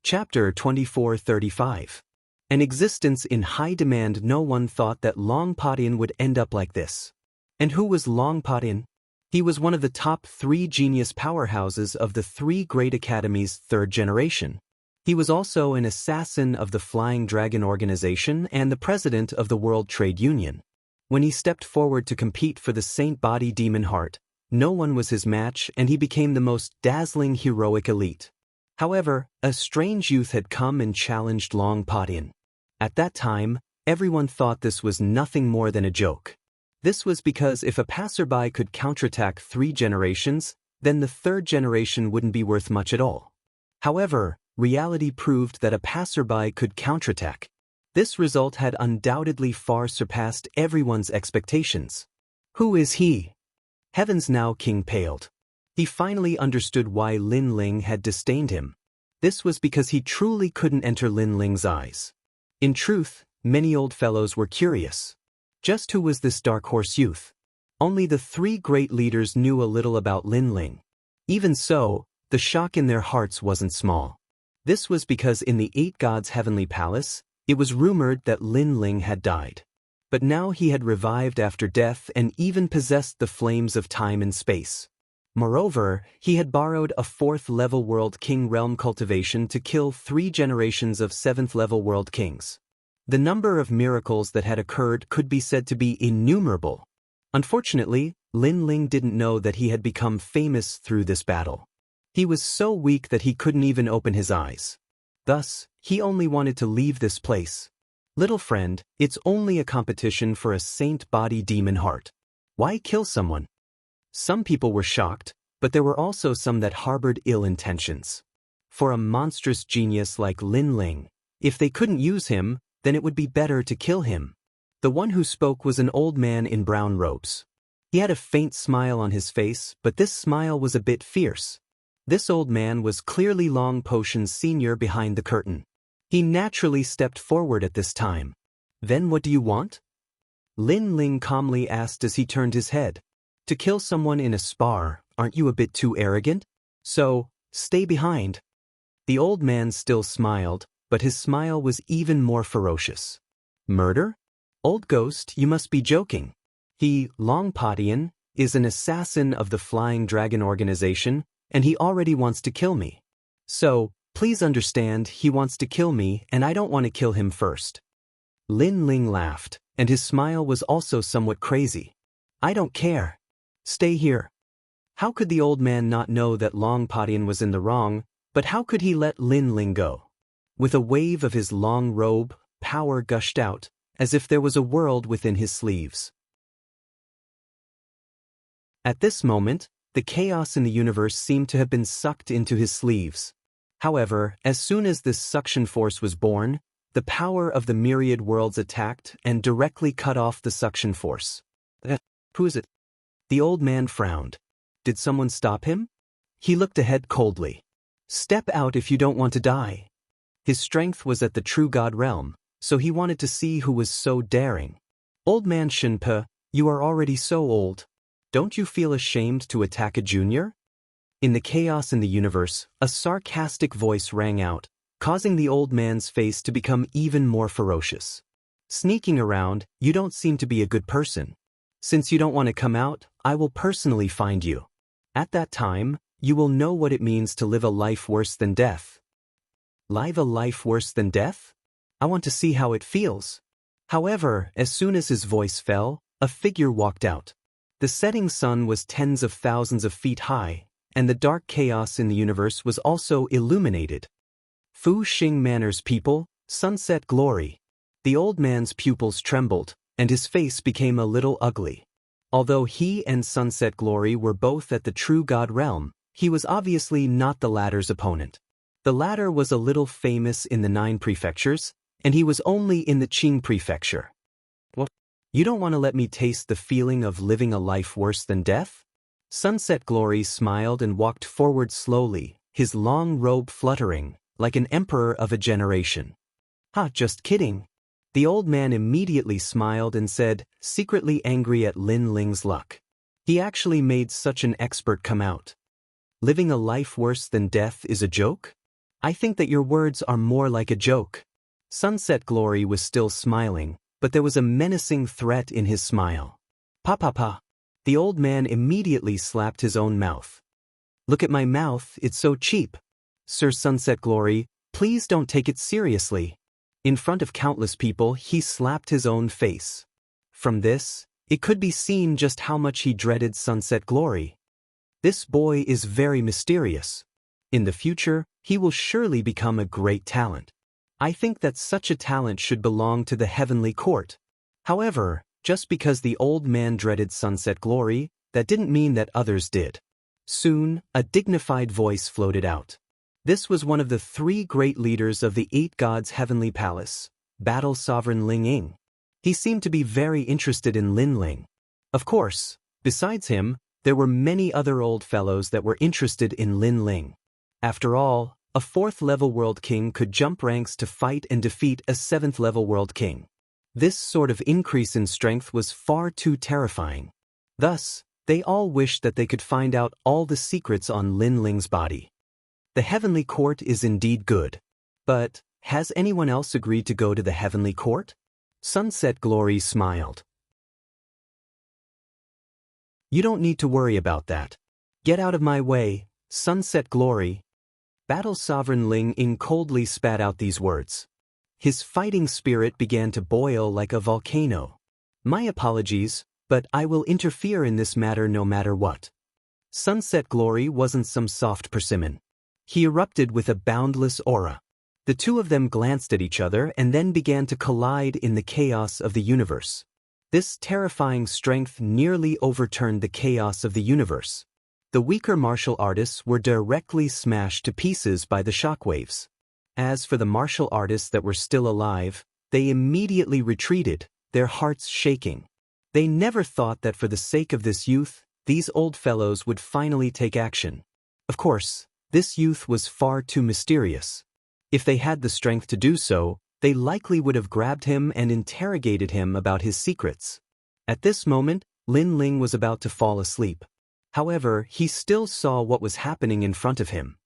Chapter 2435. An existence in high demand. No one thought that Long Patin would end up like this. And who was Long Patin? He was one of the top 3 genius powerhouses of the 3 great academies' third generation. He was also an assassin of the Flying Dragon Organization and the president of the World Trade Union. When he stepped forward to compete for the Saint Body Demon Heart, no one was his match and he became the most dazzling heroic elite. However, a strange youth had come and challenged Long Patin. At that time, everyone thought this was nothing more than a joke. This was because if a passerby could counterattack 3 generations, then the third generation wouldn't be worth much at all. However, reality proved that a passerby could counterattack. This result had undoubtedly far surpassed everyone's expectations. Who is he? Heaven's Now King paled. He finally understood why Lin Ling had disdained him. This was because he truly couldn't enter Lin Ling's eyes. In truth, many old fellows were curious. Just who was this dark horse youth? Only the three great leaders knew a little about Lin Ling. Even so, the shock in their hearts wasn't small. This was because in the eight gods' heavenly palace, it was rumored that Lin Ling had died. But now he had revived after death and even possessed the flames of time and space. Moreover, he had borrowed a 4th-level World King realm cultivation to kill 3 generations of 7th-level World Kings. The number of miracles that had occurred could be said to be innumerable. Unfortunately, Lin Ling didn't know that he had become famous through this battle. He was so weak that he couldn't even open his eyes. Thus, he only wanted to leave this place. Little friend, it's only a competition for a saint body demon heart. Why kill someone? Some people were shocked, but there were also some that harbored ill intentions. For a monstrous genius like Lin Ling, if they couldn't use him, then it would be better to kill him. The one who spoke was an old man in brown robes. He had a faint smile on his face, but this smile was a bit fierce. This old man was clearly Long Potion's senior behind the curtain. He naturally stepped forward at this time. Then what do you want? Lin Ling calmly asked as he turned his head. To kill someone in a spar, aren't you a bit too arrogant? So, stay behind. The old man still smiled, but his smile was even more ferocious. Murder? Old ghost, you must be joking. He, Long Potion, is an assassin of the Flying Dragon organization, and he already wants to kill me. So, please understand, he wants to kill me and I don't want to kill him first. Lin Ling laughed, and his smile was also somewhat crazy. I don't care. Stay here. How could the old man not know that Long Potion was in the wrong, but how could he let Lin Ling go? With a wave of his long robe, power gushed out, as if there was a world within his sleeves. At this moment, the chaos in the universe seemed to have been sucked into his sleeves. However, as soon as this suction force was born, the power of the myriad worlds attacked and directly cut off the suction force. Who is it? The old man frowned. Did someone stop him? He looked ahead coldly. Step out if you don't want to die. His strength was at the true god realm, so he wanted to see who was so daring. Old man Shinpe, you are already so old. Don't you feel ashamed to attack a junior? In the chaos in the universe, a sarcastic voice rang out, causing the old man's face to become even more ferocious. Sneaking around, you don't seem to be a good person. Since you don't want to come out, I will personally find you. At that time, you will know what it means to live a life worse than death. Live a life worse than death? I want to see how it feels. However, as soon as his voice fell, a figure walked out. The setting sun was tens of thousands of feet high, and the dark chaos in the universe was also illuminated. Fu Xing Manor's people, Sunset Glory. The old man's pupils trembled, and his face became a little ugly. Although he and Sunset Glory were both at the true god realm, he was obviously not the latter's opponent. The latter was a little famous in the 9 prefectures, and he was only in the Qing prefecture. What? You don't want to let me taste the feeling of living a life worse than death? Sunset Glory smiled and walked forward slowly, his long robe fluttering, like an emperor of a generation. Just kidding. The old man immediately smiled and said, secretly angry at Lin Ling's luck. He actually made such an expert come out. Living a life worse than death is a joke? I think that your words are more like a joke. Sunset Glory was still smiling, but there was a menacing threat in his smile. Pa. The old man immediately slapped his own mouth. Look at my mouth, it's so cheap. Sir Sunset Glory, please don't take it seriously. In front of countless people, he slapped his own face. From this, it could be seen just how much he dreaded Sunset Glory. This boy is very mysterious. In the future, he will surely become a great talent. I think that such a talent should belong to the heavenly court. However, just because the old man dreaded Sunset Glory, that didn't mean that others did. Soon, a dignified voice floated out. This was one of the 3 great leaders of the 8 gods' heavenly palace, Battle Sovereign Ling Ying. He seemed to be very interested in Lin Ling. Of course, besides him, there were many other old fellows that were interested in Lin Ling. After all, a 4th-level World King could jump ranks to fight and defeat a 7th-level World King. This sort of increase in strength was far too terrifying. Thus, they all wished that they could find out all the secrets on Lin Ling's body. The heavenly court is indeed good. But, has anyone else agreed to go to the heavenly court? Sunset Glory smiled. You don't need to worry about that. Get out of my way, Sunset Glory. Battle Sovereign Ling Ying coldly spat out these words. His fighting spirit began to boil like a volcano. My apologies, but I will interfere in this matter no matter what. Sunset Glory wasn't some soft persimmon. He erupted with a boundless aura. The two of them glanced at each other and then began to collide in the chaos of the universe. This terrifying strength nearly overturned the chaos of the universe. The weaker martial artists were directly smashed to pieces by the shockwaves. As for the martial artists that were still alive, they immediately retreated, their hearts shaking. They never thought that for the sake of this youth, these old fellows would finally take action. Of course, this youth was far too mysterious. If they had the strength to do so, they likely would have grabbed him and interrogated him about his secrets. At this moment, Lin Ling was about to fall asleep. However, he still saw what was happening in front of him.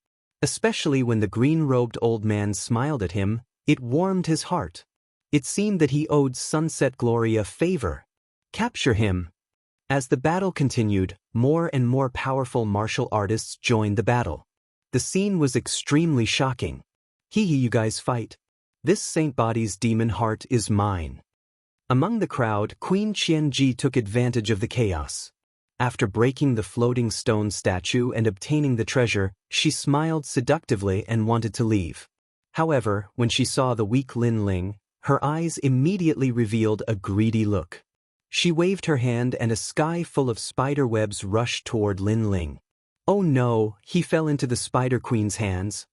Especially when the green-robed old man smiled at him, it warmed his heart. It seemed that he owed Sunset Glory a favor. Capture him. As the battle continued, more and more powerful martial artists joined the battle. The scene was extremely shocking. Hee, you guys fight. This Saint Body's demon heart is mine. Among the crowd, Queen Qianji took advantage of the chaos. After breaking the floating stone statue and obtaining the treasure, she smiled seductively and wanted to leave. However, when she saw the weak Lin Ling, her eyes immediately revealed a greedy look. She waved her hand and a sky full of spider webs rushed toward Lin Ling. Oh no, he fell into the Spider Queen's hands.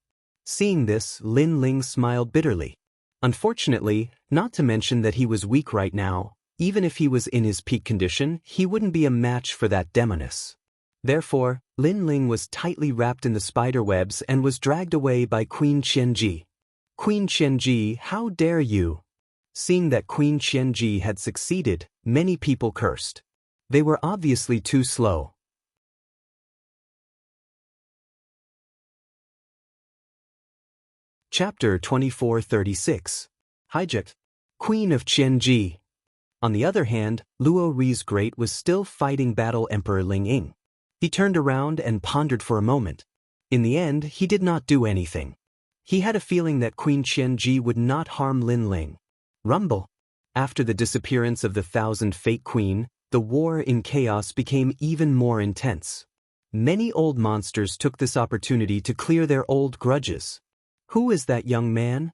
Seeing this, Lin Ling smiled bitterly. Unfortunately, not to mention that he was weak right now, even if he was in his peak condition, he wouldn't be a match for that demoness. Therefore, Lin Ling was tightly wrapped in the spider webs and was dragged away by Queen Qianji. Queen Qianji, how dare you? Seeing that Queen Qianji had succeeded, many people cursed. They were obviously too slow. Chapter 2436. Hijacked. Queen of Qianji. On the other hand, Luo Ri's Great was still fighting Battle Emperor Ling Ying. He turned around and pondered for a moment. In the end, he did not do anything. He had a feeling that Queen Qianji would not harm Lin Ling. Rumble. After the disappearance of the Thousand Fate Queen, the war in chaos became even more intense. Many old monsters took this opportunity to clear their old grudges. Who is that young man?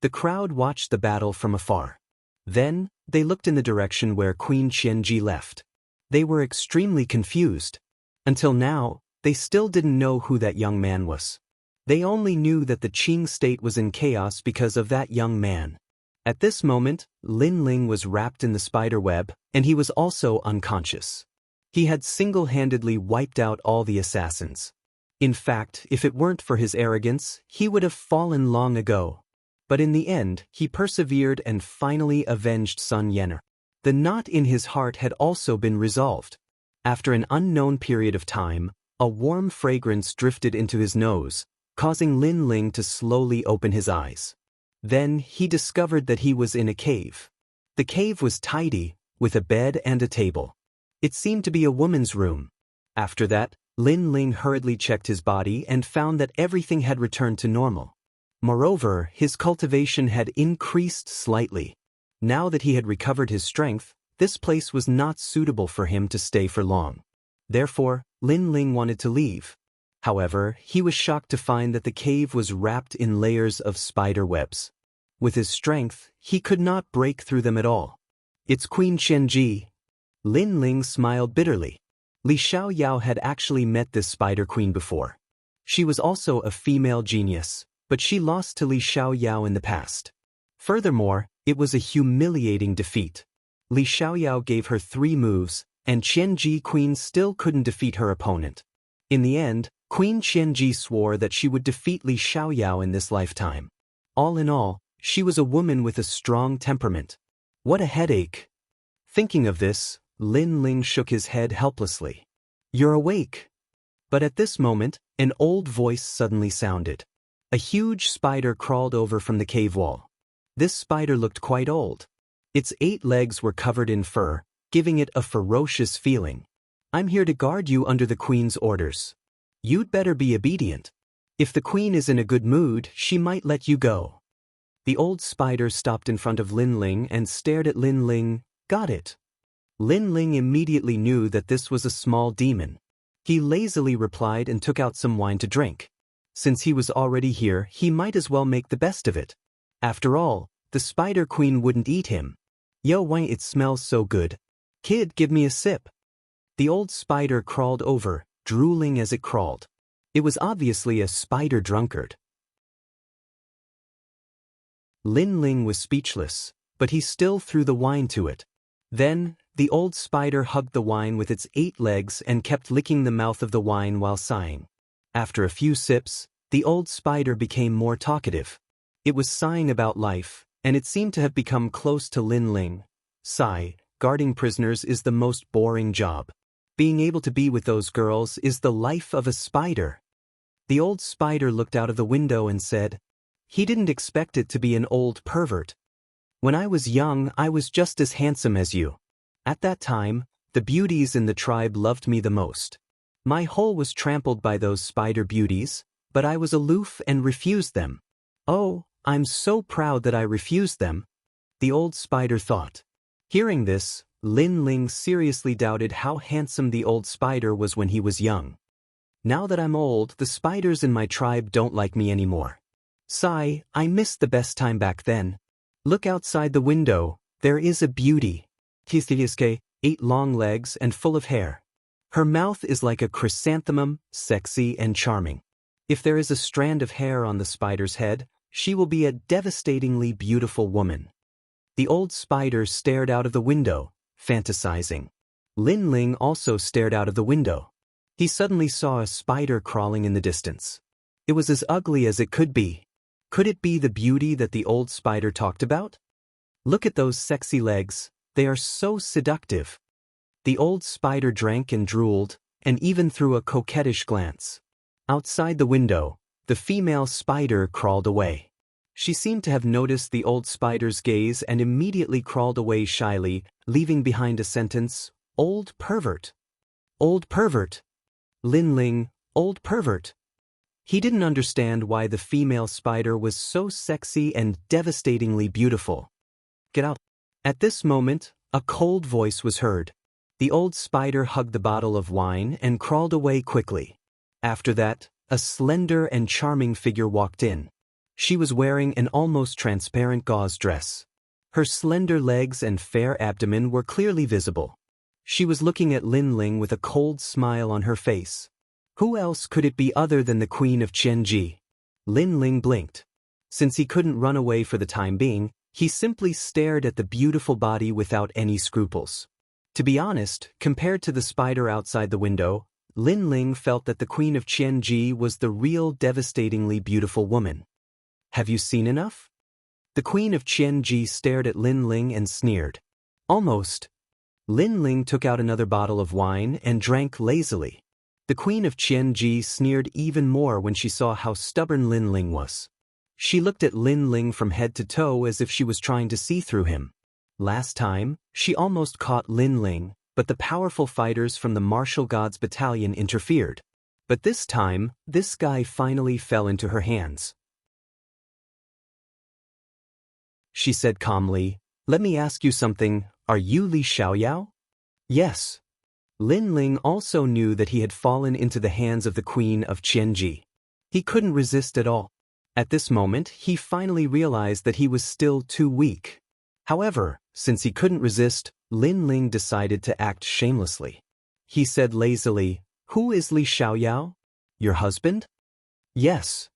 The crowd watched the battle from afar. Then, they looked in the direction where Queen Qianji left. They were extremely confused. Until now, they still didn't know who that young man was. They only knew that the Qing state was in chaos because of that young man. At this moment, Lin Ling was wrapped in the spider web, and he was also unconscious. He had single-handedly wiped out all the assassins. In fact, if it weren't for his arrogance, he would have fallen long ago. But in the end, he persevered and finally avenged Sun Yener. The knot in his heart had also been resolved. After an unknown period of time, a warm fragrance drifted into his nose, causing Lin Ling to slowly open his eyes. Then he discovered that he was in a cave. The cave was tidy, with a bed and a table. It seemed to be a woman's room. After that, Lin Ling hurriedly checked his body and found that everything had returned to normal. Moreover, his cultivation had increased slightly. Now that he had recovered his strength, this place was not suitable for him to stay for long. Therefore, Lin Ling wanted to leave. However, he was shocked to find that the cave was wrapped in layers of spider webs. With his strength, he could not break through them at all. It's Queen Qianji. Lin Ling smiled bitterly. Li Xiaoyao had actually met this spider queen before. She was also a female genius, but she lost to Li Xiaoyao in the past. Furthermore, it was a humiliating defeat. Li Xiaoyao gave her 3 moves, and Qianji Queen still couldn't defeat her opponent. In the end, Queen Qianji swore that she would defeat Li Xiaoyao in this lifetime. All in all, she was a woman with a strong temperament. What a headache! Thinking of this, Lin Ling shook his head helplessly. You're awake. But at this moment, an old voice suddenly sounded. A huge spider crawled over from the cave wall. This spider looked quite old. Its 8 legs were covered in fur, giving it a ferocious feeling. I'm here to guard you under the queen's orders. You'd better be obedient. If the queen is in a good mood, she might let you go. The old spider stopped in front of Lin Ling and stared at Lin Ling. Got it. Lin Ling immediately knew that this was a small demon. He lazily replied and took out some wine to drink. Since he was already here, he might as well make the best of it. After all, the spider queen wouldn't eat him. Yo, wine, it smells so good. Kid, give me a sip. The old spider crawled over, drooling as it crawled. It was obviously a spider drunkard. Lin Ling was speechless, but he still threw the wine to it. Then, the old spider hugged the wine with its 8 legs and kept licking the mouth of the wine while sighing. After a few sips, the old spider became more talkative. It was sighing about life, and it seemed to have become close to Lin Ling. Sigh, guarding prisoners is the most boring job. Being able to be with those girls is the life of a spider. The old spider looked out of the window and said, he didn't expect it to be an old pervert. When I was young, I was just as handsome as you. At that time, the beauties in the tribe loved me the most. My hole was trampled by those spider beauties, but I was aloof and refused them. Oh, I'm so proud that I refused them, the old spider thought. Hearing this, Lin Ling seriously doubted how handsome the old spider was when he was young. Now that I'm old, the spiders in my tribe don't like me anymore. Sigh, I missed the best time back then. Look outside the window, there is a beauty. Tithiyuske, 8 long legs and full of hair. Her mouth is like a chrysanthemum, sexy and charming. If there is a strand of hair on the spider's head, she will be a devastatingly beautiful woman. The old spider stared out of the window, fantasizing. Lin Ling also stared out of the window. He suddenly saw a spider crawling in the distance. It was as ugly as it could be. Could it be the beauty that the old spider talked about? Look at those sexy legs, they are so seductive. The old spider drank and drooled, and even threw a coquettish glance. Outside the window, the female spider crawled away. She seemed to have noticed the old spider's gaze and immediately crawled away shyly, leaving behind a sentence, "Old pervert." Old pervert. Lin Ling, old pervert. He didn't understand why the female spider was so sexy and devastatingly beautiful. Get out. At this moment, a cold voice was heard. The old spider hugged the bottle of wine and crawled away quickly. After that, a slender and charming figure walked in. She was wearing an almost transparent gauze dress. Her slender legs and fair abdomen were clearly visible. She was looking at Lin Ling with a cold smile on her face. Who else could it be other than the Queen of Qianji? Lin Ling blinked. Since he couldn't run away for the time being, he simply stared at the beautiful body without any scruples. To be honest, compared to the spider outside the window, Lin Ling felt that the Queen of Qianji was the real devastatingly beautiful woman. Have you seen enough? The Queen of Qianji stared at Lin Ling and sneered. Almost. Lin Ling took out another bottle of wine and drank lazily. The Queen of Qianji sneered even more when she saw how stubborn Lin Ling was. She looked at Lin Ling from head to toe as if she was trying to see through him. Last time, she almost caught Lin Ling, but the powerful fighters from the Martial Gods Battalion interfered. But this time, this guy finally fell into her hands. She said calmly, "Let me ask you something, are you Li Xiaoyao?" Yes. Lin Ling also knew that he had fallen into the hands of the Queen of Qianji. He couldn't resist at all. At this moment, he finally realized that he was still too weak. However, since he couldn't resist, Lin Ling decided to act shamelessly. He said lazily, "Who is Li Xiaoyao? Your husband?" "Yes."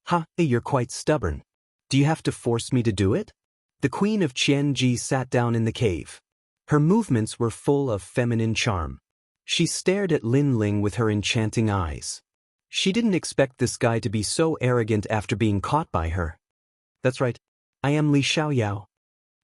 "Ha, you're quite stubborn. Do you have to force me to do it?" The Queen of Qianji sat down in the cave. Her movements were full of feminine charm. She stared at Lin Ling with her enchanting eyes. She didn't expect this guy to be so arrogant after being caught by her. "That's right. I am Li Xiaoyao."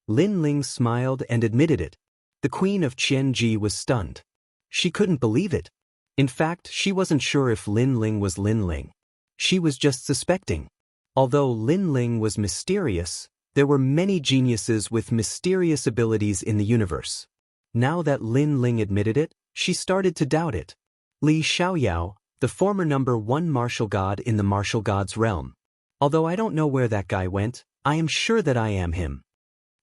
Lin Ling smiled and admitted it. The Queen of Qianji was stunned. She couldn't believe it. In fact, she wasn't sure if Lin Ling was Lin Ling. She was just suspecting. Although Lin Ling was mysterious, there were many geniuses with mysterious abilities in the universe. Now that Lin Ling admitted it, she started to doubt it. Li Xiaoyao, the former #1 martial god in the martial gods realm. Although I don't know where that guy went, I am sure that I am him.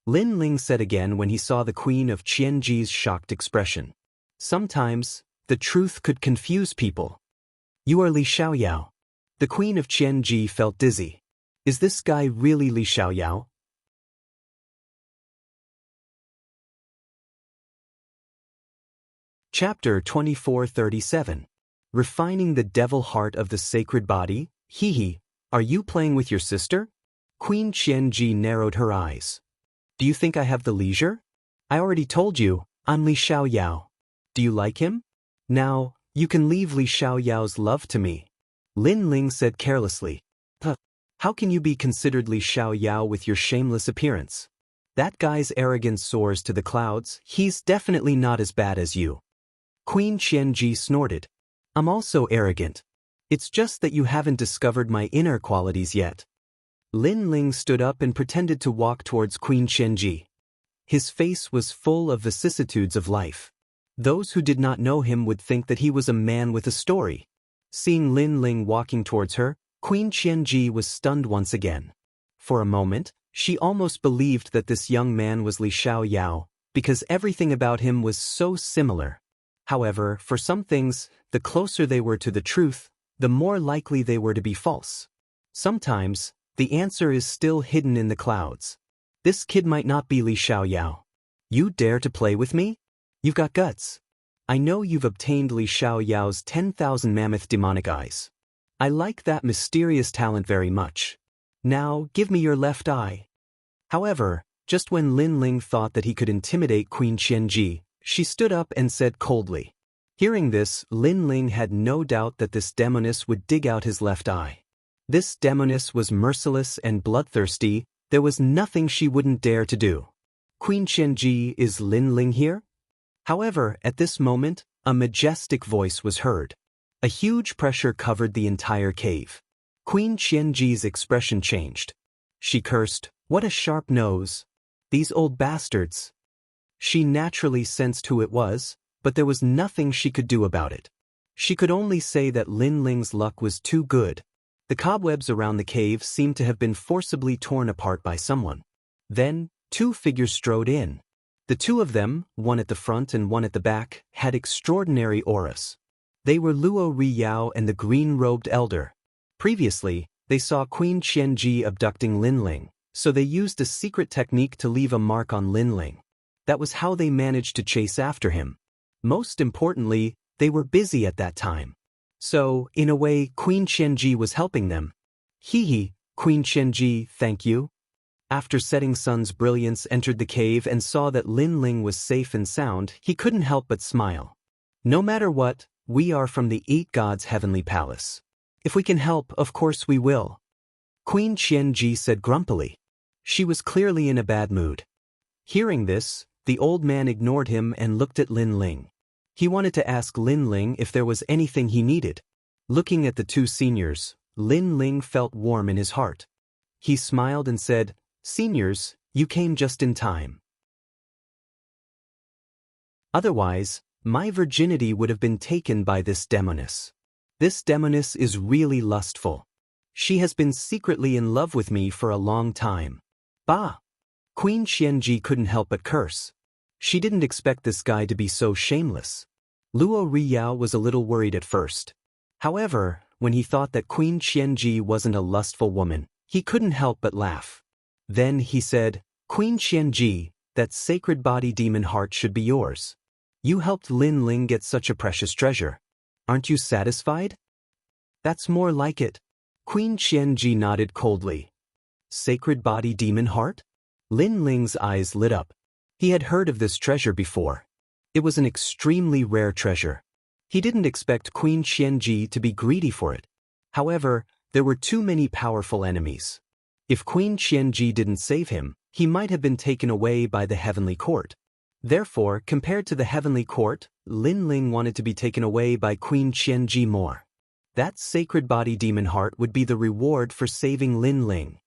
Lin Ling said again when he saw the Queen of Qianji's shocked expression. Sometimes, the truth could confuse people. You are Li Xiaoyao. The Queen of Qianji felt dizzy. Is this guy really Li Xiaoyao? Chapter 2437. Refining the devil heart of the sacred body? Hee, are you playing with your sister? Queen Qianji narrowed her eyes. Do you think I have the leisure? I already told you, I'm Li Xiaoyao. Do you like him? Now, you can leave Li Xiaoyao's love to me. Lin Ling said carelessly. How can you be considered Li Xiaoyao with your shameless appearance? That guy's arrogance soars to the clouds. He's definitely not as bad as you. Queen Qianji snorted. I'm also arrogant. It's just that you haven't discovered my inner qualities yet. Lin Ling stood up and pretended to walk towards Queen Qianji. His face was full of vicissitudes of life. Those who did not know him would think that he was a man with a story. Seeing Lin Ling walking towards her, Queen Qianji was stunned once again. For a moment, she almost believed that this young man was Li Xiaoyao, because everything about him was so similar. However, for some things, the closer they were to the truth, the more likely they were to be false. Sometimes, the answer is still hidden in the clouds. This kid might not be Li Xiaoyao. You dare to play with me? You've got guts. I know you've obtained Li Xiaoyao's 10,000 mammoth demonic eyes. I like that mysterious talent very much. Now, give me your left eye. However, just when Lin Ling thought that he could intimidate Queen Qianji, she stood up and said coldly. Hearing this, Lin Ling had no doubt that this demoness would dig out his left eye. This demoness was merciless and bloodthirsty. There was nothing she wouldn't dare to do. Queen Qianji, is Lin Ling here? However, at this moment, a majestic voice was heard. A huge pressure covered the entire cave. Queen Qianji's expression changed. She cursed, "What a sharp nose! These old bastards!" She naturally sensed who it was, but there was nothing she could do about it. She could only say that Lin Ling's luck was too good. The cobwebs around the cave seemed to have been forcibly torn apart by someone. Then, two figures strode in. The two of them, one at the front and one at the back, had extraordinary auras. They were Luo Riyao and the green-robed elder. Previously, they saw Queen Qianji abducting Lin Ling, so they used a secret technique to leave a mark on Lin Ling. That was how they managed to chase after him. Most importantly, they were busy at that time. So, in a way, Queen Qianji was helping them. Hee, Queen Qianji, thank you. After Setting Sun's brilliance entered the cave and saw that Lin Ling was safe and sound, he couldn't help but smile. No matter what, we are from the 8 Gods' heavenly palace. If we can help, of course we will. Queen Qianji said grumpily. She was clearly in a bad mood. Hearing this, the old man ignored him and looked at Lin Ling. He wanted to ask Lin Ling if there was anything he needed. Looking at the two seniors, Lin Ling felt warm in his heart. He smiled and said, "Seniors, you came just in time. Otherwise, my virginity would have been taken by this demoness. This demoness is really lustful. She has been secretly in love with me for a long time." Bah! Queen Qianji couldn't help but curse. She didn't expect this guy to be so shameless. Luo Riyao was a little worried at first. However, when he thought that Queen Qianji wasn't a lustful woman, he couldn't help but laugh. Then he said, "Queen Qianji, that sacred body demon heart should be yours. You helped Lin Ling get such a precious treasure. Aren't you satisfied?" "That's more like it." Queen Qianji nodded coldly. Sacred body demon heart? Lin Ling's eyes lit up. He had heard of this treasure before. It was an extremely rare treasure. He didn't expect Queen Qianji to be greedy for it. However, there were too many powerful enemies. If Queen Qianji didn't save him, he might have been taken away by the heavenly court. Therefore, compared to the heavenly court, Lin Ling wanted to be taken away by Queen Qianji more. That sacred body demon heart would be the reward for saving Lin Ling.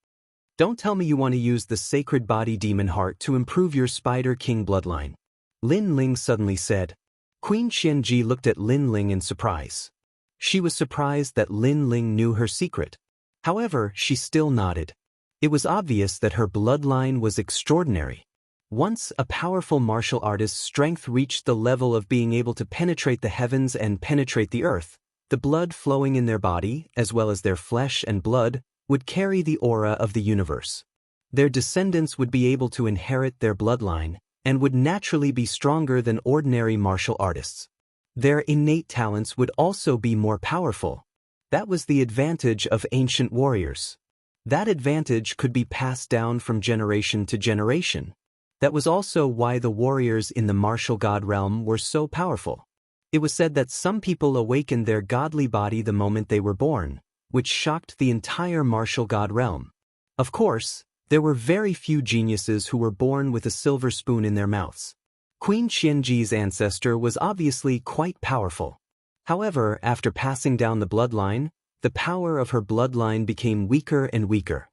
Don't tell me you want to use the sacred body demon heart to improve your Spider King bloodline. Lin Ling suddenly said. Queen Qianji looked at Lin Ling in surprise. She was surprised that Lin Ling knew her secret. However, she still nodded. It was obvious that her bloodline was extraordinary. Once a powerful martial artist's strength reached the level of being able to penetrate the heavens and penetrate the earth, the blood flowing in their body, as well as their flesh and blood, would carry the aura of the universe. Their descendants would be able to inherit their bloodline, and would naturally be stronger than ordinary martial artists. Their innate talents would also be more powerful. That was the advantage of ancient warriors. That advantage could be passed down from generation to generation. That was also why the warriors in the martial god realm were so powerful. It was said that some people awakened their godly body the moment they were born, which shocked the entire martial god realm. Of course, there were very few geniuses who were born with a silver spoon in their mouths. Queen Qianji's ancestor was obviously quite powerful. However, after passing down the bloodline, the power of her bloodline became weaker and weaker.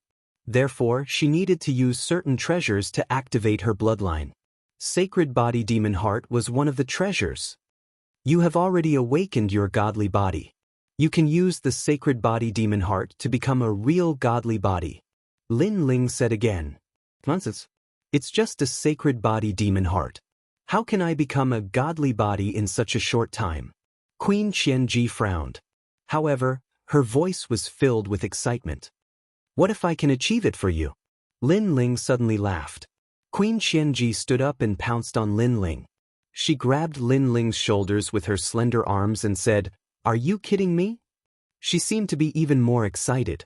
Therefore, she needed to use certain treasures to activate her bloodline. Sacred Body Demon Heart was one of the treasures. You have already awakened your godly body. You can use the Sacred Body Demon Heart to become a real godly body. Lin Ling said again. Nonsense. It's just a Sacred Body Demon Heart. How can I become a godly body in such a short time? Queen Qianji frowned. However, her voice was filled with excitement. What if I can achieve it for you? Lin Ling suddenly laughed. Queen Qianji stood up and pounced on Lin Ling. She grabbed Lin Ling's shoulders with her slender arms and said, "Are you kidding me?" She seemed to be even more excited.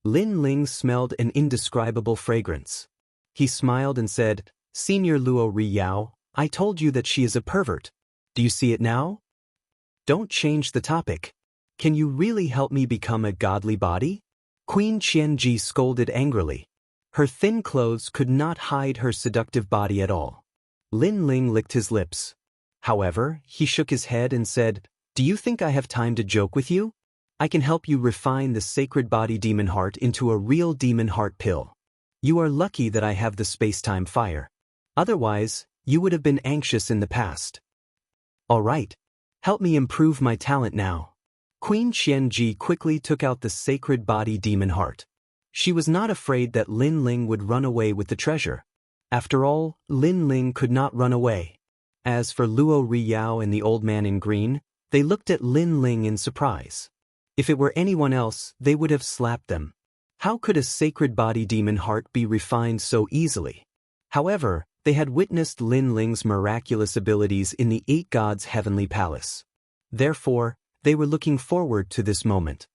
Lin Ling smelled an indescribable fragrance. He smiled and said, "Senior Luo Riyao, I told you that she is a pervert. Do you see it now? Don't change the topic. Can you really help me become a godly body?" Queen Qianji scolded angrily. Her thin clothes could not hide her seductive body at all. Lin Ling licked his lips. However, he shook his head and said, "Do you think I have time to joke with you? I can help you refine the Sacred Body Demon Heart into a real demon heart pill. You are lucky that I have the space-time fire. Otherwise, you would have been anxious in the past. All right. Help me improve my talent now." Queen Qianji quickly took out the Sacred Body Demon Heart. She was not afraid that Lin Ling would run away with the treasure. After all, Lin Ling could not run away. As for Luo Riyao and the old man in green, they looked at Lin Ling in surprise. If it were anyone else, they would have slapped them. How could a Sacred Body Demon Heart be refined so easily? However, they had witnessed Lin Ling's miraculous abilities in the Eight Gods' heavenly palace. Therefore, they were looking forward to this moment.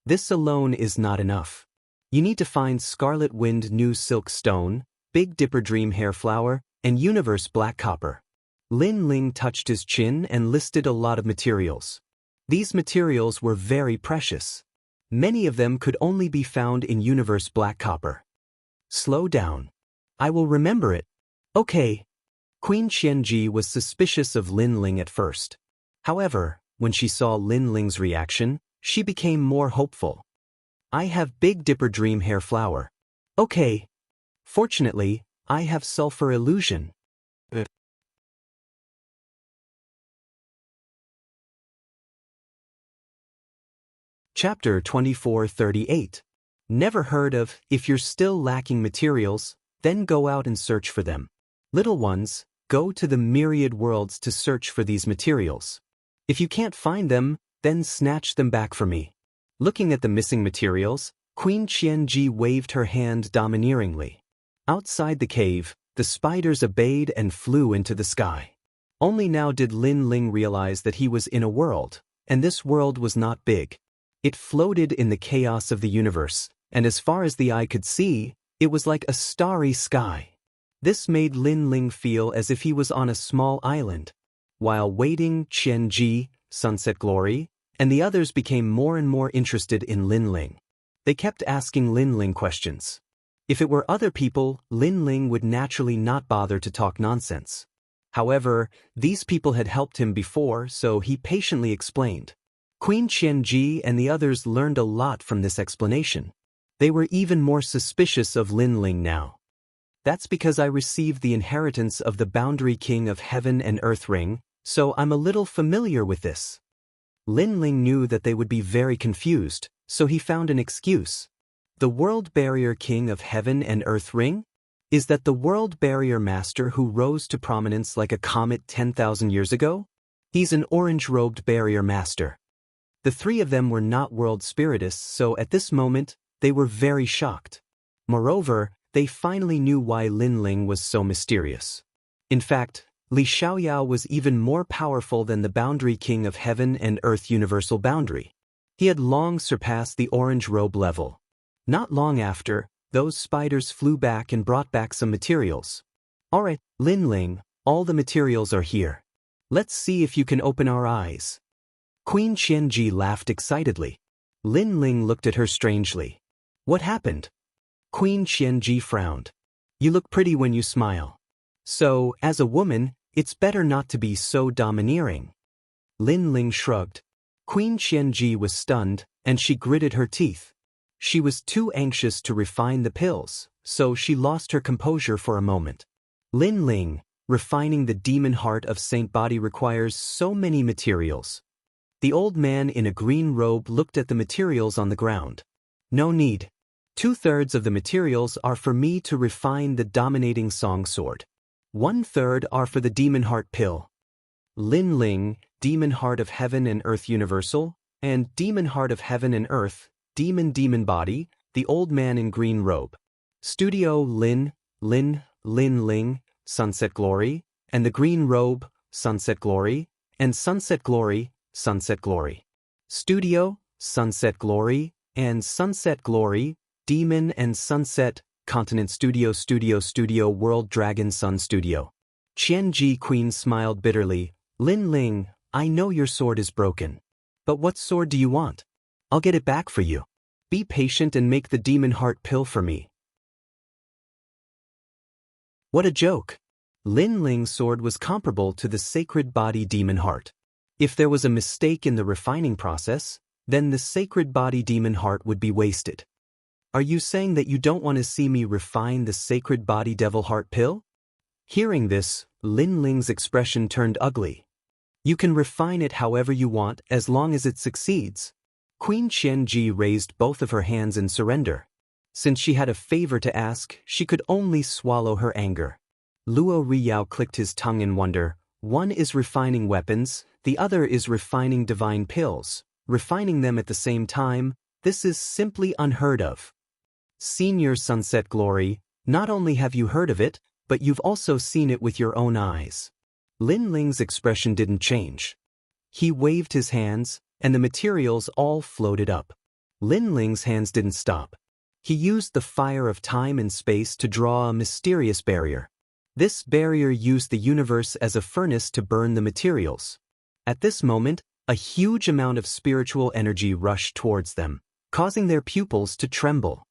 This alone is not enough. You need to find Scarlet Wind New Silk Stone, Big Dipper Dream Hair Flower, and Universe Black Copper. Lin Ling touched his chin and listed a lot of materials. These materials were very precious. Many of them could only be found in Universe Black Copper. Slow down. I will remember it. Okay. Queen Qianji was suspicious of Lin Ling at first. However, when she saw Lin Ling's reaction, she became more hopeful. I have Big Dipper Dream Hair Flower. Okay. Fortunately, I have Sulfur Illusion. Chapter 2438. Never heard of. If you're still lacking materials, then go out and search for them. Little ones, go to the myriad worlds to search for these materials. If you can't find them, then snatch them back for me. Looking at the missing materials, Queen Qianji waved her hand domineeringly. Outside the cave, the spiders obeyed and flew into the sky. Only now did Lin Ling realize that he was in a world, and this world was not big. It floated in the chaos of the universe, and as far as the eye could see, it was like a starry sky. This made Lin Ling feel as if he was on a small island. While waiting, Qianji, Sunset Glory, and the others became more and more interested in Lin Ling. They kept asking Lin Ling questions. If it were other people, Lin Ling would naturally not bother to talk nonsense. However, these people had helped him before, so he patiently explained. Queen Qianji and the others learned a lot from this explanation. They were even more suspicious of Lin Ling now. That's because I received the inheritance of the Boundary King of Heaven and Earth ring, so I'm a little familiar with this. Lin Ling knew that they would be very confused, so he found an excuse. The World Barrier King of Heaven and Earth ring? Is that the World Barrier Master who rose to prominence like a comet 10,000 years ago? He's an orange-robed barrier master. The three of them were not world spiritists, so at this moment, they were very shocked. Moreover, they finally knew why Lin Ling was so mysterious. In fact, Li Xiaoyao was even more powerful than the Boundary King of Heaven and Earth Universal Boundary. He had long surpassed the orange robe level. Not long after, those spiders flew back and brought back some materials. Alright, Lin Ling, all the materials are here. Let's see if you can open our eyes. Queen Qianji laughed excitedly. Lin Ling looked at her strangely. What happened? Queen Qianji frowned. You look pretty when you smile. So, as a woman, it's better not to be so domineering. Lin Ling shrugged. Queen Qianji was stunned, and she gritted her teeth. She was too anxious to refine the pills, so she lost her composure for a moment. Lin Ling, refining the demon heart of Saint Body requires so many materials. The old man in a green robe looked at the materials on the ground. No need. 2/3 of the materials are for me to refine the dominating song sword. 1/3 are for the demon heart pill. Lin Ling, demon heart of heaven and earth universal, and demon heart of heaven and earth, demon body, the old man in green robe. Studio Lin Ling, Sunset Glory, and the green robe, Sunset Glory, and Sunset Glory, Sunset Glory. Studio, Sunset Glory, and Sunset Glory, Demon and Sunset, Continent Studio World Dragon Sun Studio. Qianji Queen smiled bitterly. Lin Ling, I know your sword is broken. But what sword do you want? I'll get it back for you. Be patient and make the demon heart pill for me. What a joke. Lin Ling's sword was comparable to the sacred body demon heart. If there was a mistake in the refining process, then the sacred body demon heart would be wasted. Are you saying that you don't want to see me refine the sacred body devil heart pill? Hearing this, Lin Ling's expression turned ugly. You can refine it however you want as long as it succeeds. Queen Qianji raised both of her hands in surrender. Since she had a favor to ask, she could only swallow her anger. Luo Riyao clicked his tongue in wonder. One is refining weapons, the other is refining divine pills. Refining them at the same time, this is simply unheard of. Senior Sunset Glory, not only have you heard of it, but you've also seen it with your own eyes. Lin Ling's expression didn't change. He waved his hands, and the materials all floated up. Lin Ling's hands didn't stop. He used the fire of time and space to draw a mysterious barrier. This barrier used the universe as a furnace to burn the materials. At this moment, a huge amount of spiritual energy rushed towards them, causing their pupils to tremble.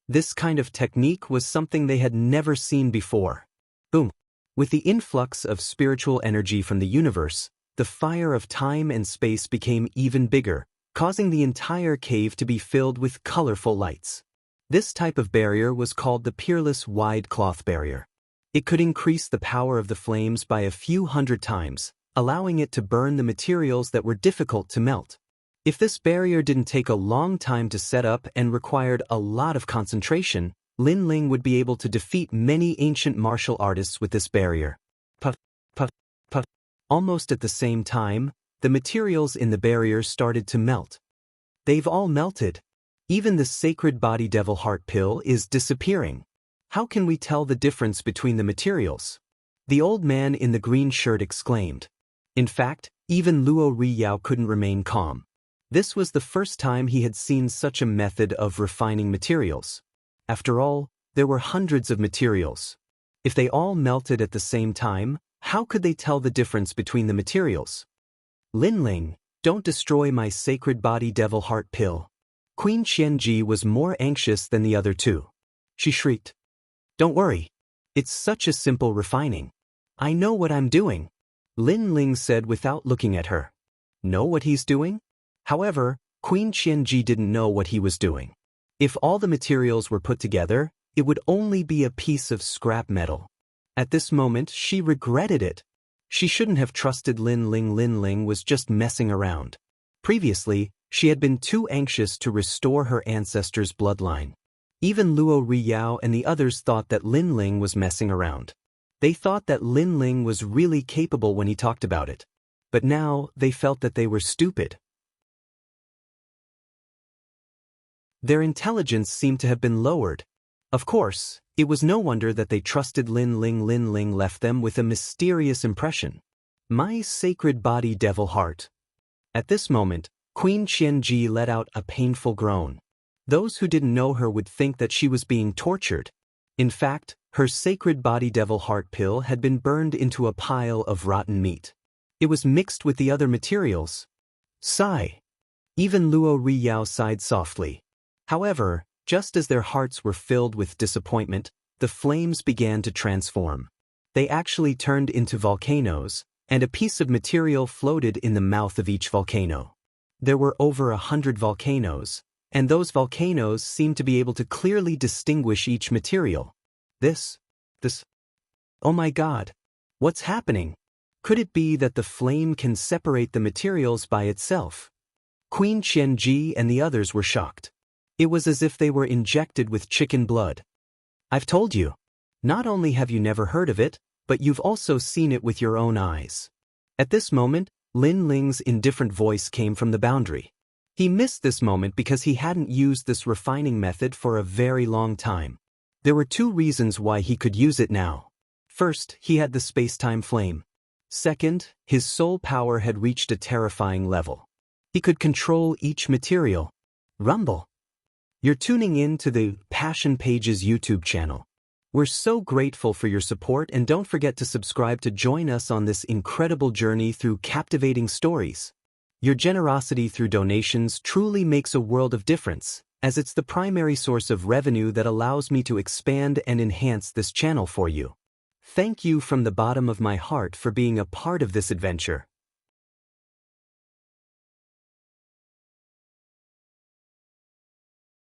This kind of technique was something they had never seen before. Boom! With the influx of spiritual energy from the universe, the fire of time and space became even bigger, causing the entire cave to be filled with colorful lights. This type of barrier was called the Peerless Wide Cloth Barrier. It could increase the power of the flames by a few hundred times, allowing it to burn the materials that were difficult to melt. If this barrier didn't take a long time to set up and required a lot of concentration, Lin Ling would be able to defeat many ancient martial artists with this barrier. Puff, puff, puff. Almost at the same time, the materials in the barrier started to melt. They've all melted. Even the sacred body devil heart pill is disappearing. How can we tell the difference between the materials? The old man in the green shirt exclaimed. In fact, even Luo Riyao couldn't remain calm. This was the first time he had seen such a method of refining materials. After all, there were hundreds of materials. If they all melted at the same time, how could they tell the difference between the materials? Lin Ling, don't destroy my sacred body devil heart pill. Queen Qianji was more anxious than the other two. She shrieked. Don't worry. It's such a simple refining. I know what I'm doing. Lin Ling said without looking at her. Know what he's doing? However, Queen Qianji didn't know what he was doing. If all the materials were put together, it would only be a piece of scrap metal. At this moment, she regretted it. She shouldn't have trusted Lin Ling. Lin Ling was just messing around. Previously, she had been too anxious to restore her ancestors' bloodline. Even Luo Riyao and the others thought that Lin Ling was messing around. They thought that Lin Ling was really capable when he talked about it. But now, they felt that they were stupid. Their intelligence seemed to have been lowered. Of course, it was no wonder that they trusted Lin Ling. Lin Ling left them with a mysterious impression. My sacred body devil heart. At this moment, Queen Qianji let out a painful groan. Those who didn't know her would think that she was being tortured. In fact, her sacred body devil heart pill had been burned into a pile of rotten meat. It was mixed with the other materials. Sigh. Even Luo Riyao sighed softly. However, just as their hearts were filled with disappointment, the flames began to transform. They actually turned into volcanoes, and a piece of material floated in the mouth of each volcano. There were over 100 volcanoes, and those volcanoes seemed to be able to clearly distinguish each material. This. Oh my God! What's happening? Could it be that the flame can separate the materials by itself? Queen Qianji and the others were shocked. It was as if they were injected with chicken blood. I've told you. Not only have you never heard of it, but you've also seen it with your own eyes. At this moment, Lin Ling's indifferent voice came from the boundary. He missed this moment because he hadn't used this refining method for a very long time. There were two reasons why he could use it now. First, he had the space-time flame. Second, his soul power had reached a terrifying level. He could control each material. Rumble. You're tuning in to the Passion Pages YouTube channel. We're so grateful for your support, and don't forget to subscribe to join us on this incredible journey through captivating stories. Your generosity through donations truly makes a world of difference, as it's the primary source of revenue that allows me to expand and enhance this channel for you. Thank you from the bottom of my heart for being a part of this adventure.